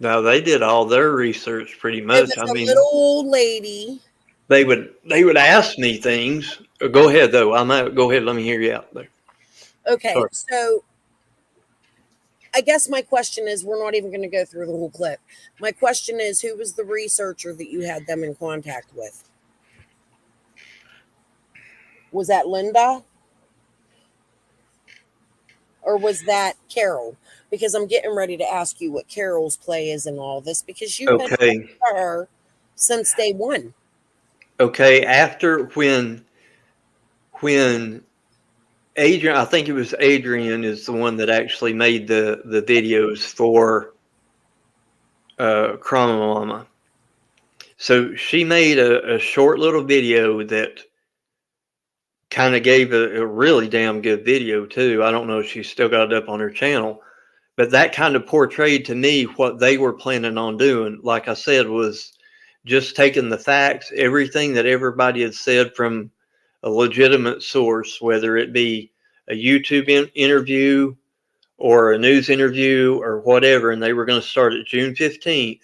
they did all their research pretty it much. was I a mean, little old lady. they would ask me things. Go ahead though. Go ahead. Let me hear you out there. Okay, Sorry. so I guess my question is, we're not even going to go through the whole clip. My question is, who was the researcher that you had them in contact with? Was that Linda? Or was that Carol? Because I'm getting ready to ask you what Carol's play is in all this, because you've been with her since day one. Okay, after when Adrian, I think it was Adrian, is the one that actually made the videos for Chroma Mama. So she made a short little video that kind of gave a really damn good video too. I don't know if she's still got it up on her channel, but that kind of portrayed to me what they were planning on doing. Like I said, was just taking the facts, everything that everybody had said from a legitimate source, whether it be a YouTube interview or a news interview or whatever, and they were going to start at June 15th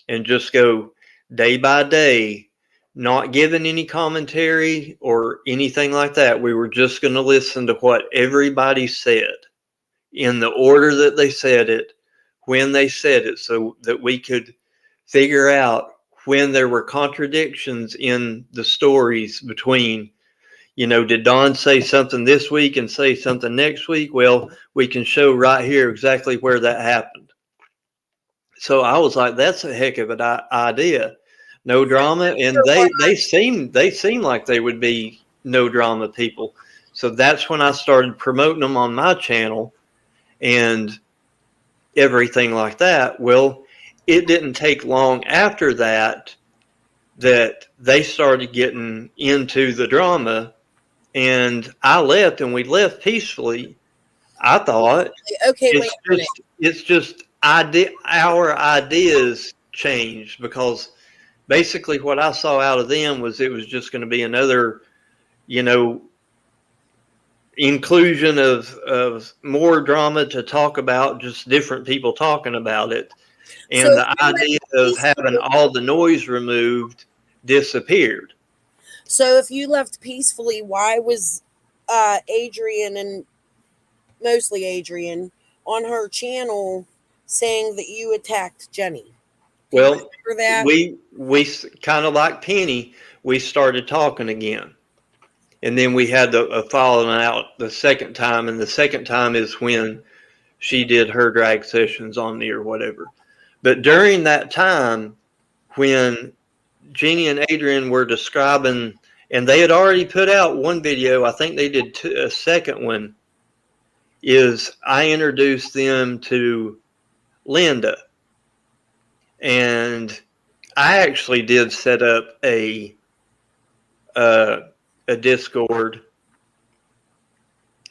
and just go day by day, not giving any commentary or anything like that. We were just going to listen to what everybody said in the order that they said it, when they said it, so that we could figure out when there were contradictions in the stories between, did Don say something this week and say something next week? Well, we can show right here exactly where that happened. So I was like, that's a heck of an idea. No drama. And they seem like they would be no drama people. So that's when I started promoting them on my channel and everything like that. Well, it didn't take long after that they started getting into the drama, and I left, and we left peacefully. I thought, okay, wait a minute. It's just our ideas changed, because basically what I saw out of them was it was just going to be another, inclusion of more drama to talk about, just different people talking about it. And so the idea of having all the noise removed disappeared. So if you left peacefully, why was Adrian, and mostly Adrian, on her channel saying that you attacked Jenny? Well, we kind of like Penny, we started talking again. And then we had a falling out the second time, and the second time is when she did her drag sessions on me or whatever. But during that time, when Jeannie and Adrian were describing, and they had already put out one video, I think they did a second one, is I introduced them to Linda. And I actually did set up a Discord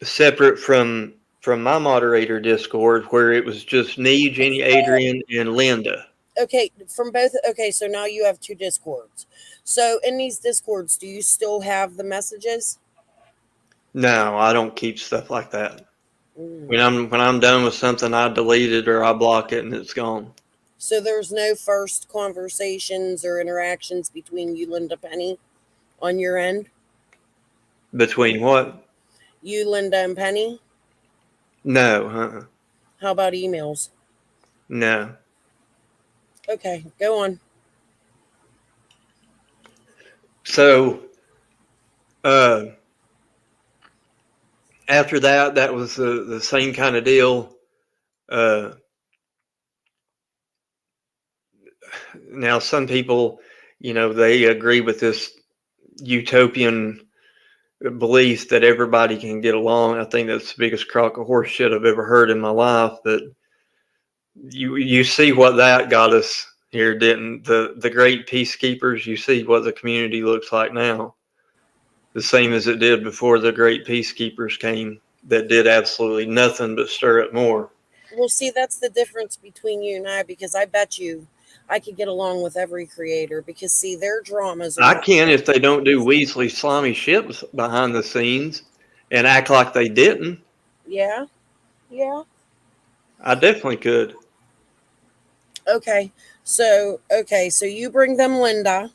separate from my moderator Discord, where it was just me, Jenny, Adrian, and Linda. Okay, from both. Okay, so now you have 2 Discords. So in these Discords, do you still have the messages? No, I don't keep stuff like that. When I'm done with something, I delete it or I block it and it's gone. So there's no first conversations or interactions between you, Linda, Penny, on your end? Between what? You, Linda, and Penny? No. How about emails? No. Okay, go on. So, after that was the same kind of deal. Now, some people, they agree with this utopian belief that everybody can get along. I think that's the biggest crock of horse shit I've ever heard in my life. But you see what that got us here, didn't the great peacekeepers? You see what the community looks like now. The same as it did before the great peacekeepers came that did absolutely nothing but stir it more. Well, see, that's the difference between you and I, because I bet you I could get along with every creator, because, see, their dramas are... I can if they don't do Weasley slimy shit behind the scenes and act like they didn't. Yeah? Yeah? I definitely could. Okay, so you bring them Linda.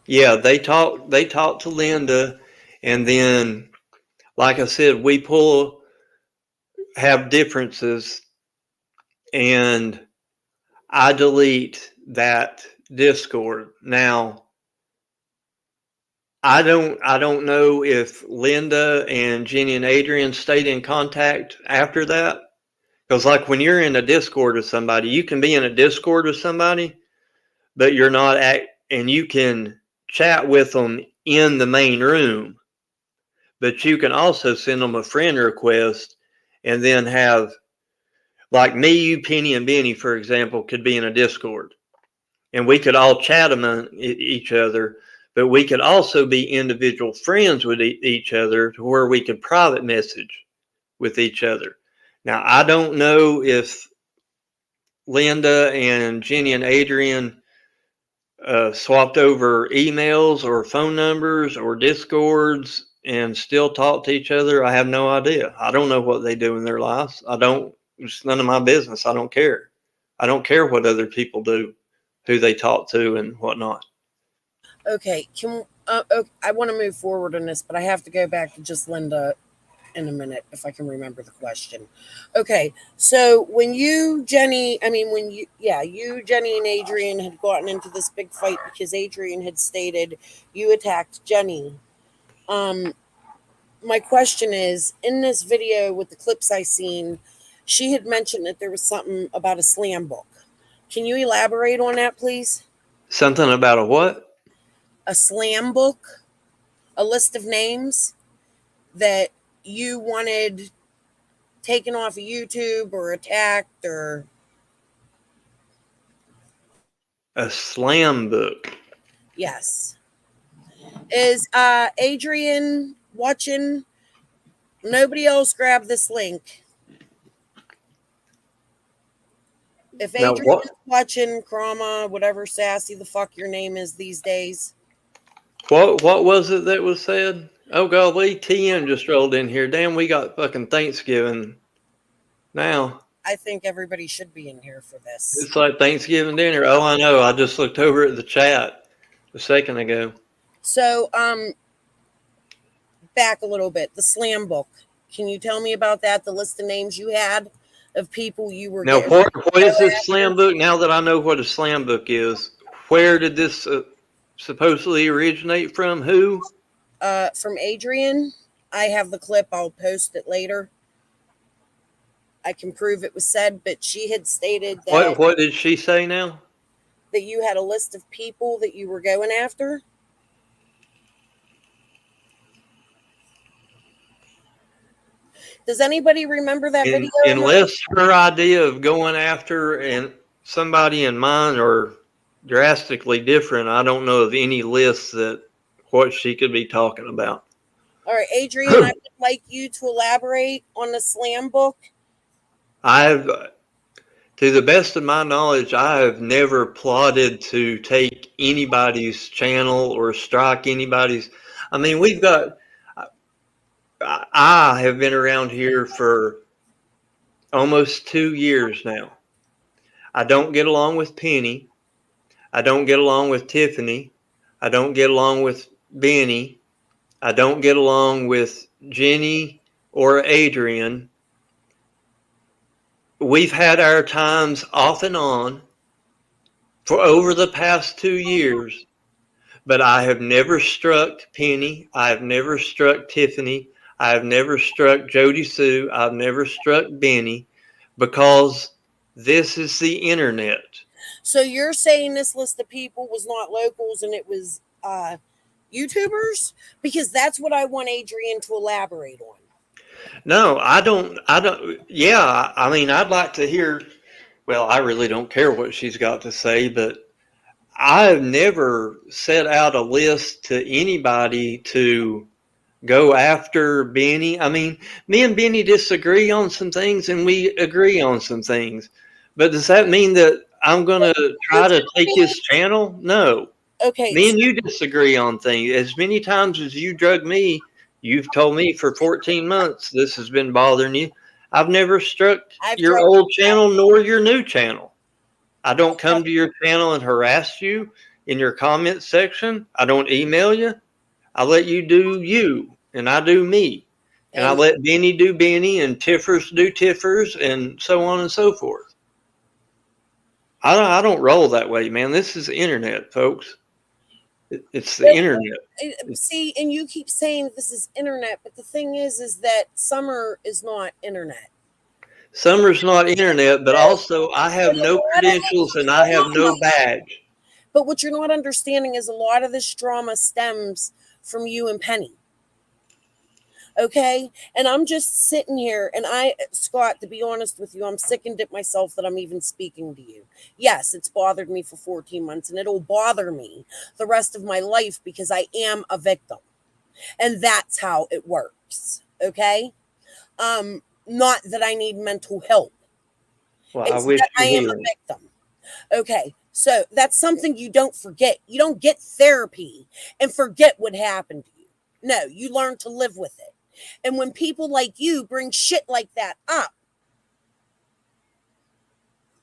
Yeah, they talk to Linda, and then, like I said, we have differences, and I delete that Discord. Now, I don't know if Linda and Jenny and Adrian stayed in contact after that. Because like when you're in a Discord with somebody, you can be in a Discord with somebody, but you're not and you can chat with them in the main room. But you can also send them a friend request and then have, like me, you, Penny, and Benny, for example, could be in a Discord. And we could all chat among each other, but we could also be individual friends with each other to where we could private message with each other. Now, I don't know if Linda and Jenny and Adrian swapped over emails or phone numbers or Discords and still talk to each other. I have no idea. I don't know what they do in their lives. It's none of my business. I don't care. I don't care what other people do, who they talk to and whatnot. Okay, I want to move forward on this, but I have to go back to just Linda in a minute if I can remember the question. Okay, so when you, Jenny, and Adrian had gotten into this big fight because Adrian had stated you attacked Jenny. My question is, in this video with the clips I seen, she had mentioned that there was something about a slam book. Can you elaborate on that, please? Something about a what? A slam book, a list of names that you wanted taken off of YouTube or attacked, or a slam book. Yes. Is Adrian watching? Nobody else grab this link. If Adrian's watching, Krama, whatever sassy the fuck your name is these days. What was it that was said? Oh, golly, TN just rolled in here. Damn, we got fucking Thanksgiving now. I think everybody should be in here for this. It's like Thanksgiving dinner. Oh, I know. I just looked over at the chat a second ago. So, back a little bit. The slam book. Can you tell me about that? The list of names you had of people you were... Now, what is this slam book? Now that I know what a slam book is, where did this supposedly originate from? Who? from Adrian. I have the clip. I'll post it later. I can prove it was said, but she had stated that What did she say now? that you had a list of people that you were going after. Does anybody remember that video? Unless her idea of going after and somebody in mine are drastically different, I don't know of any lists that what she could be talking about. All right, Adrian, I would like you to elaborate on the slam book. I've, to the best of my knowledge, I have never plotted to take anybody's channel or strike anybody's. I mean, we've got, I have been around here for almost 2 years now. I don't get along with Penny. I don't get along with Tiffany. I don't get along with Benny. I don't get along with Jenny or Adrian. We've had our times off and on for over the past 2 years, but I have never struck Penny. I have never struck Tiffany. I have never struck Jody Sue. I've never struck Benny because this is the internet. So you're saying this list of people was not locals and it was YouTubers? Because that's what I want Adrian to elaborate on. No, I don't. Yeah, I mean, I'd like to hear. Well, I really don't care what she's got to say, but I've never set out a list to anybody to go after Benny. I mean, me and Benny disagree on some things and we agree on some things. But does that mean that I'm going to try to take his channel? No. Okay. Me and you disagree on things. As many times as you drug me, you've told me for 14 months this has been bothering you. I've never struck your old channel nor your new channel. I don't come to your channel and harass you in your comment section. I don't email you. I let you do you, and I do me. And I let Benny do Benny, and Tiffers do Tiffers, and so on and so forth. I don't roll that way, man. This is the internet, folks. It's the internet. See, and you keep saying this is internet, but the thing is that Summer is not internet. Summer's not internet, but also I have no credentials and I have no badge. But what you're not understanding is a lot of this drama stems from you and Penny. Okay? And I'm just sitting here and Scott, to be honest with you, I'm sickened at myself that I'm even speaking to you. Yes, it's bothered me for 14 months and it'll bother me the rest of my life because I am a victim. And that's how it works. Okay? Not that I need mental help. Well, it's I wish that I you am a healing. victim. Okay, so that's something you don't forget. You don't get therapy and forget what happened to you. No, you learn to live with it. And when people like you bring shit like that up,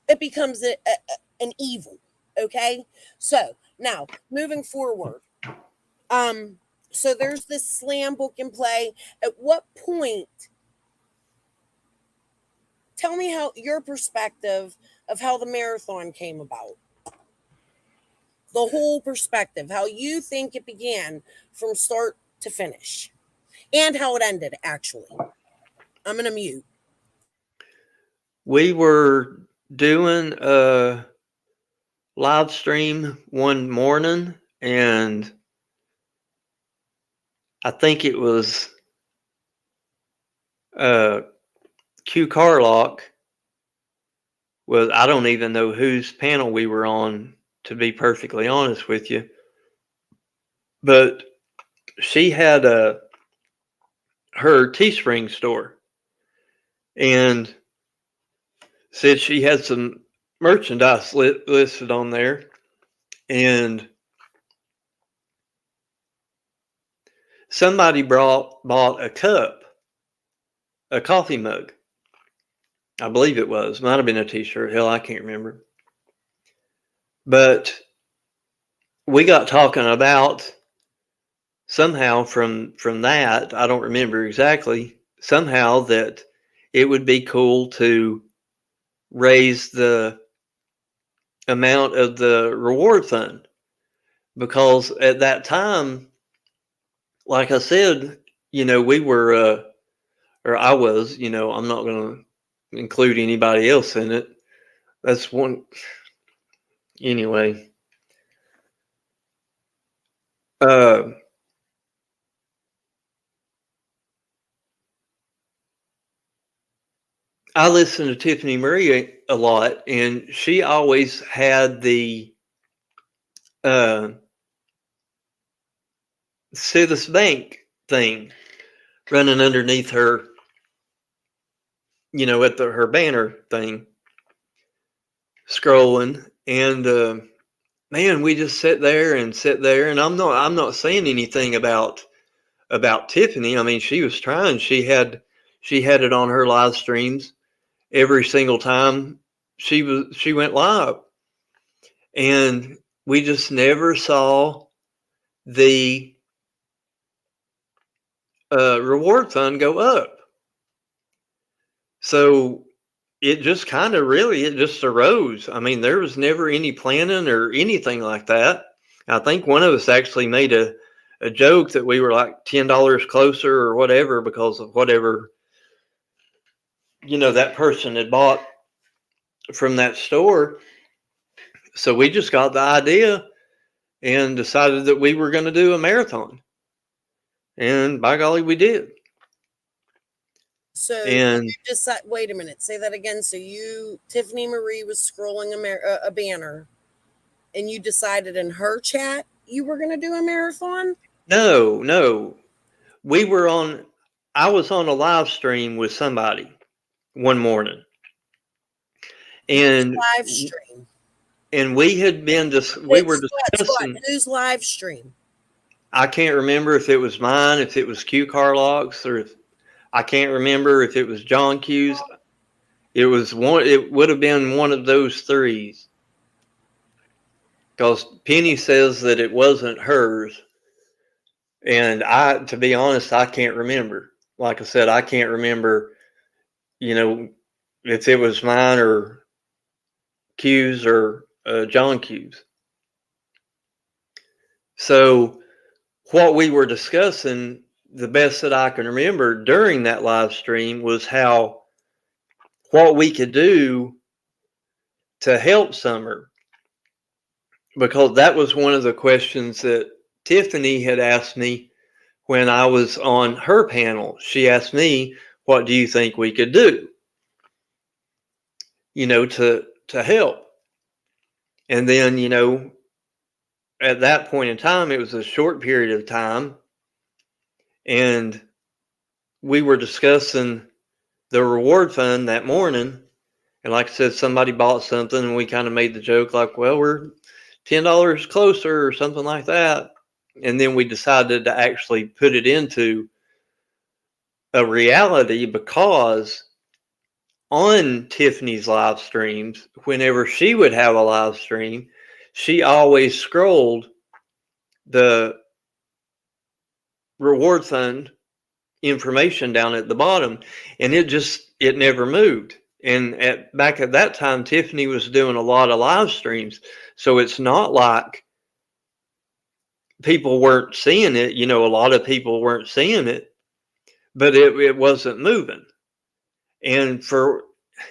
it becomes an evil. Okay, so now moving forward, so there's this slam book in play. At what point? Tell me how your perspective of how the marathon came about. The whole perspective, how you think it began from start to finish, and how it ended, actually. I'm going to mute. We were doing a live stream one morning, and I think it was Q Carlock. I don't even know whose panel we were on, to be perfectly honest with you. But she had her Teespring store and said she had some merchandise listed on there. And somebody bought a cup, a coffee mug. I believe it was. Might have been a t-shirt. Hell, I can't remember. But we got talking about somehow from that, I don't remember exactly, somehow that it would be cool to raise the amount of the reward fund. Because at that time, like I said, we were, or I was, I'm not going to include anybody else in it. That's one. Anyway. I listen to Tiffany Marie a lot, and she always had the Citizens Bank thing running underneath her, at her banner thing, scrolling. And man, we just sit there, and I'm not saying anything about Tiffany. I mean, she was trying. She had it on her live streams every single time she went live, and we just never saw the reward fund go up. So it just kind of it just arose. I mean, there was never any planning or anything like that. I think one of us actually made a joke that we were like $10 closer or whatever because of whatever, that person had bought from that store. So we just got the idea and decided that we were going to do a marathon. And by golly, we did. So And you decide. Wait a minute. Say that again. So Tiffany Marie was scrolling a banner, and you decided in her chat you were going to do a marathon. No, I was on a live stream with somebody one morning, and live stream. And we had been we were discussing. Whose live stream? I can't remember if it was mine, if it was Q Carlock's, or I can't remember if it was John Q's. It was one. It would have been one of those threes, because Penny says that it wasn't hers, and to be honest, I can't remember. Like I said, I can't remember, if it was mine or Q's or John Q's. So what we were discussing, the best that I can remember during that live stream, was what we could do to help Summer, because that was one of the questions that Tiffany had asked me when I was on her panel. She asked me, what do you think we could do, to help? And then, at that point in time, it was a short period of time, and we were discussing the reward fund that morning. And like I said, somebody bought something, and we kind of made the joke like, well, we're $10 closer or something like that. And then we decided to actually put it into a reality, because on Tiffany's live streams, whenever she would have a live stream, she always scrolled the reward fund information down at the bottom, and it never moved. And back at that time, Tiffany was doing a lot of live streams, so it's not like people weren't seeing it. A lot of people weren't seeing it, but it wasn't moving. And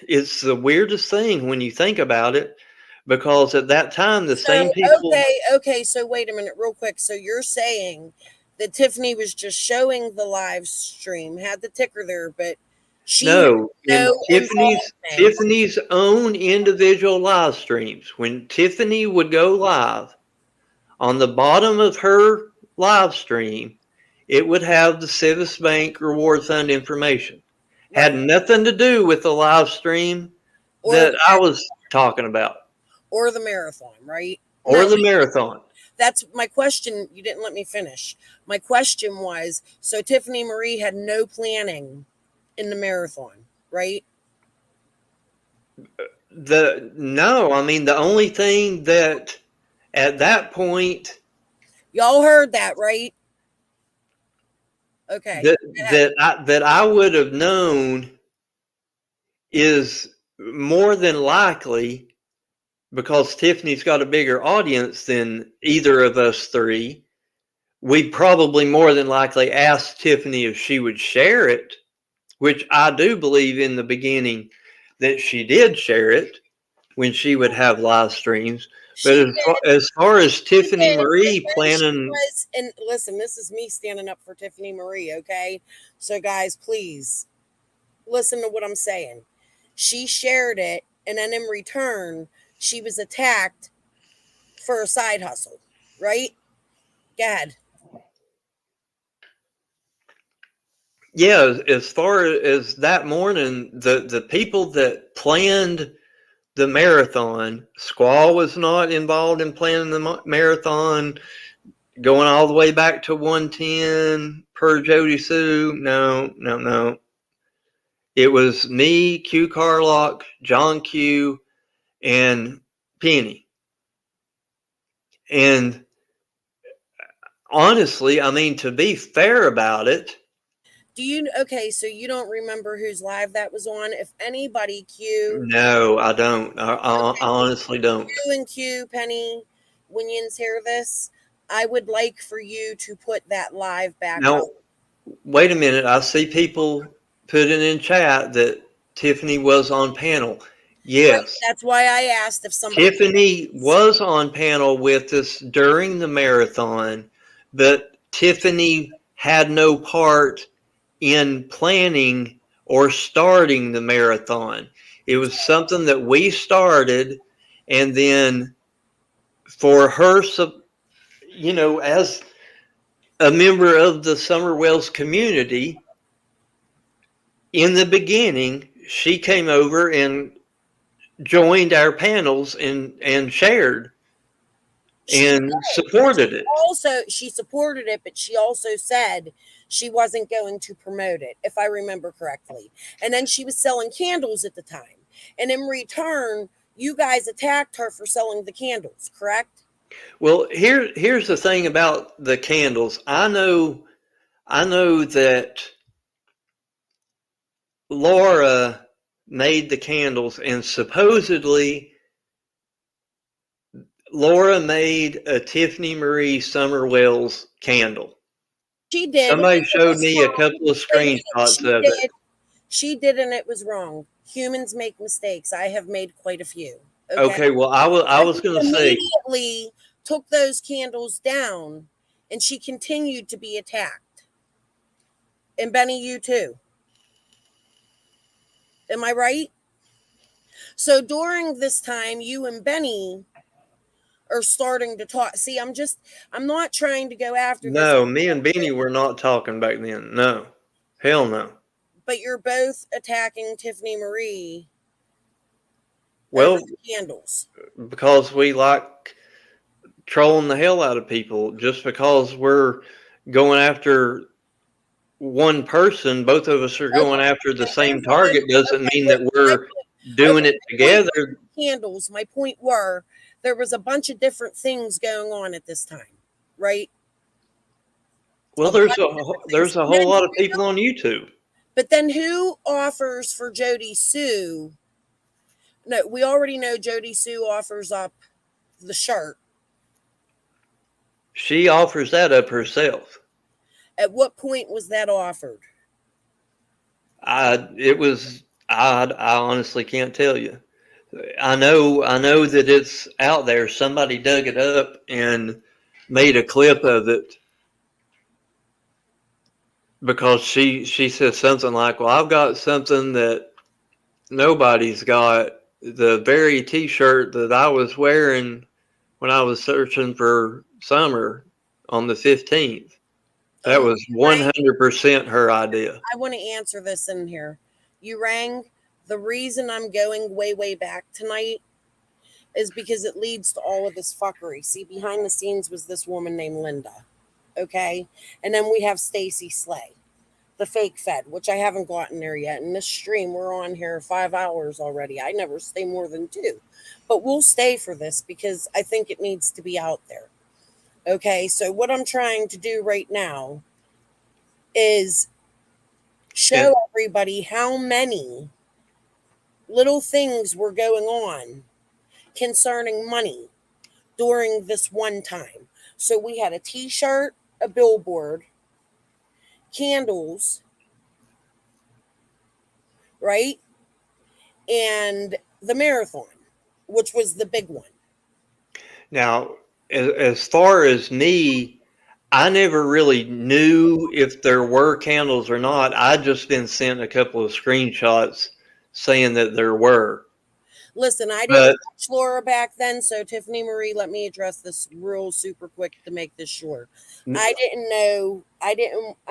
it's the weirdest thing when you think about it, because at that time, the same people. Okay. So wait a minute, real quick. So you're saying that Tiffany was just showing the live stream, had the ticker there, but No, in Tiffany's own individual live streams, when Tiffany would go live, on the bottom of her live stream, it would have the Citizens Bank Reward Fund information. Right. Had nothing to do with the live stream that I was talking about. Or the marathon, right? Or the marathon. That's my question. You didn't let me finish. My question was, so Tiffany Marie had no planning in the marathon, right? No, I mean, the only thing that at that point, y'all heard that, right? Okay. That I would have known is more than likely, because Tiffany's got a bigger audience than either of us three, we probably more than likely asked Tiffany if she would share it, which I do believe in the beginning that she did share it when she would have live streams. But as far as Tiffany Marie planning, and listen, this is me standing up for Tiffany Marie, okay? So guys, please listen to what I'm saying. She shared it, and then in return, she was attacked for a side hustle, right? Go ahead. yeah, as far as that morning, the people that planned the marathon, Squall was not involved in planning the marathon, going all the way back to 110 per Jody Sue. No. It was me, Q Carlock, John Q, and Penny. And honestly, I mean, to be fair about it. Do you, okay, so you don't remember whose live that was on? If anybody, Q. No, I don't. I honestly don't. Q and Q, Penny, when you hear this, I would like for you to put that live back Now, up. wait a minute. I see people putting in chat that Tiffany was on panel. Yes. Right, that's why I asked if somebody. Tiffany was on panel with us during the marathon, but Tiffany had no part in planning or starting the marathon. It was something that we started, and then for her, you know, as a member of the Summer Wells community, in the beginning, she came over and joined our panels and shared and supported it. Also, she supported it, but she also said she wasn't going to promote it, if I remember correctly. And then she was selling candles at the time. And in return, you guys attacked her for selling the candles, correct? Well, here's the thing about the candles. I know that Laura made the candles, and supposedly Laura made a Tiffany Marie Summer Wells candle. She did. Somebody showed me a couple of screenshots of it. She did, and it was wrong. Humans make mistakes. I have made quite a few. Okay, well, I was going to say, immediately took those candles down, and she continued to be attacked. And Benny, you too. Am I right? So during this time, you and Benny are starting to talk. See, I'm not trying to go after this. no, me and Beanie were not talking back then. No, hell no. But you're both attacking Tiffany Marie. Well, over the candles. Because we like trolling the hell out of people. Just because we're going after one person, both of us are going after the same target, doesn't mean that we're doing it together. Candles. My point were there was a bunch of different things going on at this time, right? Well, there's a whole lot of people on YouTube. But then who offers for Jody Sue? No, we already know Jody Sue offers up the shirt. She offers that up herself. At what point was that offered? I honestly can't tell you. I know that it's out there. Somebody dug it up and made a clip of it because she said something like, "Well, I've got something that nobody's got. The very T-shirt that I was wearing when I was searching for Summer on the 15th. That was 100% her idea." I want to answer this in here. You rang. The reason I'm going way, way back tonight is because it leads to all of this fuckery. See, behind the scenes was this woman named Linda. Okay. And then we have Stacy Slay, the fake Fed, which I haven't gotten there yet. In this stream, we're on here 5 hours already. I never stay more than 2, but we'll stay for this because I think it needs to be out there. Okay. So what I'm trying to do right now is show everybody how many little things were going on concerning money during this one time. So we had a t-shirt a billboard, candles, right? And the marathon, which was the big one. Now, as far as me, I never really knew if there were candles or not. I'd just been sent a couple of screenshots saying that there were. Listen, I But didn't watch Laura back then, so Tiffany Marie, let me address this real super quick to make this short. I didn't know. I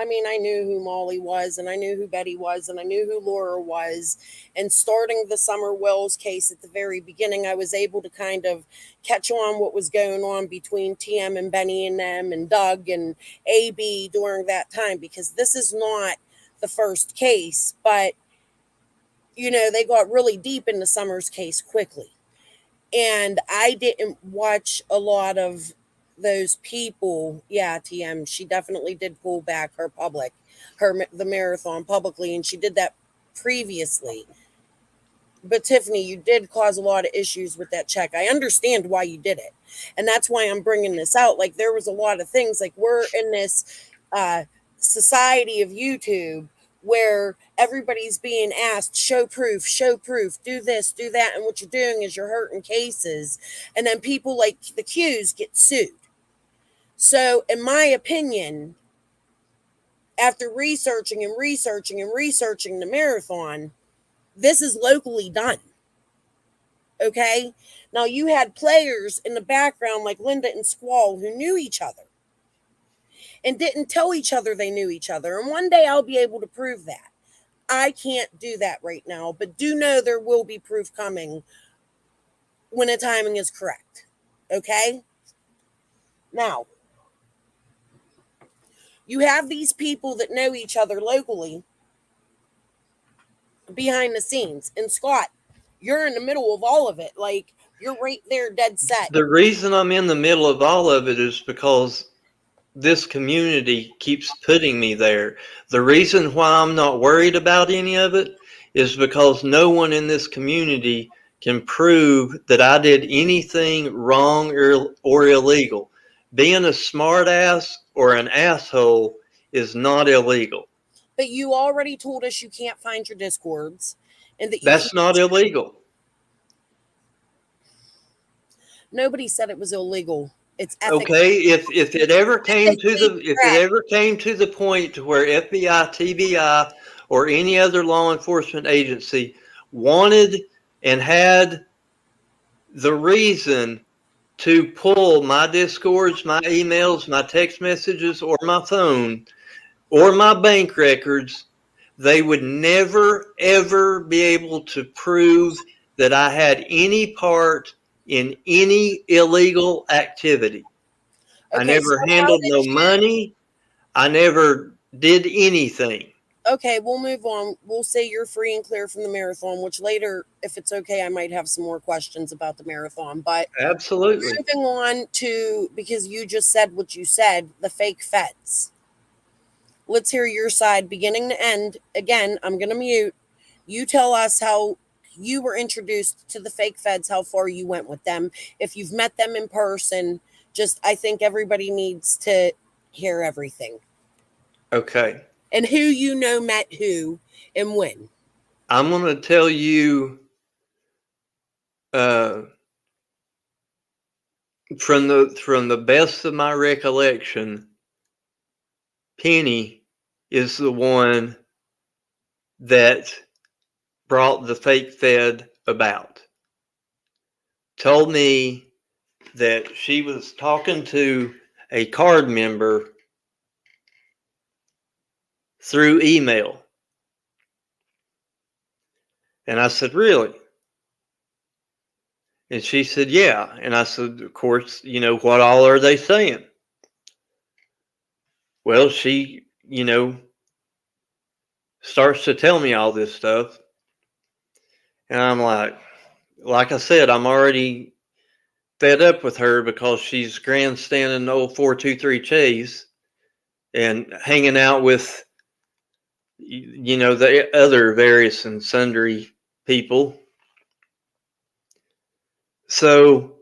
mean, I knew who Molly was, and I knew who Betty was, and I knew who Laura was. And starting the Summer Wells case at the very beginning, I was able to kind of catch on what was going on between TM and Benny and them and Doug and AB during that time, because this is not the first case, but you know, they got really deep into Summer's case quickly. And I didn't watch a lot of those people. Yeah, TM, she definitely did pull back the marathon publicly, and she did that previously. But Tiffany, you did cause a lot of issues with that check. I understand why you did it. And that's why I'm bringing this out. Like, there was a lot of things, like, we're in this society of YouTube where everybody's being asked, show proof, do this, do that. And what you're doing is you're hurting cases. And then people like the Qs get sued. So, in my opinion, after researching the marathon, this is locally done. Okay. Now, you had players in the background like Linda and Squall who knew each other and didn't tell each other they knew each other. And one day I'll be able to prove that. I can't do that right now, but do know there will be proof coming when the timing is correct. Okay? Now, you have these people that know each other locally behind the scenes. And Scott, you're in the middle of all of it. Like, you're right there dead set. the reason I'm in the middle of all of it is because this community keeps putting me there. The reason why I'm not worried about any of it is because no one in this community can prove that I did anything wrong or illegal. Being a smartass or an asshole is not illegal. But you already told us you can't find your Discords and that you That's not illegal. Nobody said it was illegal. It's ethical. Okay, if it ever came to the point to where FBI, TBI, or any other law enforcement agency wanted and had the reason to pull my Discords, my emails, my text messages, or my phone, or my bank records, they would never, ever be able to prove that I had any part in any illegal activity. Okay, I never so handled no money. I never did anything. Okay, we'll move on. We'll say you're free and clear from the marathon, which later, if it's okay, I might have some more questions about the marathon. But absolutely, moving on to, because you just said what you said, the fake feds. Let's hear your side beginning to end. Again, I'm going to mute. You tell us how you were introduced to the fake feds, how far you went with them. If you've met them in person, I think everybody needs to hear everything. Okay. And who you know met who and when. I'm going to tell you from the best of my recollection, Penny is the one that brought the fake fed about. Told me that she was talking to a card member through email. And I said, really? And she said, yeah. And I said, of course, what all are they saying? Well, she, starts to tell me all this stuff. And I'm like I said, I'm already fed up with her because she's grandstanding the old 423 Chase and hanging out with, the other various and sundry people. So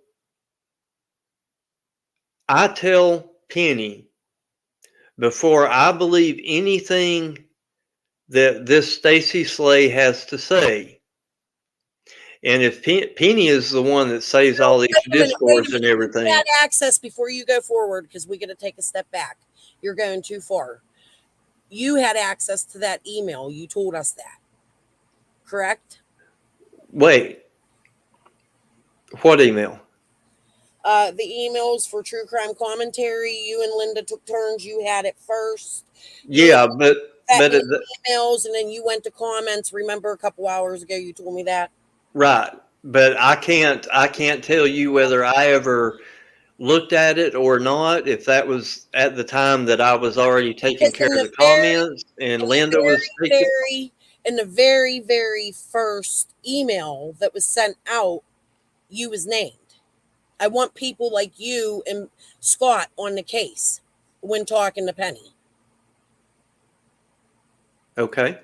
I tell Penny before I believe anything that this Stacy Slay has to say. And if Penny is the one that says all these discourse and everything. You had access before you go forward, because we got to take a step back. You're going too far. You had access to that email. You told us that. Correct? Wait. What email? The emails for True Crime Commentary. You and Linda took turns. You had it first. Yeah, but emails, and then you went to comments. Remember a couple hours ago you told me that? Right. But I can't tell you whether I ever looked at it or not, if that was at the time that I was already taking care of the comments and Linda was taking. In the very, very first email that was sent out, you was named. I want people like you and Scott on the case when talking to Penny. Okay.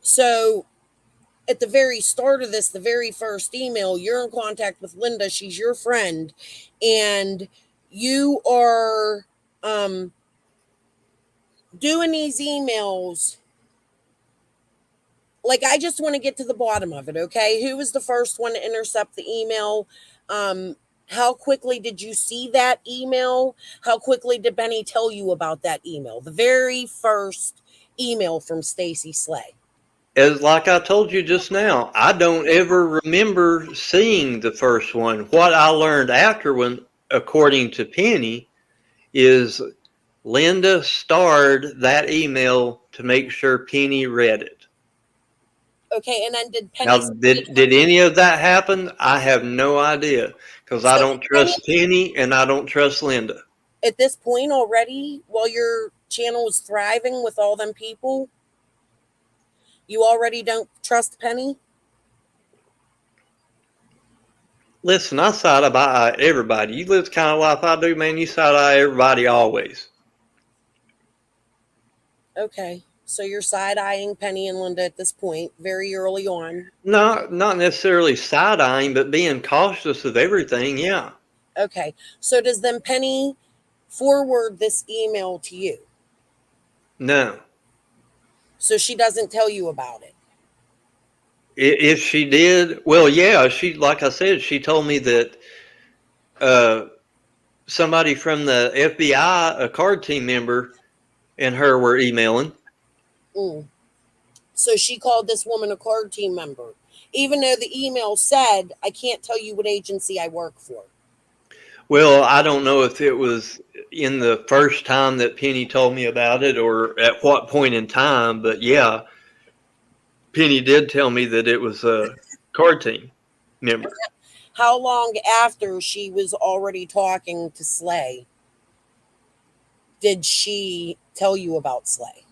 So at the very start of this, the very first email, you're in contact with Linda. She's your friend. And you are doing these emails. Like, I just want to get to the bottom of it, okay? Who was the first one to intercept the email? How quickly did you see that email? How quickly did Benny tell you about that email? The very first email from Stacy Slay. As like I told you just now, I don't ever remember seeing the first one. What I learned after, when, according to Penny, is Linda starred that email to make sure Penny read it. Okay, and then did Penny... Now, did any of that happen? I have no idea, because I don't trust Penny and I don't trust Linda. At this point already, while your channel is thriving with all them people, you already don't trust Penny? Listen, I side-eye everybody. You live the kind of life I do, man. You side-eye everybody always. Okay, so you're side-eyeing Penny and Linda at this point, very early on. Not necessarily side-eyeing, but being cautious of everything, yeah. Okay, so does then Penny forward this email to you? No. So she doesn't tell you about it? If she did, well, yeah, she, like I said, she told me that somebody from the FBI, a card team member, and her were emailing. So she called this woman a card team member, even though the email said, I can't tell you what agency I work for. Well, I don't know if it was in the first time that Penny told me about it or at what point in time, but yeah, Penny did tell me that it was a card team member. How long after she was already talking to Slay did she tell you about Slay?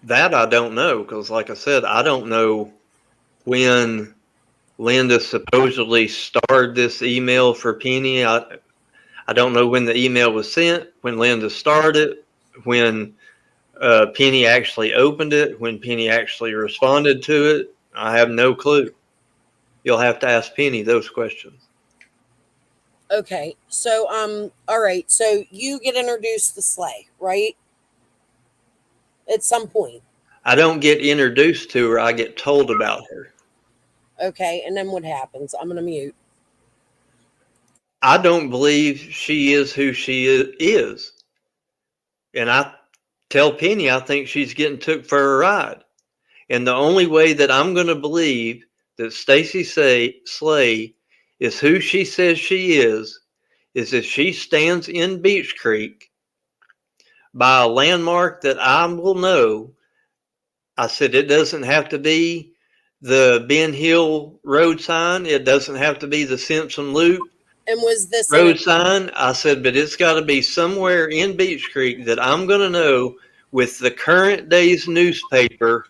That I don't know, because like I said, I don't know when Linda supposedly started this email for Penny. I don't know when the email was sent, when Linda started, when Penny actually opened it, when Penny actually responded to it. I have no clue. You'll have to ask Penny those questions. Okay, so all right, so you get introduced to Slay, right? At some point. I don't get introduced to her, I get told about her. Okay, and then what happens? I'm gonna mute. I don't believe she is who she is. And I tell Penny I think she's getting took for a ride. And the only way that I'm going to believe that Stacy Slay is who she says she is if she stands in Beach Creek by a landmark that I will know. I said it doesn't have to be the Ben Hill road sign. It doesn't have to be the Simpson Loop and was this road sign. I said, but it's got to be somewhere in Beach Creek that I'm going to know with the current day's newspaper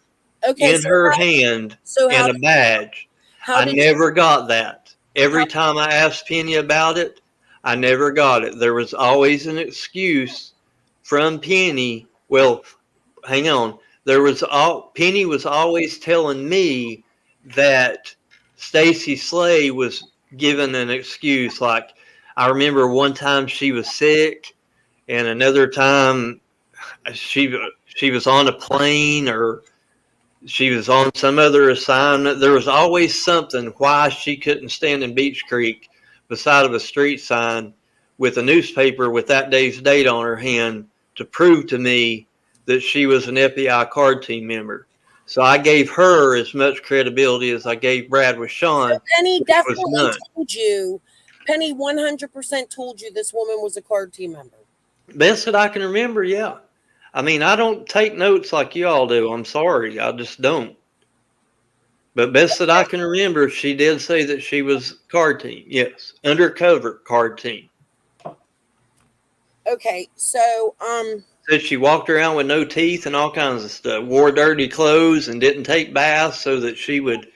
in her hand and a badge. I never got that. Every time I asked Penny about it, I never got it. There was always an excuse from Penny. Well, hang on. Penny was always telling me that Stacy Slay was given an excuse. Like, I remember one time she was sick And another time, she was on a plane or she was on some other assignment. There was always something why she couldn't stand in Beach Creek beside of a street sign with a newspaper with that day's date on her hand to prove to me that she was an FBI card team member. So I gave her as much credibility as I gave Brad with Sean. So Penny which was definitely none. told you. Penny 100% told you this woman was a card team member. Best that I can remember, yeah. I mean, I don't take notes like you all do. I'm sorry. I just don't. But best that I can remember, she did say that she was card team. Yes. Undercover card team. Okay, so Said she walked around with no teeth and all kinds of stuff. Wore dirty clothes and didn't take baths so that she would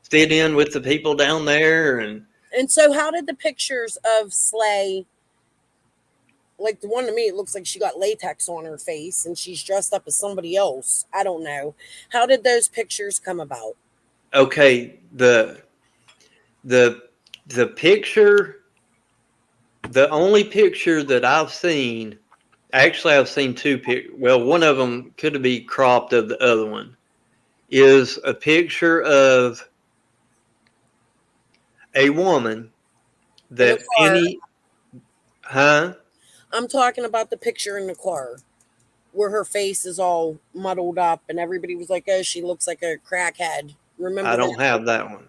fit in with the people down there. And so how did the pictures of Slay, like the one to me, it looks like she got latex on her face and she's dressed up as somebody else. I don't know. How did those pictures come about? okay, the picture, the only picture that I've seen, actually I've seen two pictures. Well, one of them could be cropped of the other one, is a picture of a woman that Penny, huh? I'm talking about the picture in the car where her face is all muddled up and everybody was like, oh, she looks like a crackhead. Remember I don't have that one.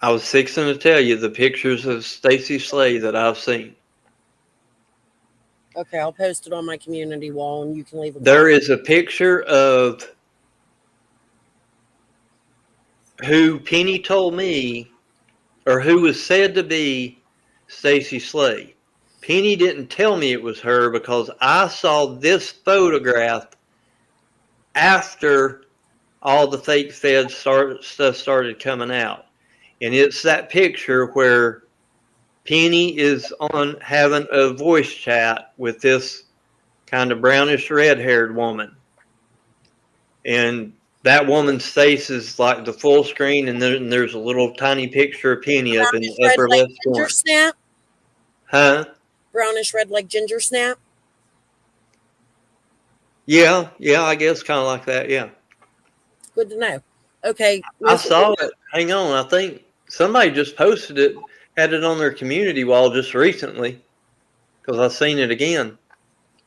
I was fixing to tell you the pictures of Stacy Slay that I've seen. Okay, I'll post it on my community wall and you can leave a There is a picture of who Penny told me, or who was said to be Stacy Slay. Penny didn't tell me it was her because I saw this photograph after all the fake Fed stuff started coming out. And it's that picture where Penny is on having a voice chat with this kind of brownish red-haired woman. And that woman's face is like the full screen, and then there's a little tiny picture of Penny up in the upper left ginger corner. snap? Huh? Brownish red like ginger snap? Yeah, I guess kind of like that, yeah. Good to know. Okay. I saw it. Hang on, I think somebody just posted it, had it on their community wall just recently, because I've seen it again.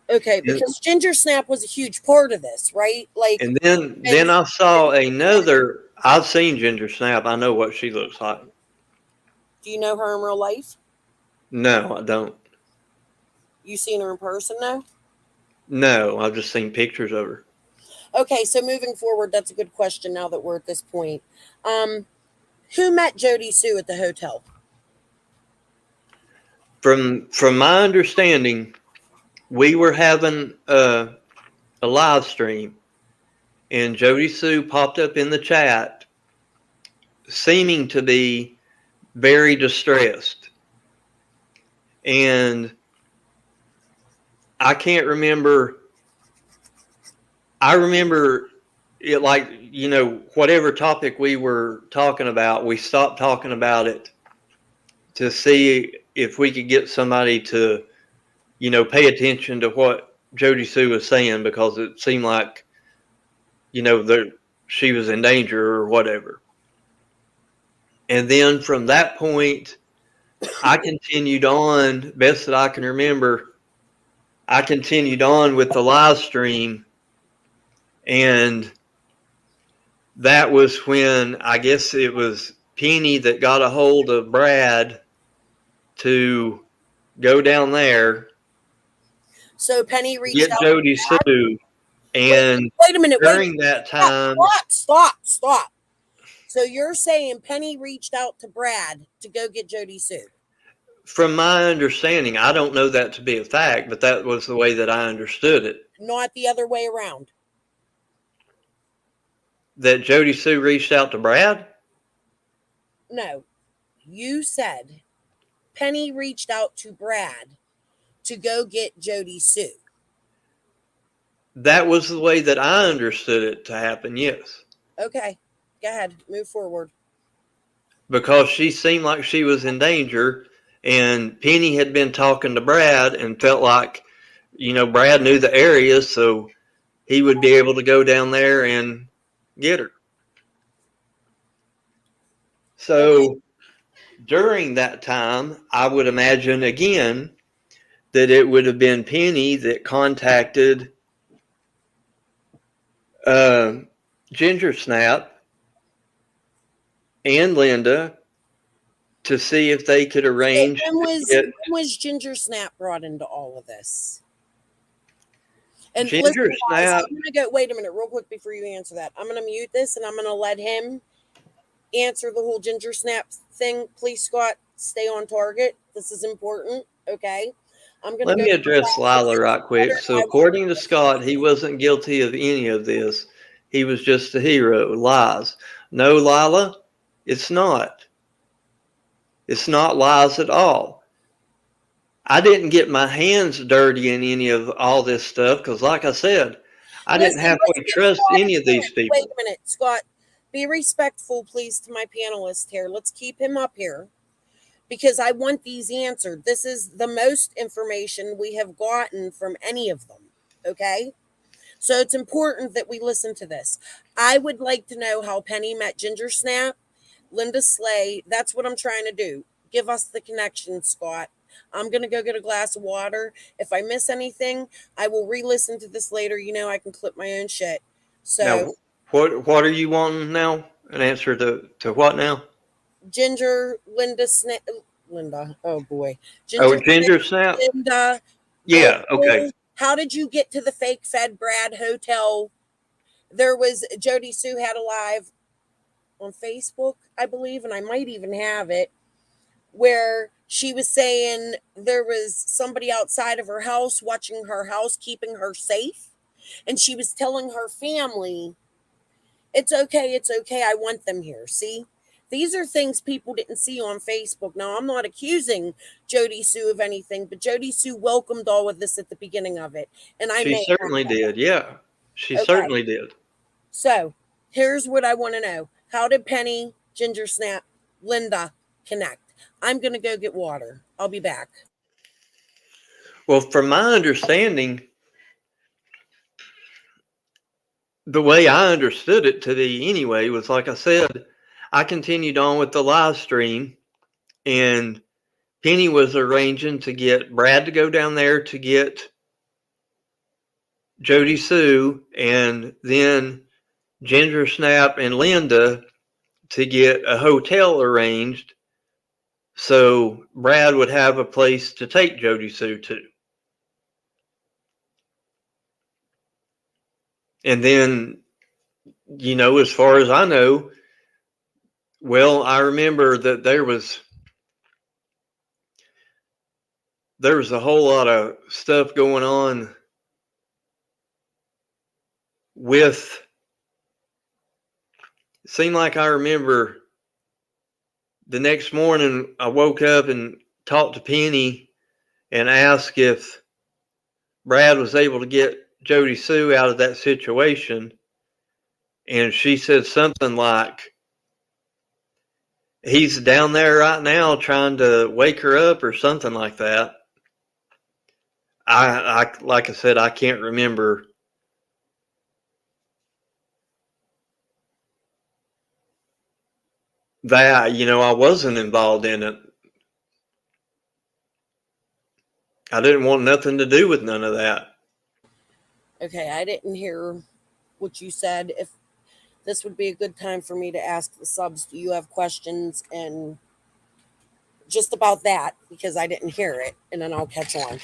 Okay, because ginger snap was a huge part of this, right? Like, And then I saw another. I've seen Ginger Snap. I know what she looks like. do you know her in real life? No, I don't. You seen her in person now? No, I've just seen pictures of her. Okay, so moving forward, that's a good question now that we're at this point. Who met Jody Sue at the hotel? From my understanding, we were having a live stream, and Jody Sue popped up in the chat, seeming to be very distressed. And I can't remember. I remember it like, you know, whatever topic we were talking about, we stopped talking about it to see if we could get somebody to, you know, pay attention to what Jody Sue was saying, because it seemed like, you know, that she was in danger or whatever. And then from that point, I continued on, best that I can remember, I continued on with the live stream. And that was when, I guess it was Penny that got a hold of Brad to go down there. So Penny reached Get out Jody to Brad? Sue. And Wait a minute. during that time, Stop. So you're saying Penny reached out to Brad to go get Jody Sue? from my understanding, I don't know that to be a fact, but that was the way that I understood it. Not the other way around. That Jody Sue reached out to Brad? No. You said Penny reached out to Brad to go get Jody Sue. That was the way that I understood it to happen, yes. Okay. Go ahead. Move forward. Because she seemed like she was in danger, and Penny had been talking to Brad and felt like Brad knew the area, so he would be able to go down there and get her. So during that time, I would imagine again that it would have been Penny that contacted Ginger Snap and Linda to see if they could arrange. So when was Ginger Snap brought into all of this? And Ginger listen, guys, Snap. I'm gonna go. Wait a minute, real quick before you answer that. I'm gonna mute this and I'm gonna let him answer the whole Ginger Snap thing. Please, Scott, stay on target. This is important. Okay. Let me address Lila right quick. So according to Scott, he wasn't guilty of any of this. He was just a hero. Lies. No, Lila, it's not. It's not lies at all. I didn't get my hands dirty in any of all this stuff because, like I said, I didn't halfway trust any of these people. Wait a minute, Scott. Be respectful, please, to my panelist here. Let's keep him up here because I want these answered. This is the most information we have gotten from any of them. Okay? So it's important that we listen to this. I would like to know how Penny met Ginger Snap, Linda Slay. That's what I'm trying to do. Give us the connection, Scott. I'm going to go get a glass of water. If I miss anything, I will re-listen to this later. I can clip my own shit. So now, what are you wanting now? An answer to what now? Ginger, Linda. Oh boy. Ginger Snap. Linda. Yeah. Okay. How did you get to the fake Fed Brad hotel? There was Jody Sue had a live on Facebook, I believe, and I might even have it, where she was saying there was somebody outside of her house watching her house, keeping her safe. And she was telling her family, it's okay. I want them here. See, these are things people didn't see on Facebook. Now, I'm not accusing Jody Sue of anything, but Jody Sue welcomed all of this at the beginning of it. And she certainly did. Yeah, she certainly did. So here's what I want to know. How did Penny, Ginger Snap, Linda connect? I'm going to go get water. I'll be back. Well, from my understanding, the way I understood it to be anyway was, like I said, I continued on with the live stream and Penny was arranging to get Brad to go down there to get Jody Sue and then Ginger Snap and Linda to get a hotel arranged so Brad would have a place to take Jody Sue to. And then, as far as I know, well, I remember that there was a whole lot of stuff going on with, it seemed like I remember the next morning I woke up and talked to Penny and asked if Brad was able to get Jody Sue out of that situation. And she said something like, he's down there right now trying to wake her up or something like that. I like I said, I can't remember that. I wasn't involved in it. I didn't want nothing to do with none of that. Okay, I didn't hear what you said. If this would be a good time for me to ask the subs, do you have questions and just about that, because I didn't hear it, and then I'll catch on.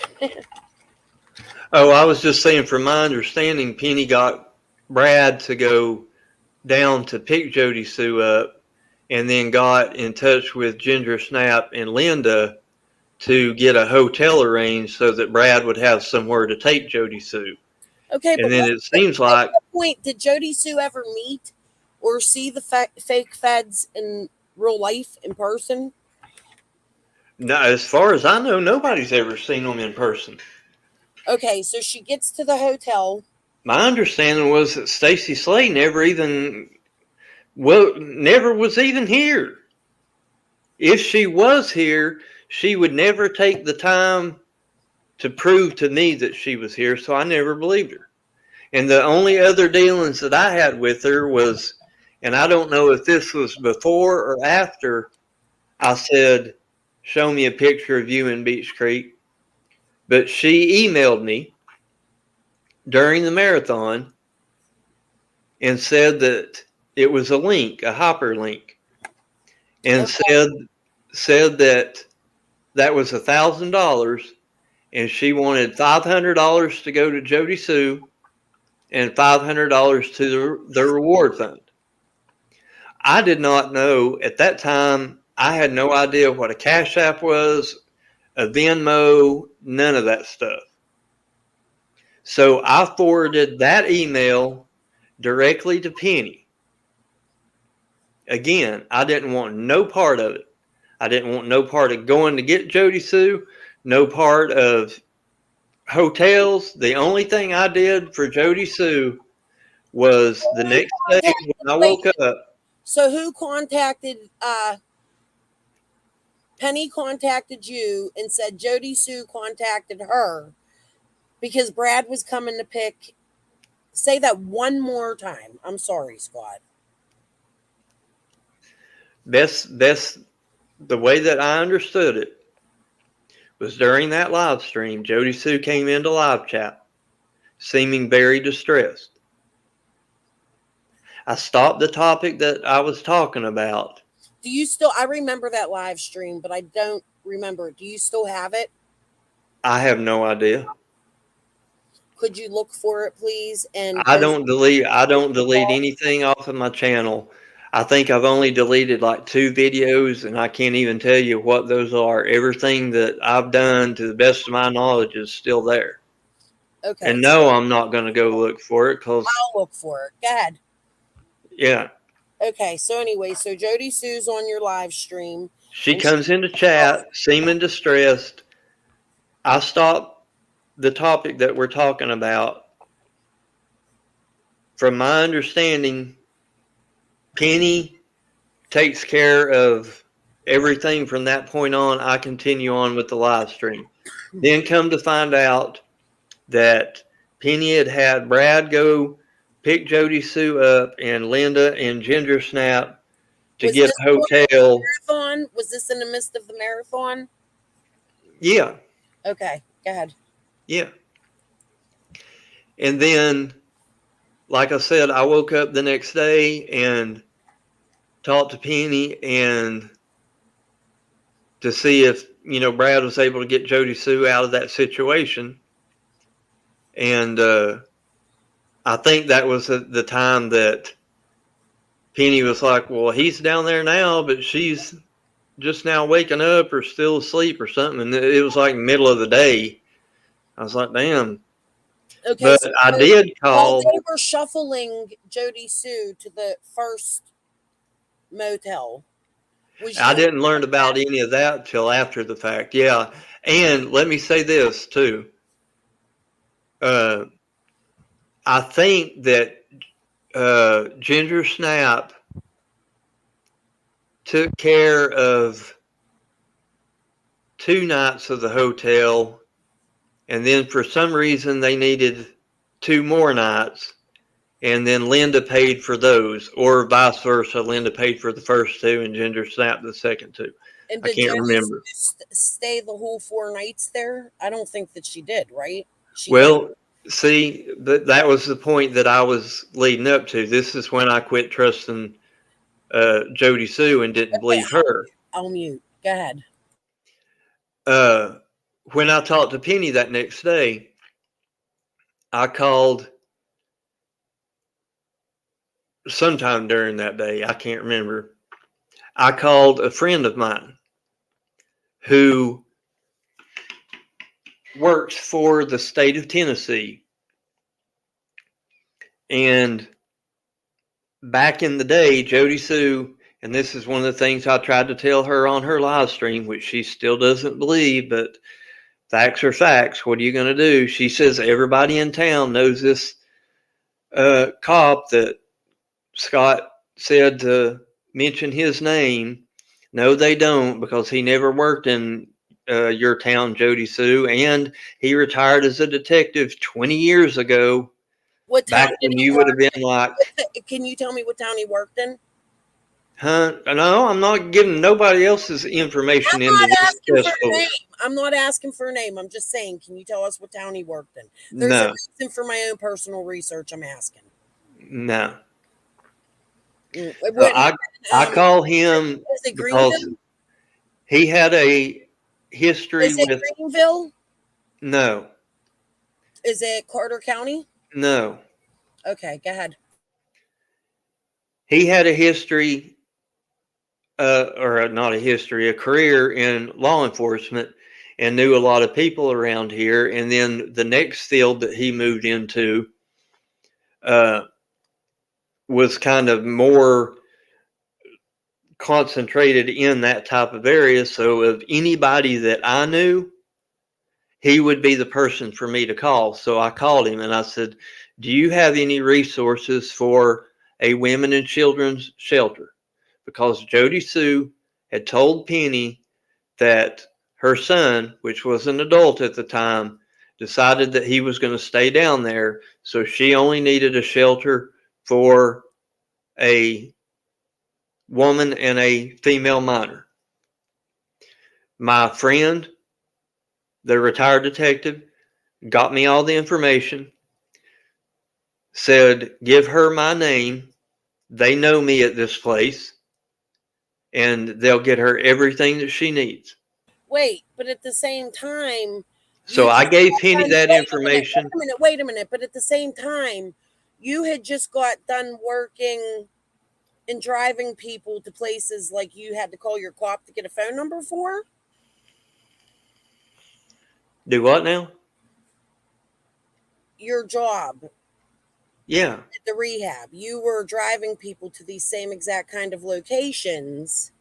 Oh, I was just saying, from my understanding, Penny got Brad to go down to pick Jody Sue up and then got in touch with Ginger Snap and Linda to get a hotel arranged so that Brad would have somewhere to take Jody Sue. Okay, and then it seems like, at what point did Jody Sue ever meet or see the fake feds in real life, in person? No, as far as I know, nobody's ever seen them in person. Okay, so she gets to the hotel. My understanding was that Stacy Slay never was even here. If she was here, she would never take the time to prove to me that she was here, so I never believed her. And the only other dealings that I had with her was, and I don't know if this was before or after, I said, show me a picture of you in Beach Creek. But she emailed me during the marathon and said that it was a link, a hyperlink, and said that was $1,000, and she wanted $500 to go to Jody Sue and $500 to the reward fund. I did not know at that time. I had no idea what a Cash App was, a Venmo, none of that stuff. So I forwarded that email directly to Penny. Again, I didn't want no part of it. I didn't want no part of going to get Jody Sue, no part of hotels. The only thing I did for Jody Sue was the next day when I woke up. So who contacted, Penny contacted you and said Jody Sue contacted her because Brad was coming to pick. Say that one more time. I'm sorry, Scott. That's the way that I understood it was during that live stream. Jody Sue came into live chat, seeming very distressed. I stopped the topic that I was talking about. Do you still? I remember that live stream, but I don't remember. Do you still have it? I have no idea. Could you look for it, please? And I don't delete anything off of my channel. I think I've only deleted like 2 videos, and I can't even tell you what those are. Everything that I've done, to the best of my knowledge, is still there. Okay. And no, I'm not going to go look for it because I'll look for it. Go ahead. Yeah. Okay. So anyway, so Jody Sue's on your live stream. She comes into chat, seeming distressed. I stop the topic that we're talking about. From my understanding, Penny takes care of everything from that point on. I continue on with the live stream. Then come to find out that Penny had Brad go pick Jody Sue up and Linda and Ginger Snap to get a hotel. Marathon? Was this in the midst of the marathon? Yeah. Okay, go ahead. Yeah. And then, like I said, I woke up the next day and talked to Penny and to see if, Brad was able to get Jody Sue out of that situation. And I think that was the time that Penny was like, well, he's down there now, but she's just now waking up or still asleep or something. And it was like middle of the day. I was like, damn. Okay, but so I did call. While they were shuffling Jody Sue to the first motel. I didn't learn about any of that till after the fact. Yeah. And let me say this too. I think that Ginger Snap took care of 2 nights of the hotel, and then for some reason they needed 2 more nights, and then Linda paid for those, or vice versa. Linda paid for the first 2 and Ginger Snap the second 2. And I can't remember. Stay the whole 4 nights there? I don't think that she did, right? See, that was the point that I was leading up to. This is when I quit trusting Jody Sue and didn't believe her. I'll mute. Go ahead. When I talked to Penny that next day, I called sometime during that day. I can't remember. I called a friend of mine who works for the state of Tennessee. And back in the day, Jody Sue, and this is one of the things I tried to tell her on her live stream, which she still doesn't believe, but facts are facts. What are you going to do? She says everybody in town knows this cop that Scott said to mention his name. No, they don't, because he never worked in your town, Jody Sue, and he retired as a detective 20 years ago. What town back when you would have been like, can you tell me what town he worked in? huh? No, I'm not giving nobody else's information into this festival. I'm not asking for a name. I'm just saying, can you tell us what town he worked in? There's a No, reason for my own personal research. I'm asking. no. When, I call him is it because Greenville? he had a history Is it with. Greenville? No, Is it Carter County? no. Okay, go ahead. He had a history, or not a history, a career in law enforcement, and knew a lot of people around here. And then the next field that he moved into was kind of more concentrated in that type of area. So of anybody that I knew, he would be the person for me to call. So I called him and I said, do you have any resources for a women and children's shelter? Because Jody Sue had told Penny that her son, which was an adult at the time, decided that he was going to stay down there. So she only needed a shelter for a woman and a female minor. My friend, the retired detective, got me all the information, said, give her my name. They know me at this place, and they'll get her everything that she needs. Wait, but at the same time, So I gave Penny that information. Wait a minute. But at the same time, you had just got done working and driving people to places like you had to call your cop to get a phone number for. Do what now? Your job. Yeah. At the rehab. You were driving people to these same exact kind of locations.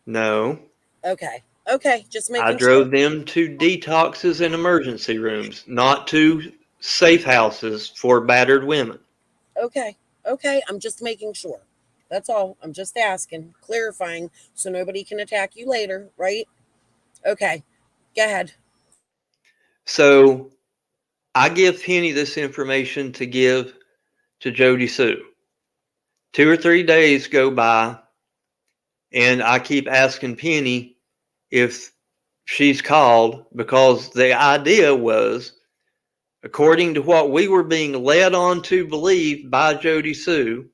No. Okay. Okay. Just making I drove them to detoxes and emergency rooms, not to safe houses for battered women. Okay. Okay. I'm just making sure. That's all. I'm just asking, clarifying, so nobody can attack you later, right? Okay. Go ahead. So I give Penny this information to give to Jody Sue. 2 or 3 days go by, and I keep asking Penny if she's called, because the idea was, according to what we were being led on to believe by Jody Sue,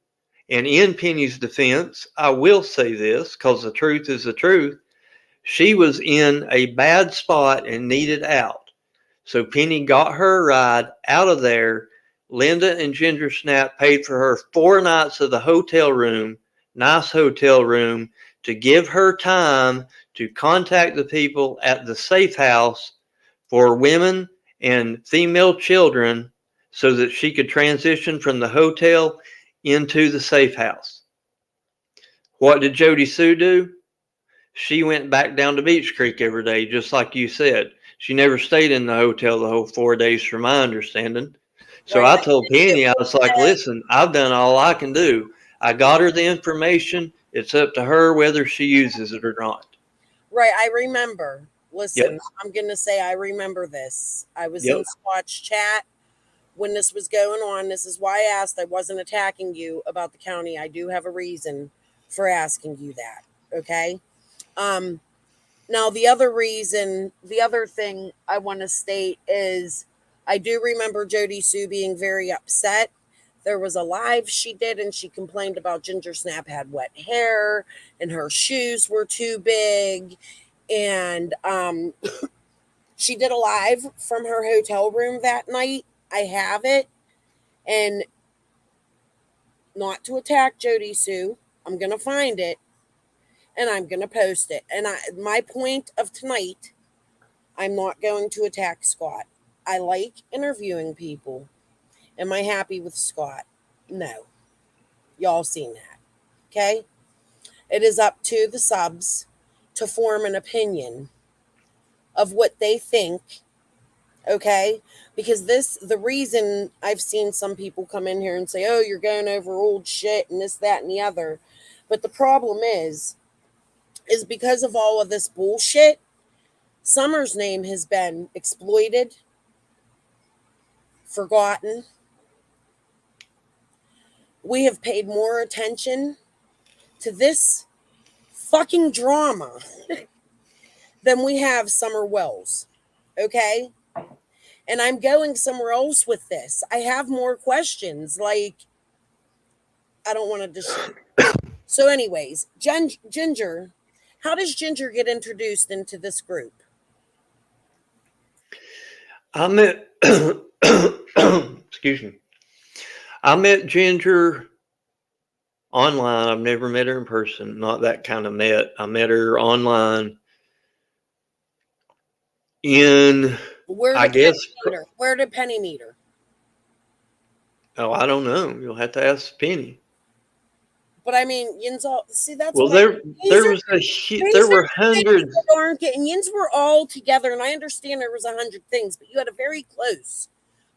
and in Penny's defense, I will say this because the truth is the truth, she was in a bad spot and needed out. So Penny got her a ride out of there. Linda and Ginger Snap paid for her 4 nights of the hotel room, nice hotel room, to give her time to contact the people at the safe house for women and female children so that she could transition from the hotel into the safe house. What did Jody Sue do? She went back down to Beach Creek every day, just like you said. She never stayed in the hotel the whole 4 days, from my understanding. So I told Penny, I was like, listen, I've done all I can do. I got her the information. It's up to her whether she uses it or not. Right. I remember. Listen, Yep. I'm going to say I remember this. I was Yep. in Squatch chat when this was going on. This is why I asked. I wasn't attacking you about the county. I do have a reason for asking you that. Okay. Now the other reason, the other thing I want to state is I do remember Jody Sue being very upset. There was a live she did and she complained about Ginger Snap had wet hair and her shoes were too big. And she did a live from her hotel room that night. I have it. And not to attack Jody Sue, I'm going to find it and I'm going to post it. And my point of tonight, I'm not going to attack Scott. I like interviewing people. Am I happy with Scott? No. Y'all seen that. Okay? It is up to the subs to form an opinion of what they think. Okay? Because the reason I've seen some people come in here and say, oh, you're going over old shit and this, that, and the other. But the problem is because of all of this bullshit, Summer's name has been exploited, forgotten. We have paid more attention to this fucking drama than we have Summer Wells. Okay? And I'm going somewhere else with this. I have more questions. Like, I don't want to So anyways, Ginger, how does Ginger get introduced into this group? I met, excuse me. I met Ginger online. I've never met her in person. Not that kind of met. I met her online in, I guess. Where did Penny meet her? Oh, I don't know. You'll have to ask Penny. But I mean, Yins all see that's well. What there were hundreds. Yins were all together, and I understand there was 100 things, but you had a very close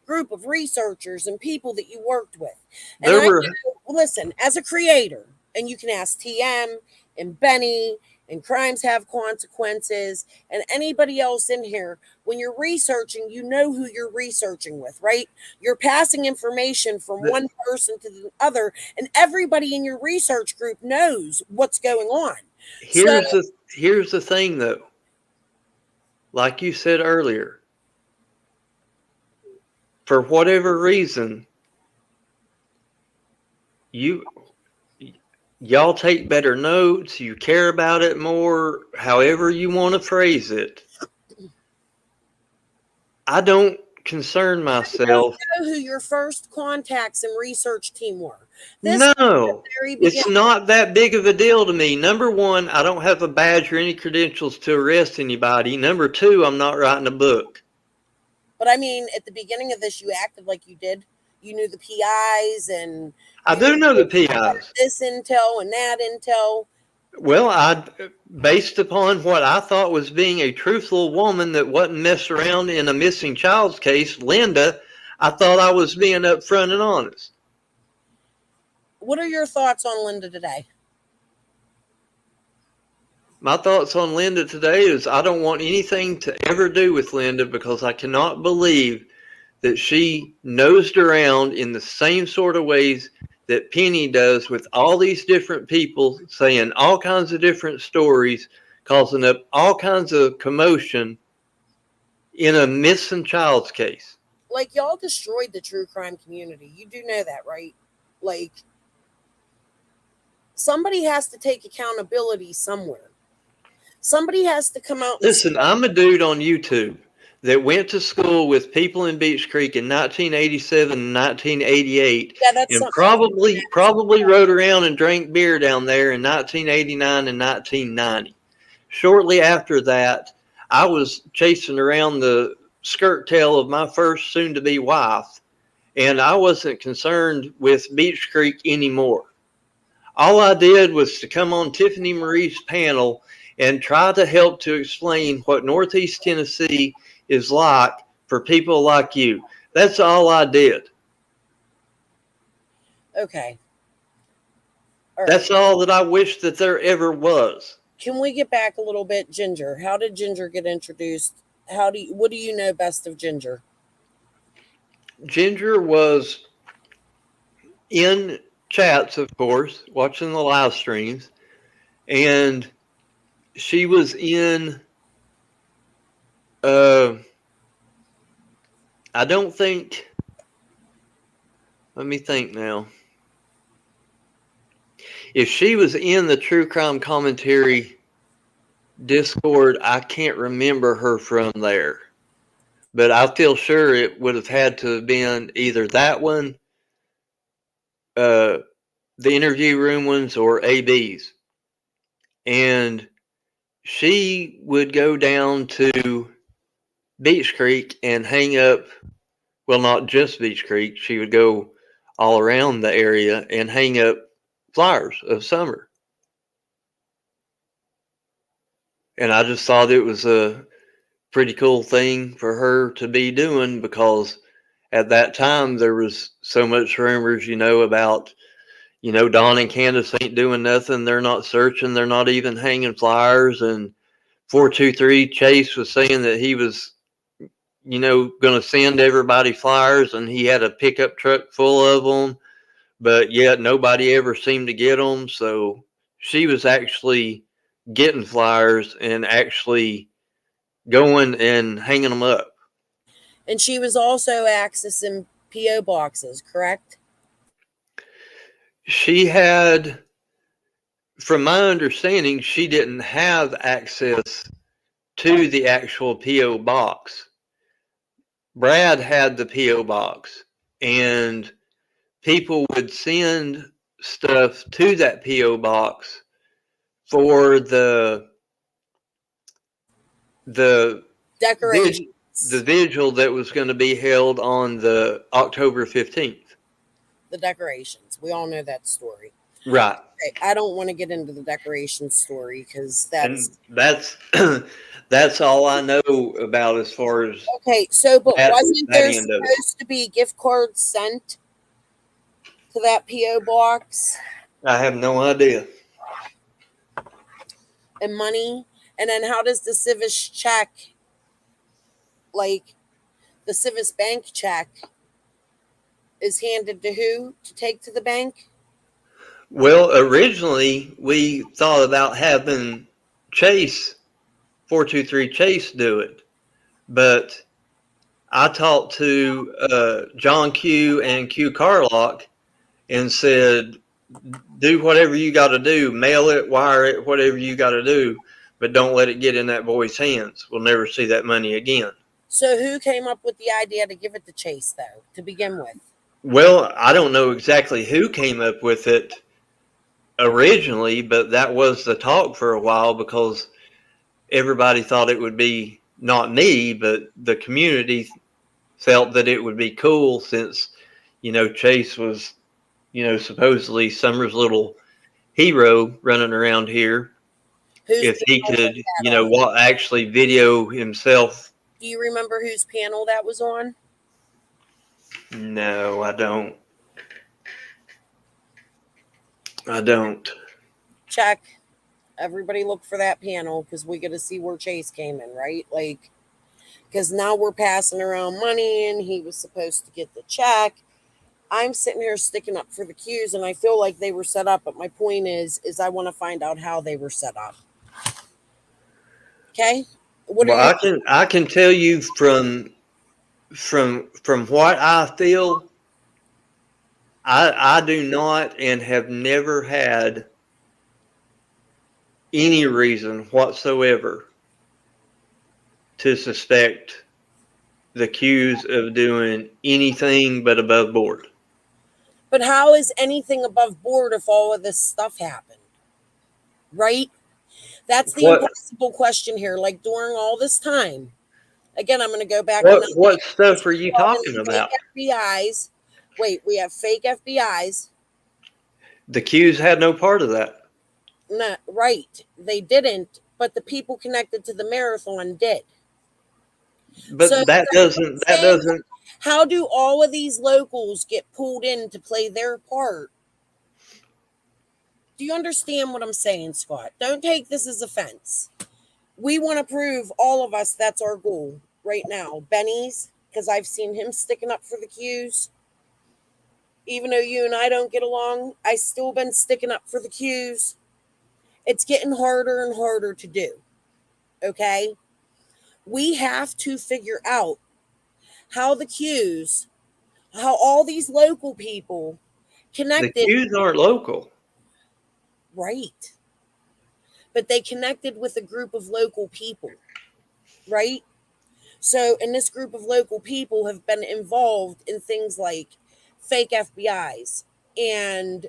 group of researchers and people that you worked with. And listen, as a creator, and you can ask TM and Benny and Crimes Have Consequences and anybody else in here, when you're researching, you know who you're researching with, right? You're passing information from one person to the other, and everybody in your research group knows what's going on. Here's the thing, though. Like you said earlier, for whatever reason, y'all take better notes, you care about it more, however you want to phrase it. I don't concern myself. I know who your first contacts and research team were. No, it's not that big of a deal to me. Number one, I don't have a badge or any credentials to arrest anybody. Number two, I'm not writing a book. But I mean, at the beginning of this, you acted like you did. You knew the PIs and... I do know the PIs. This intel and that intel. Well, based upon what I thought was being a truthful woman that wasn't messed around in a missing child's case, Linda, I thought I was being upfront and honest. What are your thoughts on Linda today? My thoughts on Linda today is I don't want anything to ever do with Linda because I cannot believe that she nosed around in the same sort of ways that Penny does with all these different people saying all kinds of different stories, causing up all kinds of commotion in a missing child's case. Like, y'all destroyed the true crime community. You do know that, right? Like, somebody has to take accountability somewhere. Somebody has to come out. Listen, I'm a dude on YouTube that went to school with people in Beach Creek in 1987 and 1988, and probably rode around and drank beer down there in 1989 and 1990. Shortly after that, I was chasing around the skirt tail of my first soon-to-be wife, and I wasn't concerned with Beach Creek anymore. All I did was to come on Tiffany Marie's panel and try to help to explain what Northeast Tennessee is like for people like you. That's all I did. Okay. All right. That's all that I wish that there ever was. Can we get back a little bit, Ginger? How did Ginger get introduced? What do you know best of Ginger? Ginger was in chats, of course, watching the live streams, and she was in I don't think, let me think now. If she was in the True Crime Commentary Discord, I can't remember her from there. But I feel sure it would have had to have been either that one, the interview room ones, or AB's. And she would go down to Beach Creek and hang up, well, not just Beach Creek, she would go all around the area and hang up flyers of Summer. And I just thought it was a pretty cool thing for her to be doing because at that time there was so much rumors, about, Dawn and Candace ain't doing nothing. They're not searching. They're not even hanging flyers. And 423 Chase was saying that he was, going to send everybody flyers, and he had a pickup truck full of them, but yet nobody ever seemed to get them. So she was actually getting flyers and actually going and hanging them up. And she was also accessing P.O. boxes, correct? She had, from my understanding, she didn't have access to the actual P.O. box. Brad had the P.O. box, and people would send stuff to that P.O. box for the decorations. The vigil that was going to be held on the October 15th. The decorations. We all know that story. Right. Okay, I don't want to get into the decoration story because that's all I know about as far as. Okay, so but wasn't there supposed to be gift cards sent to that P.O. box? I have no idea. And money, and then how does the Civis check, like the Civis bank check, is handed to who to take to the bank? Well, originally we thought about having Chase, 423 Chase, do it, but I talked to John Q and Q Carlock and said, do whatever you got to do, mail it, wire it, whatever you got to do, but don't let it get in that boy's hands. We'll never see that money again. So who came up with the idea to give it to Chase, though, to begin with? Well, I don't know exactly who came up with it originally, but that was the talk for a while because everybody thought it would be not me, but the community felt that it would be cool since, Chase was, supposedly Summer's little hero running around here. If he could, actually video himself. Do you remember whose panel that was on? No, I don't. I don't. Check. Everybody look for that panel because we got to see where Chase came in, right? Like, because now we're passing around money and he was supposed to get the check. I'm sitting here sticking up for the Qs and I feel like they were set up, but my point is I want to find out how they were set up. Okay? I can tell you from what I feel, I do not and have never had any reason whatsoever to suspect the Qs of doing anything but above board. But how is anything above board if all of this stuff happened? Right? That's the impossible question here. Like during all this time, again, I'm going to go back. What stuff are you talking about? FBIs. Wait, we have fake FBIs. The Qs had no part of that. No, right. They didn't, but the people connected to the marathon did. But so that doesn't. How do all of these locals get pulled in to play their part? Do you understand what I'm saying, Scott? Don't take this as offense. We want to prove, all of us, that's our goal right now. Benny's, because I've seen him sticking up for the Qs. Even though you and I don't get along, I still been sticking up for the Qs. It's getting harder and harder to do. Okay? We have to figure out how the Qs, how all these local people connected. The Qs aren't local. Right. But they connected with a group of local people. Right? So, and this group of local people have been involved in things like fake FBIs and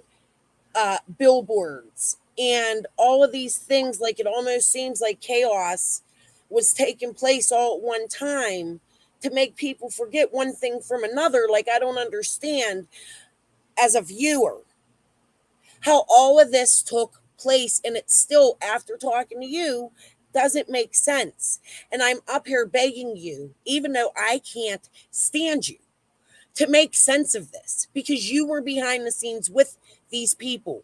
billboards and all of these things. Like it almost seems like chaos was taking place all at one time to make people forget one thing from another. Like I don't understand as a viewer how all of this took place, and it's still, after talking to you, doesn't make sense. And I'm up here begging you, even though I can't stand you, to make sense of this because you were behind the scenes with these people.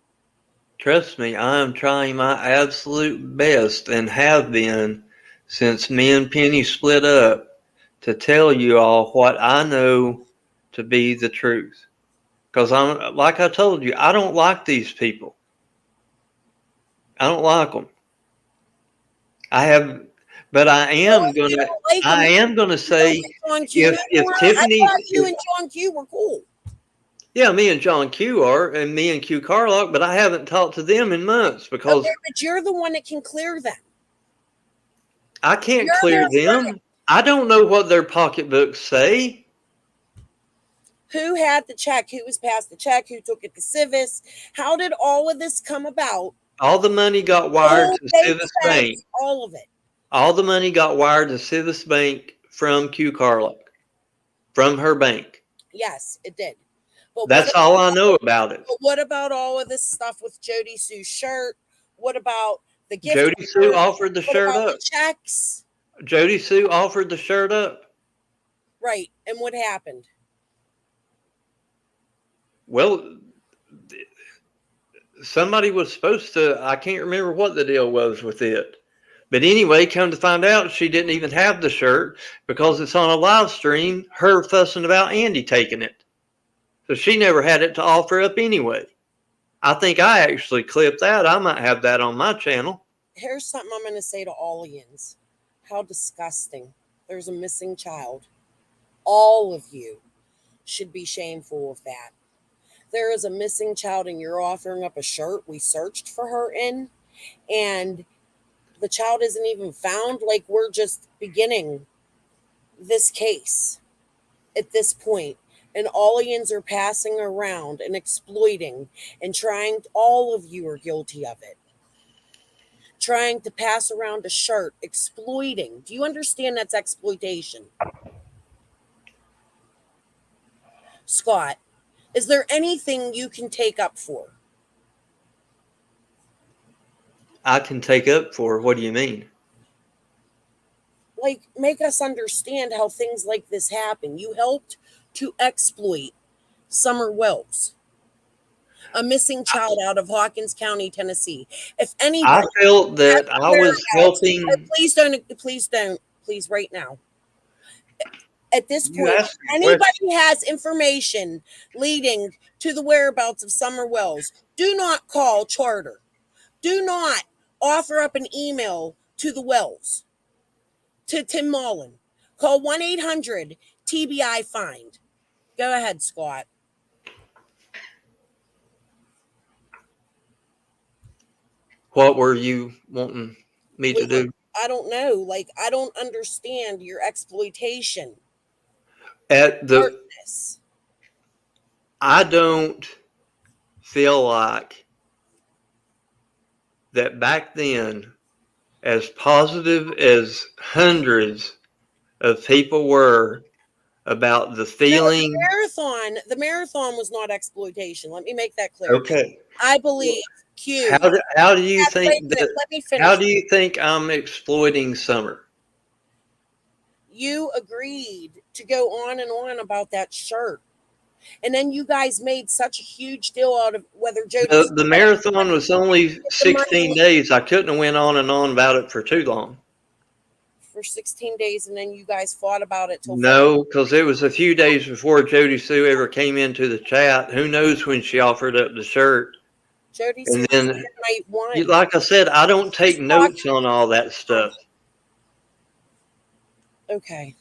Trust me, I am trying my absolute best and have been since me and Penny split up to tell you all what I know to be the truth. Because I'm, like I told you, I don't like these people. I don't like them. But I am gonna say if Tiffany, I thought you and John Q were cool. Yeah, me and John Q are, and me and Q Carlock, but I haven't talked to them in months because but you're the one that can clear them. I can't clear them. I don't know what their pocketbooks say. Who had the check? Who was passed the check? Who took it to Civis? How did all of this come about? All the money got wired to Civis Bank. All of it. All the money got wired to Civis Bank from Q Carlock, from her bank. Yes, it did. But that's all I know about it. But what about all of this stuff with Jody Sue's shirt? What about the gift? Jody Sue offered the shirt up. The checks? Jody Sue offered the shirt up. Right. And what happened? Well, somebody was supposed to, I can't remember what the deal was with it. But anyway, come to find out, she didn't even have the shirt because it's on a live stream, her fussing about Andy taking it. So she never had it to offer up anyway. I think I actually clipped that. I might have that on my channel. Here's something I'm going to say to Allians. How disgusting. There's a missing child. All of you should be shameful of that. There is a missing child and you're offering up a shirt we searched for her in, and the child isn't even found. Like, we're just beginning this case at this point, and Allians are passing around and exploiting and trying, all of you are guilty of it, trying to pass around a shirt, exploiting. Do you understand that's exploitation? Scott, is there anything you can take up for? I can take up for? What do you mean? Like, make us understand how things like this happen. You helped to exploit Summer Wells, a missing child out of Hawkins County, Tennessee. If anybody, I felt that I was helping. Please, right now. At this point, if anybody has information leading to the whereabouts of Summer Wells, do not call Charter. Do not offer up an email to the Wells, to Tim Mullen. Call 1-800-TBI-FIND. Go ahead, Scott. What were you wanting me to do? I don't know. Like, I don't understand your exploitation. I don't feel like that back then, as positive as hundreds of people were about the feeling. No, the marathon was not exploitation. Let me make that clear. Okay. I believe Q. How do you think that? Let me finish. How do you think I'm exploiting Summer? You agreed to go on and on about that shirt. And then you guys made such a huge deal out of whether Jody. The marathon was only 16 days. I couldn't have went on and on about it for too long. For 16 days, and then you guys fought about it till. No, because it was a few days before Jody Sue ever came into the chat. Who knows when she offered up the shirt? Jody and Sue then, night one. like I said, I don't take notes on all that stuff. Okay.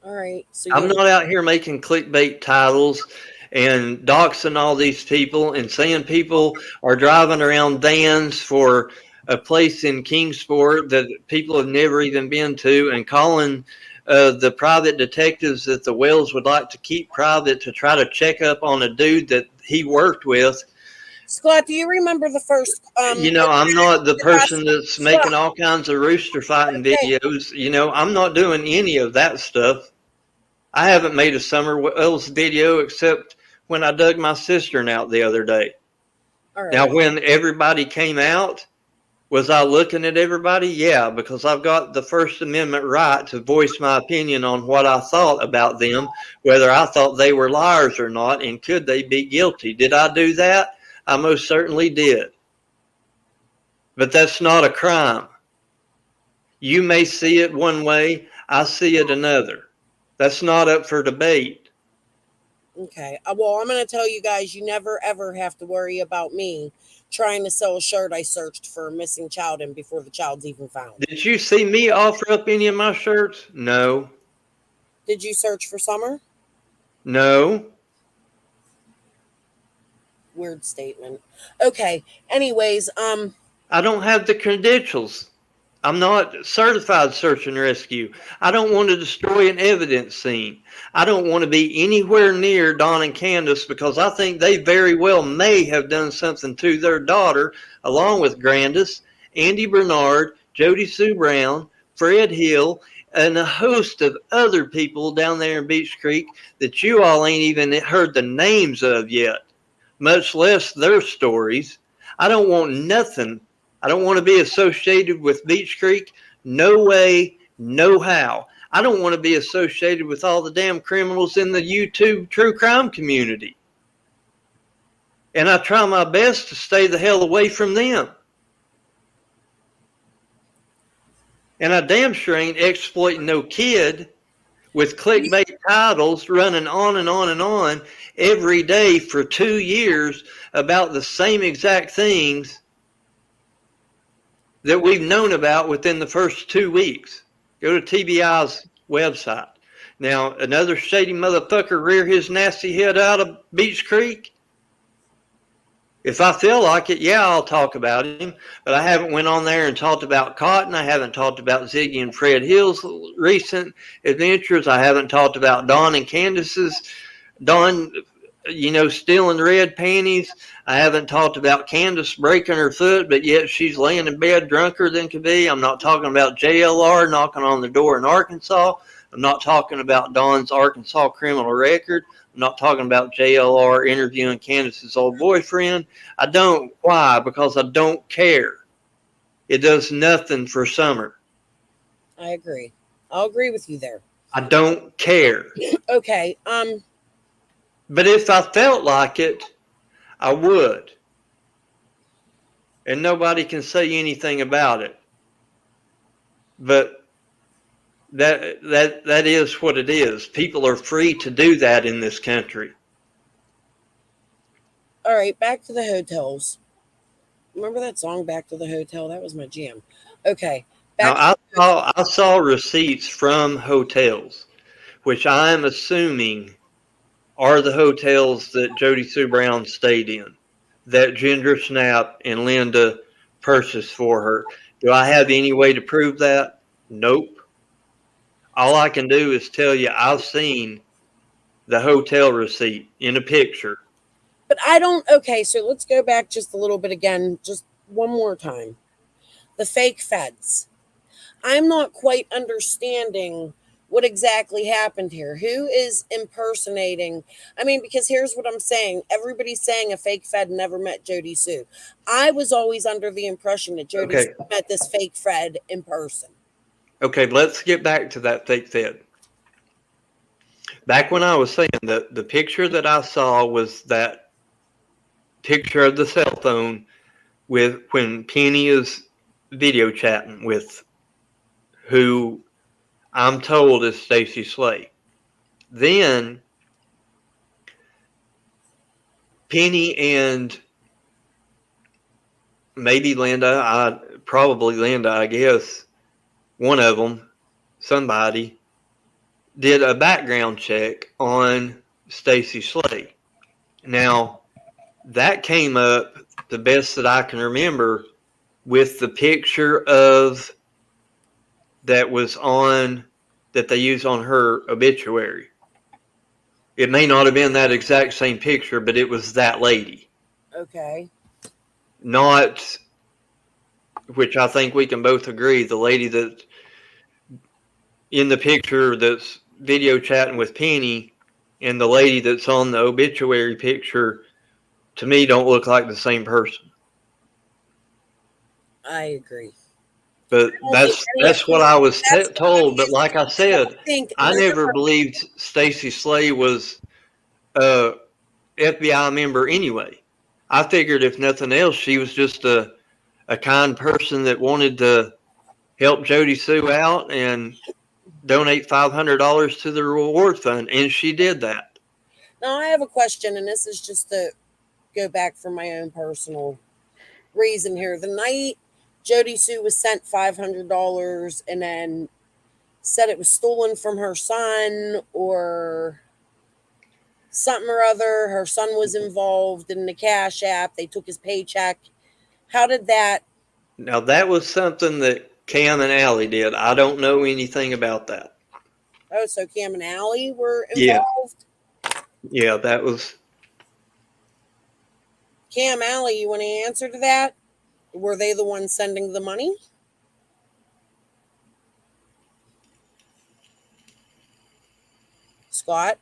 All right. So I'm not out here making clickbait titles and doxing all these people and saying people are driving around vans for a place in Kingsport that people have never even been to, and calling the private detectives that the Wells would like to keep private to try to check up on a dude that he worked with. Scott, do you remember the first? I'm not the person that's making all kinds of rooster fighting videos. I'm not doing any of that stuff. I haven't made a Summer Wells video except when I dug my cistern out the other day. All right. Now, when everybody came out, was I looking at everybody? Yeah, because I've got the First Amendment right to voice my opinion on what I thought about them, whether I thought they were liars or not, and could they be guilty. Did I do that? I most certainly did. But that's not a crime. You may see it one way, I see it another. That's not up for debate. Okay. Well, I'm going to tell you guys, you never ever have to worry about me trying to sell a shirt I searched for a missing child in before the child's even found. Did you see me offer up any of my shirts? No. Did you search for Summer? No. Weird statement. Okay. Anyways, I don't have the credentials. I'm not certified search and rescue. I don't want to destroy an evidence scene. I don't want to be anywhere near Don and Candace because I think they very well may have done something to their daughter, along with Grandis, Andy Bernard, Jody Sue Brown, Fred Hill, and a host of other people down there in Beach Creek that you all ain't even heard the names of yet, much less their stories. I don't want nothing. I don't want to be associated with Beach Creek. No way, no how. I don't want to be associated with all the damn criminals in the YouTube true crime community. And I try my best to stay the hell away from them. And I damn sure ain't exploiting no kid with clickbait titles running on and on and on every day for 2 years about the same exact things that we've known about within the first 2 weeks. Go to TBI's website. Now, another shady motherfucker rear his nasty head out of Beach Creek. If I feel like it, yeah, I'll talk about him. But I haven't went on there and talked about Cotton. I haven't talked about Ziggy and Fred Hill's recent adventures. I haven't talked about Don and Candace's. Don, stealing the red panties. I haven't talked about Candace breaking her foot, but yet she's laying in bed drunker than could be. I'm not talking about JLR knocking on the door in Arkansas. I'm not talking about Don's Arkansas criminal record. I'm not talking about JLR interviewing Candace's old boyfriend. I don't. Why? Because I don't care. It does nothing for Summer. I agree. I'll agree with you there. I don't care. Okay. But if I felt like it, I would. And nobody can say anything about it. But that is what it is. People are free to do that in this country. All right, back to the hotels. Remember that song, Back to the Hotel? That was my jam. Okay. Now, I saw receipts from hotels, which I'm assuming are the hotels that Jody Sue Brown stayed in, that Ginger Snap and Linda purchased for her. Do I have any way to prove that? Nope. All I can do is tell you I've seen the hotel receipt in a picture. But I don't. Okay, so let's go back just a little bit again, just one more time. The fake feds. I'm not quite understanding what exactly happened here. Who is impersonating? I mean, because here's what I'm saying. Everybody's saying a fake fed never met Jody Sue. I was always under the impression that Jody Sue met this fake fed in person. Okay, let's get back to that fake fed. Back when I was saying that the picture that I saw was that picture of the cell phone with when Penny is video chatting with who I'm told is Stacy Slay. Then Penny and maybe Linda, probably Linda, I guess, one of them, somebody, did a background check on Stacy Slay. Now, that came up, the best that I can remember, with the picture of that was on, that they used on her obituary. It may not have been that exact same picture, but it was that lady. Okay. Not, which I think we can both agree, the lady that in the picture that's video chatting with Penny and the lady that's on the obituary picture, to me, don't look like the same person. I agree. But that's what I was told. But like I said, I never believed Stacy Slay was a FBI member anyway. I figured if nothing else, she was just a kind person that wanted to help Jody Sue out and donate $500 to the reward fund, and she did that. Now, I have a question, and this is just to go back for my own personal reason here. The night Jody Sue was sent $500 and then said it was stolen from her son or something or other, her son was involved in the Cash App, they took his paycheck. How did that? Now, that was something that Cam and Allie did. I don't know anything about that. Oh, so Cam and Allie were Yeah. involved? Yeah, that was. Cam, Allie, you want to answer to that? Were they the ones sending the money? Scott?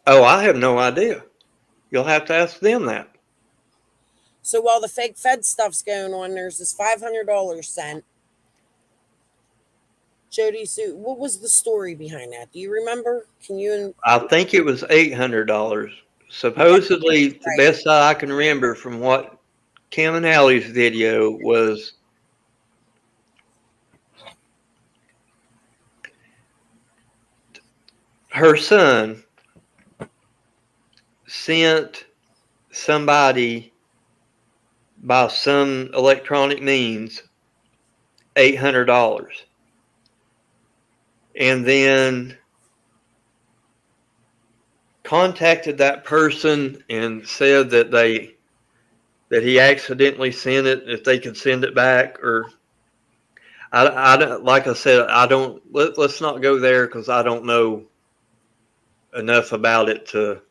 Oh, I have no idea. You'll have to ask them that. So while the fake Fed stuff's going on, there's this $500 sent. Jody Sue, what was the story behind that? Do you remember? Can you? I think it was $800. Supposedly, the best I can remember from what Cam and Allie's video was her son sent somebody by some electronic means $800, and then contacted that person and said that he accidentally sent it, if they could send it back. Or I don't, like I said, I don't, let's not go there because I don't know enough about it to.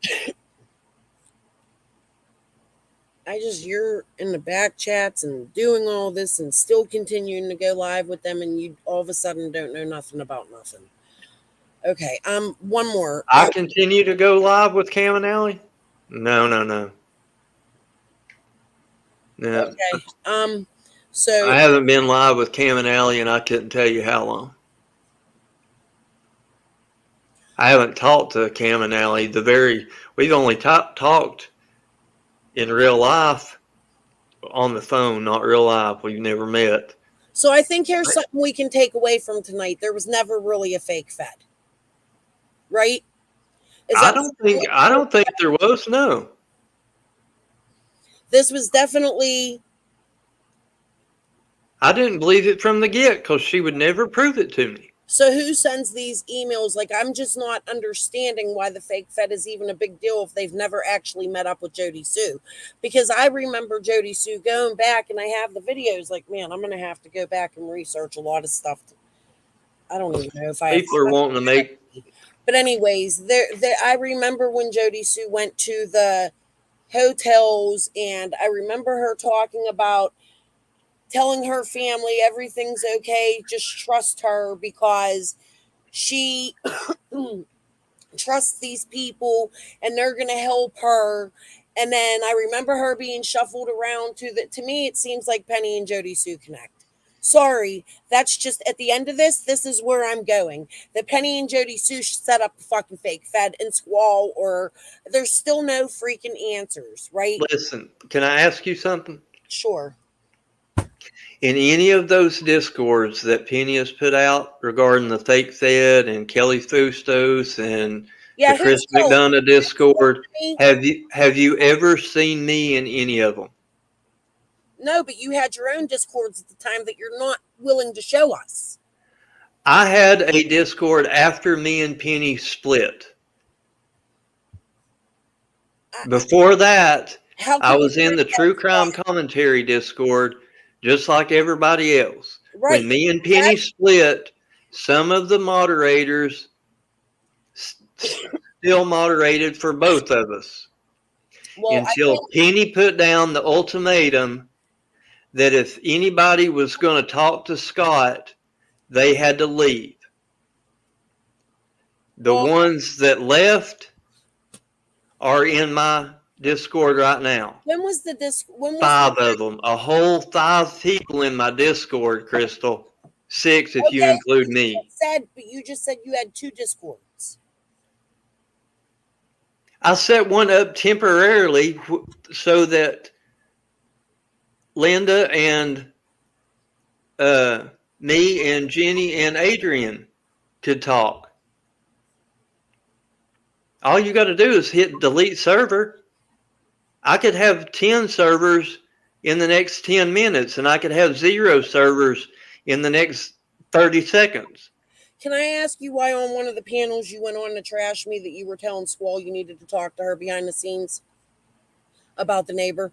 You're in the back chats and doing all this and still continuing to go live with them, and you all of a sudden don't know nothing about nothing. Okay, one more. I continue to go live with Cam and Allie? No. Okay. So I haven't been live with Cam and Allie, and I couldn't tell you how long. I haven't talked to Cam and Allie. We've only talked in real life on the phone, not real life. We've never met. So I think here's something we can take away from tonight. There was never really a fake Fed, right? I don't think there was. No. This was definitely. I didn't believe it from the get because she would never prove it to me. So who sends these emails? Like, I'm just not understanding why the fake Fed is even a big deal if they've never actually met up with Jody Sue. Because I remember Jody Sue going back, and I have the videos. Like, man, I'm going to have to go back and research a lot of stuff. I don't even know if I. People are wanting to make. But anyways, I remember when Jody Sue went to the hotels, and I remember her talking about telling her family everything's okay, just trust her because she trusts these people and they're going to help her. And then I remember her being shuffled around to me, it seems like Penny and Jody Sue connect. Sorry, that's just at the end of this is where I'm going. That Penny and Jody Sue set up the fucking fake Fed and Squall, or there's still no freaking answers, right? Listen, can I ask you something? Sure. In any of those discords that Penny has put out regarding the fake Fed and Kelly Fustos and the Chris McDonough Discord, have you ever seen me in any of them? No, but you had your own discords at the time that you're not willing to show us. I had a Discord after me and Penny split. Before that, I was in the True Crime Commentary Discord, just like everybody else. Right. When me and Penny split, some of the moderators still moderated for both of us. Until Penny put down the ultimatum that if anybody was going to talk to Scott, they had to leave. The ones that left are in my Discord right now. When was the Discord? 5 of them. A whole 5 people in my Discord, Crystal. 6 if you include me. But you just said you had 2 Discords. I set one up temporarily so that Linda and me and Jenny and Adrian could talk. All you got to do is hit delete server. I could have 10 servers in the next 10 minutes, and I could have 0 servers in the next 30 seconds. Can I ask you why on one of the panels you went on to trash me that you were telling Squall you needed to talk to her behind the scenes about the neighbor?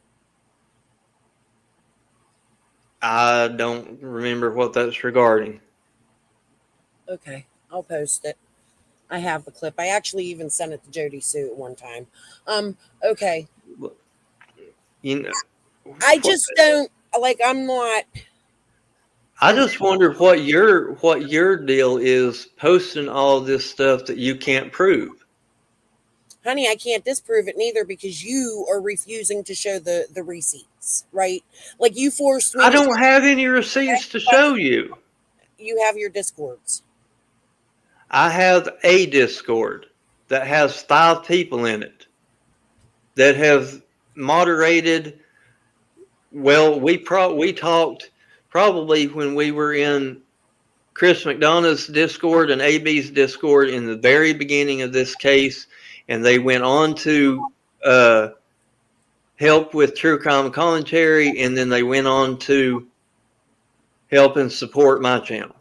I don't remember what that's regarding. Okay, I'll post it. I have the clip. I actually even sent it to Jody Sue at one time. Okay. You know, I just don't like. I'm not. I just wonder what your deal is posting all this stuff that you can't prove. Honey, I can't disprove it neither because you are refusing to show the receipts, right? Like you forced me. I don't have any receipts to show you. You have your Discords. I have a Discord that has 5 people in it that have moderated. Well, we talked probably when we were in Chris McDonough's Discord and AB's Discord in the very beginning of this case, and they went on to help with True Crime Commentary, and then they went on to help and support my channel.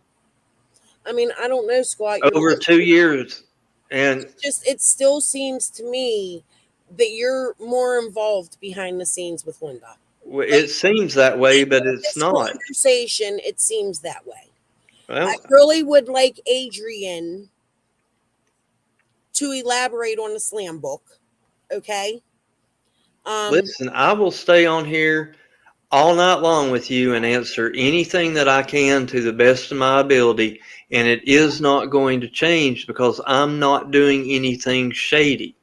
I mean, I don't know, Squat. Over 2 years, and it still seems to me that you're more involved behind the scenes with Linda. It seems that way, but it's not. Conversation, it seems that way. Well, I really would like Adrian to elaborate on the slam book. Okay. Listen, I will stay on here all night long with you and answer anything that I can to the best of my ability, and it is not going to change because I'm not doing anything shady.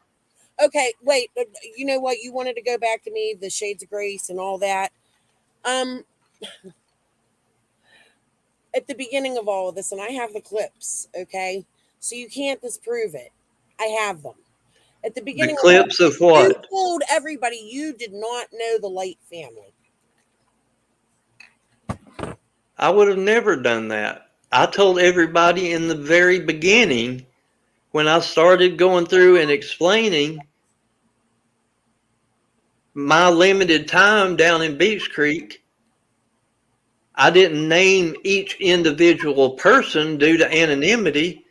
Okay, wait. You know what? You wanted to go back to me, the Shades of Grace and all that. At the beginning of all of this, and I have the clips, okay? So you can't disprove it. I have them. At the beginning, The clips of what? You told everybody you did not know the Light family. I would have never done that. I told everybody in the very beginning when I started going through and explaining my limited time down in Beach Creek, I didn't name each individual person due to anonymity,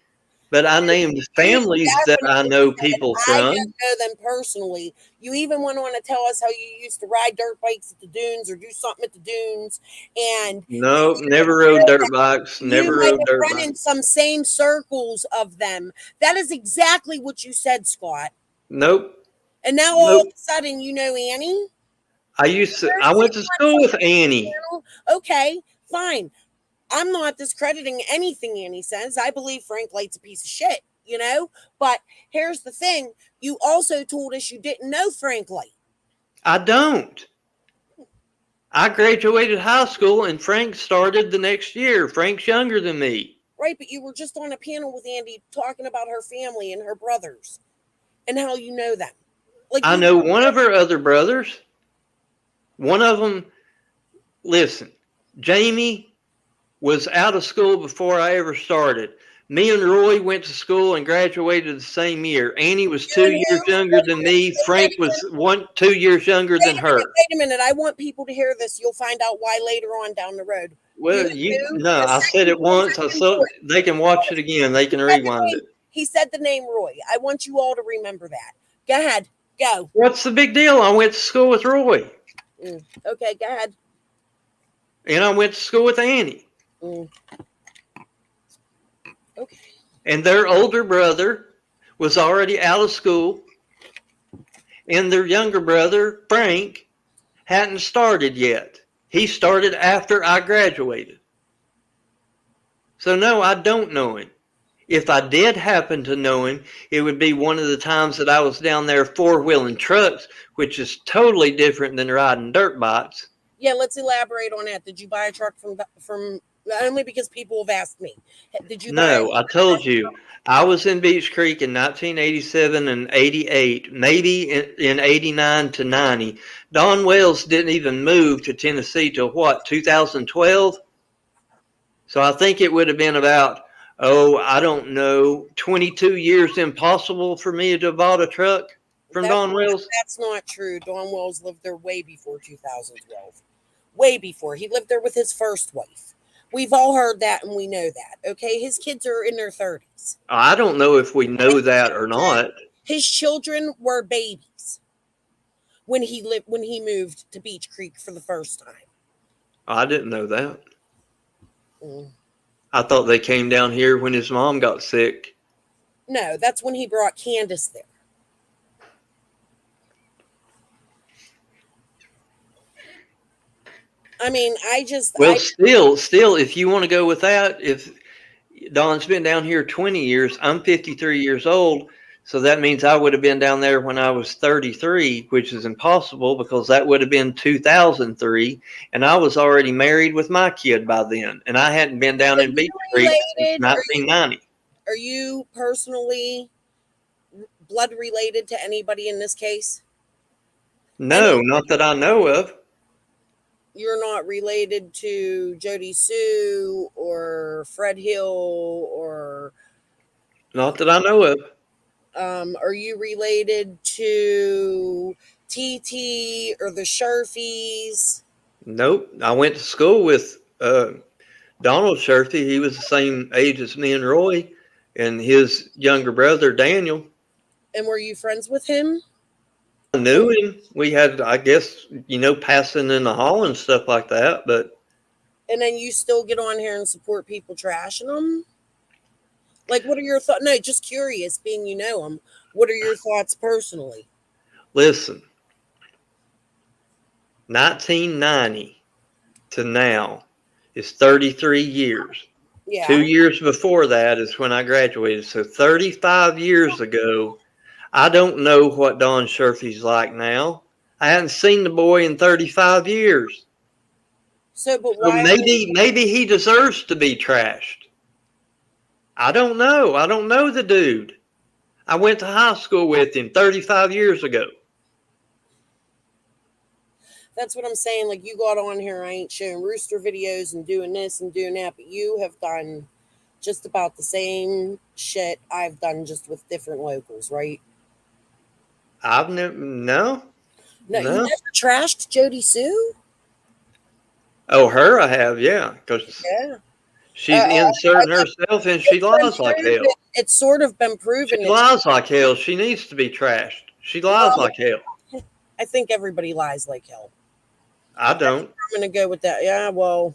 but I named families that I know people I from. don't know them personally. You even went on to tell us how you used to ride dirt bikes at the dunes or do something at the dunes. And No, never rode dirt bikes. Never you might rode have dirt run bikes. in some same circles of them. That is exactly what you said, Scott. Nope. And now all of a sudden you know Annie? I went to school with Annie. Okay, fine. I'm not discrediting anything Annie says. I believe Frank Light's a piece of shit, you know? But here's the thing. You also told us you didn't know Frank Light. I don't. I graduated high school and Frank started the next year. Frank's younger than me. Right, but you were just on a panel with Andy talking about her family and her brothers and how you know them. Like I know one of her other brothers. One of them, listen, Jamie was out of school before I ever started. Me and Roy went to school and graduated the same year. Annie was 2 years younger than me. Frank was 2 years younger than her. Wait a minute. I want people to hear this. You'll find out why later on down the road. Well, I said it once. They can watch it again. They can rewind it. He said the name Roy. I want you all to remember that. Go ahead. Go. What's the big deal? I went to school with Roy. Okay, go ahead. And I went to school with Annie. Okay. And their older brother was already out of school. And their younger brother, Frank, hadn't started yet. He started after I graduated. So no, I don't know him. If I did happen to know him, it would be one of the times that I was down there four-wheeling trucks, which is totally different than riding dirt bikes. Yeah, let's elaborate on that. Did you buy a truck from only because people have asked me? Did you? No, I told you. I was in Beach Creek in 1987 and 88, maybe in 89 to 90. Don Wells didn't even move to Tennessee till what, 2012? So I think it would have been about, I don't know, 22 years impossible for me to have bought a truck from Don Wells. That's not true. Don Wells lived there way before 2012. Way before. He lived there with his first wife. We've all heard that and we know that. Okay, his kids are in their 30s. I don't know if we know that or not. His children were babies when he moved to Beach Creek for the first time. I didn't know that. I thought they came down here when his mom got sick. No, that's when he brought Candace there. I mean, Still, if you want to go with that, if Don's been down here 20 years, I'm 53 years old, so that means I would have been down there when I was 33, which is impossible because that would have been 2003, and I was already married with my kid by then, and I hadn't been down in Beach Creek since 1990. Are you personally blood related to anybody in this case? No, not that I know of. You're not related to Jody Sue or Fred Hill or... Not that I know of. Are you related to TT or the Sherfies? Nope. I went to school with Donald Sherfy. He was the same age as me and Roy, and his younger brother, Daniel. And were you friends with him? I knew him. We had, I guess, passing in the hall and stuff like that, but... And then you still get on here and support people trashing them? Like, what are your thoughts? No, just curious, being you know them. What are your thoughts personally? Listen, 1990 to now is 33 years. Yeah. 2 years before that is when I graduated. So 35 years ago, I don't know what Don Sherfy's like now. I hadn't seen the boy in 35 years. So maybe he deserves to be trashed. I don't know. I don't know the dude. I went to high school with him 35 years ago. That's what I'm saying. Like, you got on here, I ain't showing Rooster videos and doing this and doing that, but you have done just about the same shit I've done, just with different locals, right? I've never, no. You never trashed Jody Sue? Oh, her I have, yeah. Because she's inserting herself and she lies like hell. It's sort of been proven. She lies like hell. She needs to be trashed. She lies like hell. I think everybody lies like hell. I don't. I'm going to go with that. Yeah, well,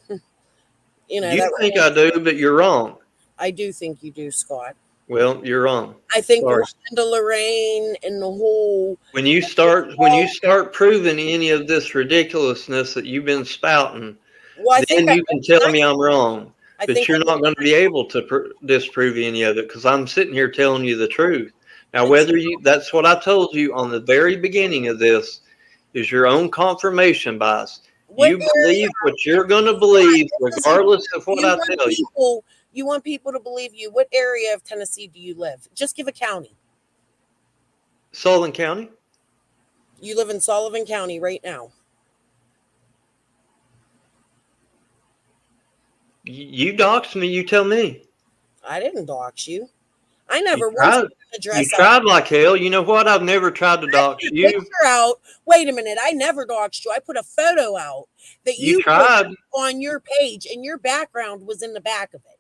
You think I do, but you're wrong. I do think you do, Scott. Well, you're wrong. I think Sorry. Miranda Lorraine and the whole... When you start proving any of this ridiculousness that you've been spouting, then you can tell me I'm wrong. But you're not going to be able to disprove any of it because I'm sitting here telling you the truth. Now, that's what I told you on the very beginning of this, is your own confirmation bias. You believe what you're going to believe regardless of what I tell you. You want people to believe you. What area of Tennessee do you live? Just give a county. Sullivan County. You live in Sullivan County right now. You doxed me. You tell me. I didn't dox you. I never You tried like hell. You know what? I've never tried to dox you. Wait a minute. I never doxed you. I put a photo out that you tried put on your page, and your background was in the back of it.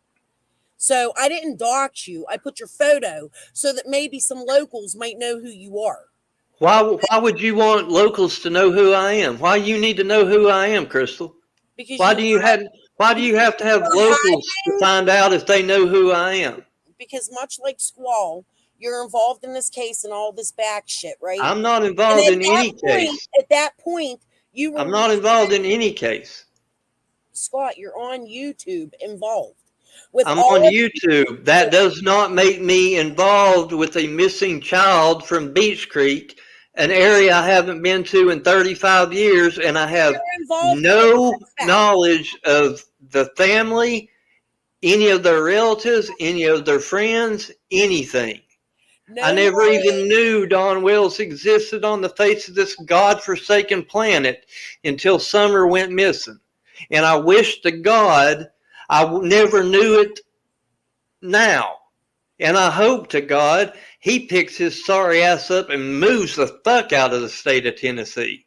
So I didn't dox you. I put your photo so that maybe some locals might know who you are. Why would you want locals to know who I am? Why you need to know who I am, Crystal? Because why do you have to have locals to find out if they know who I am? Because much like Squall, you're involved in this case and all this back shit, right? I'm not involved in any case. At that point, you were... I'm not involved in any case. Scott, you're on YouTube involved. I'm on YouTube. That does not make me involved with a missing child from Beach Creek, an area I haven't been to in 35 years, and I have no knowledge of the family, any of their relatives, any of their friends, anything. I never even knew Don Wells existed on the face of this godforsaken planet until Summer went missing. And I wish to God never knew it now. And I hope to God he picks his sorry ass up and moves the fuck out of the state of Tennessee.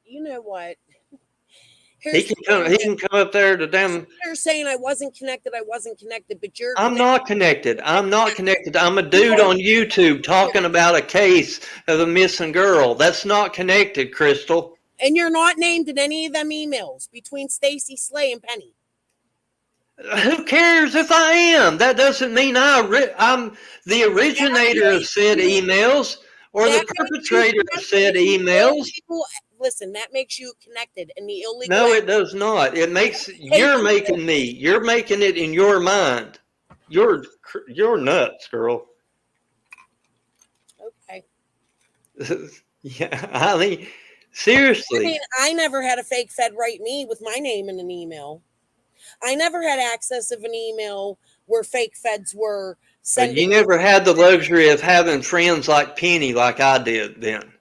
You know what? He can come up there to damn. You're saying I wasn't connected, but you're I'm not connected. I'm a dude on YouTube talking about a case of a missing girl. That's not connected, Crystal. And you're not named in any of them emails between Stacy, Slay, and Penny. Who cares if I am? That doesn't mean I'm the originator of said emails or the perpetrator of said emails. Listen, that makes you connected in the illegal. No, it does not. It makes you're making me. You're making it in your mind. You're nuts, girl. Okay. Yeah, I mean, seriously. I mean, I never had a fake Fed write me with my name in an email. I never had access of an email where fake Feds were sending. You never had the luxury of having friends like Penny, like I did then.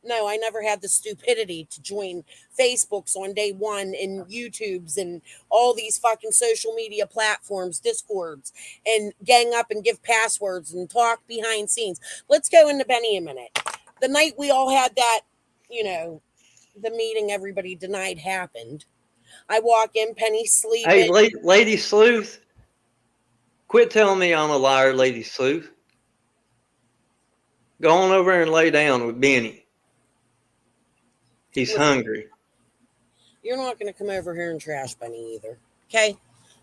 No, I never had the stupidity to join Facebooks on day one and YouTubes and all these fucking social media platforms, Discords, and gang up and give passwords and talk behind scenes. Let's go into Benny a minute. The night we all had that, the meeting everybody denied happened. I walk in, Penny sleeping. Hey, Lady Sleuth, quit telling me I'm a liar, Lady Sleuth. Go on over and lay down with Benny. He's hungry. You're not going to come over here and trash Benny either. Okay?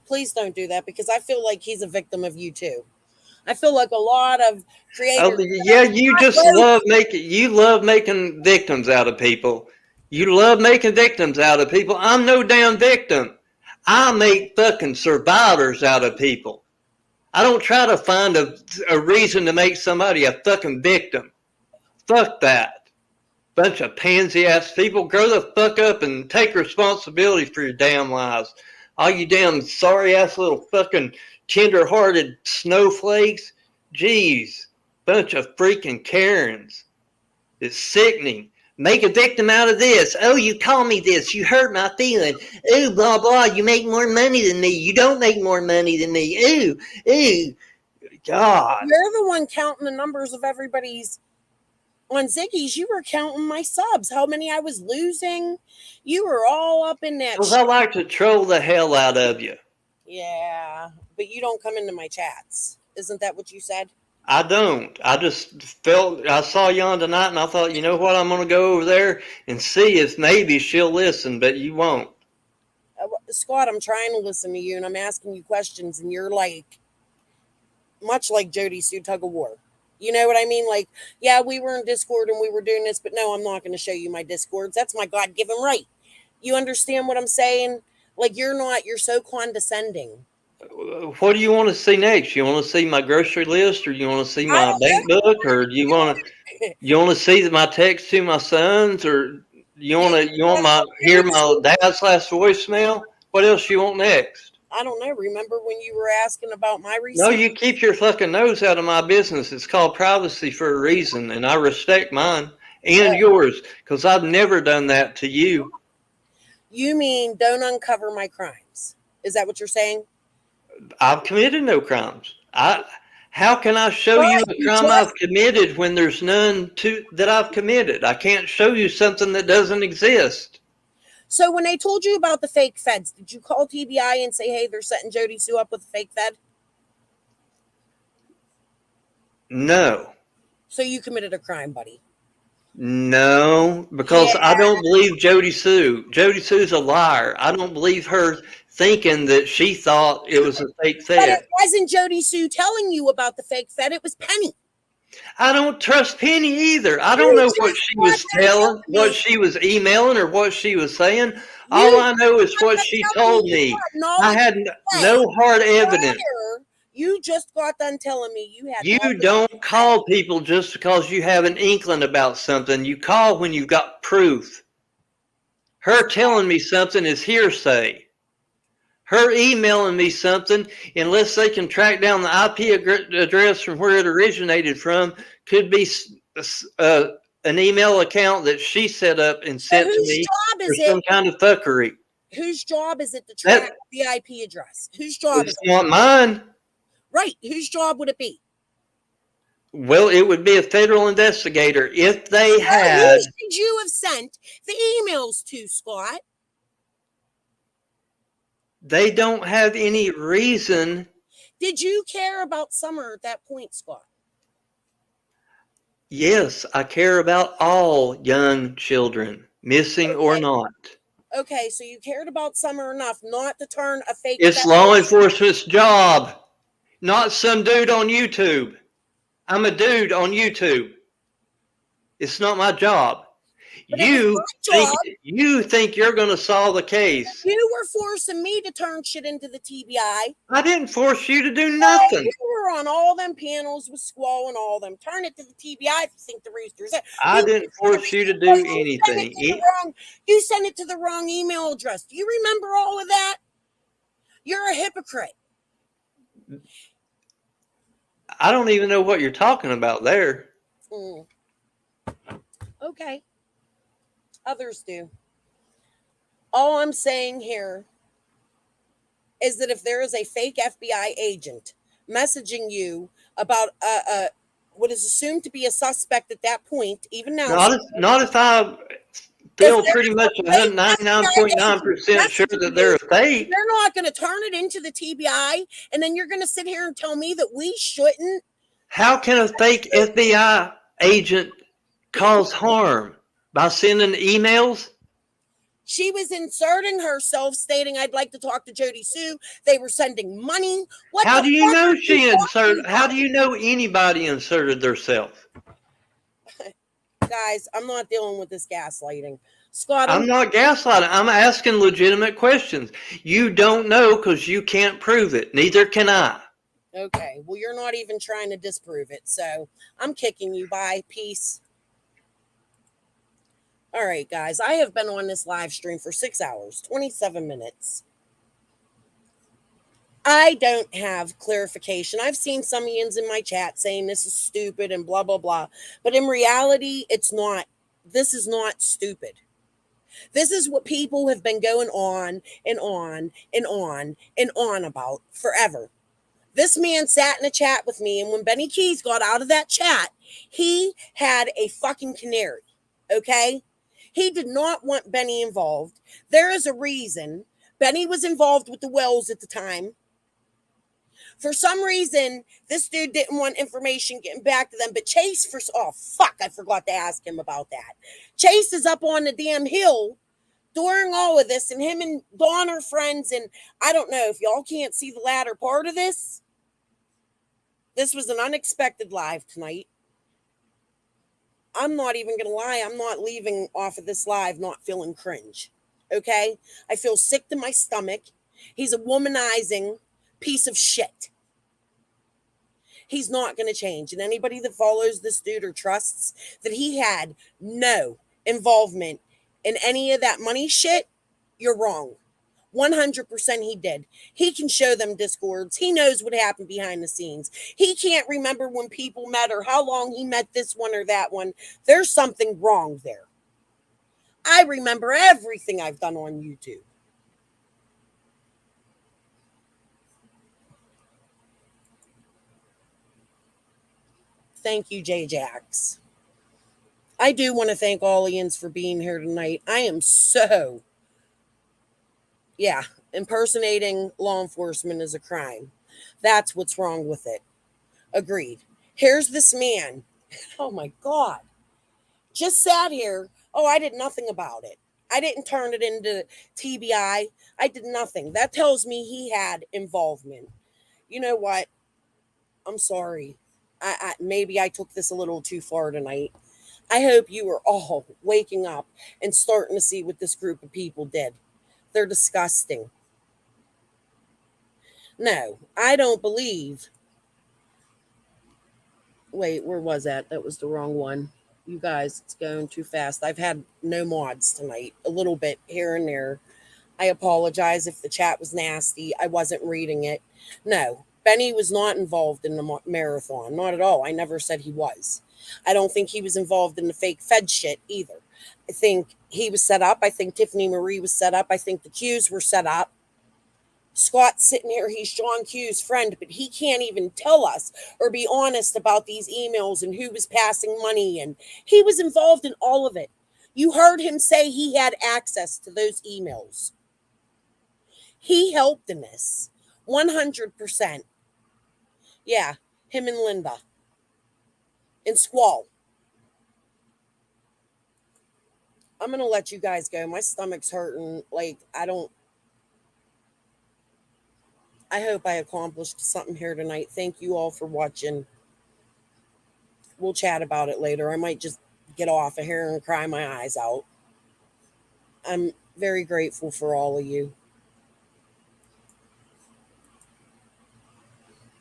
Please don't do that because I feel like he's a victim of you too. I feel like a lot of creators. Yeah, you just love making victims out of people. You love making victims out of people. I'm no damn victim. I make fucking survivors out of people. I don't try to find a reason to make somebody a fucking victim. Fuck that. Bunch of pansy-ass people. Grow the fuck up and take responsibility for your damn lives. All you damn sorry-ass little fucking tender-hearted snowflakes. Jeez. Bunch of freaking Karens. It's sickening. Make a victim out of this. Oh, you call me this. You hurt my feeling. Ooh, blah, blah. You make more money than me. You don't make more money than me. Ooh, ooh. God. You're the one counting the numbers of everybody's. On Ziggy's, you were counting my subs, how many I was losing. You were all up in that. Because I like to troll the hell out of you. Yeah, but you don't come into my chats. Isn't that what you said? I don't. I just I saw you on tonight and I thought, you know what? I'm going to go over there and see if maybe she'll listen, but you won't. Scott, I'm trying to listen to you and I'm asking you questions and you're like, much like Jody Sue Tug of War. You know what I mean? Like, yeah, we were in Discord and we were doing this, but no, I'm not going to show you my Discords. That's my God-given right. You understand what I'm saying? Like, you're so condescending. What do you want to see next? You want to see my grocery list or you want to see my bank book or do you want to see my text to my sons or you want to hear my dad's last voicemail? What else you want next? I don't know. Remember when you were asking about my receipts? No, you keep your fucking nose out of my business. It's called privacy for a reason, and I respect mine and yours because I've never done that to you. You mean don't uncover my crimes? Is that what you're saying? I've committed no crimes. How can I show you a crime I've committed when there's none that I've committed? I can't show you something that doesn't exist. So when they told you about the fake Feds, did you call TBI and say, hey, they're setting Jody Sue up with a fake Fed? No. So you committed a crime, buddy? No, because I don't believe Jody Sue. Jody Sue's a liar. I don't believe her thinking that she thought it was a fake Fed. But it wasn't Jody Sue telling you about the fake Fed. It was Penny. I don't trust Penny either. I don't know what she was telling, what she was emailing, or what she was saying. All I know is what she told me. I had no hard evidence. You just got done telling me you had. You don't call people just because you have an inkling about something. You call when you've got proof. Her telling me something is hearsay. Her emailing me something, unless they can track down the IP address from where it originated from, could be an email account that she set up and sent to me for some kind of fuckery. Whose job is it to track the IP address? Whose job is It's it? not mine. Right. Whose job would it be? Well, it would be a federal investigator if they Who had. should you have sent the emails to, Scott? They don't have any reason. Did you care about Summer at that point, Scott? Yes, I care about all young children, missing or not. Okay, so you cared about Summer enough not to turn a fake. It's law enforcement's job, not some dude on YouTube. I'm a dude on YouTube. It's not my job. You think you're going to solve the case. You were forcing me to turn shit into the TBI. I didn't force you to do nothing. You were on all them panels with Squall and all them. Turn it to the TBI if you think the rooster's there. I didn't force you to do anything. You sent it to the wrong email address. Do you remember all of that? You're a hypocrite. I don't even know what you're talking about there. Okay. Others do. All I'm saying here is that if there is a fake FBI agent messaging you about what is assumed to be a suspect at that point, even now. Not if I feel pretty much 99.9% sure that they're a fake. You're not going to turn it into the TBI, and then you're going to sit here and tell me that we shouldn't. How can a fake FBI agent cause harm? By sending emails? She was inserting herself, stating, I'd like to talk to Jody Sue. They were sending money. How do you know she inserted? How do you know anybody inserted themselves? Guys, I'm not dealing with this gaslighting. Scott, I'm not gaslighting. I'm asking legitimate questions. You don't know because you can't prove it. Neither can I. Okay, well, you're not even trying to disprove it. So I'm kicking you. Bye. Peace. All right, guys, I have been on this live stream for 6 hours, 27 minutes. I don't have clarification. I've seen some Ians in my chat saying this is stupid and blah, blah, blah. But in reality, it's not. This is not stupid. This is what people have been going on and on and on and on about forever. This man sat in a chat with me, and when Benny Keys got out of that chat, he had a fucking canary, okay? He did not want Benny involved. There is a reason. Benny was involved with the Wells at the time. For some reason, this dude didn't want information getting back to them. But Chase, I forgot to ask him about that. Chase is up on the damn hill during all of this, and him and Dawn are friends. And I don't know if y'all can't see the latter part of this. This was an unexpected live tonight. I'm not even going to lie. I'm not leaving off of this live not feeling cringe. Okay? I feel sick to my stomach. He's a womanizing piece of shit. He's not going to change. And anybody that follows this dude or trusts that he had no involvement in any of that money shit, you're wrong. 100% he did. He can show them discords. He knows what happened behind the scenes. He can't remember when people met or how long he met this one or that one. There's something wrong there. I remember everything I've done on YouTube. Thank you, J Jax. I do want to thank all Ians for being here tonight. I am so... Yeah, impersonating law enforcement is a crime. That's what's wrong with it. Agreed. Here's this man. Oh my God. Just sat here. Oh, I did nothing about it. I didn't turn it into TBI. I did nothing. That tells me he had involvement. You know what? I'm sorry. Maybe I took this a little too far tonight. I hope you are all waking up and starting to see what this group of people did. They're disgusting. No, I don't believe. Wait, where was that? That was the wrong one. You guys, it's going too fast. I've had no mods tonight. A little bit here and there. I apologize if the chat was nasty. I wasn't reading it. No, Benny was not involved in the marathon. Not at all. I never said he was. I don't think he was involved in the fake Fed shit either. I think he was set up. I think Tiffany Marie was set up. I think the Qs were set up. Scott's sitting here. He's John Q's friend, but he can't even tell us or be honest about these emails and who was passing money. And he was involved in all of it. You heard him say he had access to those emails. He helped in this 100%. Yeah, him and Linda and Squall. I'm going to let you guys go. My stomach's hurting. Like, I hope I accomplished something here tonight. Thank you all for watching. We'll chat about it later. I might just get off of here and cry my eyes out. I'm very grateful for all of you.